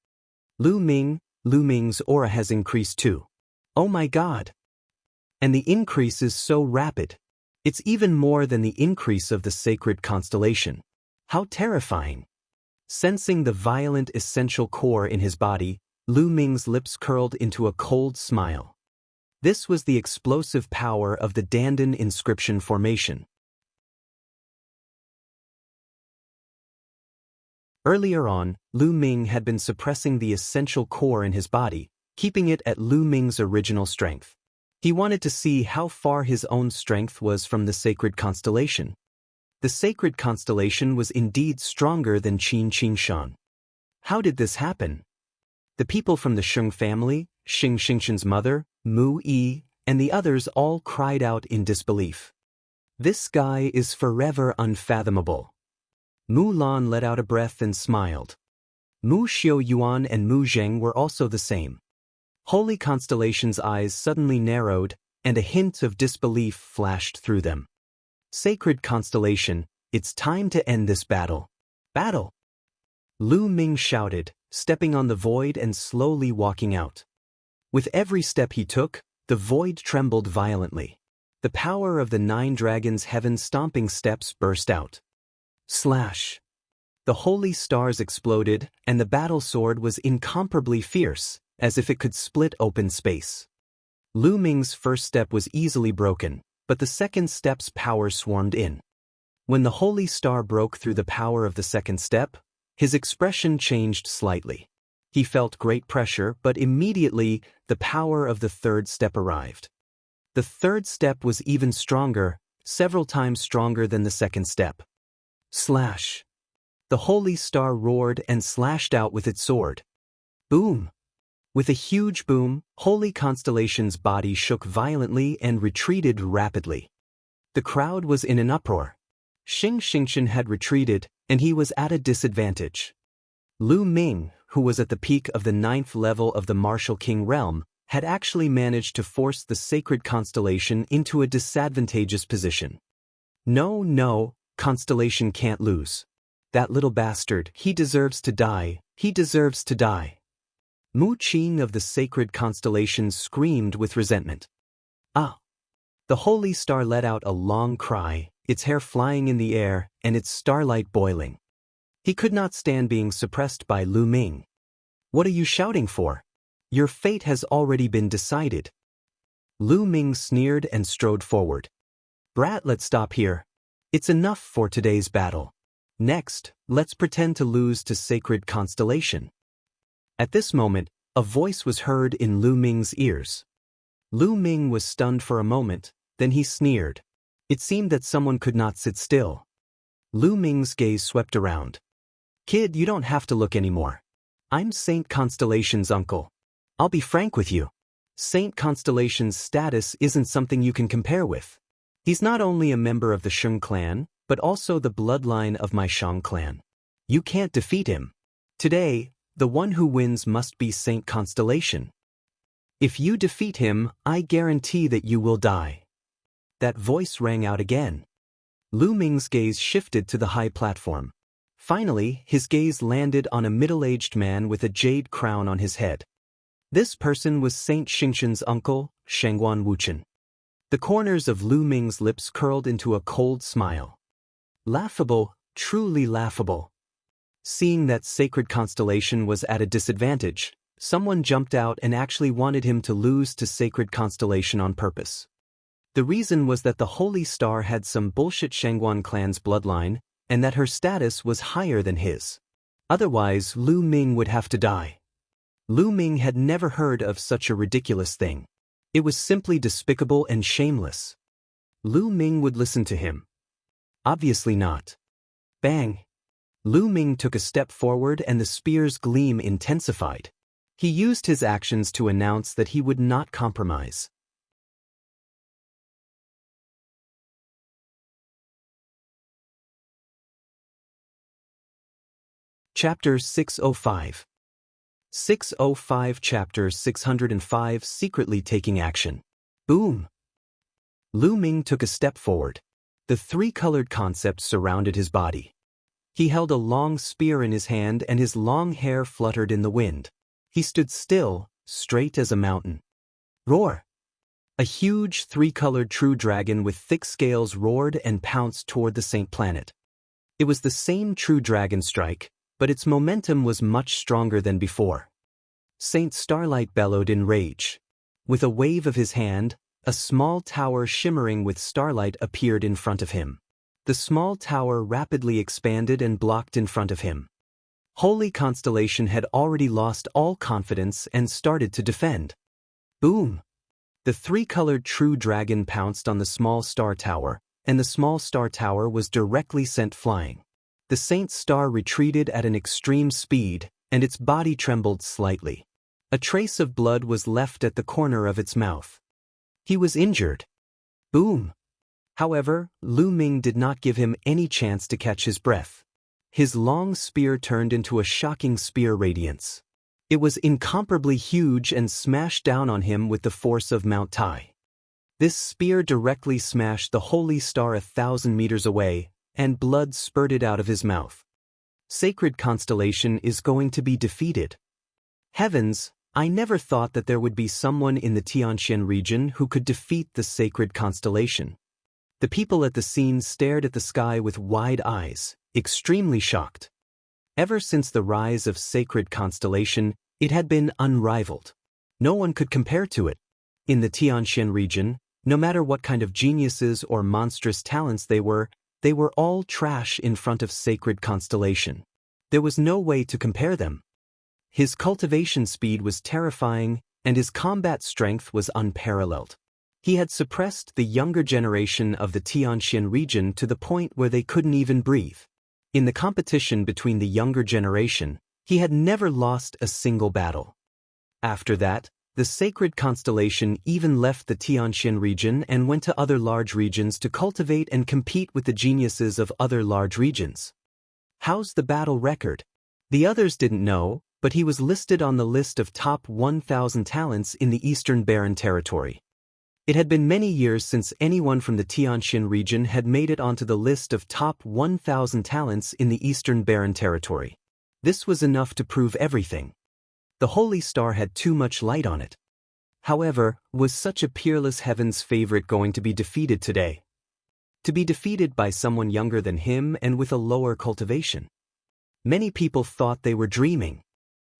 Lu Ming's aura has increased too. Oh my God! And the increase is so rapid. It's even more than the increase of the sacred constellation. How terrifying! Sensing the violent essential core in his body, Lu Ming's lips curled into a cold smile. This was the explosive power of the Dandan inscription formation. Earlier on, Lu Ming had been suppressing the essential core in his body, keeping it at Lu Ming's original strength. He wanted to see how far his own strength was from the sacred constellation. The sacred constellation was indeed stronger than Xianxia. How did this happen? The people from the Sheng family, Xianxia's mother, Mu Yi, and the others all cried out in disbelief. This sky is forever unfathomable. Mulan let out a breath and smiled. Mu Xiaoyuan and Mu Zheng were also the same. Holy Constellation's eyes suddenly narrowed, and a hint of disbelief flashed through them. Sacred Constellation, it's time to end this battle. Battle! Lu Ming shouted, stepping on the void and slowly walking out. With every step he took, the void trembled violently. The power of the 9 dragons' heaven-stomping steps burst out. Slash! The holy stars exploded, and the battle sword was incomparably fierce, as if it could split open space. Lu Ming's first step was easily broken, but the second step's power swarmed in. When the holy star broke through the power of the second step, his expression changed slightly. He felt great pressure, but immediately the power of the third step arrived. The third step was even stronger, several times stronger than the second step. Slash! The holy star roared and slashed out with its sword. Boom! With a huge boom, Holy Constellation's body shook violently and retreated rapidly. The crowd was in an uproar. Xianxia had retreated, and he was at a disadvantage. Lu Ming, who was at the peak of the 9th level of the Martial King realm, had actually managed to force the sacred constellation into a disadvantageous position. No, Constellation can't lose. That little bastard, he deserves to die, he deserves to die. Mu Qing of the sacred constellation screamed with resentment. Ah! The holy star let out a long cry, its hair flying in the air and its starlight boiling. He could not stand being suppressed by Lu Ming. What are you shouting for? Your fate has already been decided. Lu Ming sneered and strode forward. Brat, let's stop here. It's enough for today's battle. Next, let's pretend to lose to sacred constellation. At this moment, a voice was heard in Lu Ming's ears. Lu Ming was stunned for a moment, then he sneered. It seemed that someone could not sit still. Lu Ming's gaze swept around. Kid, you don't have to look anymore. I'm Saint Constellation's uncle. I'll be frank with you. Saint Constellation's status isn't something you can compare with. He's not only a member of the Sheng clan, but also the bloodline of my Shang clan. You can't defeat him. Today, the one who wins must be Saint Constellation. If you defeat him, I guarantee that you will die. That voice rang out again. Lu Ming's gaze shifted to the high platform. Finally, his gaze landed on a middle-aged man with a jade crown on his head. This person was Saint Xingqian's uncle, Shangguan Wuchen. The corners of Lu Ming's lips curled into a cold smile. Laughable, truly laughable. Seeing that sacred constellation was at a disadvantage, someone jumped out and actually wanted him to lose to sacred constellation on purpose. The reason was that the holy star had some bullshit Shangguan clan's bloodline, and that her status was higher than his. Otherwise, Lu Ming would have to die. Lu Ming had never heard of such a ridiculous thing. It was simply despicable and shameless. Lu Ming would listen to him. Obviously not. Bang! Lu Ming took a step forward and the spear's gleam intensified. He used his actions to announce that he would not compromise. Chapter 605. 605 Chapter 605 Secretly Taking Action. Boom! Lu Ming took a step forward. The 3-colored concept surrounded his body. He held a long spear in his hand and his long hair fluttered in the wind. He stood still, straight as a mountain. Roar! A huge 3-colored true dragon with thick scales roared and pounced toward the Saint Planet. It was the same true dragon strike, but its momentum was much stronger than before. Saint Starlight bellowed in rage. With a wave of his hand, a small tower shimmering with starlight appeared in front of him. The small tower rapidly expanded and blocked in front of him. Holy Constellation had already lost all confidence and started to defend. Boom! The 3-colored true dragon pounced on the small star tower, and the small star tower was directly sent flying. The Saint Star retreated at an extreme speed, and its body trembled slightly. A trace of blood was left at the corner of its mouth. He was injured. Boom! However, Lu Ming did not give him any chance to catch his breath. His long spear turned into a shocking spear radiance. It was incomparably huge and smashed down on him with the force of Mount Tai. This spear directly smashed the holy star 1,000 meters away, and blood spurted out of his mouth. Sacred Constellation is going to be defeated. Heavens, I never thought that there would be someone in the Tianxian region who could defeat the sacred constellation. The people at the scene stared at the sky with wide eyes, extremely shocked. Ever since the rise of sacred constellation, it had been unrivaled. No one could compare to it. In the Tianxian region, no matter what kind of geniuses or monstrous talents they were all trash in front of sacred constellation. There was no way to compare them. His cultivation speed was terrifying, and his combat strength was unparalleled. He had suppressed the younger generation of the Tianxian region to the point where they couldn't even breathe. In the competition between the younger generation, he had never lost a single battle. After that, the sacred constellation even left the Tianxian region and went to other large regions to cultivate and compete with the geniuses of other large regions. How's the battle record? The others didn't know, but he was listed on the list of top 1,000 talents in the Eastern Barren Territory. It had been many years since anyone from the Tianxian region had made it onto the list of top 1,000 talents in the Eastern Barren Territory. This was enough to prove everything. The Holy Star had too much light on it. However, was such a peerless heaven's favorite going to be defeated today? To be defeated by someone younger than him and with a lower cultivation? Many people thought they were dreaming.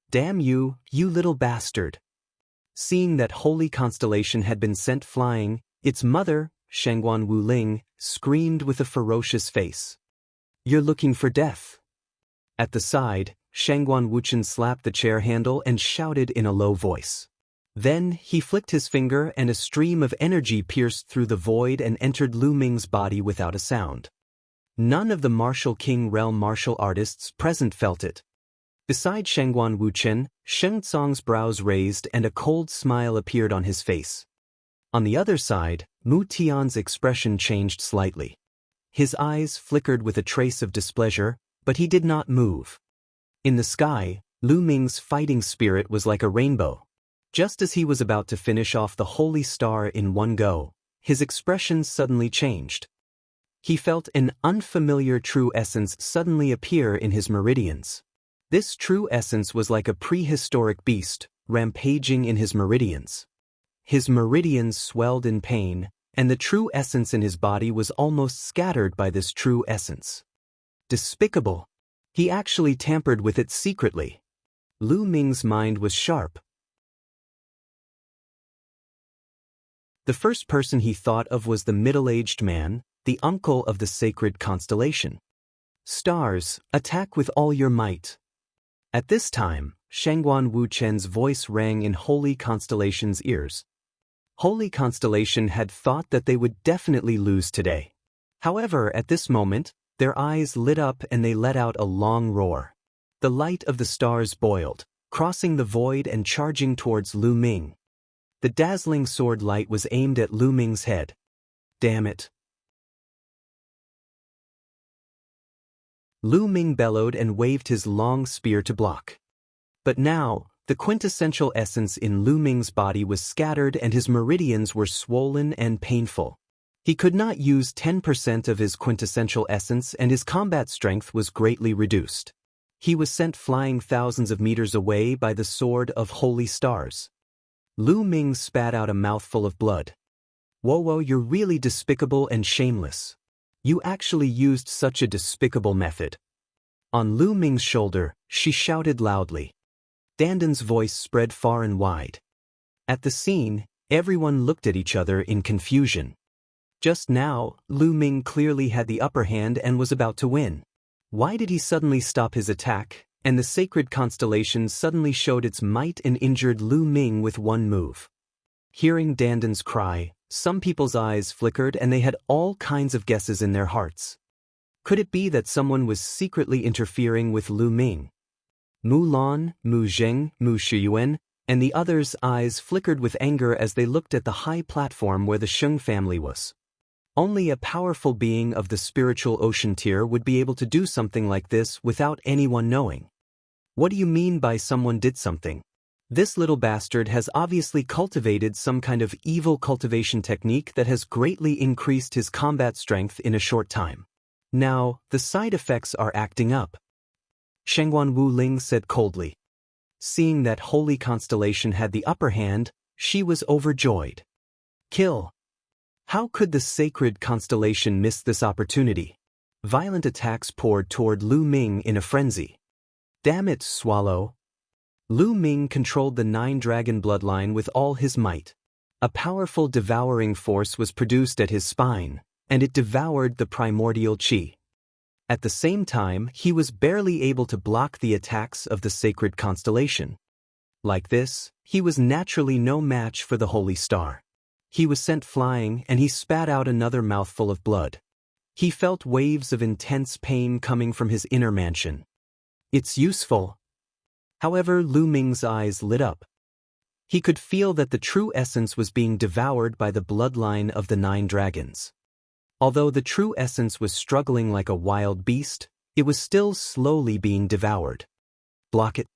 Damn you, you little bastard. Seeing that holy constellation had been sent flying, its mother, Shangguan Wuling, screamed with a ferocious face. You're looking for death. At the side, Shangguan Wuchen slapped the chair handle and shouted in a low voice. Then, he flicked his finger and a stream of energy pierced through the void and entered Lu Ming's body without a sound. None of the martial king realm martial artists present felt it. Beside Shangguan Wuchen, Sheng Tsang's brows raised and a cold smile appeared on his face. On the other side, Mu Tian's expression changed slightly. His eyes flickered with a trace of displeasure, but he did not move. In the sky, Lu Ming's fighting spirit was like a rainbow. Just as he was about to finish off the holy star in one go, his expression suddenly changed. He felt an unfamiliar true essence suddenly appear in his meridians. This true essence was like a prehistoric beast, rampaging in his meridians. His meridians swelled in pain, and the true essence in his body was almost scattered by this true essence. Despicable. He actually tampered with it secretly. Lu Ming's mind was sharp. The first person he thought of was the middle-aged man, the uncle of the sacred constellation. Stars, attack with all your might. At this time, Shangguan Wuchen's voice rang in Holy Constellation's ears. Holy Constellation had thought that they would definitely lose today. However, at this moment, their eyes lit up and they let out a long roar. The light of the stars boiled, crossing the void and charging towards Lu Ming. The dazzling sword light was aimed at Lu Ming's head. Damn it. Lu Ming bellowed and waved his long spear to block. But now, the quintessential essence in Lu Ming's body was scattered and his meridians were swollen and painful. He could not use 10% of his quintessential essence and his combat strength was greatly reduced. He was sent flying thousands of meters away by the sword of holy stars. Lu Ming spat out a mouthful of blood. Whoa, you're really despicable and shameless. You actually used such a despicable method. On Lu Ming's shoulder, she shouted loudly. Danden's voice spread far and wide. At the scene, everyone looked at each other in confusion. Just now, Lu Ming clearly had the upper hand and was about to win. Why did he suddenly stop his attack, and the sacred constellation suddenly showed its might and injured Lu Ming with one move? Hearing Danden's cry, some people's eyes flickered and they had all kinds of guesses in their hearts. Could it be that someone was secretly interfering with Lu Ming? Mu Lan, Mu Zheng, Mu Shiyuan, and the others' eyes flickered with anger as they looked at the high platform where the Sheng family was. Only a powerful being of the spiritual ocean tier would be able to do something like this without anyone knowing. What do you mean by someone did something? This little bastard has obviously cultivated some kind of evil cultivation technique that has greatly increased his combat strength in a short time. Now, the side effects are acting up. Shangguan Wuling said coldly. Seeing that holy constellation had the upper hand, she was overjoyed. Kill! How could the sacred constellation miss this opportunity? Violent attacks poured toward Lu Ming in a frenzy. Damn it, Swallow! Lu Ming controlled the nine-dragon bloodline with all his might. A powerful devouring force was produced at his spine, and it devoured the primordial qi. At the same time, he was barely able to block the attacks of the sacred constellation. Like this, he was naturally no match for the holy star. He was sent flying, and he spat out another mouthful of blood. He felt waves of intense pain coming from his inner mansion. It's useful. However, Lu Ming's eyes lit up. He could feel that the true essence was being devoured by the bloodline of the nine dragons. Although the true essence was struggling like a wild beast, it was still slowly being devoured. Block it.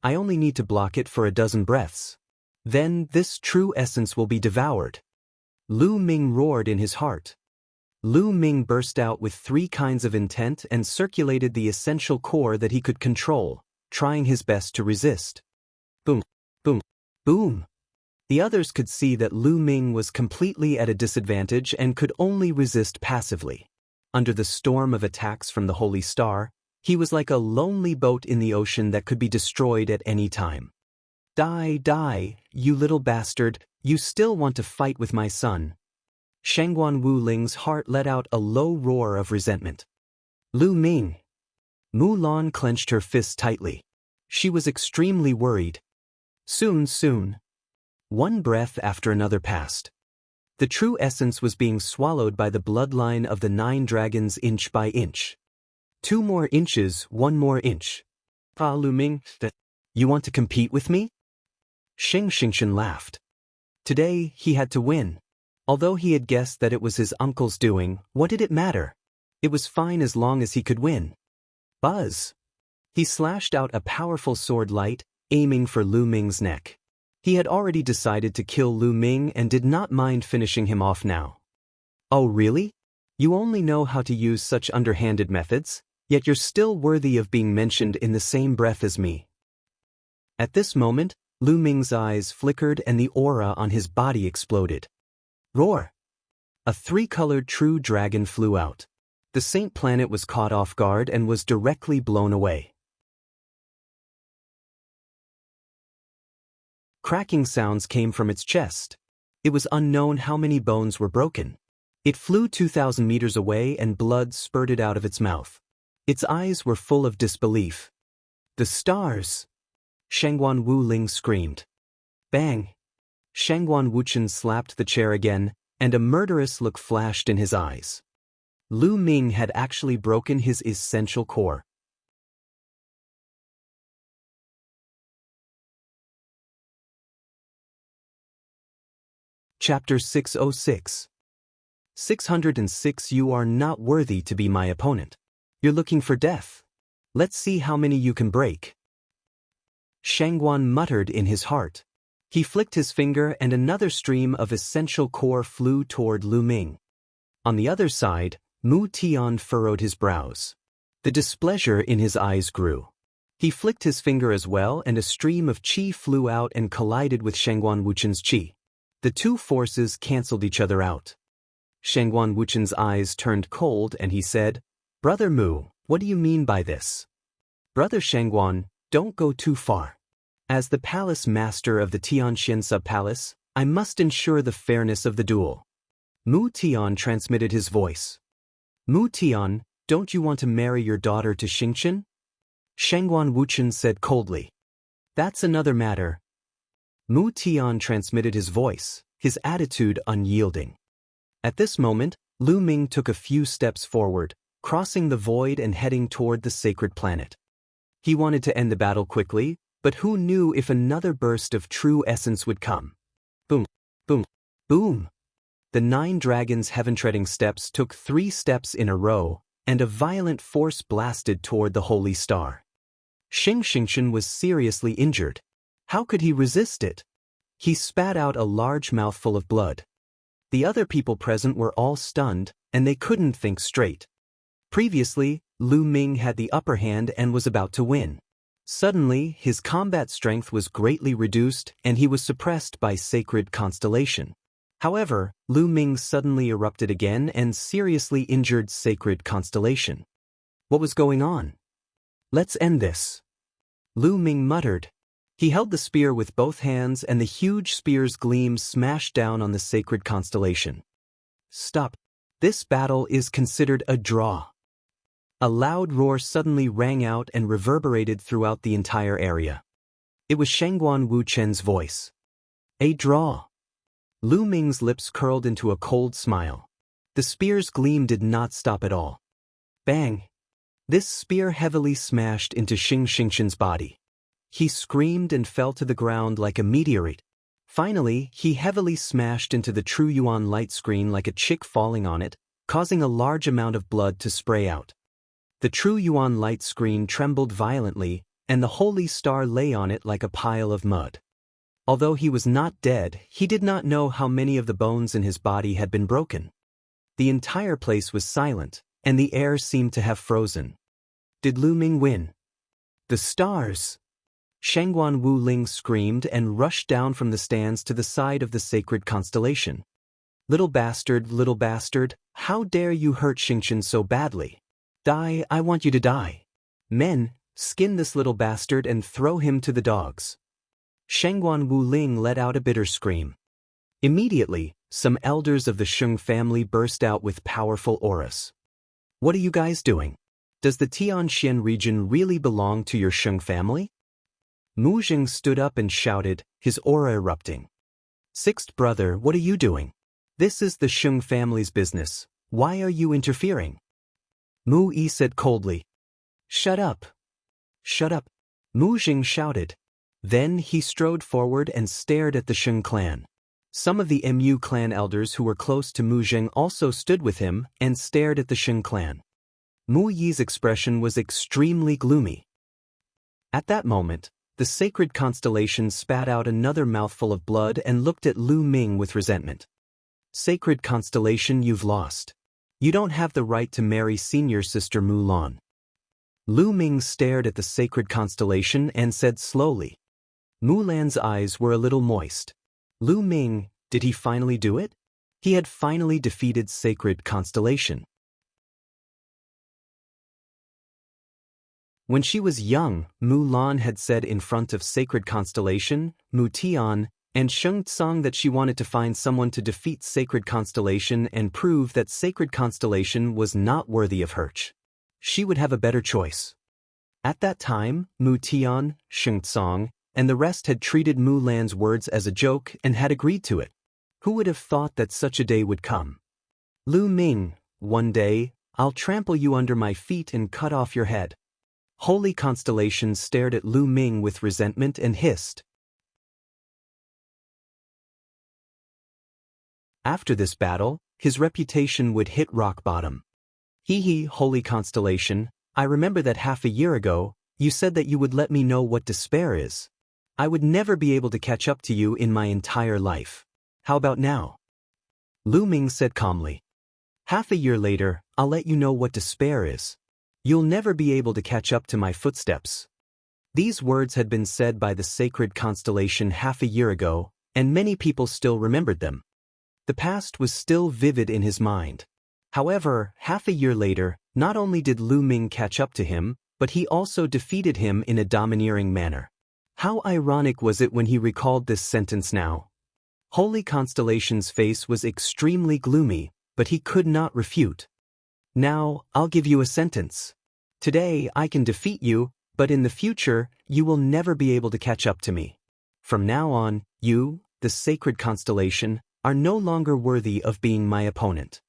I only need to block it for a dozen breaths. Then this true essence will be devoured. Lu Ming roared in his heart. Lu Ming burst out with three kinds of intent and circulated the essential core that he could control, trying his best to resist. Boom, boom, boom. The others could see that Lu Ming was completely at a disadvantage and could only resist passively. Under the storm of attacks from the Holy Star, he was like a lonely boat in the ocean that could be destroyed at any time. Die, die, you little bastard, you still want to fight with my son. Shangguan Wuling's heart let out a low roar of resentment. Lu Ming. Mulan clenched her fists tightly. She was extremely worried. Soon. One breath after another passed. The true essence was being swallowed by the bloodline of the nine dragons inch by inch. 2 more inches, 1 more inch. Lu Ming, you want to compete with me? Xianxia laughed. Today, he had to win. Although he had guessed that it was his uncle's doing, what did it matter? It was fine as long as he could win. Buzz! He slashed out a powerful sword light, aiming for Lu Ming's neck. He had already decided to kill Lu Ming and did not mind finishing him off now. Oh really? You only know how to use such underhanded methods, yet you're still worthy of being mentioned in the same breath as me. At this moment, Lu Ming's eyes flickered and the aura on his body exploded. Roar! A 3-colored true dragon flew out. The Saint Planet was caught off guard and was directly blown away. Cracking sounds came from its chest. It was unknown how many bones were broken. It flew 2,000 meters away and blood spurted out of its mouth. Its eyes were full of disbelief. The stars! Shangguan Wuling screamed. Bang! Shangguan Wuchen slapped the chair again, and a murderous look flashed in his eyes. Lu Ming had actually broken his essential core. Chapter 606. 606. You are not worthy to be my opponent. You're looking for death. Let's see how many you can break. Shangguan muttered in his heart. He flicked his finger and another stream of essential core flew toward Lu Ming. On the other side, Mu Tian furrowed his brows. The displeasure in his eyes grew. He flicked his finger as well and a stream of qi flew out and collided with Shangguan Wuchen's qi. The two forces canceled each other out. Shangguan Wuchen's eyes turned cold and he said, Brother Mu, what do you mean by this? Brother Shangguan, don't go too far. As the palace master of the Tianxian sub-palace, I must ensure the fairness of the duel. Mu Tian transmitted his voice. Mu Tian, don't you want to marry your daughter to Xingqian? Shangguan Wuchen said coldly. That's another matter. Mu Tian transmitted his voice, his attitude unyielding. At this moment, Lu Ming took a few steps forward, crossing the void and heading toward the sacred planet. He wanted to end the battle quickly, but who knew if another burst of true essence would come? Boom, boom, boom. The 9 dragons' heaven-treading steps took 3 steps in a row, and a violent force blasted toward the holy star. Xingqian was seriously injured. How could he resist it? He spat out a large mouthful of blood. The other people present were all stunned, and they couldn't think straight. Previously, Lu Ming had the upper hand and was about to win. Suddenly, his combat strength was greatly reduced and he was suppressed by sacred constellation. However, Lu Ming suddenly erupted again and seriously injured sacred constellation. What was going on? Let's end this. Lu Ming muttered. He held the spear with both hands and the huge spear's gleam smashed down on the sacred constellation. Stop. This battle is considered a draw. A loud roar suddenly rang out and reverberated throughout the entire area. It was Shangguan Wuchen's voice. A draw. Lu Ming's lips curled into a cold smile. The spear's gleam did not stop at all. Bang! This spear heavily smashed into Xianxia's body. He screamed and fell to the ground like a meteorite. Finally, he heavily smashed into the True Yuan light screen like a chick falling on it, causing a large amount of blood to spray out. The True Yuan light screen trembled violently, and the holy star lay on it like a pile of mud. Although he was not dead, he did not know how many of the bones in his body had been broken. The entire place was silent, and the air seemed to have frozen. Did Lu Ming win? The stars! Shangguan Wuling screamed and rushed down from the stands to the side of the sacred constellation. Little bastard, how dare you hurt Xianxia so badly? Die, I want you to die. Men, skin this little bastard and throw him to the dogs. Shangguan Wuling let out a bitter scream. Immediately, some elders of the Sheng family burst out with powerful auras. What are you guys doing? Does the Tianxian region really belong to your Sheng family? Mu Jing stood up and shouted, his aura erupting. Sixth brother, what are you doing? This is the Sheng family's business. Why are you interfering? Mu Yi said coldly. Shut up. Shut up. Mu Jing shouted. Then he strode forward and stared at the Sheng clan. Some of the Mu clan elders who were close to Mu Jing also stood with him and stared at the Sheng clan. Mu Yi's expression was extremely gloomy. At that moment, the sacred constellation spat out another mouthful of blood and looked at Lu Ming with resentment. Sacred constellation, you've lost. You don't have the right to marry senior sister Mulan. Lu Ming stared at the sacred constellation and said slowly. Mulan's eyes were a little moist. Lu Ming, did he finally do it? He had finally defeated sacred constellation. When she was young, Mulan had said in front of sacred constellation, Mu Tian, and Sheng Tsang that she wanted to find someone to defeat sacred constellation and prove that sacred constellation was not worthy of her. She would have a better choice. At that time, Mu Tian, Sheng Tsang, and the rest had treated Mulan's words as a joke and had agreed to it. Who would have thought that such a day would come? Lu Ming, one day, I'll trample you under my feet and cut off your head. Holy Constellation stared at Lu Ming with resentment and hissed. After this battle, his reputation would hit rock bottom. Hee, Holy Constellation, I remember that half a year ago, you said that you would let me know what despair is. I would never be able to catch up to you in my entire life. How about now? Lu Ming said calmly. Half a year later, I'll let you know what despair is. You'll never be able to catch up to my footsteps. These words had been said by the sacred constellation half a year ago, and many people still remembered them. The past was still vivid in his mind. However, half a year later, not only did Lu Ming catch up to him, but he also defeated him in a domineering manner. How ironic was it when he recalled this sentence now? Holy Constellation's face was extremely gloomy, but he could not refute. Now, I'll give you a sentence. Today, I can defeat you, but in the future, you will never be able to catch up to me. From now on, you, the sacred constellation, are no longer worthy of being my opponent.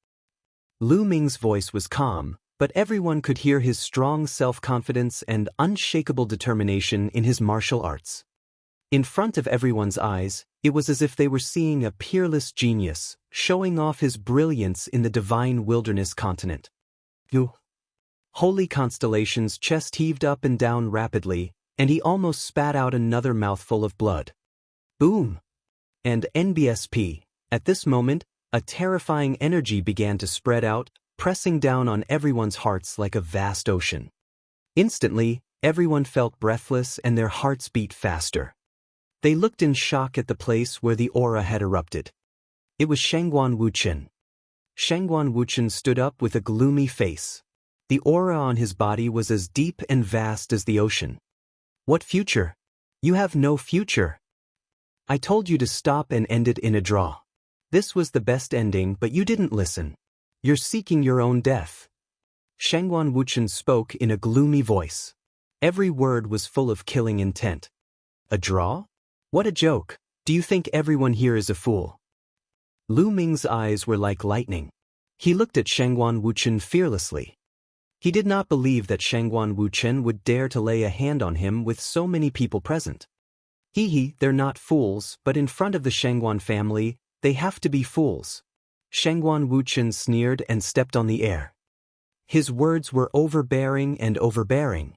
Lu Ming's voice was calm, but everyone could hear his strong self-confidence and unshakable determination in his martial arts. In front of everyone's eyes, it was as if they were seeing a peerless genius, showing off his brilliance in the divine wilderness continent. Holy Constellation's chest heaved up and down rapidly, and he almost spat out another mouthful of blood. Boom! And NBSP. At this moment, a terrifying energy began to spread out, pressing down on everyone's hearts like a vast ocean. Instantly, everyone felt breathless and their hearts beat faster. They looked in shock at the place where the aura had erupted. It was Shangguan Wuchen. Shangguan Wuchen stood up with a gloomy face. The aura on his body was as deep and vast as the ocean. What future? You have no future. I told you to stop and end it in a draw. This was the best ending, but you didn't listen. You're seeking your own death. Shangguan Wuchen spoke in a gloomy voice. Every word was full of killing intent. A draw? What a joke. Do you think everyone here is a fool? Lu Ming's eyes were like lightning. He looked at Shangguan Wuchen fearlessly. He did not believe that Shangguan Wuchen would dare to lay a hand on him with so many people present. They're not fools, but in front of the Shangguan family, they have to be fools. Shangguan Wuchen sneered and stepped on the air. His words were overbearing and overbearing.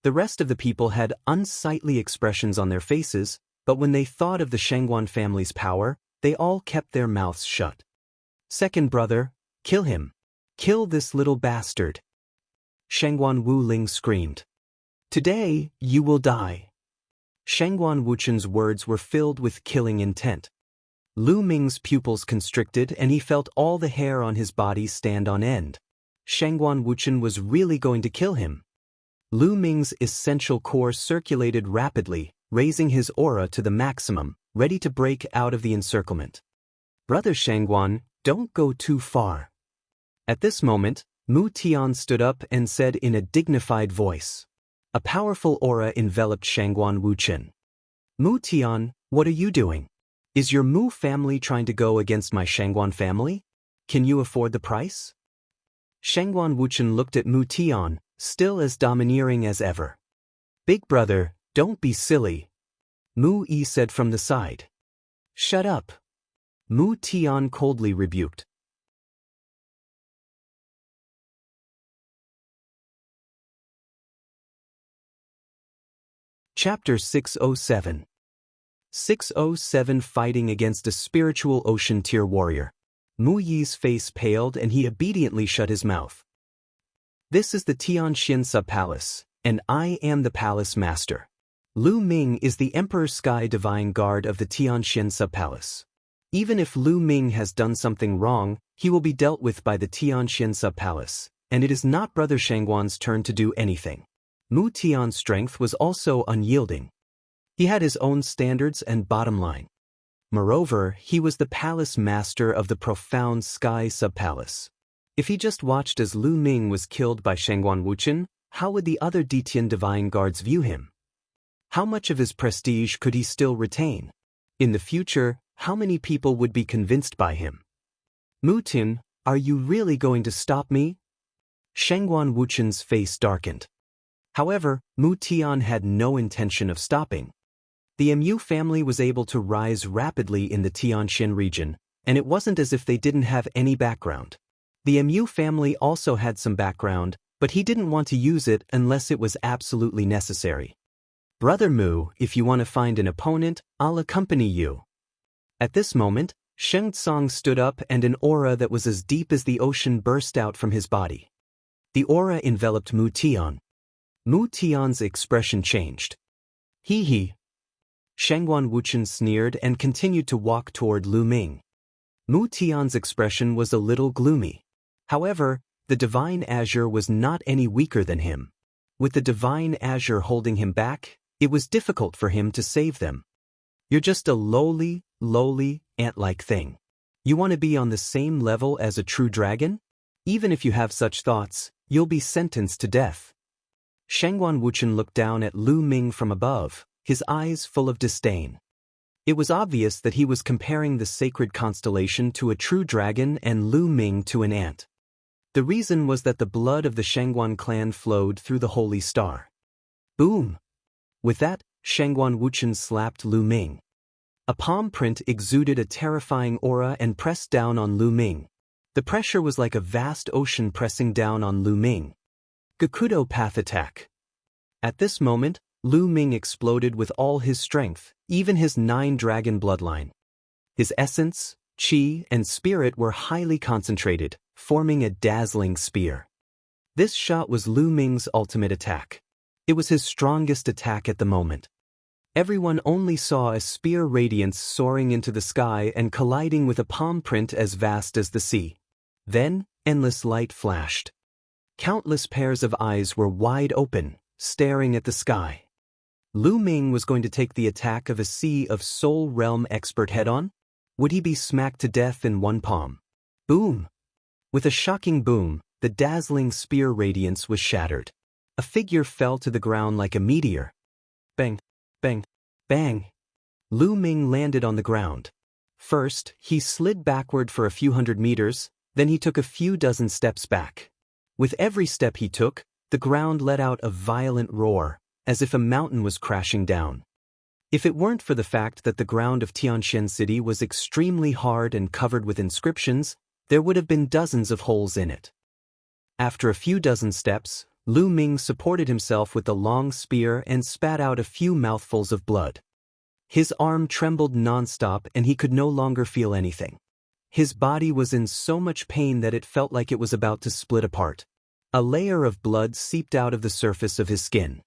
The rest of the people had unsightly expressions on their faces, but when they thought of the Shangguan family's power, they all kept their mouths shut. Second brother, kill him. Kill this little bastard. Shangguan Wuling screamed. Today, you will die. Shangguan Wuchen's words were filled with killing intent. Lu Ming's pupils constricted and he felt all the hair on his body stand on end. Shangguan Wuchen was really going to kill him. Lu Ming's essential core circulated rapidly, raising his aura to the maximum, ready to break out of the encirclement. Brother Shangguan, don't go too far. At this moment, Mu Tian stood up and said in a dignified voice. A powerful aura enveloped Shangguan Wuchen. Mu Tian, what are you doing? Is your Mu family trying to go against my Shangguan family? Can you afford the price? Shangguan Wuchen looked at Mu Tian, still as domineering as ever. Big brother, don't be silly. Mu Yi said from the side. Shut up. Mu Tian coldly rebuked. Chapter 607. 607 Fighting against a spiritual ocean tier warrior. Mu Yi's face paled and he obediently shut his mouth. This is the Tianxin Sub-Palace, and I am the Palace Master. Lu Ming is the Emperor Sky Divine Guard of the Tianxin Sub-Palace. Even if Lu Ming has done something wrong, he will be dealt with by the Tianxin Sub-Palace, and it is not Brother Shangguan's turn to do anything. Mu Tian's strength was also unyielding. He had his own standards and bottom line. Moreover, he was the palace master of the profound Sky Sub-Palace. If he just watched as Lu Ming was killed by Shangguan Wuchen, how would the other Ditian divine guards view him? How much of his prestige could he still retain? In the future, how many people would be convinced by him? Mu Tian, are you really going to stop me? Shangguan Wuchen's face darkened. However, Mu Tian had no intention of stopping. The Mu family was able to rise rapidly in the Tianxin region, and it wasn't as if they didn't have any background. The Mu family also had some background, but he didn't want to use it unless it was absolutely necessary. Brother Mu, if you want to find an opponent, I'll accompany you. At this moment, Sheng Tsang stood up and an aura that was as deep as the ocean burst out from his body. The aura enveloped Mu Tian. Mu Tian's expression changed. He. Shangguan Wuchen sneered and continued to walk toward Lu Ming. Mu Tian's expression was a little gloomy. However, the Divine Azure was not any weaker than him. With the Divine Azure holding him back, it was difficult for him to save them. You're just a lowly, ant-like thing. You want to be on the same level as a true dragon? Even if you have such thoughts, you'll be sentenced to death. Shangguan Wuchen looked down at Lu Ming from above, his eyes full of disdain. It was obvious that he was comparing the sacred constellation to a true dragon and Lu Ming to an ant. The reason was that the blood of the Shangguan clan flowed through the holy star. Boom! With that, Shangguan Wuchen slapped Lu Ming. A palm print exuded a terrifying aura and pressed down on Lu Ming. The pressure was like a vast ocean pressing down on Lu Ming. Gakudo Path Attack. At this moment, Lu Ming exploded with all his strength, even his 9-dragon bloodline. His essence, qi, and spirit were highly concentrated, forming a dazzling spear. This shot was Lu Ming's ultimate attack. It was his strongest attack at the moment. Everyone only saw a spear radiance soaring into the sky and colliding with a palm print as vast as the sea. Then, endless light flashed. Countless pairs of eyes were wide open, staring at the sky. Lu Ming was going to take the attack of a Sea of Soul Realm expert head-on? Would he be smacked to death in one palm? Boom! With a shocking boom, the dazzling spear radiance was shattered. A figure fell to the ground like a meteor. Bang! Bang! Bang! Lu Ming landed on the ground. First, he slid backward for a few hundred meters, then he took a few dozen steps back. With every step he took, the ground let out a violent roar, as if a mountain was crashing down. If it weren't for the fact that the ground of Tianxian City was extremely hard and covered with inscriptions, there would have been dozens of holes in it. After a few dozen steps, Lu Ming supported himself with the long spear and spat out a few mouthfuls of blood. His arm trembled non-stop and he could no longer feel anything. His body was in so much pain that it felt like it was about to split apart. A layer of blood seeped out of the surface of his skin.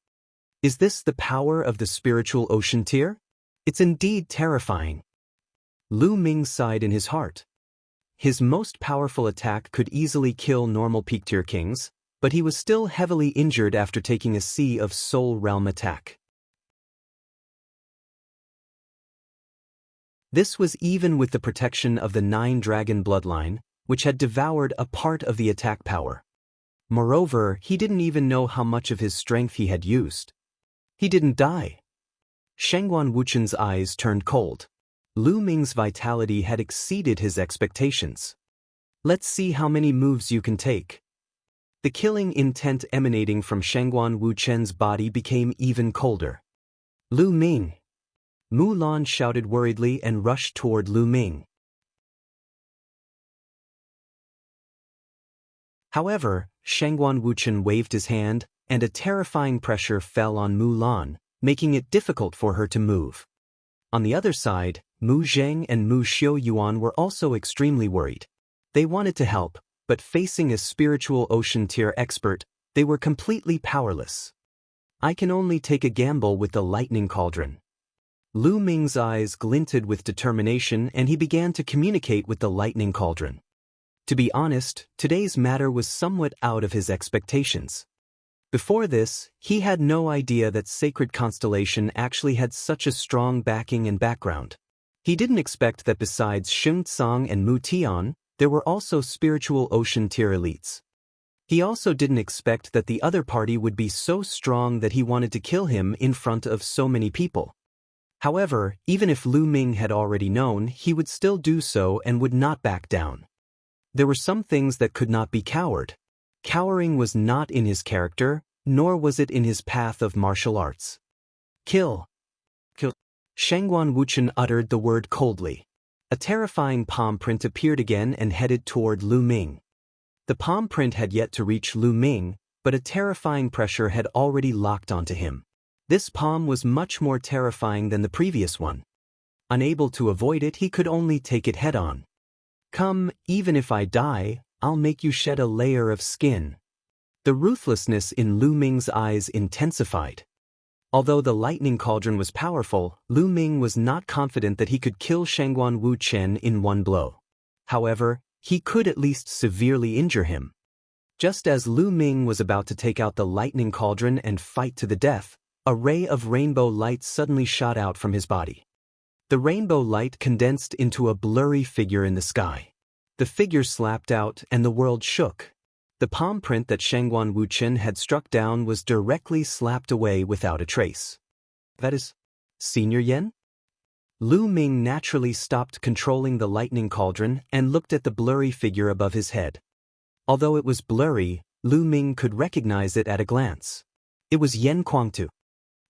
Is this the power of the spiritual ocean tier? It's indeed terrifying. Lu Ming sighed in his heart. His most powerful attack could easily kill normal peak tier kings, but he was still heavily injured after taking a Sea of Soul Realm attack. This was even with the protection of the 9-dragon bloodline, which had devoured a part of the attack power. Moreover, he didn't even know how much of his strength he had used. He didn't die. Shangguan Wuchen's eyes turned cold. Lu Ming's vitality had exceeded his expectations. Let's see how many moves you can take. The killing intent emanating from Shangguan Wuchen's body became even colder. Lu Ming! Mulan shouted worriedly and rushed toward Lu Ming. However, Shangguan Wuchen waved his hand, and a terrifying pressure fell on Mulan, making it difficult for her to move. On the other side, Mu Zheng and Mu Xiaoyuan were also extremely worried. They wanted to help, but facing a spiritual ocean tier expert, they were completely powerless. I can only take a gamble with the lightning cauldron. Lu Ming's eyes glinted with determination and he began to communicate with the lightning cauldron. To be honest, today's matter was somewhat out of his expectations. Before this, he had no idea that Sacred Constellation actually had such a strong backing and background. He didn't expect that besides Xing Tsang and Mu Tian, there were also spiritual ocean tier elites. He also didn't expect that the other party would be so strong that he wanted to kill him in front of so many people. However, even if Lu Ming had already known, he would still do so and would not back down. There were some things that could not be cowered. Cowering was not in his character, nor was it in his path of martial arts. Kill. Kill. Shangguan Wuchen uttered the word coldly. A terrifying palm print appeared again and headed toward Lu Ming. The palm print had yet to reach Lu Ming, but a terrifying pressure had already locked onto him. This palm was much more terrifying than the previous one. Unable to avoid it, he could only take it head-on. Come, even if I die, I'll make you shed a layer of skin. The ruthlessness in Lu Ming's eyes intensified. Although the lightning cauldron was powerful, Lu Ming was not confident that he could kill Shangguan Wuchen in one blow. However, he could at least severely injure him. Just as Lu Ming was about to take out the lightning cauldron and fight to the death, a ray of rainbow light suddenly shot out from his body. The rainbow light condensed into a blurry figure in the sky. The figure slapped out and the world shook. The palm print that Shangguan Wuchen had struck down was directly slapped away without a trace. That is, Senior Yen? Lu Ming naturally stopped controlling the lightning cauldron and looked at the blurry figure above his head. Although it was blurry, Lu Ming could recognize it at a glance. It was Yen Kuangtu.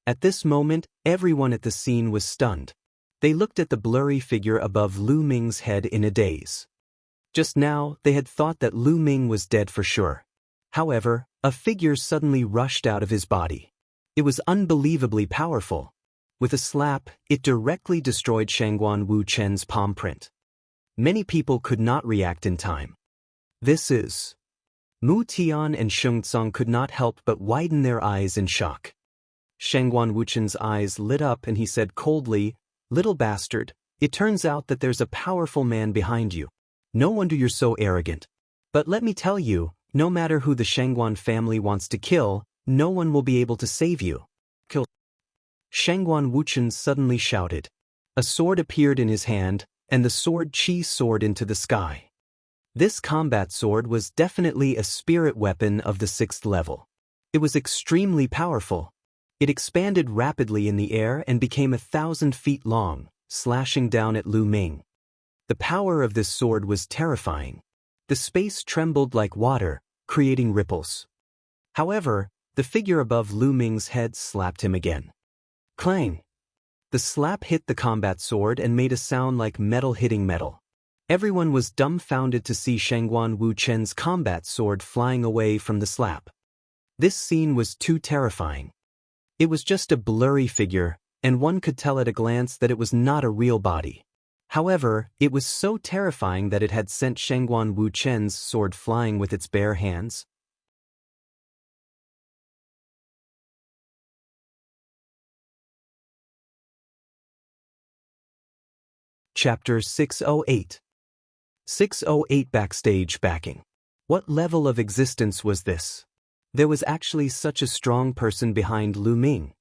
At this moment, everyone at the scene was stunned. They looked at the blurry figure above Lu Ming's head in a daze. Just now, they had thought that Lu Ming was dead for sure. However, a figure suddenly rushed out of his body. It was unbelievably powerful. With a slap, it directly destroyed Shangguan Wuchen's palm print. Many people could not react in time. This is... Mu Tian and Xing Tsang could not help but widen their eyes in shock. Shangguan Wuchen's eyes lit up and he said coldly, "Little bastard, it turns out that there's a powerful man behind you. No wonder you're so arrogant. But let me tell you, no matter who the Shangguan family wants to kill, no one will be able to save you." Kill. Shangguan Wuchen suddenly shouted. A sword appeared in his hand, and the sword Qi soared into the sky. This combat sword was definitely a spirit weapon of the 6th level. It was extremely powerful. It expanded rapidly in the air and became 1,000 feet long, slashing down at Lu Ming. The power of this sword was terrifying. The space trembled like water, creating ripples. However, the figure above Lu Ming's head slapped him again. Clang! The slap hit the combat sword and made a sound like metal hitting metal. Everyone was dumbfounded to see Shangguan Wuchen's combat sword flying away from the slap. This scene was too terrifying. It was just a blurry figure, and one could tell at a glance that it was not a real body. However, it was so terrifying that it had sent Shangguan Wuchen's sword flying with its bare hands. Chapter 608. 608 Backstage Backing. What level of existence was this? There was actually such a strong person behind Lu Ming.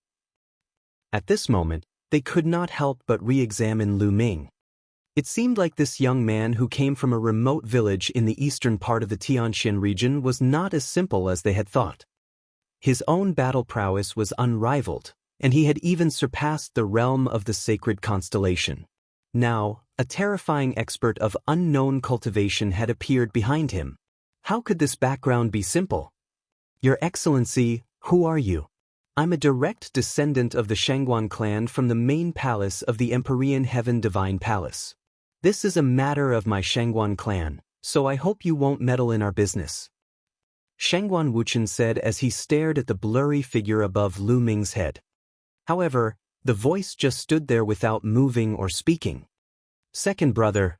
At this moment, they could not help but re-examine Lu Ming. It seemed like this young man who came from a remote village in the eastern part of the Tianxian region was not as simple as they had thought. His own battle prowess was unrivaled, and he had even surpassed the realm of the sacred constellation. Now, a terrifying expert of unknown cultivation had appeared behind him. How could this background be simple? "Your Excellency, who are you?" "I'm a direct descendant of the Shangguan clan from the main palace of the Empyrean Heaven Divine Palace. This is a matter of my Shangguan clan, so I hope you won't meddle in our business," Shangguan Wuchen said as he stared at the blurry figure above Lu Ming's head. However, the voice just stood there without moving or speaking. "Second brother,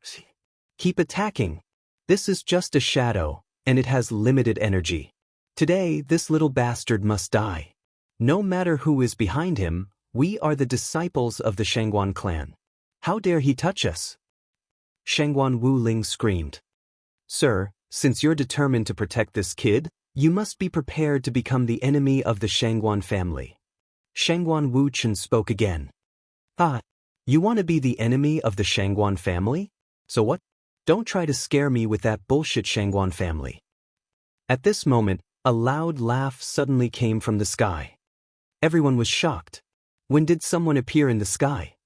keep attacking. This is just a shadow, and it has limited energy. Today, this little bastard must die. No matter who is behind him, we are the disciples of the Shangguan clan. How dare he touch us?" Shangguan Wu Ling screamed. "Sir, since you're determined to protect this kid, you must be prepared to become the enemy of the Shangguan family." Shangguan Wuchen spoke again. "Ah, you want to be the enemy of the Shangguan family? So what? Don't try to scare me with that bullshit Shangguan family." At this moment, a loud laugh suddenly came from the sky. Everyone was shocked. When did someone appear in the sky?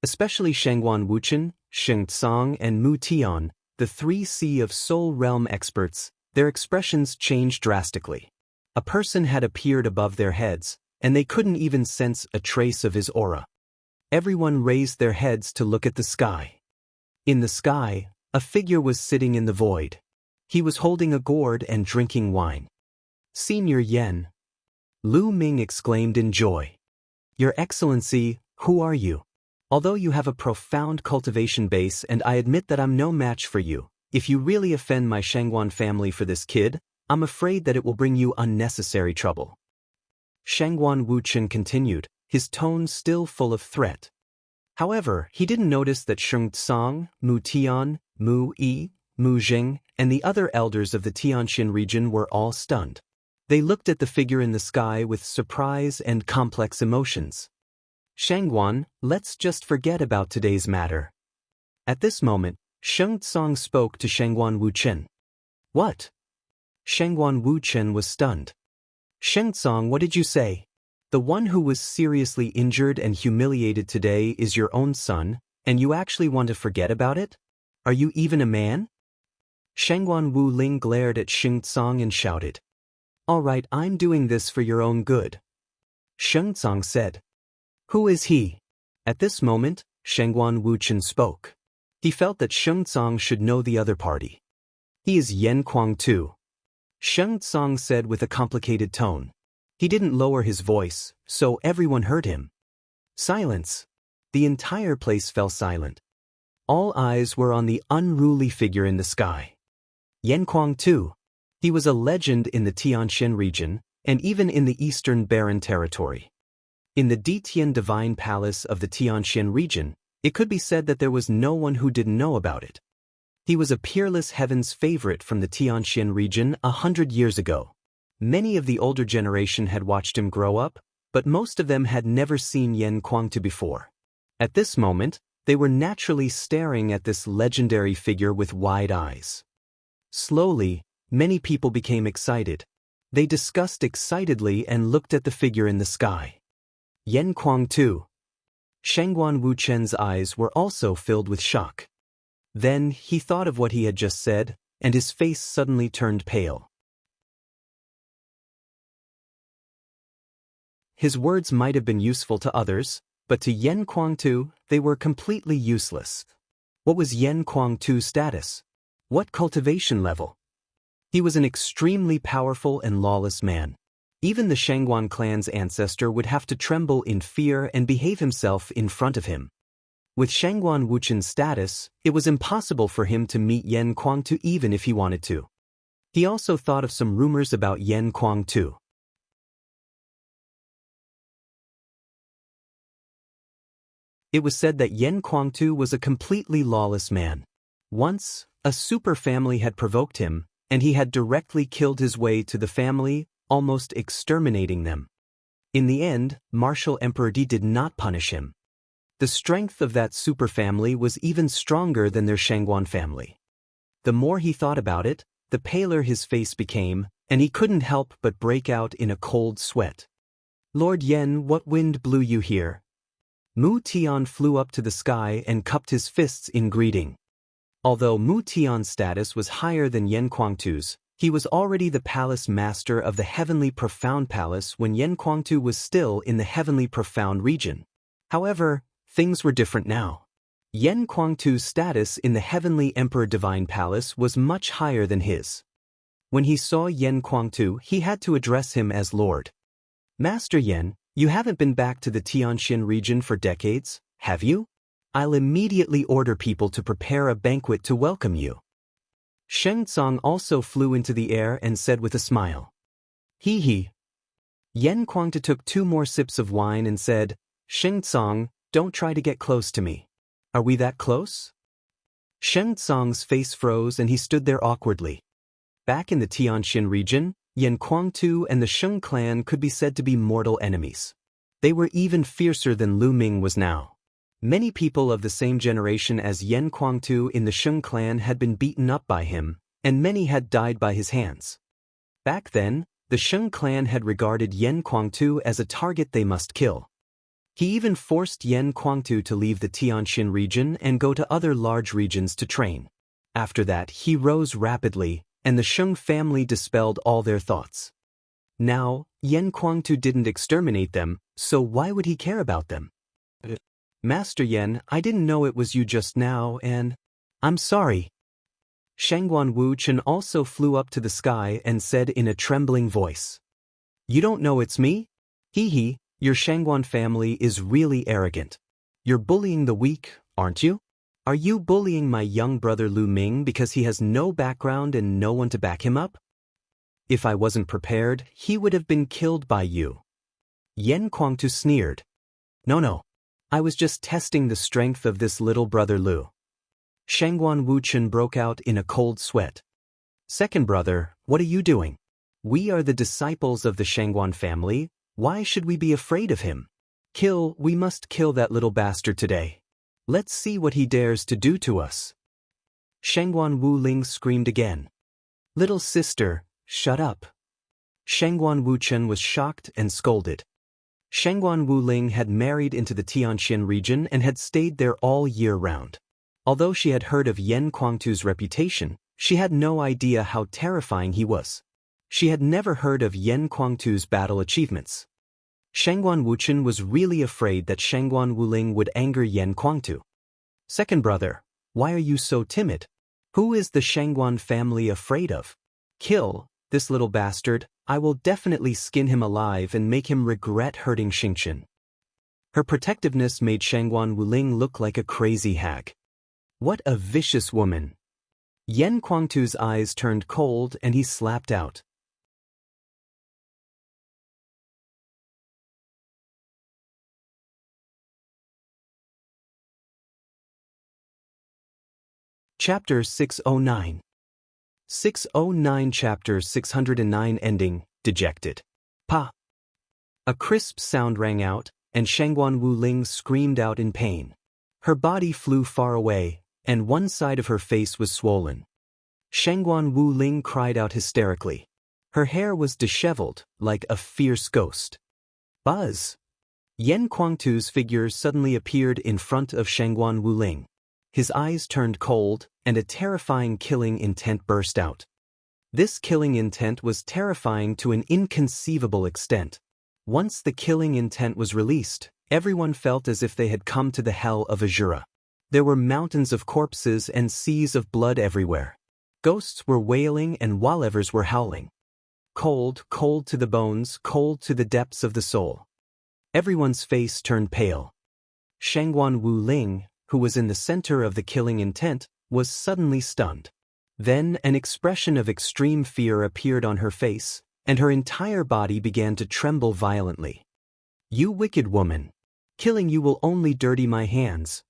Especially Shangguan Wuchen, Sheng Tsang, and Mu Tian, the 3C of Soul Realm experts, their expressions changed drastically. A person had appeared above their heads, and they couldn't even sense a trace of his aura. Everyone raised their heads to look at the sky. In the sky, a figure was sitting in the void. He was holding a gourd and drinking wine. "Senior Yen," Lu Ming exclaimed in joy. "Your Excellency, who are you? Although you have a profound cultivation base and I admit that I'm no match for you, if you really offend my Shangguan family for this kid, I'm afraid that it will bring you unnecessary trouble." Shangguan Wuchen continued, his tone still full of threat. However, he didn't notice that Sheng Tsang, Mu Tian, Mu Yi, Mu Jing, and the other elders of the Tianxian region were all stunned. They looked at the figure in the sky with surprise and complex emotions. "Shangguan, let's just forget about today's matter." At this moment, Sheng Tsang spoke to Shangguan Wuchen. "What?" Shangguan Wuchen was stunned. "Sheng Tsang, what did you say? The one who was seriously injured and humiliated today is your own son, and you actually want to forget about it? Are you even a man?" Shangguan Wu Ling glared at Sheng Tsang and shouted. "All right, I'm doing this for your own good," Sheng Tsang said. "Who is he?" At this moment, Shangguan Wuchen spoke. He felt that Sheng Tsang should know the other party. "He is Yen Kuang too," Sheng Tsang said with a complicated tone. He didn't lower his voice, so everyone heard him. Silence. The entire place fell silent. All eyes were on the unruly figure in the sky. Yen Kuang too. He was a legend in the Tianxian region, and even in the Eastern Barren Territory. In the Ditian divine palace of the Tianxian region, it could be said that there was no one who didn't know about it. He was a peerless heaven's favorite from the Tianxian region 100 years ago. Many of the older generation had watched him grow up, but most of them had never seen Yan Kuangtu before. At this moment, they were naturally staring at this legendary figure with wide eyes. Slowly, many people became excited. They discussed excitedly and looked at the figure in the sky. Yan Kuangtu. Shangguan Wuchen's eyes were also filled with shock. Then he thought of what he had just said, and his face suddenly turned pale. His words might have been useful to others, but to Yan Kuangtu, they were completely useless. What was Yan Kuangtu's status? What cultivation level? He was an extremely powerful and lawless man. Even the Shangguan clan's ancestor would have to tremble in fear and behave himself in front of him. With Shangguan Wuchen's status, it was impossible for him to meet Yan Kuangtu even if he wanted to. He also thought of some rumors about Yan Kuangtu. It was said that Yan Kuangtu was a completely lawless man. Once, a super family had provoked him, and he had directly killed his way to the family, almost exterminating them. In the end, Martial Emperor Di did not punish him. The strength of that super family was even stronger than their Shangguan family. The more he thought about it, the paler his face became, and he couldn't help but break out in a cold sweat. Lord Yan, what wind blew you here? Mu Tian flew up to the sky and cupped his fists in greeting. Although Mu Tian's status was higher than Yan Kuangtu's, he was already the palace master of the Heavenly Profound Palace when Yan Kuangtu was still in the Heavenly Profound region. However, things were different now. Yan Kuangtu's status in the Heavenly Emperor Divine Palace was much higher than his. When he saw Yan Kuangtu, he had to address him as Lord. Master Yan, you haven't been back to the Tianxian region for decades, have you? I'll immediately order people to prepare a banquet to welcome you. Sheng Tsang also flew into the air and said with a smile. Hee hee. Yan Kuangtu took 2 more sips of wine and said, Sheng Tsang, don't try to get close to me. Are we that close? Sheng Tsang's face froze and he stood there awkwardly. Back in the Tianxian region, Yan Kuangtu and the Sheng clan could be said to be mortal enemies. They were even fiercer than Lu Ming was now. Many people of the same generation as Yan Kuangtu in the Sheng clan had been beaten up by him, and many had died by his hands. Back then, the Sheng clan had regarded Yan Kuangtu as a target they must kill. He even forced Yan Kuangtu to leave the Tianxian region and go to other large regions to train. After that, he rose rapidly, and the Sheng family dispelled all their thoughts. Now, Yan Kuangtu didn't exterminate them, so why would he care about them? Master Yan, I didn't know it was you just now and… I'm sorry. Shangguan Wuchen also flew up to the sky and said in a trembling voice. You don't know it's me? Hee hee, your Shangguan family is really arrogant. You're bullying the weak, aren't you? Are you bullying my young brother Lu Ming because he has no background and no one to back him up? If I wasn't prepared, he would have been killed by you. Yan Kuangtu sneered. No. I was just testing the strength of this little brother Lu. Shangguan Wuchen broke out in a cold sweat. Second brother, what are you doing? We are the disciples of the Shangguan family. Why should we be afraid of him? We must kill that little bastard today. Let's see what he dares to do to us. Shangguan Wuling screamed again. Little sister, shut up. Shangguan Wuchen was shocked and scolded. Shangguan Wuling had married into the Tianxian region and had stayed there all year round. Although she had heard of Yan Kuangtu's reputation, she had no idea how terrifying he was. She had never heard of Yan Kuangtu's battle achievements. Shangguan Wuchen was really afraid that Shangguan Wuling would anger Yan Kuangtu. Second brother, why are you so timid? Who is the Shangguan family afraid of? Kill this little bastard. I will definitely skin him alive and make him regret hurting Xingqian. Her protectiveness made Shangguan Wuling look like a crazy hag. What a vicious woman. Yan Kuangtu's eyes turned cold and he slapped out. Chapter 609. 609 Chapter 609 Ending, Dejected. Pa! A crisp sound rang out, and Shangguan Wuling screamed out in pain. Her body flew far away, and one side of her face was swollen. Shangguan Wuling cried out hysterically. Her hair was disheveled, like a fierce ghost. Buzz! Yen Kuangtu's figure suddenly appeared in front of Shangguan Wuling. His eyes turned cold, and a terrifying killing intent burst out. This killing intent was terrifying to an inconceivable extent. Once the killing intent was released, everyone felt as if they had come to the hell of Azura. There were mountains of corpses and seas of blood everywhere. Ghosts were wailing and wallevers were howling. Cold, cold to the bones, cold to the depths of the soul. Everyone's face turned pale. Shangguan Wuling, who was in the center of the killing intent, was suddenly stunned. Then an expression of extreme fear appeared on her face, and her entire body began to tremble violently. "You wicked woman! Killing you will only dirty my hands."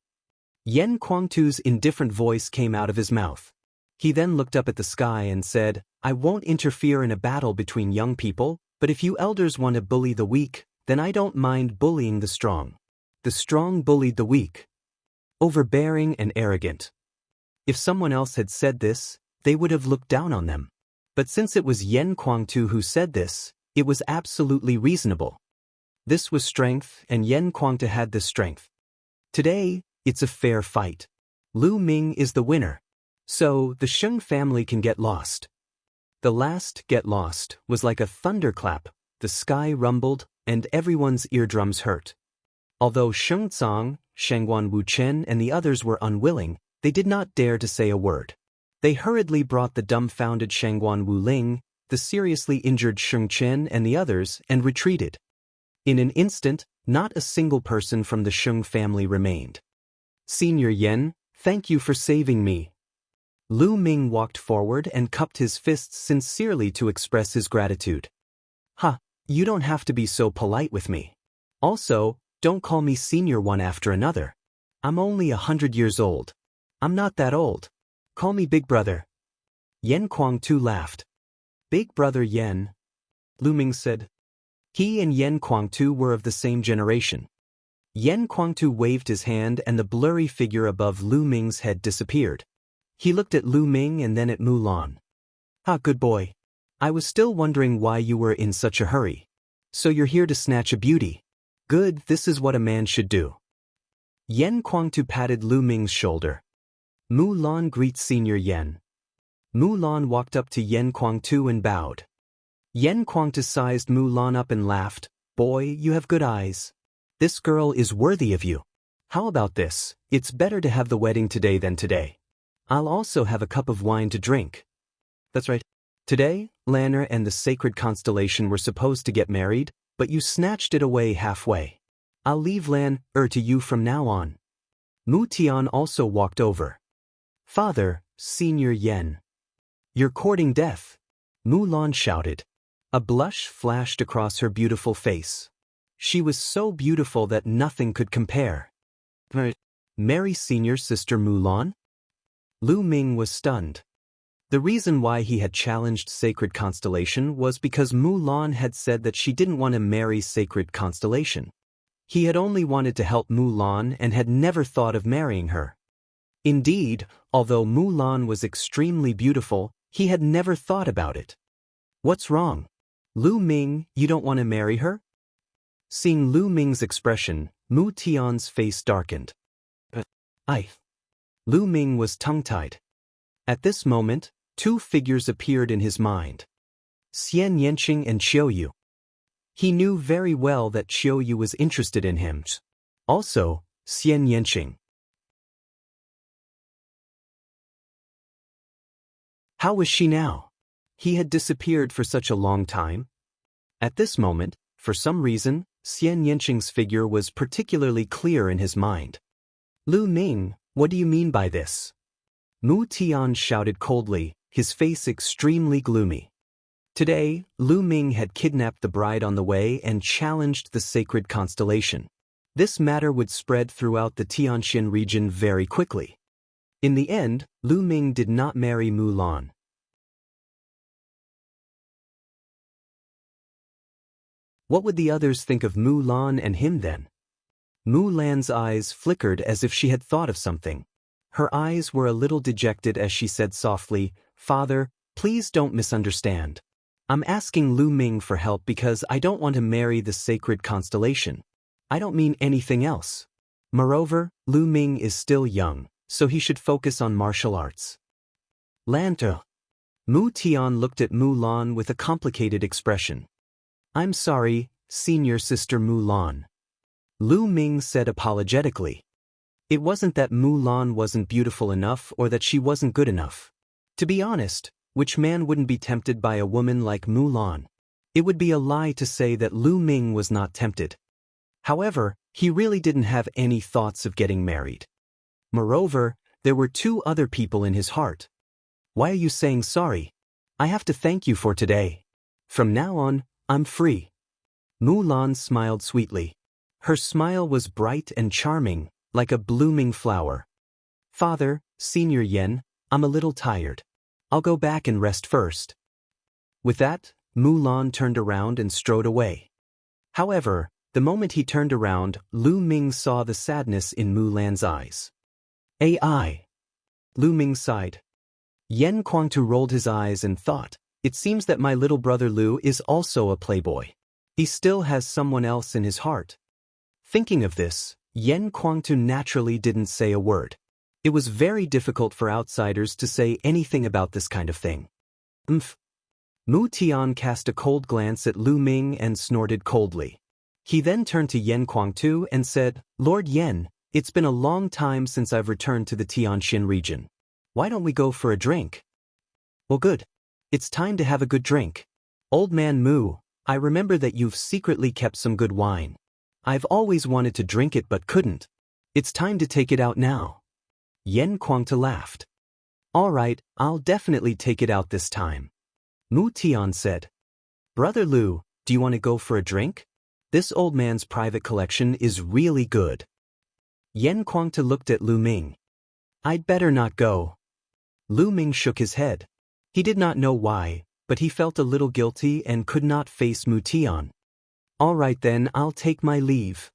Yen Kuangtu's indifferent voice came out of his mouth. He then looked up at the sky and said, "I won't interfere in a battle between young people, but if you elders want to bully the weak, then I don't mind bullying the strong." The strong bullied the weak. Overbearing and arrogant. If someone else had said this, they would have looked down on them. But since it was Yen Kuangtu who said this, it was absolutely reasonable. This was strength, and Yen Kuangtu had this strength. Today, it's a fair fight. Lu Ming is the winner. So, the Sheng family can get lost. The last "get lost" was like a thunderclap. The sky rumbled, and everyone's eardrums hurt. Although Sheng Tsang, Shangguan Wuchen and the others were unwilling, they did not dare to say a word. They hurriedly brought the dumbfounded Shangguan Wuling, the seriously injured Sheng Chen and the others, and retreated. In an instant, not a single person from the Sheng family remained. "Senior Yen, thank you for saving me." Lu Ming walked forward and cupped his fists sincerely to express his gratitude. "Ha, you don't have to be so polite with me. Also, don't call me senior one after another. I'm only 100 years old. I'm not that old. Call me big brother." Yen Kuangtu laughed. "Big brother Yen," Lu Ming said. He and Yen Kuangtu were of the same generation. Yen Kuangtu waved his hand and the blurry figure above Lu Ming's head disappeared. He looked at Lu Ming and then at Mulan. "Ah, good boy. I was still wondering why you were in such a hurry. So you're here to snatch a beauty. Good, this is what a man should do." Yen Kuangtu patted Lu Ming's shoulder. "Mulan greets Senior Yen." Mulan walked up to Yen Kuangtu and bowed. Yen Kuangtu sized Mulan up and laughed. "Boy, you have good eyes. This girl is worthy of you. How about this? It's better to have the wedding today than today. I'll also have a cup of wine to drink." "That's right. Today, Lanner and the sacred constellation were supposed to get married, but you snatched it away halfway. I'll leave Lan-er to you from now on." Mu Tian also walked over. "Father, Senior Yen. You're courting death," Mulan shouted. A blush flashed across her beautiful face. She was so beautiful that nothing could compare. "Marry Senior Sister Mulan?" Lu Ming was stunned. The reason why he had challenged Sacred Constellation was because Mulan had said that she didn't want to marry Sacred Constellation. He had only wanted to help Mulan and had never thought of marrying her. Indeed, although Mulan was extremely beautiful, he had never thought about it. "What's wrong? Lu Ming, you don't want to marry her?" Seeing Lu Ming's expression, Mu Tian's face darkened. "I..." Lu Ming was tongue-tied. At this moment, two figures appeared in his mind. Xianxia and Xiaoyu. He knew very well that Xiaoyu was interested in him. Also, Xianxia. How was she now? He had disappeared for such a long time. At this moment, for some reason, Xianxia's figure was particularly clear in his mind. "Lu Ming, what do you mean by this?" Mu Tian shouted coldly, his face extremely gloomy. Today, Lu Ming had kidnapped the bride on the way and challenged the sacred constellation. This matter would spread throughout the Tianxian region very quickly. In the end, Lu Ming did not marry Mu Lan. What would the others think of Mu Lan and him then? Mu Lan's eyes flickered as if she had thought of something. Her eyes were a little dejected as she said softly, "Father, please don't misunderstand. I'm asking Lu Ming for help because I don't want to marry the sacred constellation. I don't mean anything else. Moreover, Lu Ming is still young, so he should focus on martial arts." Lanta. Mu Tian looked at Mu Lan with a complicated expression. "I'm sorry, senior sister Mu Lan." Lu Ming said apologetically. It wasn't that Mu Lan wasn't beautiful enough or that she wasn't good enough. To be honest, which man wouldn't be tempted by a woman like Mu Lan? It would be a lie to say that Lu Ming was not tempted. However, he really didn't have any thoughts of getting married. Moreover, there were two other people in his heart. "Why are you saying sorry? I have to thank you for today. From now on, I'm free." Mu Lan smiled sweetly. Her smile was bright and charming, like a blooming flower. "Father, Senior Yen, I'm a little tired. I'll go back and rest first." With that, Mu Lan turned around and strode away. However, the moment he turned around, Lu Ming saw the sadness in Mu Lan's eyes. "AI." Lu Ming sighed. Yen Kuangtu rolled his eyes and thought, "It seems that my little brother Lu is also a playboy. He still has someone else in his heart." Thinking of this, Yen Kuangtu naturally didn't say a word. It was very difficult for outsiders to say anything about this kind of thing. Mu Tian cast a cold glance at Lu Ming and snorted coldly. He then turned to Yen Kuangtu and said, "Lord Yen, it's been a long time since I've returned to the Tianxin region. Why don't we go for a drink?" "Well, good. It's time to have a good drink. Old man Mu, I remember that you've secretly kept some good wine. I've always wanted to drink it but couldn't. It's time to take it out now." Yen Kuangtu laughed. "All right, I'll definitely take it out this time." Mu Tian said, "Brother Lu, do you want to go for a drink? This old man's private collection is really good." Yen Kuangtu looked at Lu Ming. "I'd better not go." Lu Ming shook his head. He did not know why, but he felt a little guilty and could not face Mu Tian. "All right then, I'll take my leave."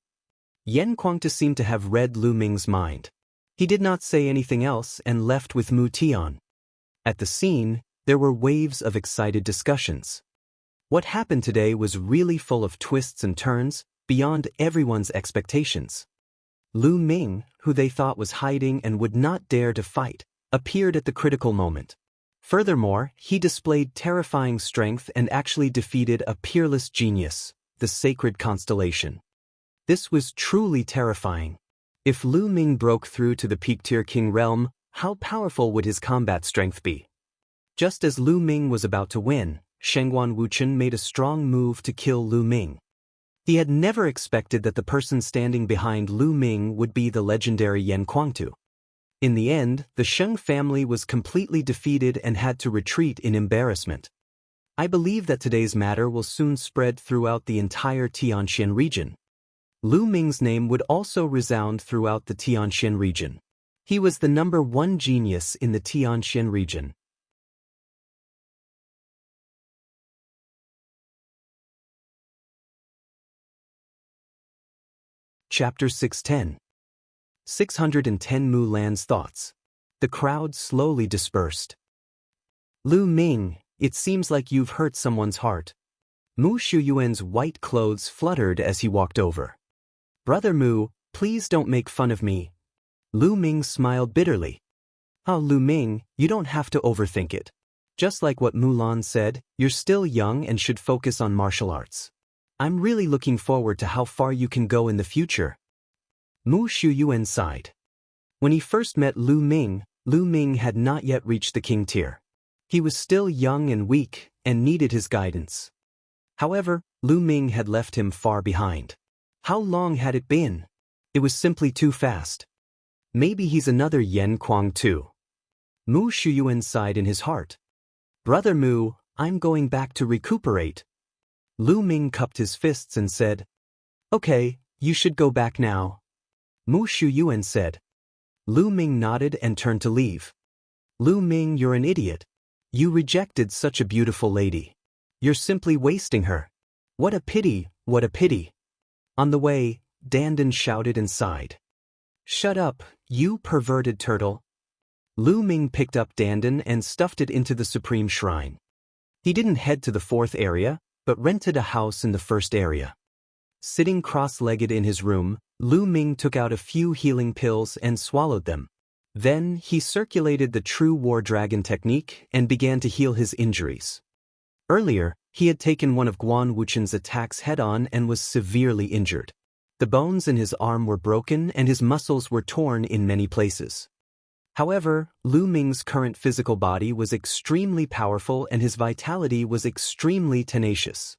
Yen Kuangtu seemed to have read Lu Ming's mind. He did not say anything else and left with Mu Tian. At the scene, there were waves of excited discussions. What happened today was really full of twists and turns, beyond everyone's expectations. Lu Ming, who they thought was hiding and would not dare to fight, appeared at the critical moment. Furthermore, he displayed terrifying strength and actually defeated a peerless genius, the sacred constellation. This was truly terrifying. If Lu Ming broke through to the peak-tier king realm, how powerful would his combat strength be? Just as Lu Ming was about to win, Shengguan Wuchen made a strong move to kill Lu Ming. He had never expected that the person standing behind Lu Ming would be the legendary Yen Kuangtu. In the end, the Sheng family was completely defeated and had to retreat in embarrassment. I believe that today's matter will soon spread throughout the entire Tianxin region. Lu Ming's name would also resound throughout the Tianxin region. He was the #1 genius in the Tianxin region. Chapter 610. 610 Mu Lan's thoughts. The crowd slowly dispersed. "Lu Ming, it seems like you've hurt someone's heart." Mu Shuyuan's white clothes fluttered as he walked over. "Brother Mu, please don't make fun of me." Lu Ming smiled bitterly. "Oh, Lu Ming, you don't have to overthink it. Just like what Mu Lan said, you're still young and should focus on martial arts. I'm really looking forward to how far you can go in the future." Mu Shuyuan sighed. When he first met Lu Ming had not yet reached the king tier. He was still young and weak, and needed his guidance. However, Lu Ming had left him far behind. How long had it been? It was simply too fast. Maybe he's another Yen Kuangtu. Mu Shuyuan sighed in his heart. "Brother Mu, I'm going back to recuperate." Lu Ming cupped his fists and said, "Okay, you should go back now." Mu Shuyuan said, Lu Ming nodded and turned to leave. Lu Ming, you're an idiot. You rejected such a beautiful lady. You're simply wasting her. What a pity, what a pity. On the way, Dandan shouted and sighed. Shut up, you perverted turtle. Lu Ming picked up Dandan and stuffed it into the Supreme Shrine. He didn't head to the fourth area, but rented a house in the first area. Sitting cross-legged in his room, Lu Ming took out a few healing pills and swallowed them. Then, he circulated the true war dragon technique and began to heal his injuries. Earlier, he had taken one of Guan Wuchen's attacks head-on and was severely injured. The bones in his arm were broken and his muscles were torn in many places. However, Lu Ming's current physical body was extremely powerful and his vitality was extremely tenacious.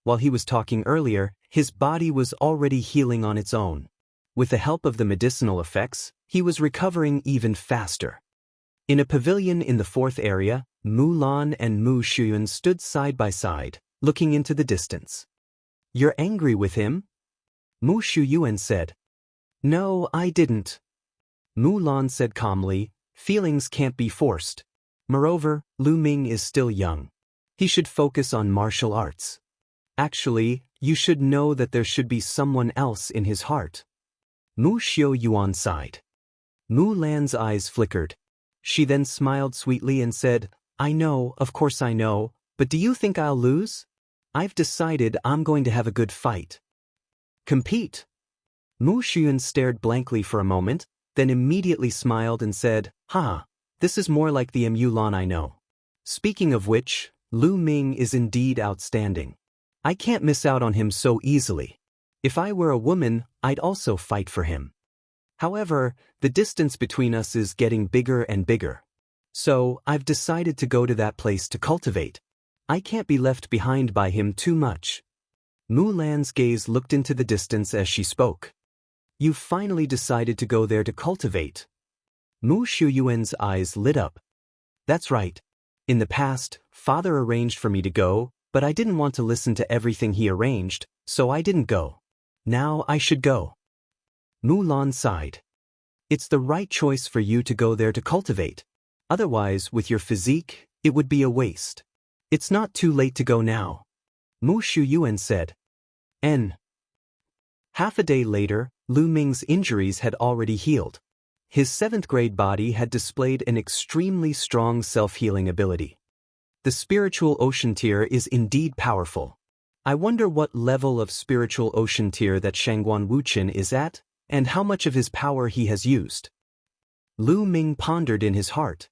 While he was talking earlier, his body was already healing on its own. With the help of the medicinal effects, he was recovering even faster. In a pavilion in the fourth area, Mu Lan and Mu Shuyun stood side by side, looking into the distance. You're angry with him? Mu Shuyuan said. No, I didn't. Mu Lan said calmly, feelings can't be forced. Moreover, Lu Ming is still young. He should focus on martial arts. Actually, you should know that there should be someone else in his heart. Mu Xiuyuan sighed. Mu Lan's eyes flickered. She then smiled sweetly and said, I know, of course I know, but do you think I'll lose? I've decided I'm going to have a good fight. Compete. Mu Shuyun stared blankly for a moment, then immediately smiled and said, this is more like the Mu Lan I know. Speaking of which, Lu Ming is indeed outstanding. I can't miss out on him so easily. If I were a woman, I'd also fight for him. However, the distance between us is getting bigger and bigger. So, I've decided to go to that place to cultivate. I can't be left behind by him too much. Mu Lan's gaze looked into the distance as she spoke. You've finally decided to go there to cultivate. Mu Shuyuan's eyes lit up. That's right. In the past, Father arranged for me to go, but I didn't want to listen to everything he arranged, so I didn't go. Now I should go. Mu Lan sighed. It's the right choice for you to go there to cultivate. Otherwise, with your physique, it would be a waste. It's not too late to go now. Mu Shuyuan said. Half a day later, Lu Ming's injuries had already healed. His 7th grade body had displayed an extremely strong self-healing ability. The spiritual ocean tier is indeed powerful. I wonder what level of spiritual ocean tier that Shangguan Wuchen is at, and how much of his power he has used. Lu Ming pondered in his heart.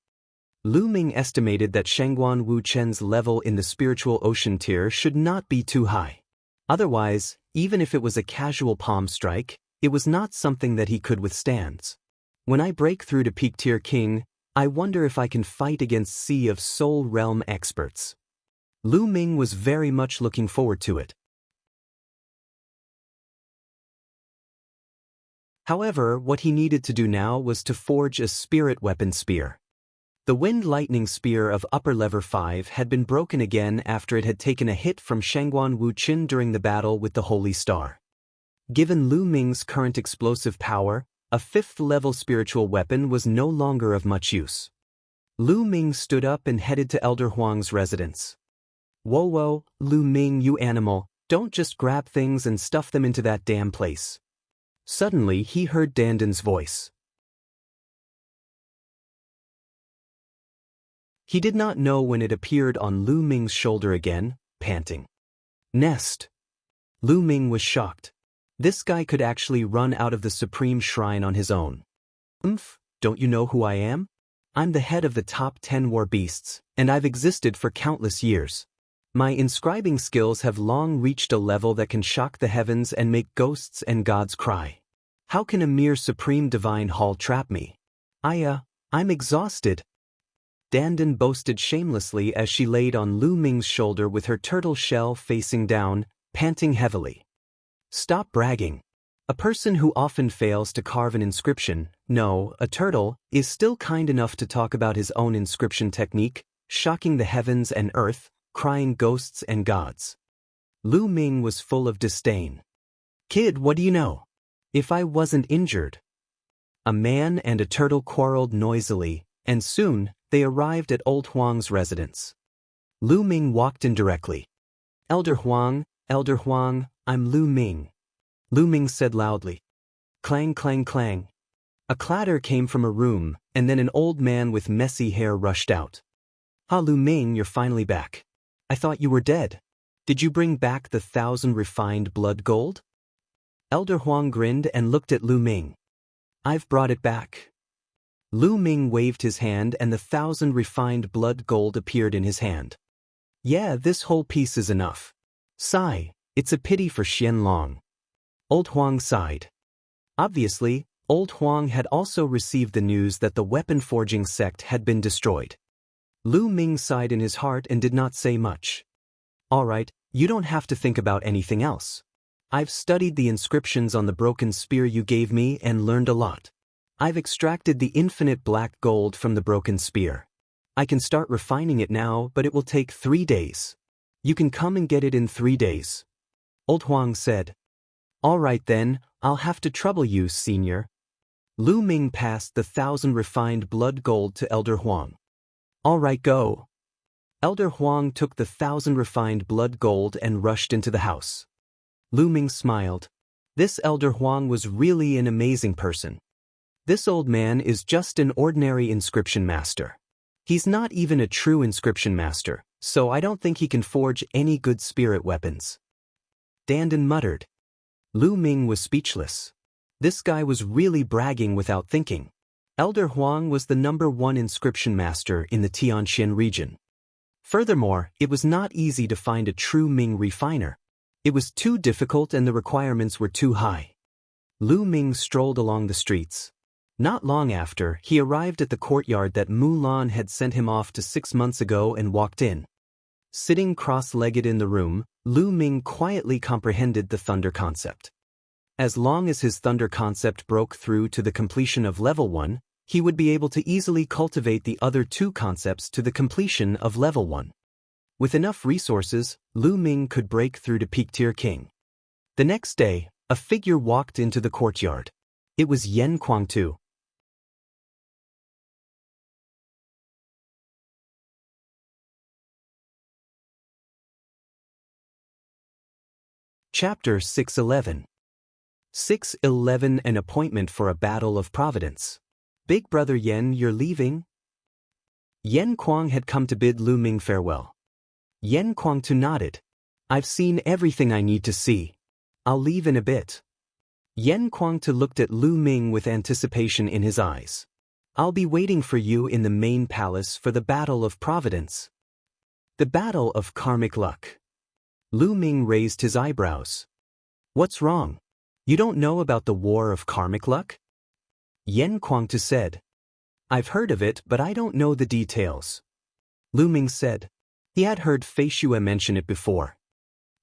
Lu Ming estimated that Shangguan Wuchen's level in the spiritual ocean tier should not be too high. Otherwise, even if it was a casual palm strike, it was not something that he could withstand. When I break through to Peak Tier King, I wonder if I can fight against Sea of Soul Realm experts. Lu Ming was very much looking forward to it. However, what he needed to do now was to forge a spirit weapon spear. The Wind Lightning Spear of Upper Level 5 had been broken again after it had taken a hit from Shangguan Wuchen during the battle with the Holy Star. Given Lu Ming's current explosive power, a 5th-level spiritual weapon was no longer of much use. Lu Ming stood up and headed to Elder Huang's residence. Whoa, Lu Ming, you animal, don't just grab things and stuff them into that damn place. Suddenly, he heard Dandan's voice. He did not know when it appeared on Lu Ming's shoulder again, panting. Nest. Lu Ming was shocked. This guy could actually run out of the Supreme Shrine on his own. Don't you know who I am? I'm the head of the top 10 war beasts, and I've existed for countless years. My inscribing skills have long reached a level that can shock the heavens and make ghosts and gods cry. How can a mere Supreme Divine Hall trap me? I'm exhausted. Dandan boasted shamelessly as she laid on Lu Ming's shoulder with her turtle shell facing down, panting heavily. Stop bragging. A person who often fails to carve an inscription, no, a turtle, is still kind enough to talk about his own inscription technique, shocking the heavens and earth, crying ghosts and gods. Lu Ming was full of disdain. Kid, what do you know? If I wasn't injured. A man and a turtle quarreled noisily, and soon, they arrived at Old Huang's residence. Lu Ming walked in directly. Elder Huang, I'm Lu Ming. Lu Ming said loudly. Clang, clang, clang. A clatter came from a room, and then an old man with messy hair rushed out. Ah, Lu Ming, you're finally back. I thought you were dead. Did you bring back the 1,000 refined blood gold? Elder Huang grinned and looked at Lu Ming. I've brought it back. Lu Ming waved his hand and the 1,000 refined blood gold appeared in his hand. Yeah, this whole piece is enough. Sigh, it's a pity for Xianlong. Old Huang sighed. Obviously, Old Huang had also received the news that the weapon-forging sect had been destroyed. Lu Ming sighed in his heart and did not say much. All right, you don't have to think about anything else. I've studied the inscriptions on the broken spear you gave me and learned a lot. I've extracted the infinite black gold from the broken spear. I can start refining it now, but it will take 3 days. You can come and get it in 3 days. Old Huang said. All right then, I'll have to trouble you, senior. Lu Ming passed the 1,000 refined blood gold to Elder Huang. All right, go. Elder Huang took the 1,000 refined blood gold and rushed into the house. Lu Ming smiled. This Elder Huang was really an amazing person. This old man is just an ordinary inscription master. He's not even a true inscription master, so I don't think he can forge any good spirit weapons. Dandan muttered. Lu Ming was speechless. This guy was really bragging without thinking. Elder Huang was the #1 inscription master in the Tianxian region. Furthermore, it was not easy to find a true Ming refiner. It was too difficult and the requirements were too high. Lu Ming strolled along the streets. Not long after, he arrived at the courtyard that Mulan had sent him off to 6 months ago and walked in. Sitting cross-legged in the room, Lu Ming quietly comprehended the thunder concept. As long as his thunder concept broke through to the completion of level 1, he would be able to easily cultivate the other 2 concepts to the completion of level 1. With enough resources, Lu Ming could break through to Peak Tier King. The next day, a figure walked into the courtyard. It was Yen Kuangtu. Chapter 611. 611 An appointment for a battle of Providence. Big brother Yen, you're leaving? Yen Kuang had come to bid Lu Ming farewell. Yen Kuangtu nodded. I've seen everything I need to see. I'll leave in a bit. Yen Kuangtu looked at Lu Ming with anticipation in his eyes. I'll be waiting for you in the main palace for the Battle of Providence. The Battle of Karmic Luck. Lu Ming raised his eyebrows. What's wrong? You don't know about the War of Karmic Luck? Yen Kuangtu said. I've heard of it, but I don't know the details. Lu Ming said. He had heard Fei Xue mention it before.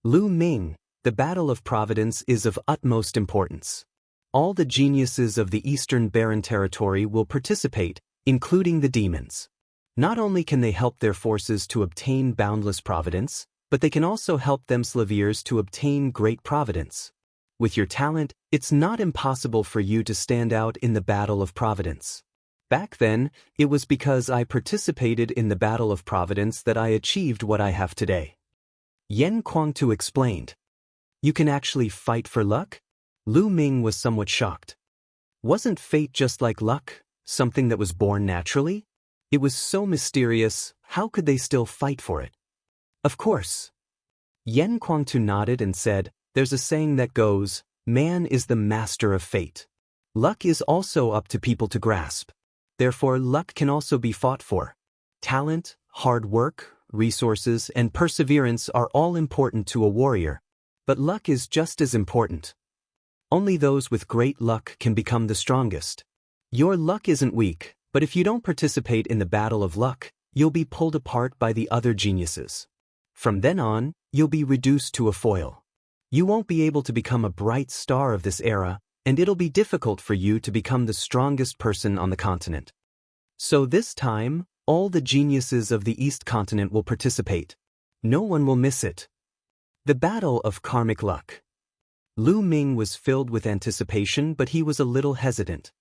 Lu Ming, the Battle of Providence is of utmost importance. All the geniuses of the Eastern Barren Territory will participate, including the demons. Not only can they help their forces to obtain boundless providence, but they can also help them Slaviers to obtain great providence. With your talent, it's not impossible for you to stand out in the Battle of Providence. Back then, it was because I participated in the Battle of Providence that I achieved what I have today. Yen Kuangtu explained. You can actually fight for luck? Lu Ming was somewhat shocked. Wasn't fate just like luck, something that was born naturally? It was so mysterious, how could they still fight for it? Of course. Yen Kuangtu nodded and said, there's a saying that goes, man is the master of fate. Luck is also up to people to grasp. Therefore, luck can also be fought for. Talent, hard work, resources, and perseverance are all important to a warrior. But luck is just as important. Only those with great luck can become the strongest. Your luck isn't weak, but if you don't participate in the battle of luck, you'll be pulled apart by the other geniuses. From then on, you'll be reduced to a foil. You won't be able to become a bright star of this era, and it'll be difficult for you to become the strongest person on the continent. So this time, all the geniuses of the East continent will participate. No one will miss it. The Battle of Karmic Luck. Lu Ming was filled with anticipation, but he was a little hesitant.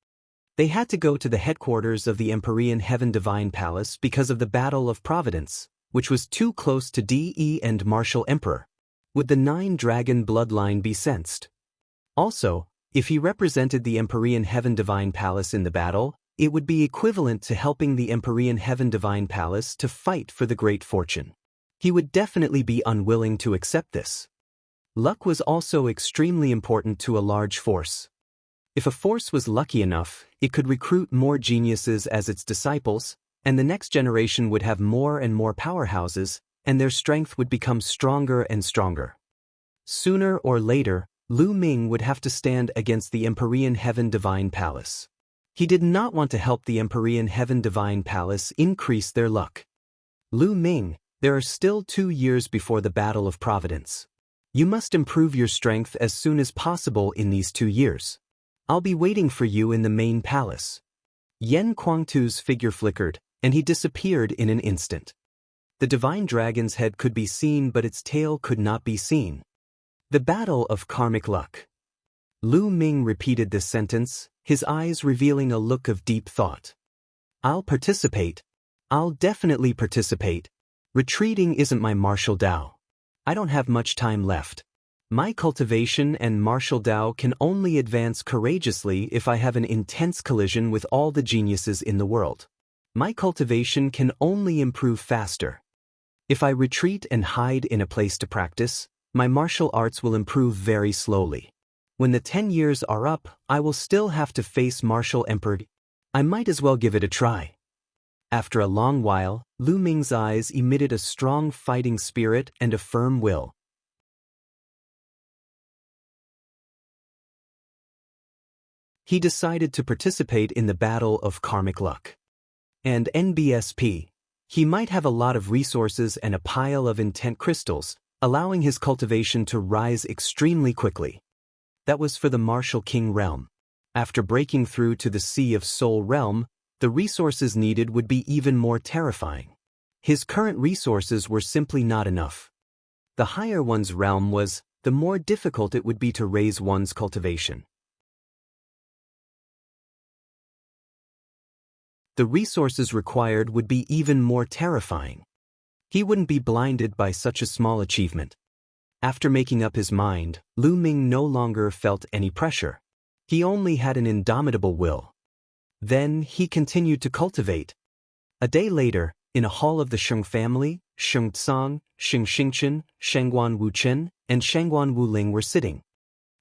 They had to go to the headquarters of the Empyrean Heaven Divine Palace because of the Battle of Providence, which was too close to De and Martial Emperor. Would the Nine-Dragon bloodline be sensed? Also, if he represented the Empyrean Heaven Divine Palace in the battle, it would be equivalent to helping the Empyrean Heaven Divine Palace to fight for the great fortune. He would definitely be unwilling to accept this. Luck was also extremely important to a large force. If a force was lucky enough, it could recruit more geniuses as its disciples, and the next generation would have more and more powerhouses, and their strength would become stronger and stronger. Sooner or later, Lu Ming would have to stand against the Empyrean Heaven Divine Palace. He did not want to help the Empyrean Heaven Divine Palace increase their luck. Lu Ming, there are still 2 years before the Battle of Providence. You must improve your strength as soon as possible in these 2 years. I'll be waiting for you in the main palace. Yan Kuangtu's figure flickered, and he disappeared in an instant. The divine dragon's head could be seen, but its tail could not be seen. The Battle of Karmic Luck. Lu Ming repeated this sentence, his eyes revealing a look of deep thought. I'll participate. I'll definitely participate. Retreating isn't my martial Dao. I don't have much time left. My cultivation and martial Dao can only advance courageously if I have an intense collision with all the geniuses in the world. My cultivation can only improve faster. If I retreat and hide in a place to practice, my martial arts will improve very slowly. When the 10 years are up, I will still have to face Martial Emperor. I might as well give it a try. After a long while, Lu Ming's eyes emitted a strong fighting spirit and a firm will. He decided to participate in the Battle of Karmic Luck. And NBSP. He might have a lot of resources and a pile of intent crystals, allowing his cultivation to rise extremely quickly. That was for the Martial King realm. After breaking through to the Sea of Soul realm, the resources needed would be even more terrifying. His current resources were simply not enough. The higher one's realm was, the more difficult it would be to raise one's cultivation. The resources required would be even more terrifying. He wouldn't be blinded by such a small achievement. After making up his mind, Lu Ming no longer felt any pressure. He only had an indomitable will. Then he continued to cultivate. A day later, in a hall of the Sheng family, Sheng Tsang, Sheng Xingchen, Shangguan Wuchen, and Shangguan Wuling were sitting.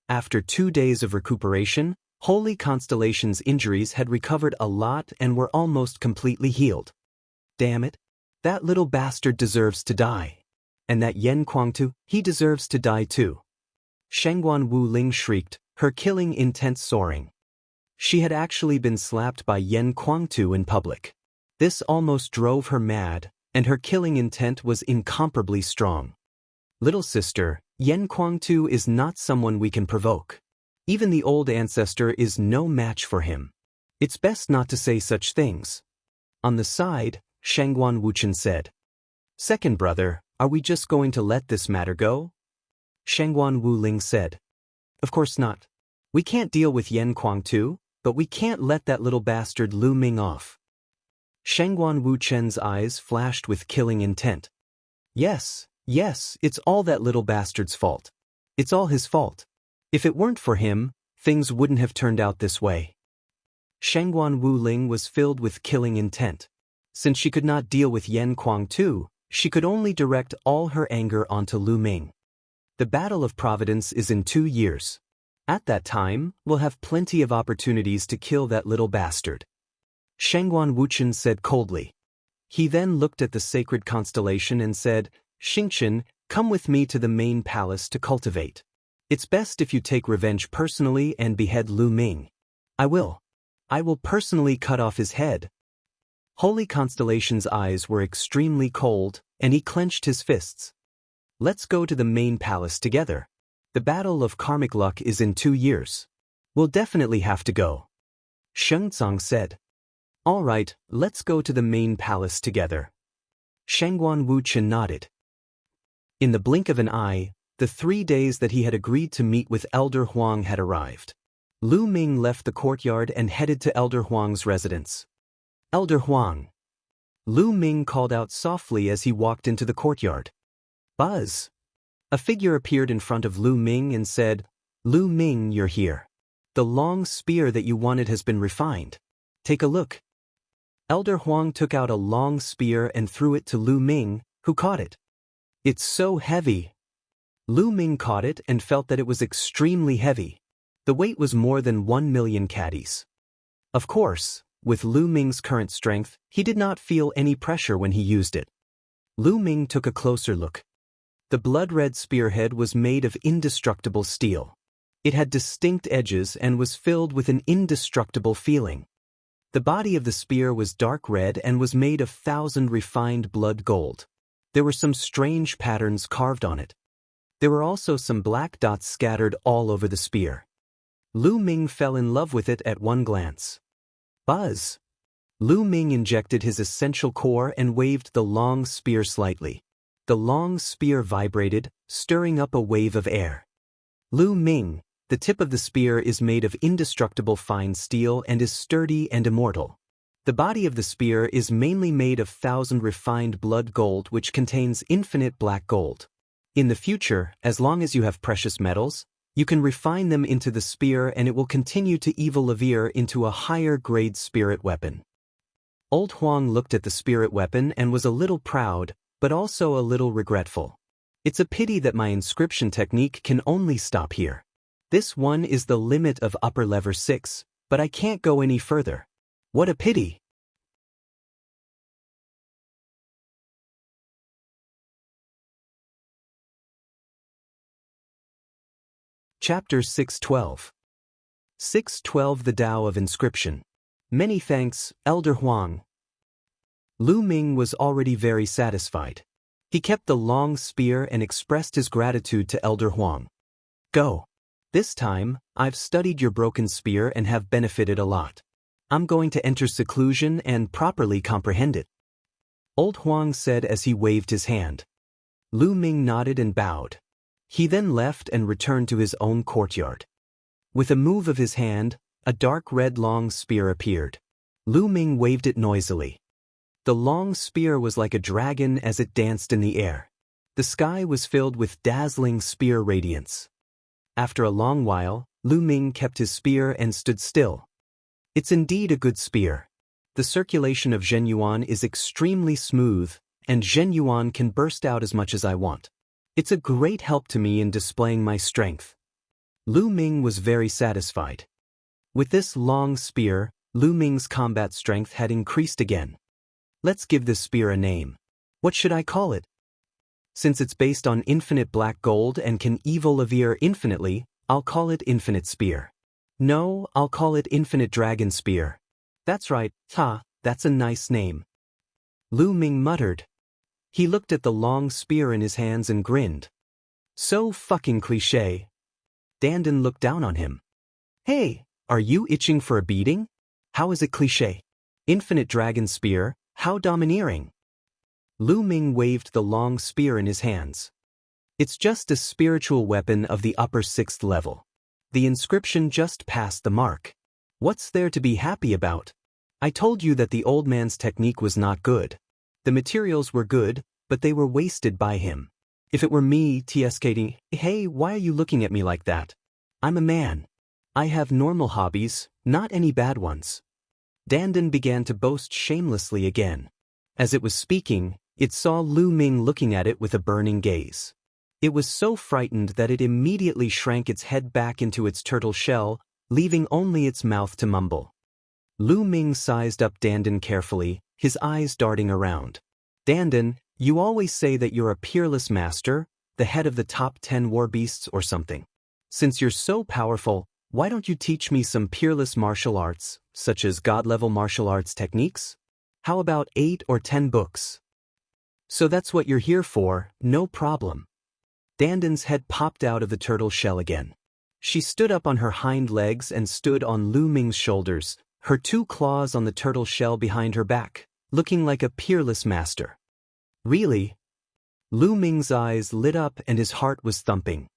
After 2 days of recuperation, Holy Constellation's injuries had recovered a lot and were almost completely healed. Damn it! That little bastard deserves to die. And that Yan Kuangtu, he deserves to die too. Shangguan Wuling shrieked, her killing intent soaring. She had actually been slapped by Yan Kuangtu in public. This almost drove her mad, and her killing intent was incomparably strong. Little sister, Yan Kuangtu is not someone we can provoke. Even the old ancestor is no match for him. It's best not to say such things. On the side, Shangguan Wuchen said. Second brother, are we just going to let this matter go? Shangguan Wuling said. Of course not. We can't deal with Yan Kuangtu, but we can't let that little bastard Lu Ming off. Shangguan Wuchen's eyes flashed with killing intent. Yes, it's all that little bastard's fault. It's all his fault. If it weren't for him, things wouldn't have turned out this way. Shangguan Wuling was filled with killing intent. Since she could not deal with Yan Kuangtu, she could only direct all her anger onto Lu Ming. The Battle of Providence is in 2 years. At that time, we'll have plenty of opportunities to kill that little bastard. Shangguan Wuchen said coldly. He then looked at the sacred constellation and said, Xingchen, come with me to the main palace to cultivate. It's best if you take revenge personally and behead Lu Ming. I will personally cut off his head. Holy Constellation's eyes were extremely cold, and he clenched his fists. Let's go to the main palace together. The Battle of Karmic Luck is in 2 years. We'll definitely have to go. Sheng Tsang said. All right, let's go to the main palace together. Shangguan Wuchen nodded. In the blink of an eye, the 3 days that he had agreed to meet with Elder Huang had arrived. Lu Ming left the courtyard and headed to Elder Huang's residence. Elder Huang. Lu Ming called out softly as he walked into the courtyard. Buzz. A figure appeared in front of Lu Ming and said, Lu Ming, you're here. The long spear that you wanted has been refined. Take a look. Elder Huang took out a long spear and threw it to Lu Ming, who caught it. It's so heavy. Lu Ming caught it and felt that it was extremely heavy. The weight was more than 1,000,000 caddies. Of course, with Lu Ming's current strength, he did not feel any pressure when he used it. Lu Ming took a closer look. The blood-red spearhead was made of indestructible steel. It had distinct edges and was filled with an indestructible feeling. The body of the spear was dark red and was made of 1,000 refined blood gold. There were some strange patterns carved on it. There were also some black dots scattered all over the spear. Lu Ming fell in love with it at one glance. Buzz! Lu Ming injected his essential core and waved the long spear slightly. The long spear vibrated, stirring up a wave of air. Lu Ming, the tip of the spear is made of indestructible fine steel and is sturdy and immortal. The body of the spear is mainly made of 1,000 refined blood gold which contains infinite black gold. In the future, as long as you have precious metals, you can refine them into the spear and it will continue to evolve into a higher-grade spirit weapon. Old Huang looked at the spirit weapon and was a little proud, but also a little regretful. It's a pity that my inscription technique can only stop here. This one is the limit of upper level 6, but I can't go any further. What a pity! Chapter 612. 612 The Tao of Inscription. Many thanks, Elder Huang. Lu Ming was already very satisfied. He kept the long spear and expressed his gratitude to Elder Huang. Go. This time, I've studied your broken spear and have benefited a lot. I'm going to enter seclusion and properly comprehend it. Old Huang said as he waved his hand. Lu Ming nodded and bowed. He then left and returned to his own courtyard. With a move of his hand, a dark red long spear appeared. Lu Ming waved it noisily. The long spear was like a dragon as it danced in the air. The sky was filled with dazzling spear radiance. After a long while, Lu Ming kept his spear and stood still. It's indeed a good spear. The circulation of Zhenyuan is extremely smooth, and Zhenyuan can burst out as much as I want. It's a great help to me in displaying my strength. Lu Ming was very satisfied. With this long spear, Lu Ming's combat strength had increased again. Let's give this spear a name. What should I call it? Since it's based on infinite black gold and can evolve infinitely, I'll call it Infinite Spear. No, I'll call it Infinite Dragon Spear. That's right, that's a nice name. Lu Ming muttered. He looked at the long spear in his hands and grinned. So fucking cliché. Dandan looked down on him. Hey, are you itching for a beating? How is it cliché? Infinite Dragon Spear, how domineering. Lu Ming waved the long spear in his hands. It's just a spiritual weapon of the upper 6th level. The inscription just passed the mark. What's there to be happy about? I told you that the old man's technique was not good. The materials were good, but they were wasted by him. If it were me, TSKD, hey, why are you looking at me like that? I'm a man. I have normal hobbies, not any bad ones. Dandan began to boast shamelessly again. As it was speaking, it saw Lu Ming looking at it with a burning gaze. It was so frightened that it immediately shrank its head back into its turtle shell, leaving only its mouth to mumble. Lu Ming sized up Dandan carefully, his eyes darting around. Dandan, you always say that you're a peerless master, the head of the top 10 war beasts or something. Since you're so powerful, why don't you teach me some peerless martial arts, such as god-level martial arts techniques? How about 8 or 10 books? So that's what you're here for, no problem. Dandan's head popped out of the turtle shell again. She stood up on her hind legs and stood on Lu Ming's shoulders, her 2 claws on the turtle shell behind her back, looking like a peerless master. Really? Lu Ming's eyes lit up and his heart was thumping.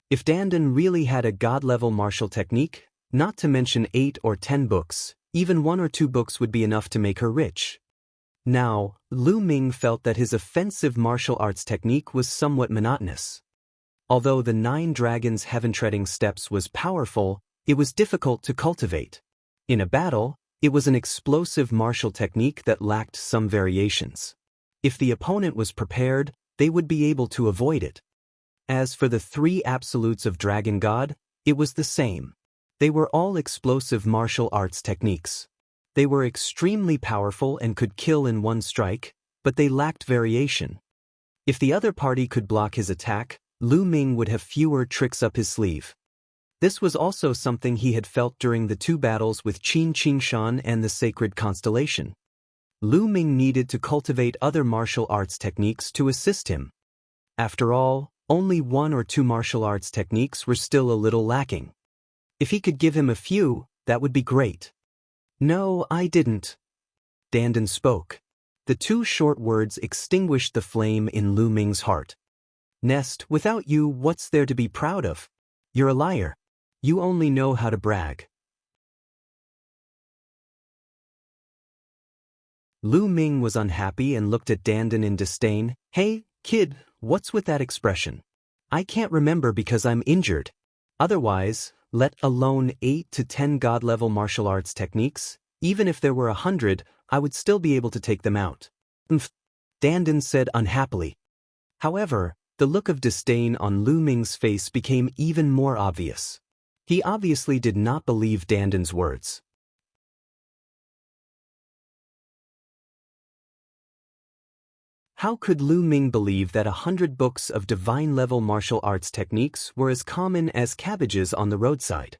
If Dandan really had a god-level martial technique, Not to mention 8 or 10 books, even 1 or 2 books would be enough to make her rich. Now, Lu Ming felt that his offensive martial arts technique was somewhat monotonous. Although the 9 Dragons' heaven-treading steps was powerful, it was difficult to cultivate. In a battle, it was an explosive martial technique that lacked some variations. If the opponent was prepared, they would be able to avoid it. As for the 3 absolutes of Dragon God, it was the same. They were all explosive martial arts techniques. They were extremely powerful and could kill in one strike, but they lacked variation. If the other party could block his attack, Lu Ming would have fewer tricks up his sleeve. This was also something he had felt during the 2 battles with Qin Qingshan and the Sacred Constellation. Lu Ming needed to cultivate other martial arts techniques to assist him. After all, only 1 or 2 martial arts techniques were still a little lacking. If he could give him a few, that would be great. No, I didn't. Dandan spoke. The 2 short words extinguished the flame in Lu Ming's heart. Nest, without you, what's there to be proud of? You're a liar. You only know how to brag. Lu Ming was unhappy and looked at Dandan in disdain. Hey, kid, what's with that expression? I can't remember because I'm injured. Otherwise, let alone 8 to 10 god-level martial arts techniques, even if there were 100, I would still be able to take them out. Dandan said unhappily. However, the look of disdain on Lu Ming's face became even more obvious. He obviously did not believe Dandan's words. How could Lu Ming believe that 100 books of divine-level martial arts techniques were as common as cabbages on the roadside?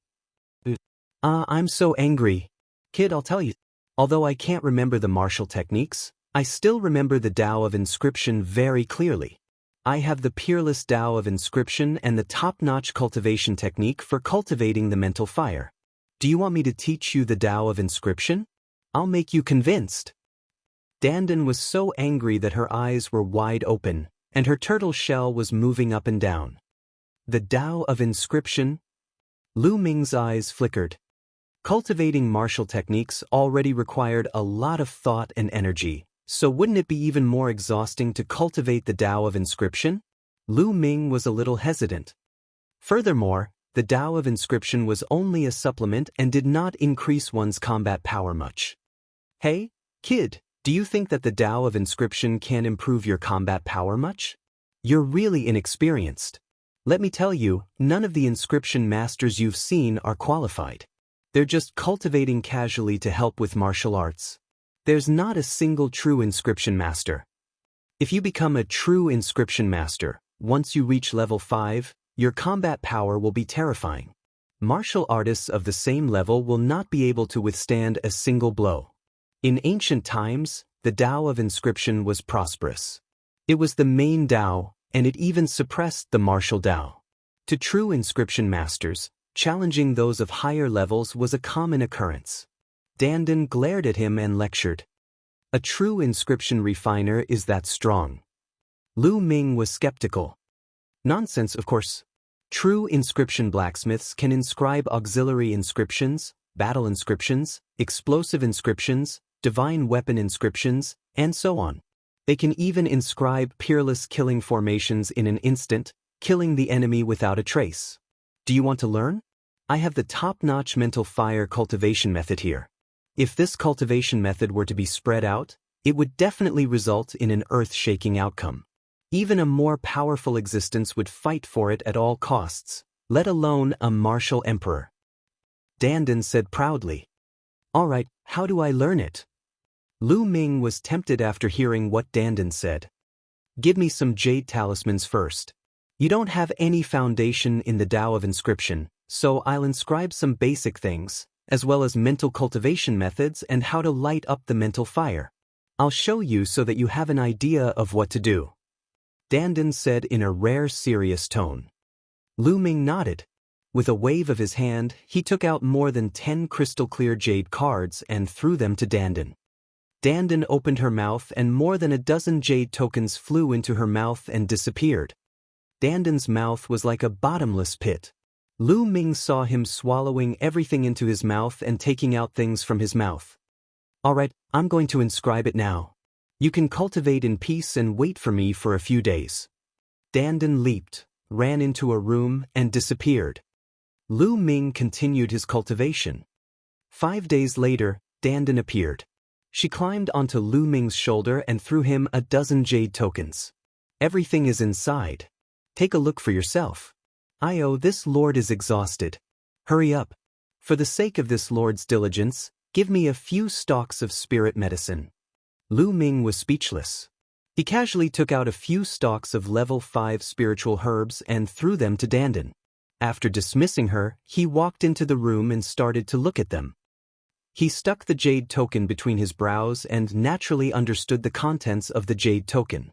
I'm so angry. Kid, I'll tell you. Although I can't remember the martial techniques, I still remember the Tao of Inscription very clearly. I have the peerless Tao of Inscription and the top-notch cultivation technique for cultivating the mental fire. Do you want me to teach you the Tao of Inscription? I'll make you convinced. Dandan was so angry that her eyes were wide open, and her turtle shell was moving up and down. The Tao of Inscription? Lu Ming's eyes flickered. Cultivating martial techniques already required a lot of thought and energy, so wouldn't it be even more exhausting to cultivate the Tao of Inscription? Lu Ming was a little hesitant. Furthermore, the Tao of Inscription was only a supplement and did not increase one's combat power much. Hey, kid, do you think that the Tao of Inscription can improve your combat power much? You're really inexperienced. Let me tell you, none of the inscription masters you've seen are qualified. They're just cultivating casually to help with martial arts. There's not a single true inscription master. If you become a true inscription master, once you reach level 5, your combat power will be terrifying. Martial artists of the same level will not be able to withstand a single blow. In ancient times, the Tao of Inscription was prosperous. It was the main Tao, and it even suppressed the martial Tao. To true inscription masters, challenging those of higher levels was a common occurrence. Dandan glared at him and lectured. A true inscription refiner is that strong. Lu Ming was skeptical. Nonsense, of course. True inscription blacksmiths can inscribe auxiliary inscriptions, battle inscriptions, explosive inscriptions, divine weapon inscriptions, and so on. They can even inscribe peerless killing formations in an instant, killing the enemy without a trace. Do you want to learn? I have the top-notch mental fire cultivation method here. If this cultivation method were to be spread out, it would definitely result in an earth-shaking outcome. Even a more powerful existence would fight for it at all costs, let alone a martial emperor. Dandan said proudly. All right, how do I learn it? Lu Ming was tempted after hearing what Dandan said. Give me some jade talismans first. You don't have any foundation in the Tao of Inscription, so I'll inscribe some basic things, as well as mental cultivation methods and how to light up the mental fire. I'll show you so that you have an idea of what to do. Dandan said in a rare serious tone. Lu Ming nodded. With a wave of his hand, he took out more than 10 crystal-clear jade cards and threw them to Dandan. Dandan opened her mouth and more than a dozen jade tokens flew into her mouth and disappeared. Dandan's mouth was like a bottomless pit. Lu Ming saw him swallowing everything into his mouth and taking out things from his mouth. "Alright, I'm going to inscribe it now. You can cultivate in peace and wait for me for a few days." Dandan leaped, ran into a room, and disappeared. Lu Ming continued his cultivation. 5 days later, Dandan appeared. She climbed onto Lu Ming's shoulder and threw him a dozen jade tokens. "Everything is inside. Take a look for yourself." This lord is exhausted. Hurry up. For the sake of this lord's diligence, give me a few stalks of spirit medicine." Lu Ming was speechless. He casually took out a few stalks of level 5 spiritual herbs and threw them to Dandan. After dismissing her, he walked into the room and started to look at them. He stuck the jade token between his brows and naturally understood the contents of the jade token.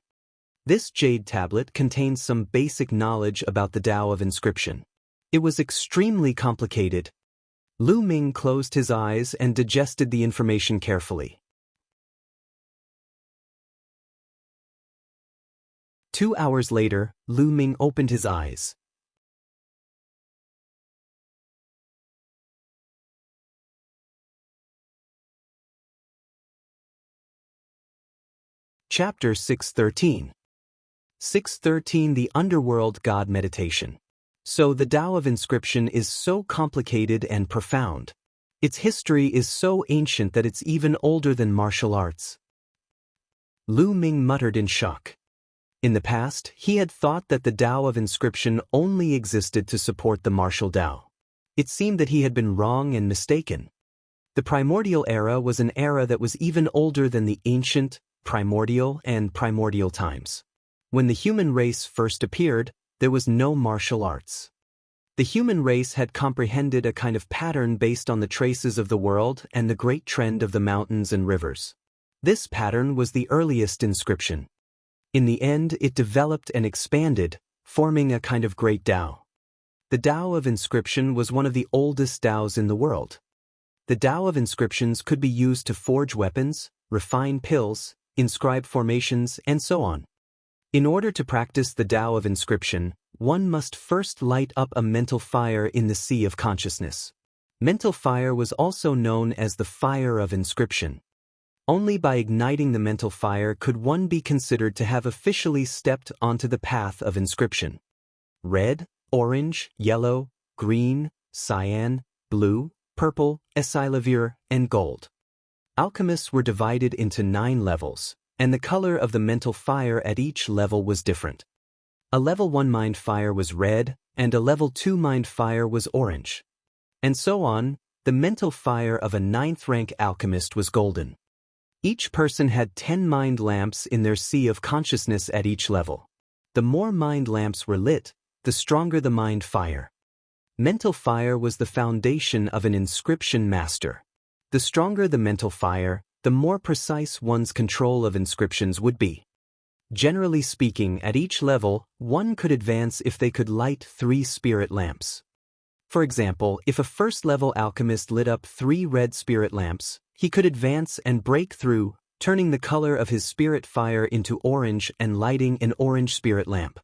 This jade tablet contained some basic knowledge about the Tao of inscription. It was extremely complicated. Lu Ming closed his eyes and digested the information carefully. 2 hours later, Lu Ming opened his eyes. Chapter 613. 613 The Underworld God Meditation. So the Tao of inscription is so complicated and profound. Its history is so ancient that it's even older than martial arts. Lu Ming muttered in shock. In the past, he had thought that the Tao of inscription only existed to support the martial Tao. It seemed that he had been wrong and mistaken. The primordial era was an era that was even older than the ancient, primordial, and primordial times. When the human race first appeared, there was no martial arts. The human race had comprehended a kind of pattern based on the traces of the world and the great trend of the mountains and rivers. This pattern was the earliest inscription. In the end, it developed and expanded, forming a kind of great Tao. The Tao of inscription was one of the oldest Taos in the world. The Tao of inscriptions could be used to forge weapons, refine pills, inscribe formations, and so on. In order to practice the Tao of inscription, one must first light up a mental fire in the sea of consciousness. Mental fire was also known as the fire of inscription. Only by igniting the mental fire could one be considered to have officially stepped onto the path of inscription. Red, orange, yellow, green, cyan, blue, purple, esilavir, and gold. Alchemists were divided into 9 levels, and the color of the mental fire at each level was different. A level 1 mind fire was red, and a level 2 mind fire was orange. And so on, the mental fire of a 9th rank alchemist was golden. Each person had 10 mind lamps in their sea of consciousness at each level. The more mind lamps were lit, the stronger the mind fire. Mental fire was the foundation of an inscription master. The stronger the mental fire, the more precise one's control of inscriptions would be. Generally speaking, at each level, one could advance if they could light 3 spirit lamps. For example, if a first-level alchemist lit up 3 red spirit lamps, he could advance and break through, turning the color of his spirit fire into orange and lighting an orange spirit lamp.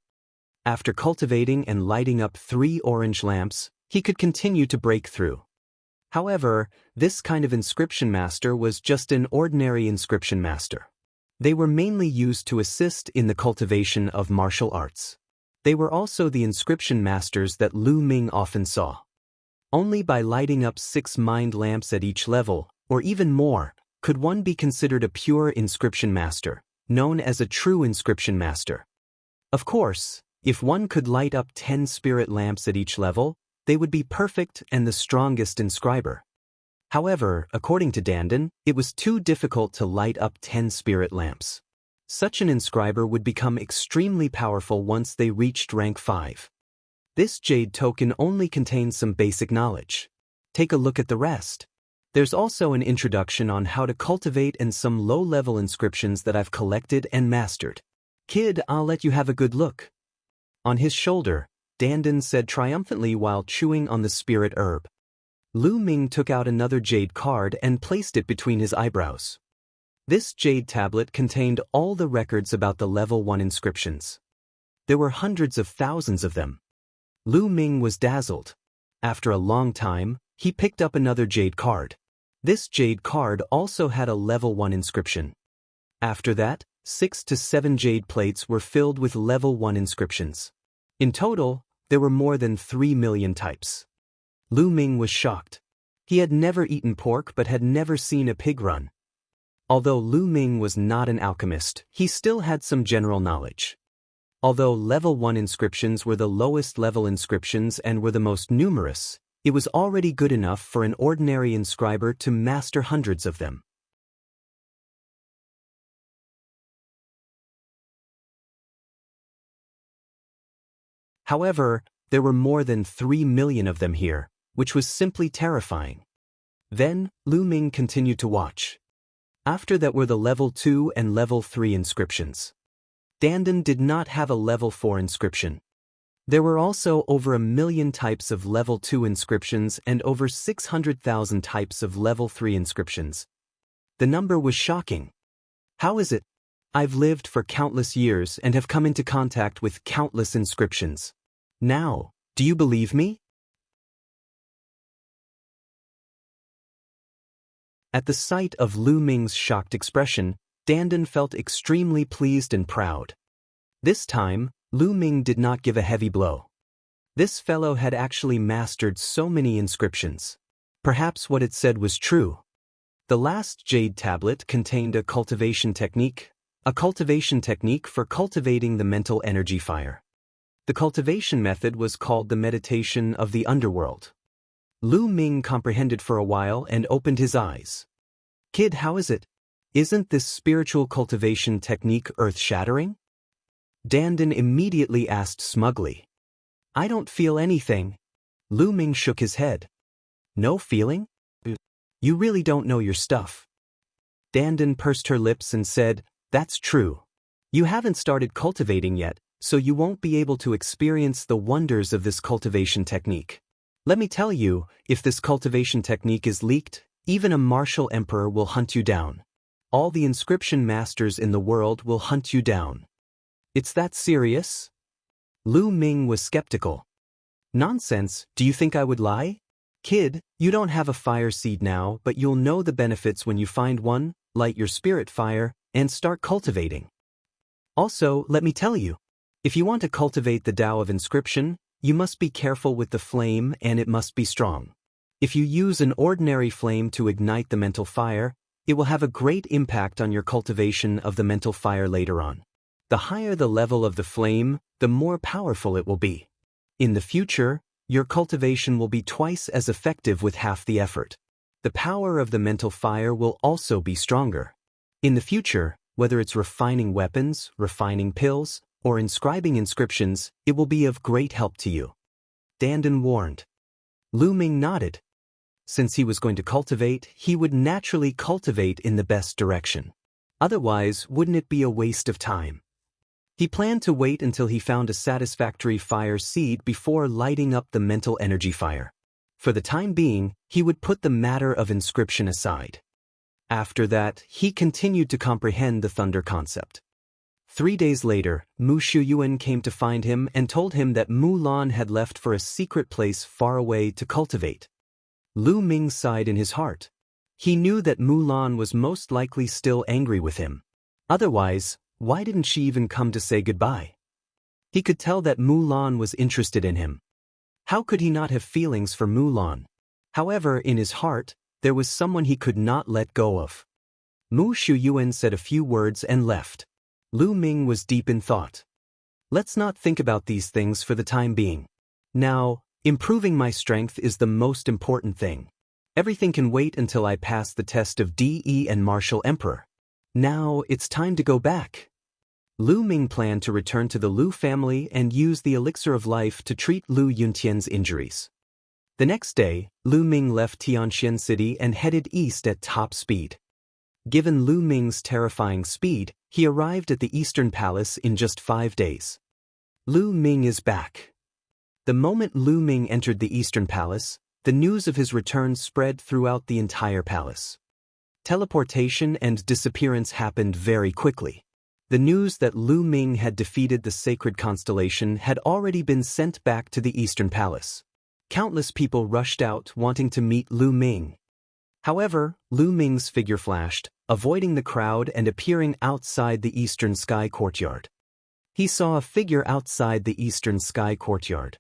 After cultivating and lighting up 3 orange lamps, he could continue to break through. However, this kind of inscription master was just an ordinary inscription master. They were mainly used to assist in the cultivation of martial arts. They were also the inscription masters that Lu Ming often saw. Only by lighting up 6 mind lamps at each level, or even more, could one be considered a pure inscription master, known as a true inscription master. Of course, if one could light up 10 spirit lamps at each level, they would be perfect and the strongest inscriber. However, according to Dandan, it was too difficult to light up 10 spirit lamps. Such an inscriber would become extremely powerful once they reached rank 5. This jade token only contains some basic knowledge. Take a look at the rest. There's also an introduction on how to cultivate and some low-level inscriptions that I've collected and mastered. Kid, I'll let you have a good look. On his shoulder, Dandan said triumphantly while chewing on the spirit herb. Lu Ming took out another jade card and placed it between his eyebrows. This jade tablet contained all the records about the level 1 inscriptions. There were hundreds of thousands of them. Lu Ming was dazzled. After a long time, he picked up another jade card. This jade card also had a level 1 inscription. After that, 6 to 7 jade plates were filled with level 1 inscriptions. In total, there were more than 3 million types. Lu Ming was shocked. He had never eaten pork but had never seen a pig run. Although Lu Ming was not an alchemist, he still had some general knowledge. Although level 1 inscriptions were the lowest level inscriptions and were the most numerous, it was already good enough for an ordinary inscriber to master hundreds of them. However, there were more than 3 million of them here, which was simply terrifying. Then, Lu Ming continued to watch. After that were the level 2 and level 3 inscriptions. Dandan did not have a level 4 inscription. There were also over 1 million types of level 2 inscriptions and over 600,000 types of level 3 inscriptions. The number was shocking. How is it? I've lived for countless years and have come into contact with countless inscriptions. Now, do you believe me? At the sight of Lu Ming's shocked expression, Dandan felt extremely pleased and proud. This time, Lu Ming did not give a heavy blow. This fellow had actually mastered so many inscriptions. Perhaps what it said was true. The last jade tablet contained a cultivation technique for cultivating the mental energy fire. The cultivation method was called the meditation of the underworld. Lu Ming comprehended for a while and opened his eyes. Kid, how is it? Isn't this spiritual cultivation technique earth-shattering? Dandan immediately asked smugly. I don't feel anything. Lu Ming shook his head. No feeling? You really don't know your stuff. Dandan pursed her lips and said, That's true. You haven't started cultivating yet, so you won't be able to experience the wonders of this cultivation technique. Let me tell you, if this cultivation technique is leaked, even a martial emperor will hunt you down. All the inscription masters in the world will hunt you down. It's that serious? Lu Ming was skeptical. Nonsense, do you think I would lie? Kid, you don't have a fire seed now, but you'll know the benefits when you find one, light your spirit fire, and start cultivating. Also, let me tell you, if you want to cultivate the Tao of inscription, you must be careful with the flame and it must be strong. If you use an ordinary flame to ignite the mental fire, it will have a great impact on your cultivation of the mental fire later on. The higher the level of the flame, the more powerful it will be. In the future, your cultivation will be twice as effective with half the effort. The power of the mental fire will also be stronger. In the future, whether it's refining weapons, refining pills, or inscribing inscriptions, it will be of great help to you. Dandan warned. Lu Ming nodded. Since he was going to cultivate, he would naturally cultivate in the best direction. Otherwise, wouldn't it be a waste of time? He planned to wait until he found a satisfactory fire seed before lighting up the mental energy fire. For the time being, he would put the matter of inscription aside. After that, he continued to comprehend the thunder concept. 3 days later, Mu Shuyuan came to find him and told him that Mu Lan had left for a secret place far away to cultivate. Lu Ming sighed in his heart. He knew that Mu Lan was most likely still angry with him. Otherwise, why didn't she even come to say goodbye? He could tell that Mu Lan was interested in him. How could he not have feelings for Mu Lan? However, in his heart, there was someone he could not let go of. Mu Shuyuan said a few words and left. Lu Ming was deep in thought. Let's not think about these things for the time being. Now, improving my strength is the most important thing. Everything can wait until I pass the test of DE and Martial Emperor. Now, it's time to go back. Lu Ming planned to return to the Lu family and use the elixir of life to treat Lu Yuntian's injuries. The next day, Lu Ming left Tianxian City and headed east at top speed. Given Lu Ming's terrifying speed, he arrived at the Eastern Palace in just 5 days. Lu Ming is back. The moment Lu Ming entered the Eastern Palace, the news of his return spread throughout the entire palace. Teleportation and disappearance happened very quickly. The news that Lu Ming had defeated the sacred constellation had already been sent back to the Eastern Palace. Countless people rushed out wanting to meet Lu Ming. However, Lu Ming's figure flashed, avoiding the crowd and appearing outside the eastern sky courtyard. He saw a figure outside the eastern sky courtyard.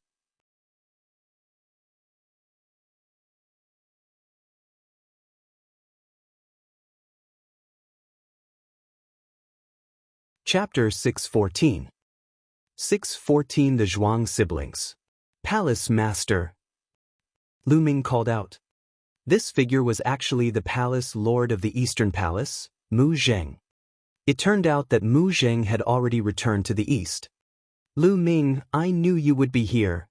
Chapter 614. 614 The Zhuang Siblings. Palace Master. Lu Ming called out. This figure was actually the palace lord of the Eastern Palace, Mu Zheng. It turned out that Mu Zheng had already returned to the east. Lu Ming, I knew you would be here.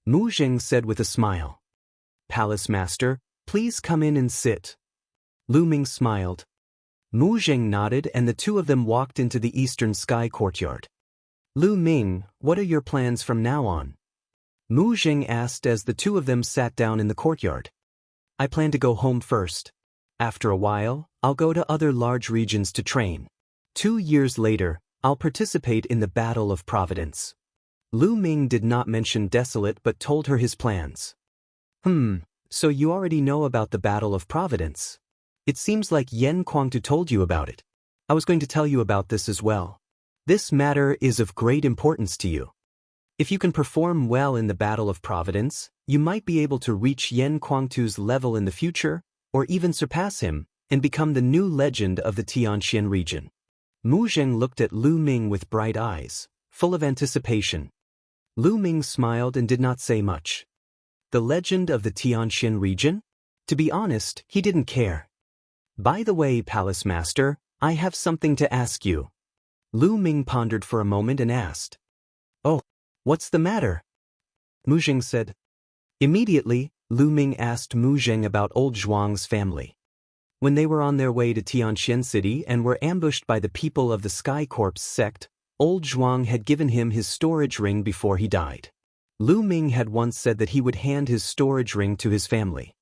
Mu Zheng said with a smile. Palace Master, please come in and sit. Lu Ming smiled. Mu Zheng nodded and the two of them walked into the eastern sky courtyard. Lu Ming, what are your plans from now on? Mu Zheng asked as the two of them sat down in the courtyard. I plan to go home first. After a while, I'll go to other large regions to train. 2 years later, I'll participate in the Battle of Providence. Lu Ming did not mention Desolate but told her his plans. So you already know about the Battle of Providence. It seems like Yen Kuangtu told you about it. I was going to tell you about this as well. This matter is of great importance to you. If you can perform well in the Battle of Providence, you might be able to reach Yen Kuangtu's level in the future, or even surpass him, and become the new legend of the Tianxian region. Mu Zheng looked at Lu Ming with bright eyes, full of anticipation. Lu Ming smiled and did not say much. The legend of the Tianxian region? To be honest, he didn't care. By the way, Palace Master, I have something to ask you. Lu Ming pondered for a moment and asked. Oh, what's the matter? Mu Zheng said. Immediately, Lu Ming asked Mu Zheng about old Zhuang's family. When they were on their way to Tianxian City and were ambushed by the people of the Sky Corps sect, old Zhuang had given him his storage ring before he died. Lu Ming had once said that he would hand his storage ring to his family.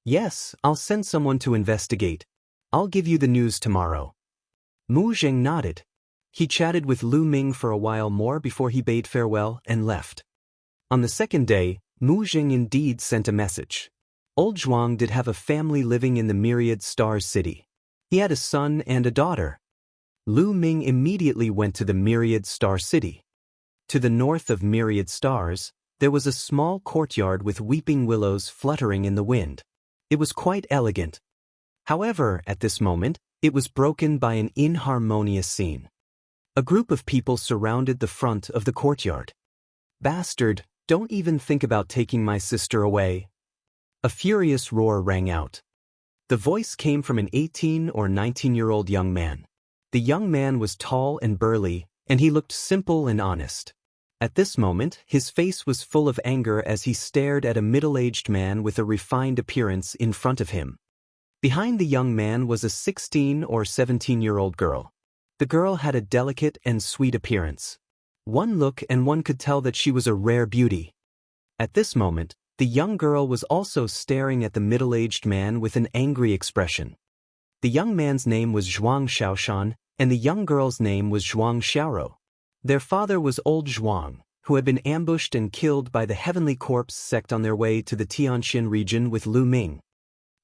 Yes, I'll send someone to investigate. I'll give you the news tomorrow. Mu Zheng nodded. He chatted with Lu Ming for a while more before he bade farewell and left. On the second day, Mu Zheng indeed sent a message. Old Zhuang did have a family living in the Myriad Stars city. He had a son and a daughter. Lu Ming immediately went to the Myriad Star city. To the north of Myriad Stars, there was a small courtyard with weeping willows fluttering in the wind. It was quite elegant. However, at this moment, it was broken by an inharmonious scene. A group of people surrounded the front of the courtyard. Bastard, don't even think about taking my sister away. A furious roar rang out. The voice came from an 18 or 19-year-old young man. The young man was tall and burly, and he looked simple and honest. At this moment, his face was full of anger as he stared at a middle-aged man with a refined appearance in front of him. Behind the young man was a 16 or 17-year-old girl. The girl had a delicate and sweet appearance. One look and one could tell that she was a rare beauty. At this moment, the young girl was also staring at the middle-aged man with an angry expression. The young man's name was Zhuang Xiaoshan, and the young girl's name was Zhuang Xiaoro. Their father was old Zhuang, who had been ambushed and killed by the Heavenly Corpse sect on their way to the Tianxian region with Lu Ming.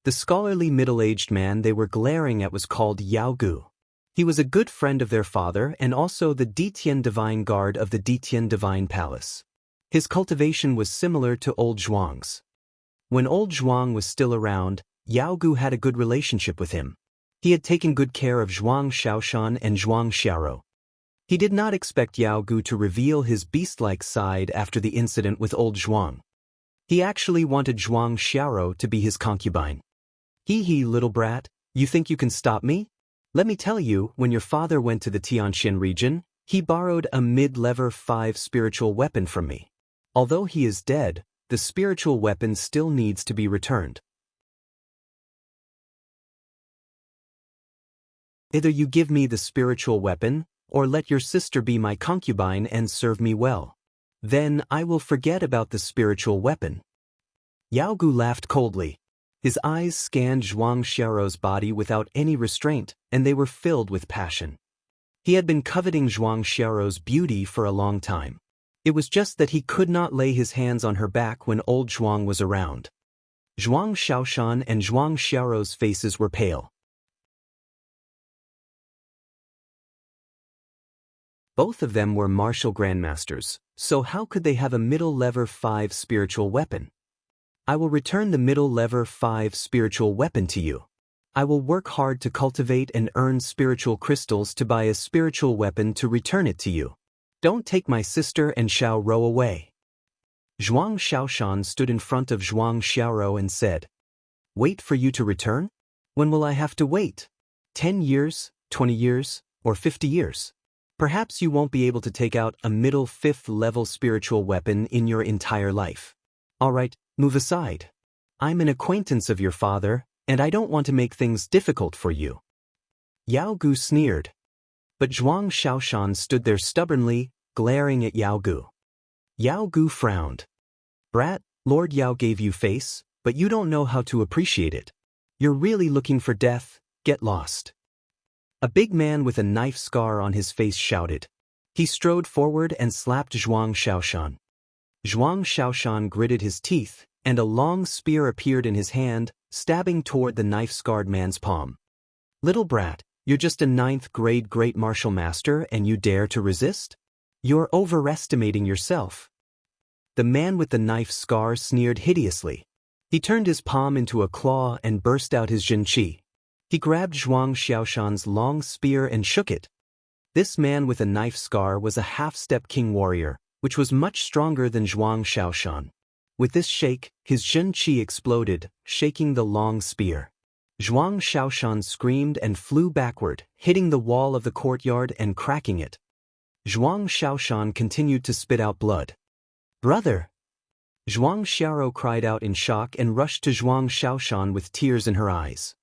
The scholarly middle-aged man they were glaring at was called Yao Gu. He was a good friend of their father and also the Ditian Divine Guard of the Ditian Divine Palace. His cultivation was similar to old Zhuang's. When old Zhuang was still around, Yao Gu had a good relationship with him. He had taken good care of Zhuang Xiaoshan and Zhuang Xiaoro. He did not expect Yao Gu to reveal his beast-like side after the incident with old Zhuang. He actually wanted Zhuang Xiaoro to be his concubine. Hee, little brat, you think you can stop me? Let me tell you, when your father went to the Tianxian region, he borrowed a mid-level 5 spiritual weapon from me. Although he is dead, the spiritual weapon still needs to be returned. Either you give me the spiritual weapon, or let your sister be my concubine and serve me well. Then I will forget about the spiritual weapon. Yao Gu laughed coldly. His eyes scanned Zhuang Xiaoro's body without any restraint, and they were filled with passion. He had been coveting Zhuang Xiaoro's beauty for a long time. It was just that he could not lay his hands on her back when old Zhuang was around. Zhuang Xiaoshan and Zhuang Xiaoro's faces were pale. Both of them were martial grandmasters, so how could they have a middle level 5 spiritual weapon? I will return the middle level 5 spiritual weapon to you. I will work hard to cultivate and earn spiritual crystals to buy a spiritual weapon to return it to you. Don't take my sister and Xiao Rou away. Zhuang Xiaoshan stood in front of Zhuang Xiaoro and said, Wait for you to return? When will I have to wait? 10 years, 20 years, or 50 years? Perhaps you won't be able to take out a middle 5th level spiritual weapon in your entire life. Alright, move aside. I'm an acquaintance of your father, and I don't want to make things difficult for you. Yao Gu sneered. But Zhuang Xiaoshan stood there stubbornly, glaring at Yao Gu. Yao Gu frowned. Brat, Lord Yao gave you face, but you don't know how to appreciate it. You're really looking for death, get lost. A big man with a knife scar on his face shouted. He strode forward and slapped Zhuang Xiaoshan. Zhuang Xiaoshan gritted his teeth, and a long spear appeared in his hand, stabbing toward the knife-scarred man's palm. Little brat, you're just a 9th grade great martial master and you dare to resist? You're overestimating yourself. The man with the knife scar sneered hideously. He turned his palm into a claw and burst out his Jinqi. He grabbed Zhuang Xiaoshan's long spear and shook it. This man with a knife scar was a half-step king warrior, which was much stronger than Zhuang Xiaoshan. With this shake, his Jinqi exploded, shaking the long spear. Zhuang Xiaoshan screamed and flew backward, hitting the wall of the courtyard and cracking it. Zhuang Xiaoshan continued to spit out blood. Brother! Zhuang Xiaoro cried out in shock and rushed to Zhuang Xiaoshan with tears in her eyes.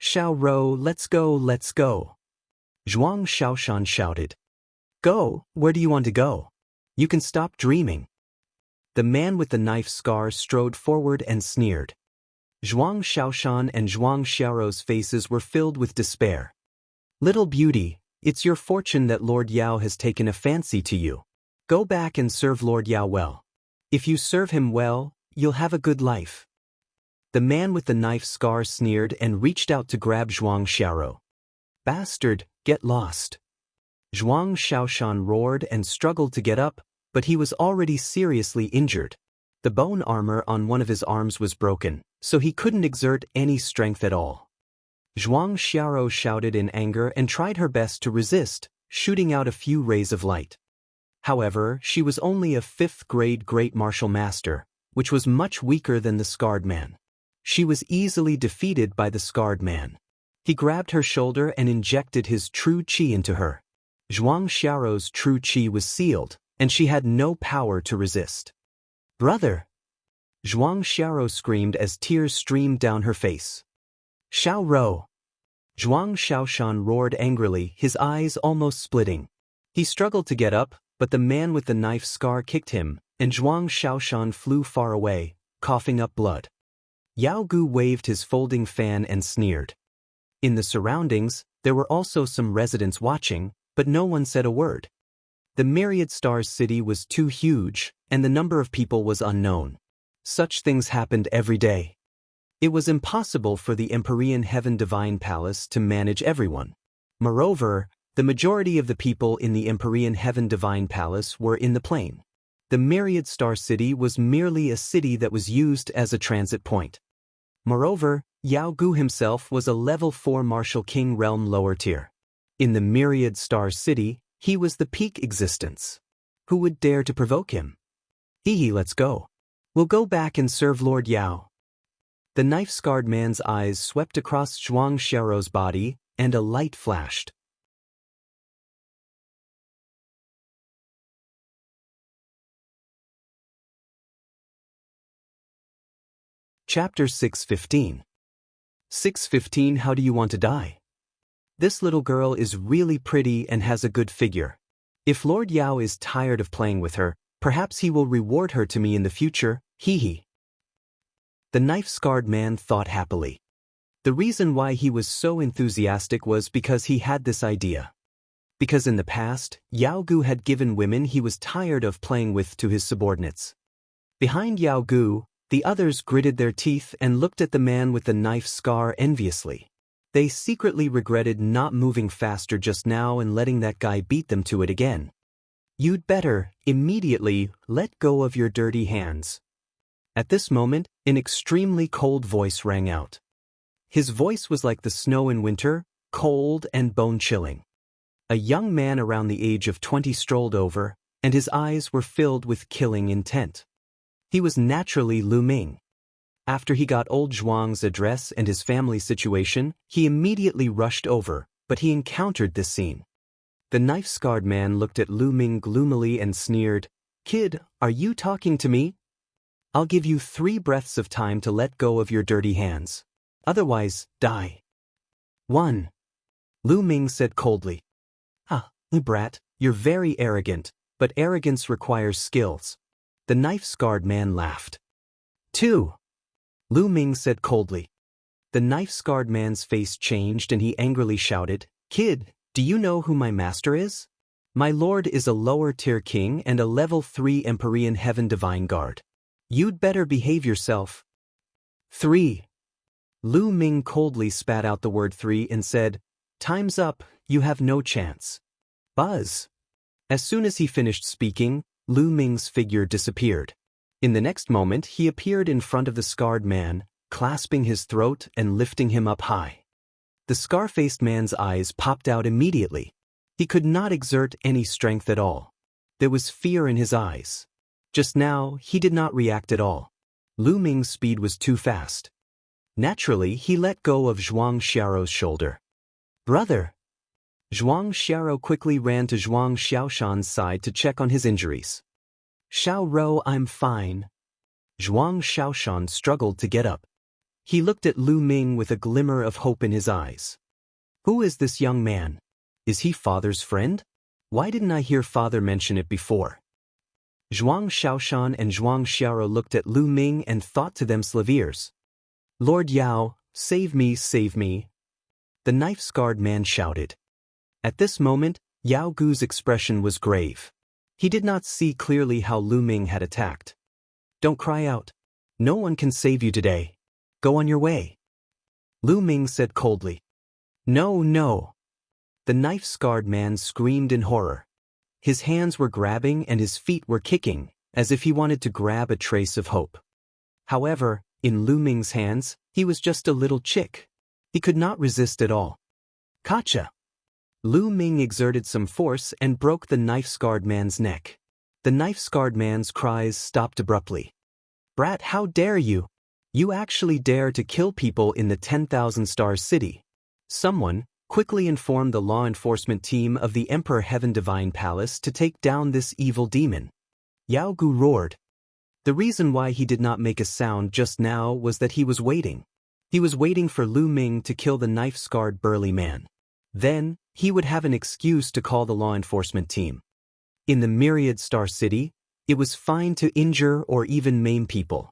Xiao Rou, let's go, let's go. Zhuang Xiaoshan shouted. Go, where do you want to go? You can stop dreaming. The man with the knife scar strode forward and sneered. Zhuang Xiaoshan and Zhuang Xiaoro's faces were filled with despair. Little beauty, it's your fortune that Lord Yao has taken a fancy to you. Go back and serve Lord Yao well. If you serve him well, you'll have a good life. The man with the knife scar sneered and reached out to grab Zhuang Xiaoro. Bastard, get lost. Zhuang Xiaoshan roared and struggled to get up, but he was already seriously injured. The bone armor on one of his arms was broken, so he couldn't exert any strength at all. Zhuang Xiaoro shouted in anger and tried her best to resist, shooting out a few rays of light. However, she was only a 5th grade great martial master, which was much weaker than the scarred man. She was easily defeated by the scarred man. He grabbed her shoulder and injected his true qi into her. Zhuang Xiaoro's true qi was sealed, and she had no power to resist. Brother! Zhuang Xiaoro screamed as tears streamed down her face. Xiao Rou! Zhuang Xiaoshan roared angrily, his eyes almost splitting. He struggled to get up, but the man with the knife scar kicked him, and Zhuang Xiaoshan flew far away, coughing up blood. Yao Gu waved his folding fan and sneered. In the surroundings, there were also some residents watching, but no one said a word. The Myriad Stars city was too huge, and the number of people was unknown. Such things happened every day. It was impossible for the Empyrean Heaven Divine Palace to manage everyone. Moreover, the majority of the people in the Empyrean Heaven Divine Palace were in the plain. The Myriad Star City was merely a city that was used as a transit point. Moreover, Yao Gu himself was a level 4 Martial King realm lower tier. In the Myriad Star City, he was the peak existence. Who would dare to provoke him? Hee, let's go. We'll go back and serve Lord Yao. The knife-scarred man's eyes swept across Zhuang Xiaoro's body, and a light flashed. Chapter 615. 615 How do you want to die? This little girl is really pretty and has a good figure. If Lord Yao is tired of playing with her, perhaps he will reward her to me in the future, hee. The knife-scarred man thought happily. The reason why he was so enthusiastic was because he had this idea. Because in the past, Yao Gu had given women he was tired of playing with to his subordinates. Behind Yao Gu, the others gritted their teeth and looked at the man with the knife scar enviously. They secretly regretted not moving faster just now and letting that guy beat them to it again. You'd better, immediately, let go of your dirty hands. At this moment, an extremely cold voice rang out. His voice was like the snow in winter, cold and bone-chilling. A young man around the age of 20 strolled over, and his eyes were filled with killing intent. He was naturally Lu Ming. After he got old Zhuang's address and his family situation, he immediately rushed over, but he encountered this scene. The knife-scarred man looked at Lu Ming gloomily and sneered, "Kid, are you talking to me? I'll give you 3 breaths of time to let go of your dirty hands. Otherwise, die." 1. Lu Ming said coldly. "Ah, brat, you're very arrogant, but arrogance requires skills." The knife-scarred man laughed. 2. Lu Ming said coldly. The knife-scarred man's face changed and he angrily shouted, "Kid, do you know who my master is? My lord is a lower-tier king and a level 3 Empyrean Heaven Divine Guard. You'd better behave yourself." 3. Lu Ming coldly spat out the word 3 and said, "Time's up, you have no chance." Buzz. As soon as he finished speaking, Lu Ming's figure disappeared. In the next moment he appeared in front of the scarred man, clasping his throat and lifting him up high. The scar-faced man's eyes popped out immediately. He could not exert any strength at all. There was fear in his eyes. Just now, he did not react at all. Lu Ming's speed was too fast. Naturally, he let go of Zhuang Xiaorou's shoulder. "Brother!" Zhuang Xiaorou quickly ran to Zhuang Xiaoshan's side to check on his injuries. "Xiaorou, I'm fine." Zhuang Xiaoshan struggled to get up. He looked at Lu Ming with a glimmer of hope in his eyes. "Who is this young man? Is he father's friend? Why didn't I hear father mention it before?" Zhuang Xiaoshan and Zhuang Xiaorou looked at Lu Ming and thought to themselves ears. "Lord Yao, save me, save me." The knife-scarred man shouted. At this moment, Yao Gu's expression was grave. He did not see clearly how Lu Ming had attacked. "Don't cry out. No one can save you today. Go on your way." Lu Ming said coldly. "No, no." The knife-scarred man screamed in horror. His hands were grabbing and his feet were kicking, as if he wanted to grab a trace of hope. However, in Lu Ming's hands, he was just a little chick. He could not resist at all. "Gotcha!" Lu Ming exerted some force and broke the knife-scarred man's neck. The knife-scarred man's cries stopped abruptly. "Brat, how dare you? You actually dare to kill people in the 10,000 Stars City." Someone quickly informed the law enforcement team of the Emperor Heaven Divine Palace to take down this evil demon. Yao Gu roared. The reason why he did not make a sound just now was that he was waiting. He was waiting for Lu Ming to kill the knife-scarred burly man. Then, he would have an excuse to call the law enforcement team. In the Myriad Star City, it was fine to injure or even maim people.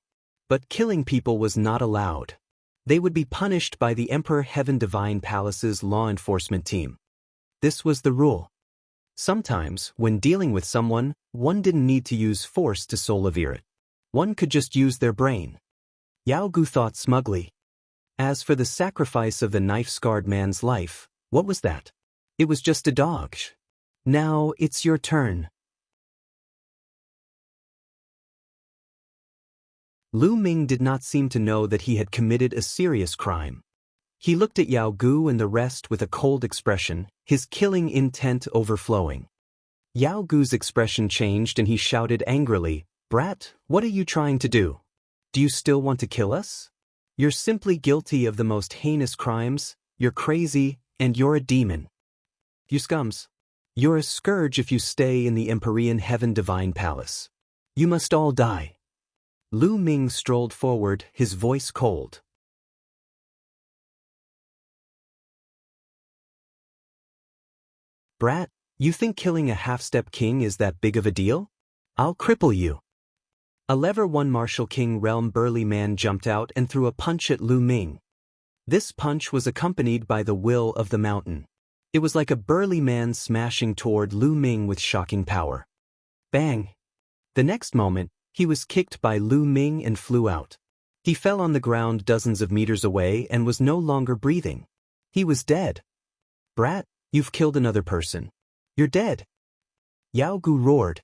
But killing people was not allowed. They would be punished by the Emperor Heaven Divine Palace's law enforcement team. This was the rule. Sometimes, when dealing with someone, one didn't need to use force to solve it. One could just use their brain. Yao Gu thought smugly. As for the sacrifice of the knife-scarred man's life, what was that? It was just a dog. Now it's your turn. Lu Ming did not seem to know that he had committed a serious crime. He looked at Yao Gu and the rest with a cold expression, his killing intent overflowing. Yao Gu's expression changed and he shouted angrily, "Brat, what are you trying to do? Do you still want to kill us? You're simply guilty of the most heinous crimes, you're crazy, and you're a demon. You scums. You're a scourge if you stay in the Empyrean Heaven Divine Palace. You must all die." Lu Ming strolled forward, his voice cold. "Brat, you think killing a half-step king is that big of a deal? I'll cripple you." A level 1 Martial King realm burly man jumped out and threw a punch at Lu Ming. This punch was accompanied by the will of the mountain. It was like a burly man smashing toward Lu Ming with shocking power. Bang! The next moment, he was kicked by Lu Ming and flew out. He fell on the ground dozens of meters away and was no longer breathing. He was dead. Brat, you've killed another person. You're dead. Yao Gu roared.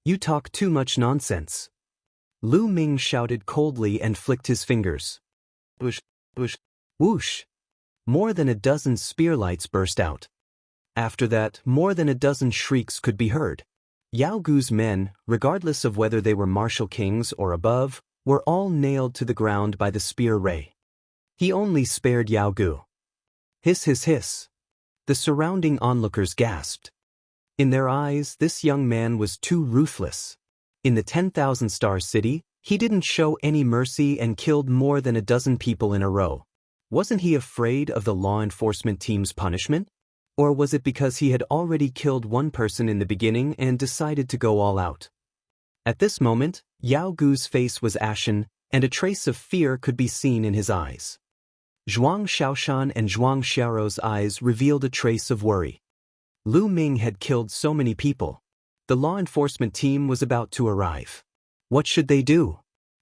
You talk too much nonsense. Lu Ming shouted coldly and flicked his fingers. Whoosh, whoosh, whoosh. More than a dozen spear lights burst out. After that, more than a dozen shrieks could be heard. Yao Gu's men, regardless of whether they were martial kings or above, were all nailed to the ground by the spear ray. He only spared Yao Gu. Hiss, hiss, hiss. The surrounding onlookers gasped. In their eyes, this young man was too ruthless. In the 10,000-star city, he didn't show any mercy and killed more than a dozen people in a row. Wasn't he afraid of the law enforcement team's punishment? Or was it because he had already killed one person in the beginning and decided to go all out? At this moment, Yao Gu's face was ashen, and a trace of fear could be seen in his eyes. Zhuang Xiaoshan and Zhuang Xiaorou's eyes revealed a trace of worry. Lu Ming had killed so many people. The law enforcement team was about to arrive. What should they do?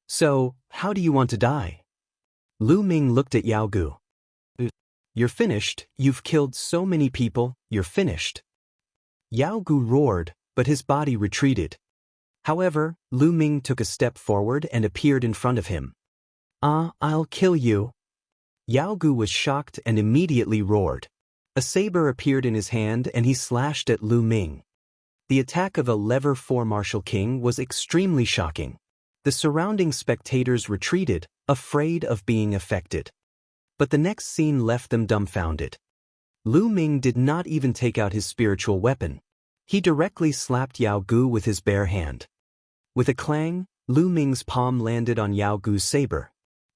So, how do you want to die? Lu Ming looked at Yao Gu. You're finished, you've killed so many people, you're finished. Yao Gu roared, but his body retreated. However, Lu Ming took a step forward and appeared in front of him. I'll kill you. Yao Gu was shocked and immediately roared. A saber appeared in his hand and he slashed at Lu Ming. The attack of a level 4 martial king was extremely shocking. The surrounding spectators retreated, afraid of being affected. But the next scene left them dumbfounded. Lu Ming did not even take out his spiritual weapon. He directly slapped Yao Gu with his bare hand. With a clang, Lu Ming's palm landed on Yao Gu's saber.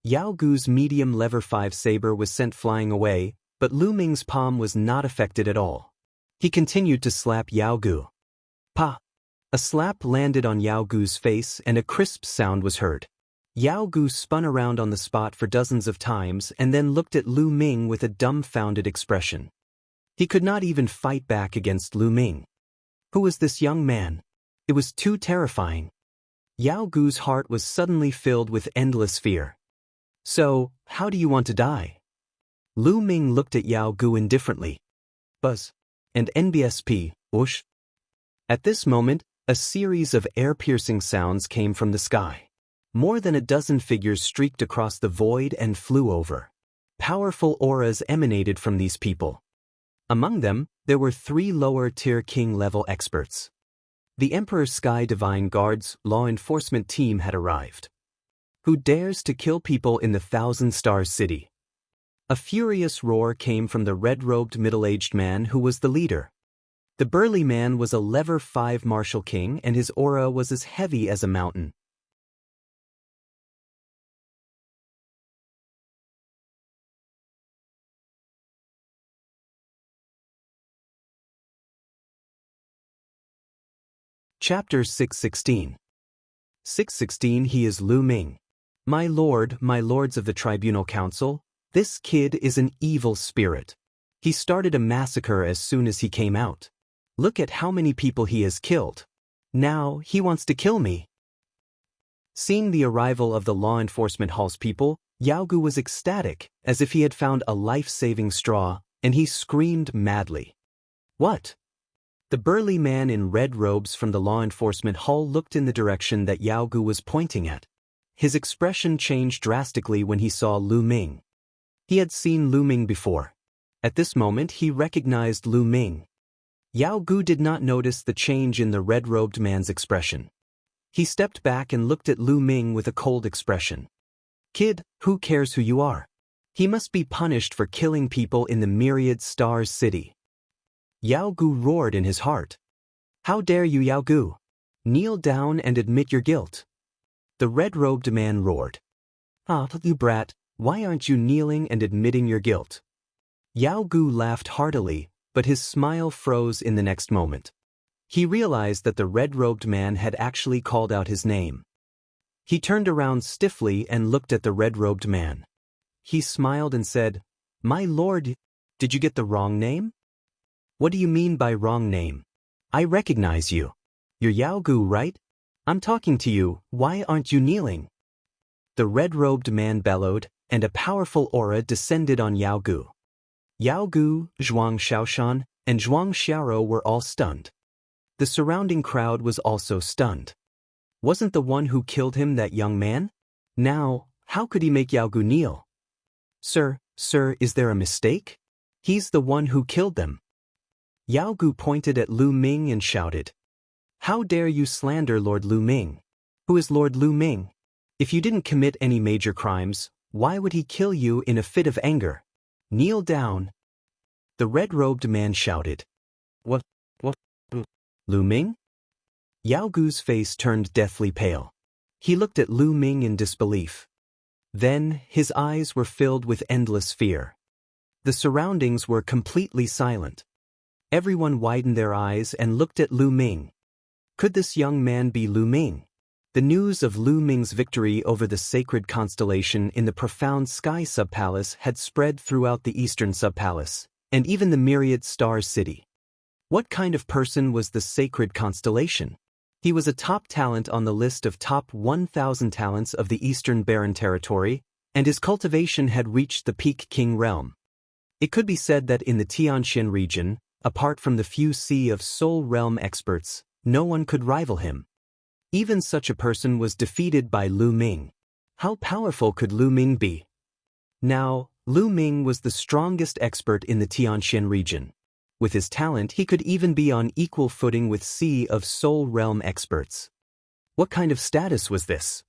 Yao Gu's medium level 5 saber was sent flying away, but Lu Ming's palm was not affected at all. He continued to slap Yao Gu. Pa! A slap landed on Yao Gu's face and a crisp sound was heard. Yao Gu spun around on the spot for dozens of times and then looked at Lu Ming with a dumbfounded expression. He could not even fight back against Lu Ming. Who was this young man? It was too terrifying. Yao Gu's heart was suddenly filled with endless fear. So, how do you want to die? Lu Ming looked at Yao Gu indifferently. Buzz. And NBSP, whoosh. At this moment, a series of air-piercing sounds came from the sky. More than a dozen figures streaked across the void and flew over. Powerful auras emanated from these people. Among them, there were 3 lower-tier king-level experts. The Emperor's Sky Divine Guard's law enforcement team had arrived. Who dares to kill people in the 1,000-star city? A furious roar came from the red-robed middle-aged man who was the leader. The burly man was a level 5 martial king and his aura was as heavy as a mountain. Chapter 616. 616 He is Lu Ming. My lords of the Tribunal Council, this kid is an evil spirit. He started a massacre as soon as he came out. Look at how many people he has killed. Now he wants to kill me. Seeing the arrival of the law enforcement hall's people, Yao Gu was ecstatic, as if he had found a life-saving straw, and he screamed madly. What? The burly man in red robes from the law enforcement hall looked in the direction that Yao Gu was pointing at. His expression changed drastically when he saw Lu Ming. He had seen Lu Ming before. At this moment he recognized Lu Ming. Yao Gu did not notice the change in the red-robed man's expression. He stepped back and looked at Lu Ming with a cold expression. Kid, who cares who you are? He must be punished for killing people in the Myriad Stars City. Yao Gu roared in his heart. How dare you, Yao Gu? Kneel down and admit your guilt. The red-robed man roared. You brat, why aren't you kneeling and admitting your guilt? Yao Gu laughed heartily, but his smile froze in the next moment. He realized that the red-robed man had actually called out his name. He turned around stiffly and looked at the red-robed man. He smiled and said, My lord, did you get the wrong name? What do you mean by wrong name? I recognize you. You're Yao Gu, right? I'm talking to you, why aren't you kneeling? The red-robed man bellowed, and a powerful aura descended on Yao Gu. Yao Gu, Zhuang Xiaoshan, and Zhuang Xiaoro were all stunned. The surrounding crowd was also stunned. Wasn't the one who killed him that young man? Now, how could he make Yao Gu kneel? Sir, is there a mistake? He's the one who killed them. Yao Gu pointed at Lu Ming and shouted, How dare you slander Lord Lu Ming? Who is Lord Lu Ming? If you didn't commit any major crimes, why would he kill you in a fit of anger? Kneel down. The red-robed man shouted. What? Lu Ming? Yao Gu's face turned deathly pale. He looked at Lu Ming in disbelief. Then, his eyes were filled with endless fear. The surroundings were completely silent. Everyone widened their eyes and looked at Lu Ming. Could this young man be Lu Ming? The news of Lu Ming's victory over the sacred constellation in the profound sky subpalace had spread throughout the eastern subpalace, and even the myriad stars city. What kind of person was the sacred constellation? He was a top talent on the list of top 1,000 talents of the Eastern Barren Territory, and his cultivation had reached the peak king realm. It could be said that in the Tianxian region, apart from the few sea of soul realm experts, no one could rival him. Even such a person was defeated by Lu Ming. How powerful could Lu Ming be? Now, Lu Ming was the strongest expert in the Tianxian region. With his talent, he could even be on equal footing with Sea of Soul Realm experts. What kind of status was this?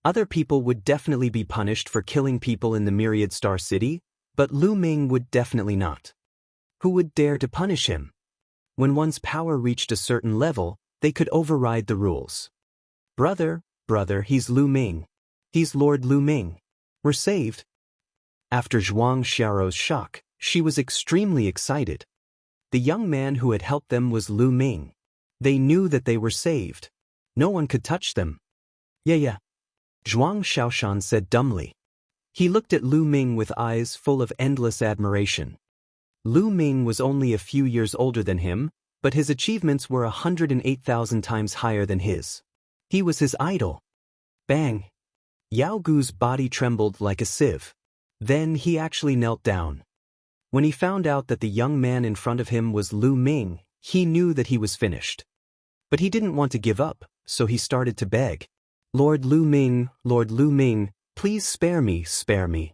Other people would definitely be punished for killing people in the Myriad Star City, but Lu Ming would definitely not. Who would dare to punish him? When one's power reached a certain level, they could override the rules. Brother, he's Lu Ming. He's Lord Lu Ming. We're saved. After Zhuang Xiaoro's shock, she was extremely excited. The young man who had helped them was Lu Ming. They knew that they were saved. No one could touch them. Yeah. Zhuang Xiaoshan said dumbly. He looked at Lu Ming with eyes full of endless admiration. Lu Ming was only a few years older than him, but his achievements were 108,000 times higher than his. He was his idol. Bang! Yao Gu's body trembled like a sieve. Then he actually knelt down. When he found out that the young man in front of him was Lu Ming, he knew that he was finished. But he didn't want to give up, so he started to beg. Lord Lu Ming, please spare me.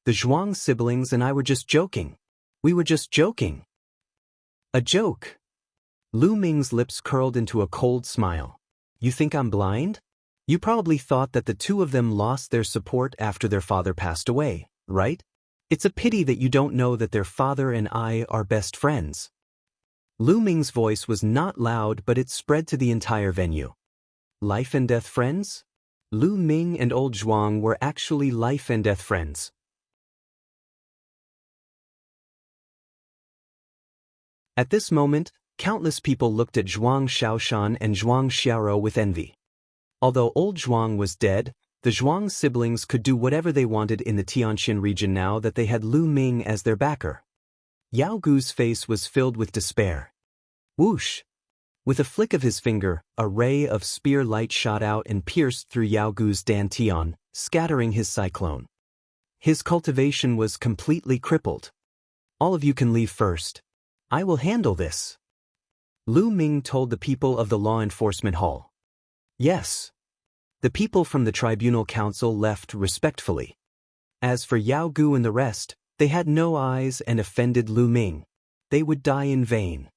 The Zhuang siblings and I were just joking. We were just joking. A joke. Lu Ming's lips curled into a cold smile. You think I'm blind? You probably thought that the two of them lost their support after their father passed away, right? It's a pity that you don't know that their father and I are best friends. Lu Ming's voice was not loud, but it spread to the entire venue. Life and death friends? Lu Ming and old Zhuang were actually life and death friends. At this moment, countless people looked at Zhuang Xiaoshan and Zhuang Xiaoro with envy. Although old Zhuang was dead, the Zhuang siblings could do whatever they wanted in the Tianxian region now that they had Lu Ming as their backer. Yao Gu's face was filled with despair. Whoosh! With a flick of his finger, a ray of spear light shot out and pierced through Yao Gu's dantian, scattering his cyclone. His cultivation was completely crippled. All of you can leave first. I will handle this. Lu Ming told the people of the law enforcement hall. Yes. The people from the tribunal council left respectfully. As for Yao Gu and the rest, they had no eyes and offended Lu Ming. They would die in vain.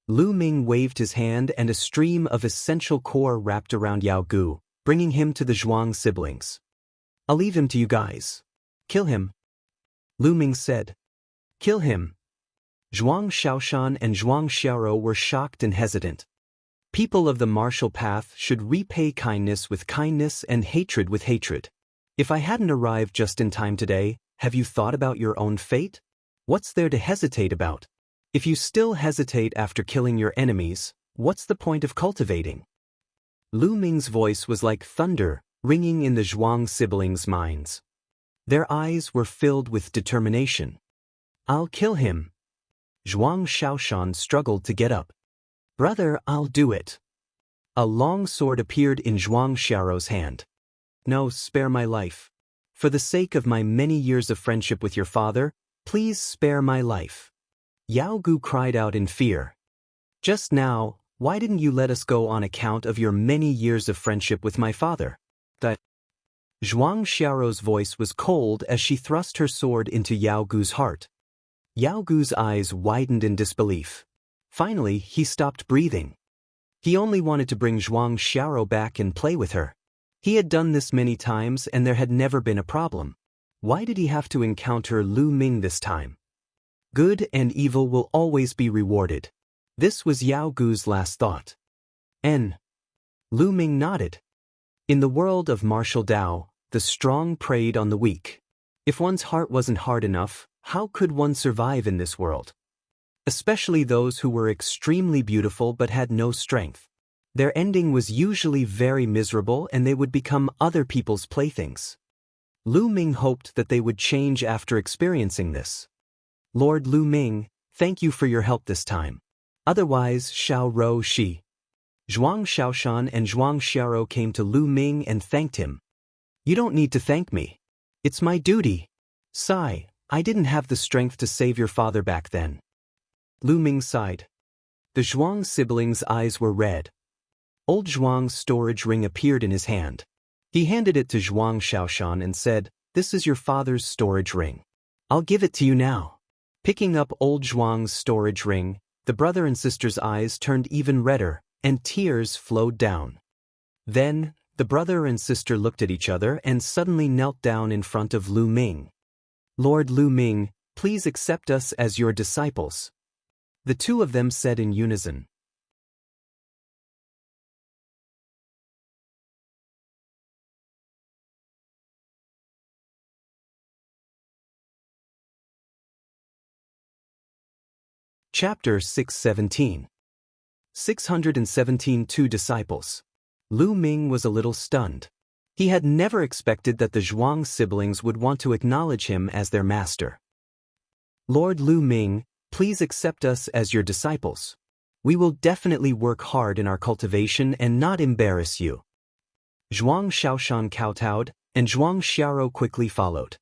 Lu Ming waved his hand and a stream of essential core wrapped around Yao Gu, bringing him to the Zhuang siblings. I'll leave him to you guys. Kill him. Lu Ming said. Kill him. Zhuang Xiaoshan and Zhuang Xiaoro were shocked and hesitant. People of the martial path should repay kindness with kindness and hatred with hatred. If I hadn't arrived just in time today, have you thought about your own fate? What's there to hesitate about? If you still hesitate after killing your enemies, what's the point of cultivating? Lu Ming's voice was like thunder, ringing in the Zhuang siblings' minds. Their eyes were filled with determination. "I'll kill him." Zhuang Xiaoshan struggled to get up. "Brother, I'll do it." A long sword appeared in Zhuang Xiaorou's hand. "No, spare my life. For the sake of my many years of friendship with your father, please spare my life." Yao Gu cried out in fear. "Just now, why didn't you let us go on account of your many years of friendship with my father?" That Zhuang Xiaorou's voice was cold as she thrust her sword into Yao Gu's heart. Yao Gu's eyes widened in disbelief. Finally, he stopped breathing. He only wanted to bring Zhuang Xiaorou back and play with her. He had done this many times and there had never been a problem. Why did he have to encounter Lu Ming this time? Good and evil will always be rewarded. This was Yao Gu's last thought. Lu Ming nodded. In the world of martial Tao, the strong preyed on the weak. If one's heart wasn't hard enough, how could one survive in this world? Especially those who were extremely beautiful but had no strength. Their ending was usually very miserable and they would become other people's playthings. Lu Ming hoped that they would change after experiencing this. "Lord Lu Ming, thank you for your help this time. Otherwise, Xiao Rou Shi." Zhuang Xiaoshan and Zhuang Xiaorou came to Lu Ming and thanked him. "You don't need to thank me. It's my duty. Sigh, I didn't have the strength to save your father back then." Lu Ming sighed. The Zhuang siblings' eyes were red. Old Zhuang's storage ring appeared in his hand. He handed it to Zhuang Xiaoshan and said, "This is your father's storage ring. I'll give it to you now." Picking up old Zhuang's storage ring, the brother and sister's eyes turned even redder, and tears flowed down. Then, the brother and sister looked at each other and suddenly knelt down in front of Lu Ming. "Lord Lu Ming, please accept us as your disciples." The two of them said in unison. Chapter 617. 617 Two Disciples. Lu Ming was a little stunned. He had never expected that the Zhuang siblings would want to acknowledge him as their master. "Lord Lu Ming, please accept us as your disciples. We will definitely work hard in our cultivation and not embarrass you." Zhuang Xiaoshan kowtowed, and Zhuang Xiaorou quickly followed.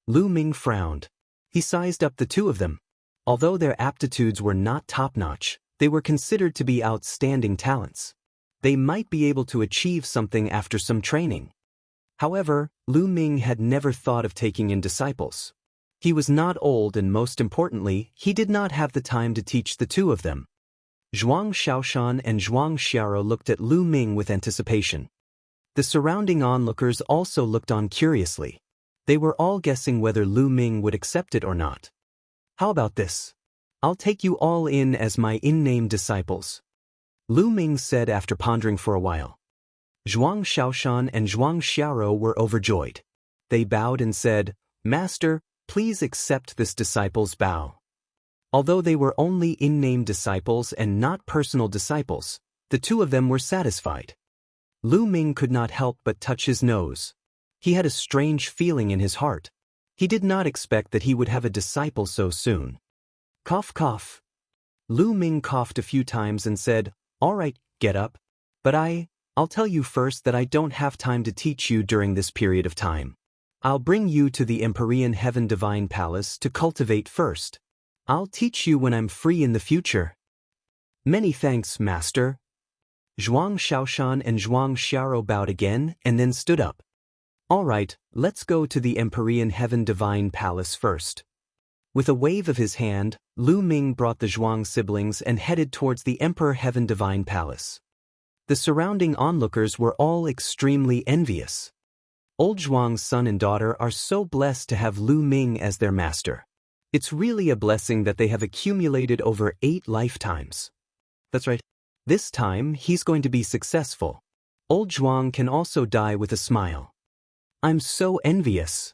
Lu Ming frowned. He sized up the two of them. Although their aptitudes were not top-notch, they were considered to be outstanding talents. They might be able to achieve something after some training. However, Lu Ming had never thought of taking in disciples. He was not old and most importantly, he did not have the time to teach the two of them. Zhuang Xiaoshan and Zhuang Xiaorou looked at Lu Ming with anticipation. The surrounding onlookers also looked on curiously. They were all guessing whether Lu Ming would accept it or not. "How about this? I'll take you all in as my in-name disciples," Lu Ming said after pondering for a while. Zhuang Xiaoshan and Zhuang Xiaorou were overjoyed. They bowed and said, "Master, please accept this disciple's bow." Although they were only in-name disciples and not personal disciples, the two of them were satisfied. Lu Ming could not help but touch his nose. He had a strange feeling in his heart. He did not expect that he would have a disciple so soon. Cough, cough. Lu Ming coughed a few times and said, "All right, get up. But I'll tell you first that I don't have time to teach you during this period of time. I'll bring you to the Empyrean Heaven Divine Palace to cultivate first. I'll teach you when I'm free in the future." "Many thanks, Master." Zhuang Xiaoshan and Zhuang Xiaorou bowed again and then stood up. "All right, let's go to the Empyrean Heaven Divine Palace first." With a wave of his hand, Lu Ming brought the Zhuang siblings and headed towards the Emperor Heaven Divine Palace. The surrounding onlookers were all extremely envious. Old Zhuang's son and daughter are so blessed to have Lu Ming as their master. It's really a blessing that they have accumulated over 8 lifetimes. That's right. This time, he's going to be successful. Old Zhuang can also die with a smile. "I'm so envious."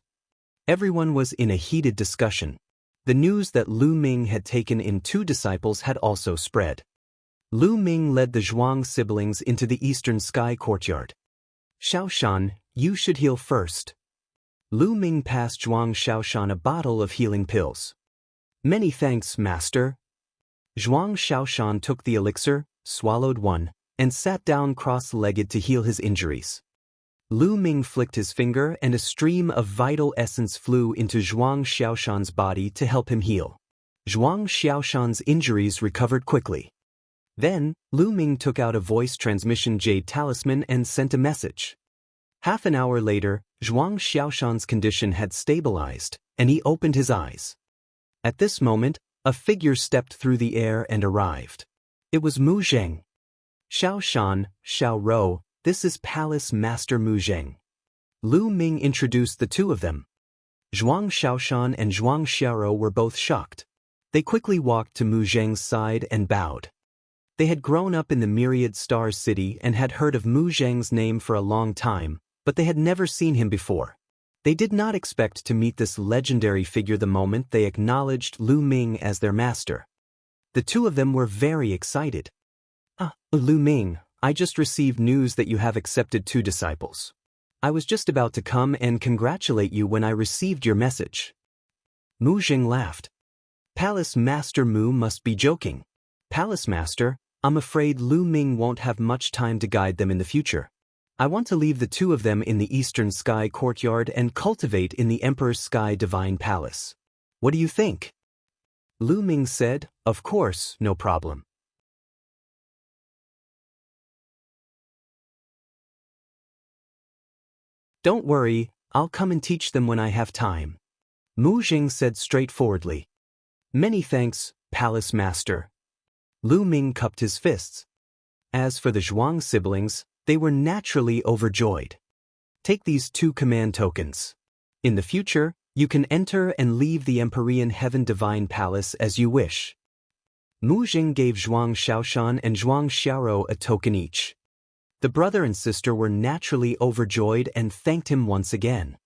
Everyone was in a heated discussion. The news that Lu Ming had taken in 2 disciples had also spread. Lu Ming led the Zhuang siblings into the eastern sky courtyard. "Xiaoshan, you should heal first." Lu Ming passed Zhuang Xiaoshan a bottle of healing pills. "Many thanks, master." Zhuang Xiaoshan took the elixir, swallowed one, and sat down cross-legged to heal his injuries. Lu Ming flicked his finger and a stream of vital essence flew into Zhuang Xiaoshan's body to help him heal. Zhuang Xiaoshan's injuries recovered quickly. Then, Lu Ming took out a voice transmission jade talisman and sent a message. Half an hour later, Zhuang Xiaoshan's condition had stabilized, and he opened his eyes. At this moment, a figure stepped through the air and arrived. It was Mu Zheng. "Xiaoshan, Xiaorou, this is Palace Master Mu Zheng." Lu Ming introduced the two of them. Zhuang Xiaoshan and Zhuang Xiaorou were both shocked. They quickly walked to Mu Zheng's side and bowed. They had grown up in the Myriad Stars city and had heard of Mu Zheng's name for a long time, but they had never seen him before. They did not expect to meet this legendary figure the moment they acknowledged Lu Ming as their master. The two of them were very excited. Lu Ming, I just received news that you have accepted 2 disciples. I was just about to come and congratulate you when I received your message." Mu Zheng laughed. "Palace Master Mu must be joking. Palace Master, I'm afraid Lu Ming won't have much time to guide them in the future. I want to leave the two of them in the Eastern Sky Courtyard and cultivate in the Emperor's Sky Divine Palace. What do you think?" Lu Ming said, "Of course, no problem." "Don't worry, I'll come and teach them when I have time," Mu Zheng said straightforwardly. "Many thanks, Palace Master." Lu Ming cupped his fists. As for the Zhuang siblings, they were naturally overjoyed. "Take these 2 command tokens. In the future, you can enter and leave the Empyrean Heaven Divine Palace as you wish." Mu Zheng gave Zhuang Xiaoshan and Zhuang Xiaorou a token each. The brother and sister were naturally overjoyed and thanked him once again.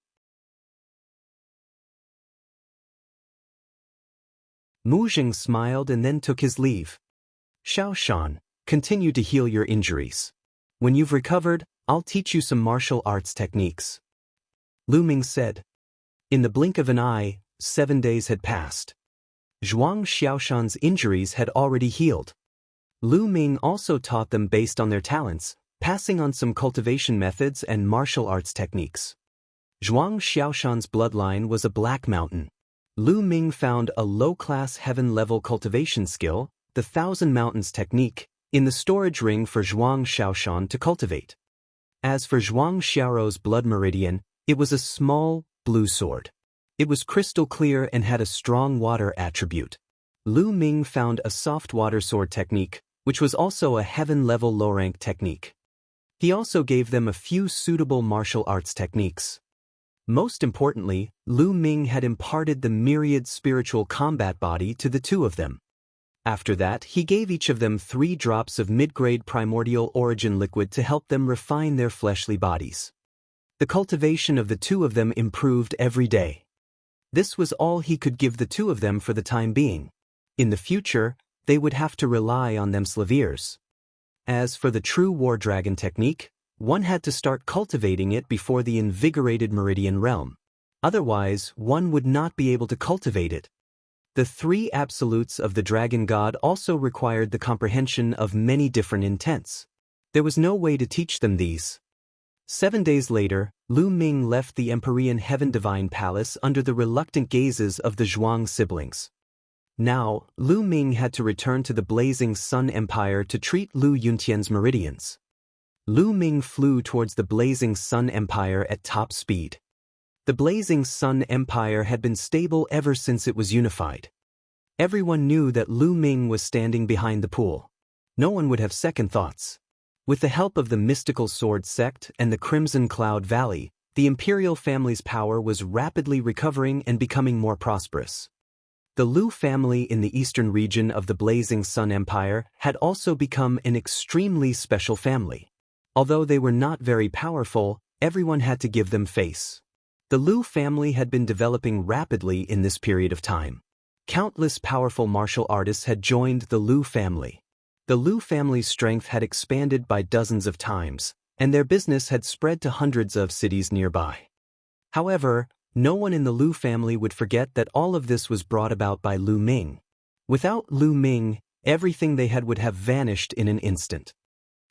Mu Zheng smiled and then took his leave. "Xiaoshan, continue to heal your injuries. When you've recovered, I'll teach you some martial arts techniques," Lu Ming said. In the blink of an eye, 7 days had passed. Zhuang Xiaoshan's injuries had already healed. Lu Ming also taught them based on their talents, passing on some cultivation methods and martial arts techniques. Zhuang Xiaoshan's bloodline was a black mountain. Lu Ming found a low-class heaven-level cultivation skill, the Thousand Mountains technique, in the storage ring for Zhuang Xiaoshan to cultivate. As for Zhuang Xiaorou's blood meridian, it was a small, blue sword. It was crystal clear and had a strong water attribute. Lu Ming found a soft water sword technique, which was also a heaven-level low-rank technique. He also gave them a few suitable martial arts techniques. Most importantly, Lu Ming had imparted the myriad spiritual combat body to the two of them. After that, he gave each of them 3 drops of mid-grade primordial origin liquid to help them refine their fleshly bodies. The cultivation of the two of them improved every day. This was all he could give the two of them for the time being. In the future, they would have to rely on them slaviers. As for the true War Dragon technique, one had to start cultivating it before the invigorated Meridian realm. Otherwise, one would not be able to cultivate it. The 3 absolutes of the Dragon God also required the comprehension of many different intents. There was no way to teach them these. 7 days later, Lu Ming left the Empyrean Heaven Divine Palace under the reluctant gazes of the Zhuang siblings. Now, Lu Ming had to return to the Blazing Sun Empire to treat Lu Yuntian's meridians. Lu Ming flew towards the Blazing Sun Empire at top speed. The Blazing Sun Empire had been stable ever since it was unified. Everyone knew that Lu Ming was standing behind the pool. No one would have second thoughts. With the help of the Mystical Sword Sect and the Crimson Cloud Valley, the imperial family's power was rapidly recovering and becoming more prosperous. The Lu family in the eastern region of the Blazing Sun Empire had also become an extremely special family. Although they were not very powerful, everyone had to give them face. The Lu family had been developing rapidly in this period of time. Countless powerful martial artists had joined the Lu family. The Lu family's strength had expanded by dozens of times, and their business had spread to hundreds of cities nearby. However, no one in the Lu family would forget that all of this was brought about by Lu Ming. Without Lu Ming, everything they had would have vanished in an instant.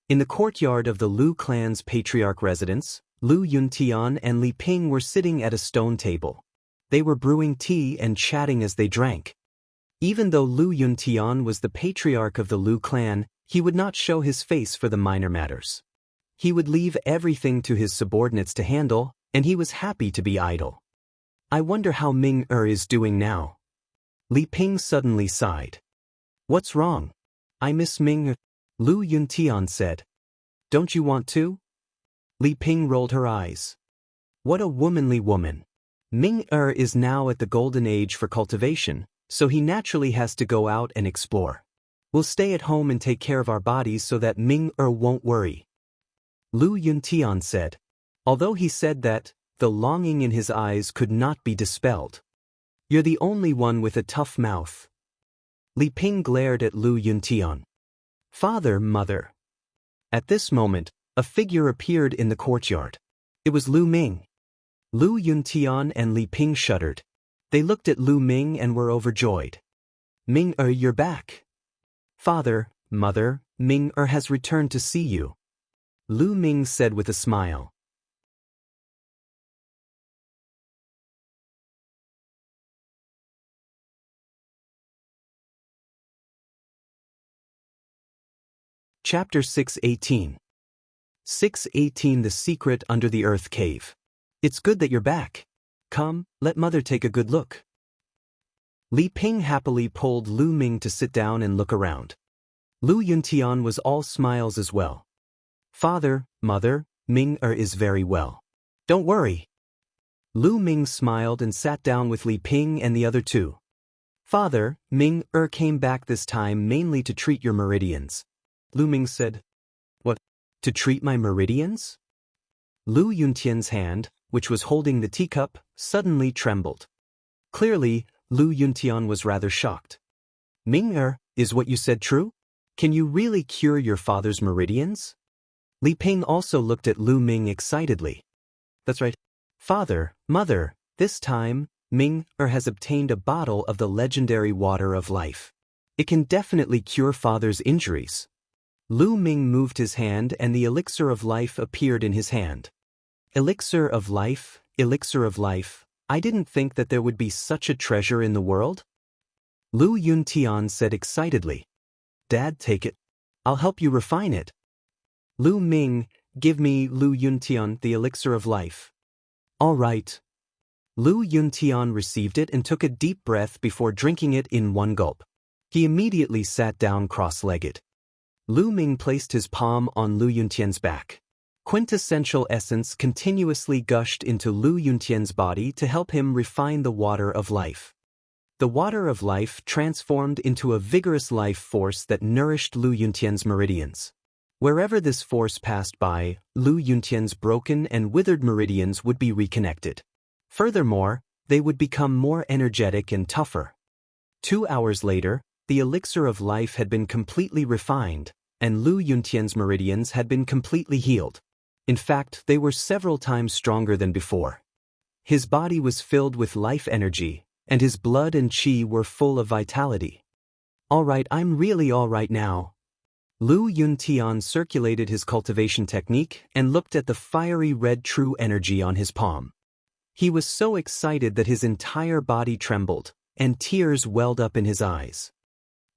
In the courtyard of the Lu clan's patriarch residence, Lu Yuntian and Li Ping were sitting at a stone table. They were brewing tea and chatting as they drank. Even though Lu Yuntian was the patriarch of the Lu clan, he would not show his face for the minor matters. He would leave everything to his subordinates to handle, and he was happy to be idle. I wonder how Ming is doing now. Li Ping suddenly sighed. What's wrong? I miss Ming. Lu Yuntian said. Don't you want to? Li Ping rolled her eyes. What a womanly woman. Ming is now at the golden age for cultivation, so he naturally has to go out and explore. We'll stay at home and take care of our bodies so that Ming won't worry. Lu Yuntian said. Although he said that, the longing in his eyes could not be dispelled. You're the only one with a tough mouth. Li Ping glared at Lu Yuntian. Father, mother. At this moment, a figure appeared in the courtyard. It was Lu Ming. Lu Yuntian and Li Ping shuddered. They looked at Lu Ming and were overjoyed. Ming you're back. Father, mother, Ming has returned to see you. Lu Ming said with a smile. Chapter 618. 618 The Secret Under the Earth Cave. It's good that you're back. Come, let mother take a good look. Li Ping happily pulled Lu Ming to sit down and look around. Lu Yuntian was all smiles as well. Father, mother, Ming is very well. Don't worry. Lu Ming smiled and sat down with Li Ping and the other two. Father, Ming came back this time mainly to treat your meridians. Lu Ming said. What? To treat my meridians? Lu Yuntian's hand, which was holding the teacup, suddenly trembled. Clearly, Lu Yuntian was rather shocked. Ming is what you said true? Can you really cure your father's meridians? Li Ping also looked at Lu Ming excitedly. That's right. Father, mother, this time, Ming has obtained a bottle of the legendary water of life. It can definitely cure father's injuries. Lu Ming moved his hand and the elixir of life appeared in his hand. Elixir of life, I didn't think that there would be such a treasure in the world. Lu Yuntian said excitedly. Dad, take it. I'll help you refine it. Lu Ming, give me, Lu Yuntian, the elixir of life. All right. Lu Yuntian received it and took a deep breath before drinking it in one gulp. He immediately sat down cross-legged. Lu Ming placed his palm on Lu Yuntian's back. Quintessential essence continuously gushed into Lu Yuntian's body to help him refine the water of life. The water of life transformed into a vigorous life force that nourished Lu Yuntian's meridians. Wherever this force passed by, Lu Yuntian's broken and withered meridians would be reconnected. Furthermore, they would become more energetic and tougher. 2 hours later, the elixir of life had been completely refined, and Lu Yuntian's meridians had been completely healed. In fact, they were several times stronger than before. His body was filled with life energy, and his blood and qi were full of vitality. All right, I'm really all right now. Lu Yuntian circulated his cultivation technique and looked at the fiery red true energy on his palm. He was so excited that his entire body trembled, and tears welled up in his eyes.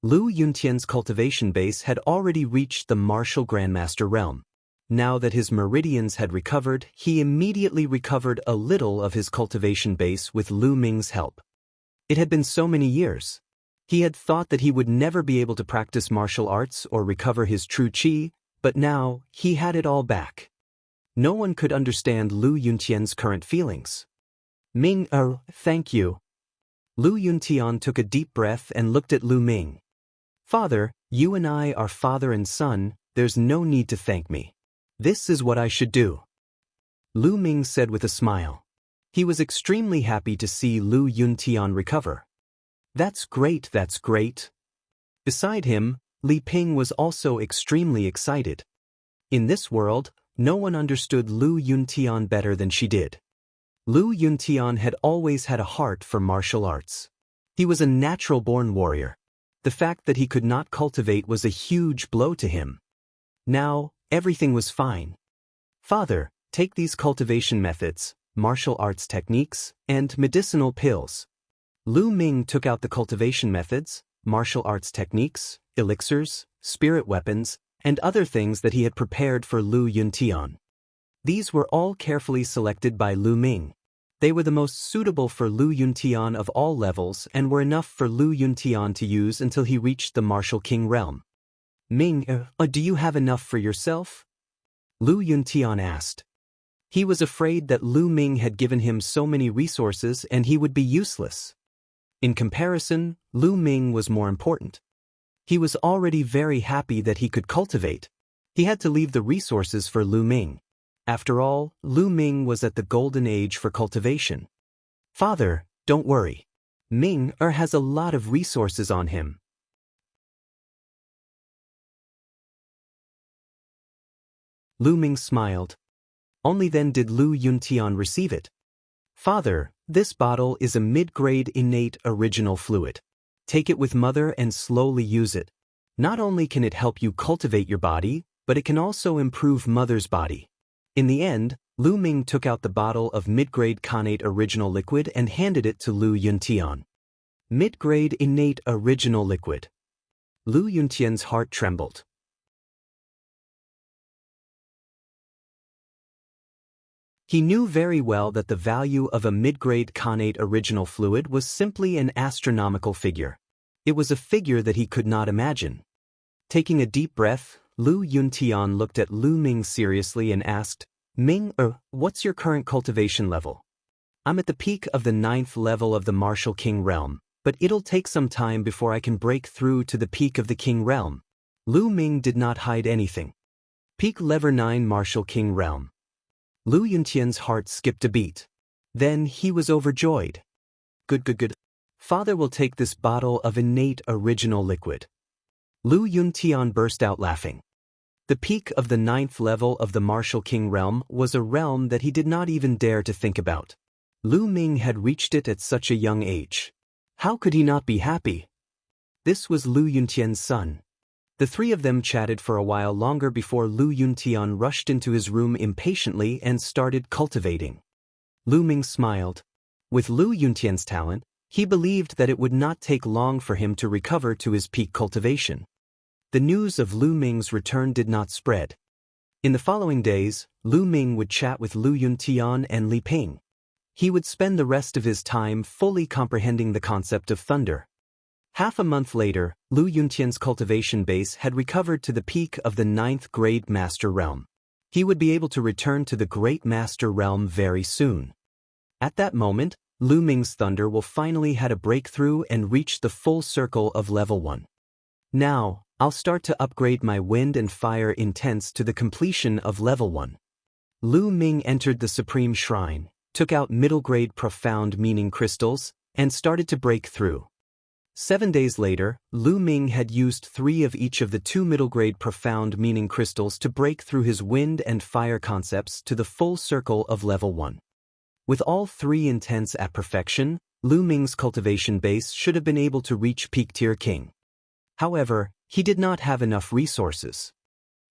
Lu Yuntian's cultivation base had already reached the martial grandmaster realm. Now that his meridians had recovered, he immediately recovered a little of his cultivation base with Lu Ming's help. It had been so many years. He had thought that he would never be able to practice martial arts or recover his true qi, but now he had it all back. No one could understand Lu Yuntian's current feelings. Ming, thank you. Lu Yuntian took a deep breath and looked at Lu Ming. Father, you and I are father and son, there's no need to thank me. This is what I should do. Lu Ming said with a smile. He was extremely happy to see Lu Yuntian recover. That's great, that's great. Beside him, Li Ping was also extremely excited. In this world, no one understood Lu Yuntian better than she did. Lu Yuntian had always had a heart for martial arts. He was a natural-born warrior. The fact that he could not cultivate was a huge blow to him. Now, everything was fine. Father, take these cultivation methods, martial arts techniques, and medicinal pills. Lu Ming took out the cultivation methods, martial arts techniques, elixirs, spirit weapons, and other things that he had prepared for Lu Yuntian. These were all carefully selected by Lu Ming. They were the most suitable for Lu Yuntian of all levels and were enough for Lu Yuntian to use until he reached the Martial King realm. Ming, do you have enough for yourself? Lu Yuntian asked. He was afraid that Lu Ming had given him so many resources and he would be useless. In comparison, Lu Ming was more important. He was already very happy that he could cultivate. He had to leave the resources for Lu Ming. After all, Lu Ming was at the golden age for cultivation. Father, don't worry. Ming has a lot of resources on him. Lu Ming smiled. Only then did Lu Yuntian receive it. Father, this bottle is a mid-grade innate original fluid. Take it with Mother and slowly use it. Not only can it help you cultivate your body, but it can also improve Mother's body. In the end, Lu Ming took out the bottle of mid-grade connate original liquid and handed it to Lu Yuntian. Mid-grade innate original liquid. Lu Yuntian's heart trembled. He knew very well that the value of a mid-grade connate original fluid was simply an astronomical figure. It was a figure that he could not imagine. Taking a deep breath, Lu Yuntian looked at Lu Ming seriously and asked, Ming, what's your current cultivation level? I'm at the peak of the 9th level of the Martial King realm, but it'll take some time before I can break through to the peak of the King realm. Lu Ming did not hide anything. Peak level 9 Martial King realm. Lu Yuntian's heart skipped a beat. Then he was overjoyed. Good. Father will take this bottle of innate original liquid. Lu Yuntian burst out laughing. The peak of the 9th level of the Martial King realm was a realm that he did not even dare to think about. Lu Ming had reached it at such a young age. How could he not be happy? This was Lu Yuntian's son. The three of them chatted for a while longer before Lu Yuntian rushed into his room impatiently and started cultivating. Lu Ming smiled. With Lu Yuntian's talent, he believed that it would not take long for him to recover to his peak cultivation. The news of Lu Ming's return did not spread. In the following days, Lu Ming would chat with Lu Yuntian and Li Ping. He would spend the rest of his time fully comprehending the concept of thunder. Half a month later, Lu Yuntian's cultivation base had recovered to the peak of the 9th grade Master Realm. He would be able to return to the Great Master Realm very soon. At that moment, Lu Ming's thunder will finally had a breakthrough and reach the full circle of level 1. Now, I'll start to upgrade my wind and fire intense to the completion of level 1. Lu Ming entered the Supreme Shrine, took out middle-grade profound meaning crystals, and started to break through. 7 days later, Lu Ming had used 3 of each of the 2 middle-grade profound meaning crystals to break through his wind and fire concepts to the full circle of level 1. With all 3 intense at perfection, Lu Ming's cultivation base should have been able to reach peak tier king. However, he did not have enough resources.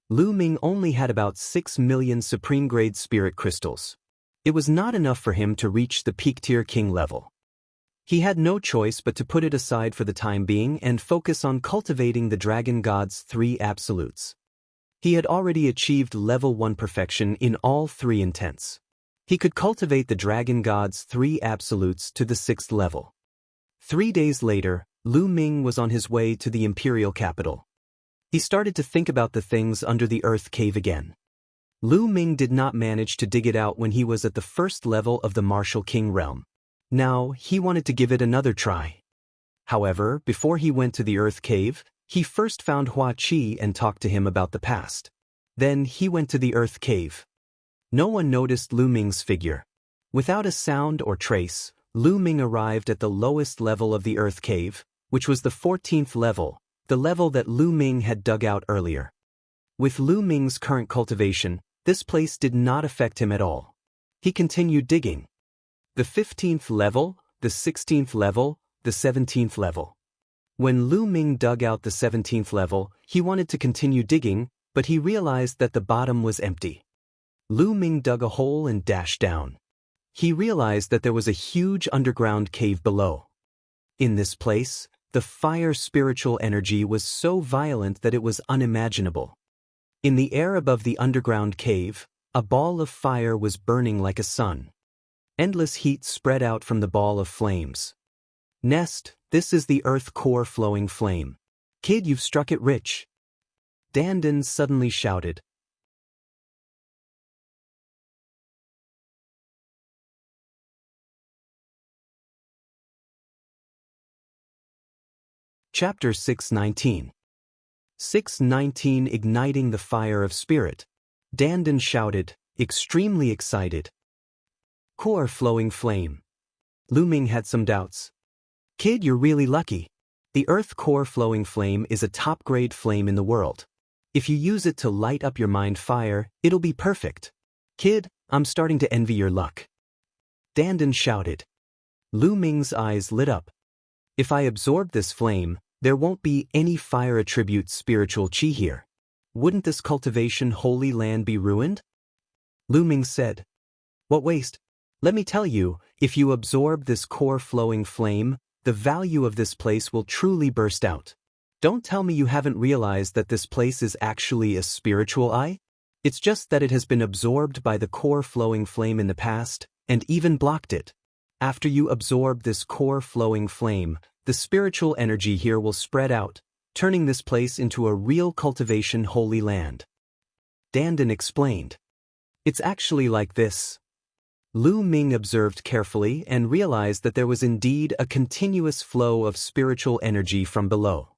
Lu Ming only had about 6 million supreme-grade spirit crystals. It was not enough for him to reach the peak tier king level. He had no choice but to put it aside for the time being and focus on cultivating the Dragon God's 3 absolutes. He had already achieved level 1 perfection in all 3 intents. He could cultivate the Dragon God's 3 absolutes to the 6th level. 3 days later, Lu Ming was on his way to the imperial capital. He started to think about the things under the earth cave again. Lu Ming did not manage to dig it out when he was at the 1st level of the Martial King realm. Now, he wanted to give it another try. However, before he went to the earth cave, he first found Hua Qi and talked to him about the past. Then he went to the earth cave. No one noticed Lu Ming's figure. Without a sound or trace, Lu Ming arrived at the lowest level of the earth cave, which was the 14th level, the level that Lu Ming had dug out earlier. With Lu Ming's current cultivation, this place did not affect him at all. He continued digging. The 15th level, the 16th level, the 17th level. When Lu Ming dug out the 17th level, he wanted to continue digging, but he realized that the bottom was empty. Lu Ming dug a hole and dashed down. He realized that there was a huge underground cave below. In this place, the fire spiritual energy was so violent that it was unimaginable. In the air above the underground cave, a ball of fire was burning like a sun. Endless heat spread out from the ball of flames. Nest, this is the earth core flowing flame. Kid, you've struck it rich. Dandan suddenly shouted. Chapter 619. 619 Igniting the Fire of Spirit. Dandan shouted, extremely excited. Core flowing flame. Lu Ming had some doubts. Kid, you're really lucky. The earth core flowing flame is a top-grade flame in the world. If you use it to light up your mind fire, it'll be perfect. Kid, I'm starting to envy your luck. Dandan shouted. Lu Ming's eyes lit up. If I absorb this flame, there won't be any fire attribute spiritual chi here. Wouldn't this cultivation holy land be ruined? Lu Ming said. What waste? Let me tell you, if you absorb this core flowing flame, the value of this place will truly burst out. Don't tell me you haven't realized that this place is actually a spiritual eye? It's just that it has been absorbed by the core flowing flame in the past, and even blocked it. After you absorb this core flowing flame, the spiritual energy here will spread out, turning this place into a real cultivation holy land. Dandan explained. It's actually like this. Lu Ming observed carefully and realized that there was indeed a continuous flow of spiritual energy from below.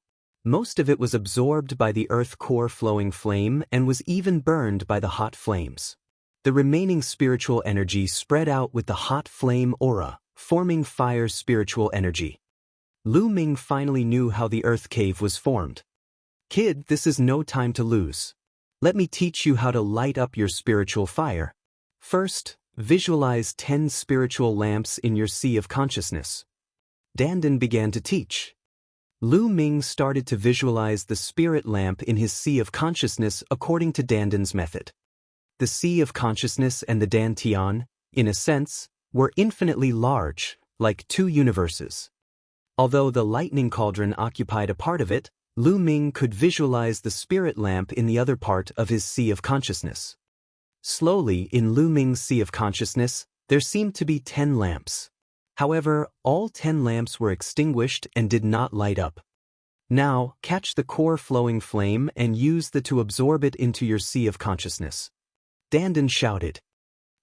Most of it was absorbed by the earth core flowing flame and was even burned by the hot flames. The remaining spiritual energy spread out with the hot flame aura, forming fire spiritual energy. Lu Ming finally knew how the earth cave was formed. Kid, this is no time to lose. Let me teach you how to light up your spiritual fire. First, visualize 10 spiritual lamps in your sea of consciousness. Dandan began to teach. Lu Ming started to visualize the spirit lamp in his sea of consciousness according to Dandan's method. The sea of consciousness and the Dantian, in a sense, were infinitely large, like two universes. Although the lightning cauldron occupied a part of it, Lu Ming could visualize the spirit lamp in the other part of his sea of consciousness. Slowly, in Lu Ming's sea of consciousness, there seemed to be 10 lamps. However, all 10 lamps were extinguished and did not light up. Now, catch the core flowing flame and use the to absorb it into your sea of consciousness. Dandan shouted.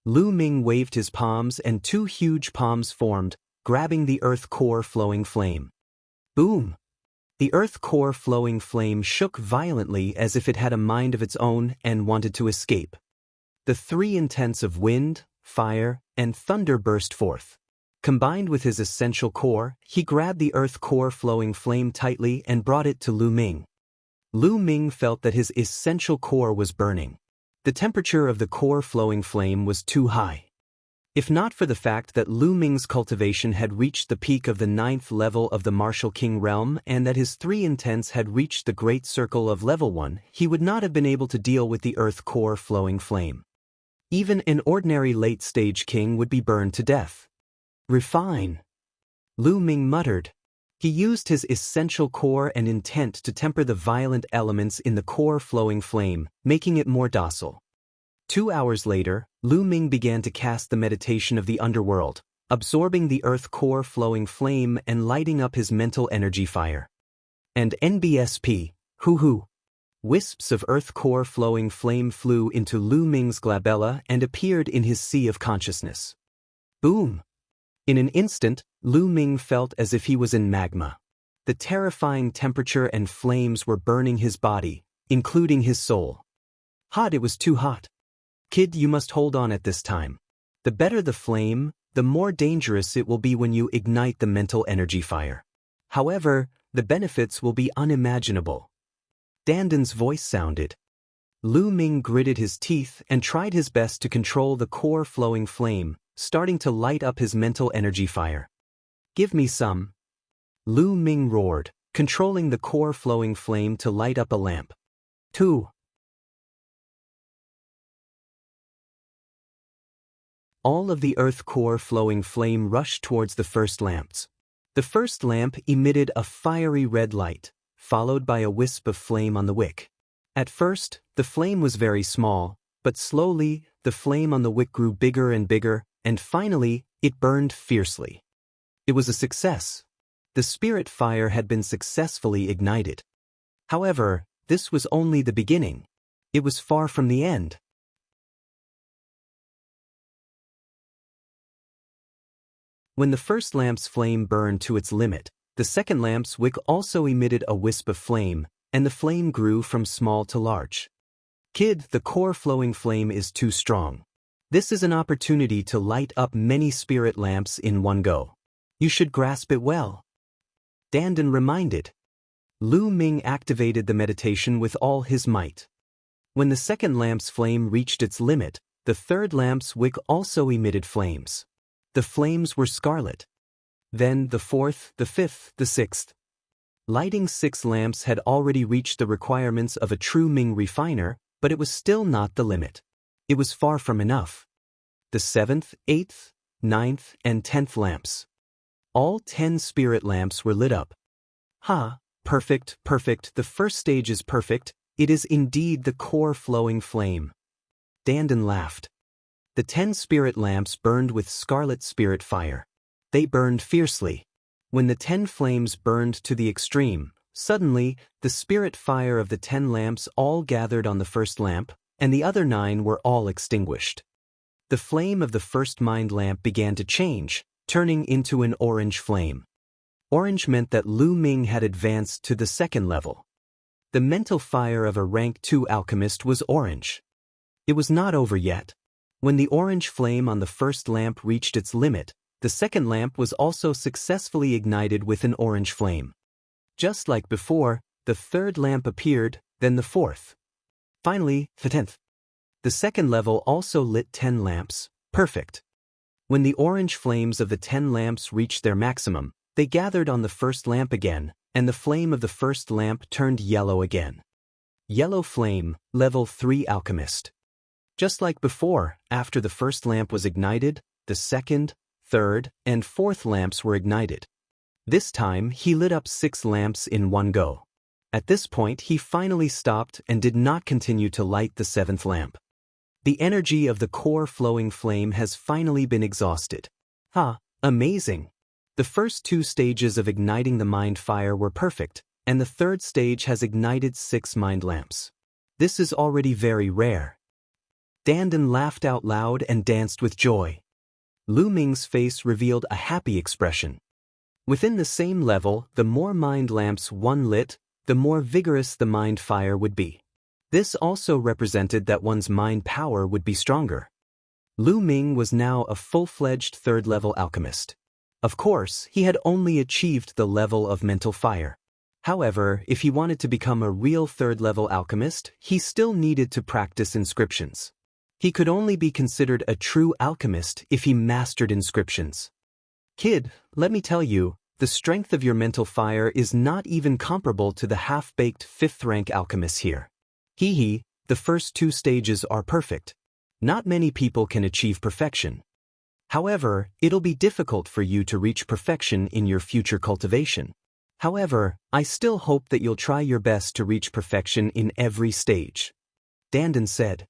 Lu Ming waved his palms and 2 huge palms formed, grabbing the earth core flowing flame. Boom! The earth core flowing flame shook violently as if it had a mind of its own and wanted to escape. The 3 intents of wind, fire, and thunder burst forth. Combined with his essential core, he grabbed the earth core flowing flame tightly and brought it to Lu Ming. Lu Ming felt that his essential core was burning. The temperature of the core flowing flame was too high. If not for the fact that Lu Ming's cultivation had reached the peak of the 9th level of the Martial King realm and that his 3 intents had reached the Great Circle of level 1, he would not have been able to deal with the earth core flowing flame. Even an ordinary late-stage king would be burned to death. Refine. Lu Ming muttered. He used his essential core and intent to temper the violent elements in the core flowing flame, making it more docile. 2 hours later, Lu Ming began to cast the meditation of the underworld, absorbing the earth core flowing flame and lighting up his mental energy fire. And NBSP, hoo-hoo. Wisps of earth core flowing flame flew into Lu Ming's glabella and appeared in his sea of consciousness. Boom! In an instant, Lu Ming felt as if he was in magma. The terrifying temperature and flames were burning his body, including his soul. Hot, it was too hot. Kid, you must hold on at this time. The better the flame, the more dangerous it will be when you ignite the mental energy fire. However, the benefits will be unimaginable. Dandan's voice sounded. Lu Ming gritted his teeth and tried his best to control the core flowing flame, starting to light up his mental energy fire. "Give me some," Lu Ming roared, controlling the core flowing flame to light up a lamp. 2. All of the earth core flowing flame rushed towards the first lamps. The first lamp emitted a fiery red light, followed by a wisp of flame on the wick. At first, the flame was very small, but slowly, the flame on the wick grew bigger and bigger, and finally, it burned fiercely. It was a success. The spirit fire had been successfully ignited. However, this was only the beginning. It was far from the end. When the first lamp's flame burned to its limit, the second lamp's wick also emitted a wisp of flame, and the flame grew from small to large. "Kid, the core flowing flame is too strong. This is an opportunity to light up many spirit lamps in one go. You should grasp it well," Dandan reminded. Lu Ming activated the meditation with all his might. When the second lamp's flame reached its limit, the third lamp's wick also emitted flames. The flames were scarlet. Then the fourth, the fifth, the sixth. Lighting 6 lamps had already reached the requirements of a true Ming refiner, but it was still not the limit. It was far from enough. The 7th, 8th, 9th, and 10th lamps. All 10 spirit lamps were lit up. "Ha, perfect, perfect, the first stage is perfect, it is indeed the core flowing flame." Dandan laughed. The 10 spirit lamps burned with scarlet spirit fire. They burned fiercely. When the 10 flames burned to the extreme, suddenly, the spirit fire of the 10 lamps all gathered on the first lamp, and the other 9 were all extinguished. The flame of the first mind lamp began to change, turning into an orange flame. Orange meant that Lu Ming had advanced to the second level. The mental fire of a rank 2 alchemist was orange. It was not over yet. When the orange flame on the first lamp reached its limit, the second lamp was also successfully ignited with an orange flame. Just like before, the third lamp appeared, then the fourth. Finally, the 10th. The second level also lit 10 lamps, perfect. When the orange flames of the 10 lamps reached their maximum, they gathered on the first lamp again, and the flame of the first lamp turned yellow again. Yellow flame, level 3 alchemist. Just like before, after the first lamp was ignited, the second, third, and fourth lamps were ignited. This time, he lit up 6 lamps in one go. At this point, he finally stopped and did not continue to light the 7th lamp. The energy of the core flowing flame has finally been exhausted. Amazing! The first 2 stages of igniting the mind fire were perfect, and the third stage has ignited 6 mind lamps. This is already very rare. Dandan laughed out loud and danced with joy. Lu Ming's face revealed a happy expression. Within the same level, the more mind lamps one lit, the more vigorous the mind fire would be. This also represented that one's mind power would be stronger. Lu Ming was now a full-fledged third-level alchemist. Of course, he had only achieved the level of mental fire. However, if he wanted to become a real third-level alchemist, he still needed to practice inscriptions. He could only be considered a true alchemist if he mastered inscriptions. "Kid, let me tell you, the strength of your mental fire is not even comparable to the half-baked 5th-rank alchemists here. The first 2 stages are perfect. Not many people can achieve perfection. However, it'll be difficult for you to reach perfection in your future cultivation. However, I still hope that you'll try your best to reach perfection in every stage," Dandan said.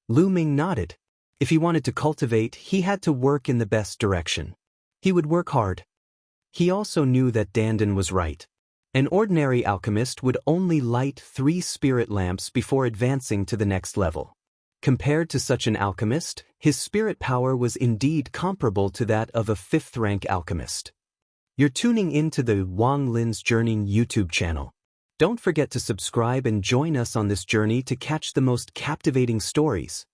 Lu Ming nodded. If he wanted to cultivate, he had to work in the best direction. He would work hard. He also knew that Dandan was right. An ordinary alchemist would only light 3 spirit lamps before advancing to the next level. Compared to such an alchemist, his spirit power was indeed comparable to that of a 5th-rank alchemist. You're tuning into the Wang Lin's Journey YouTube channel. Don't forget to subscribe and join us on this journey to catch the most captivating stories.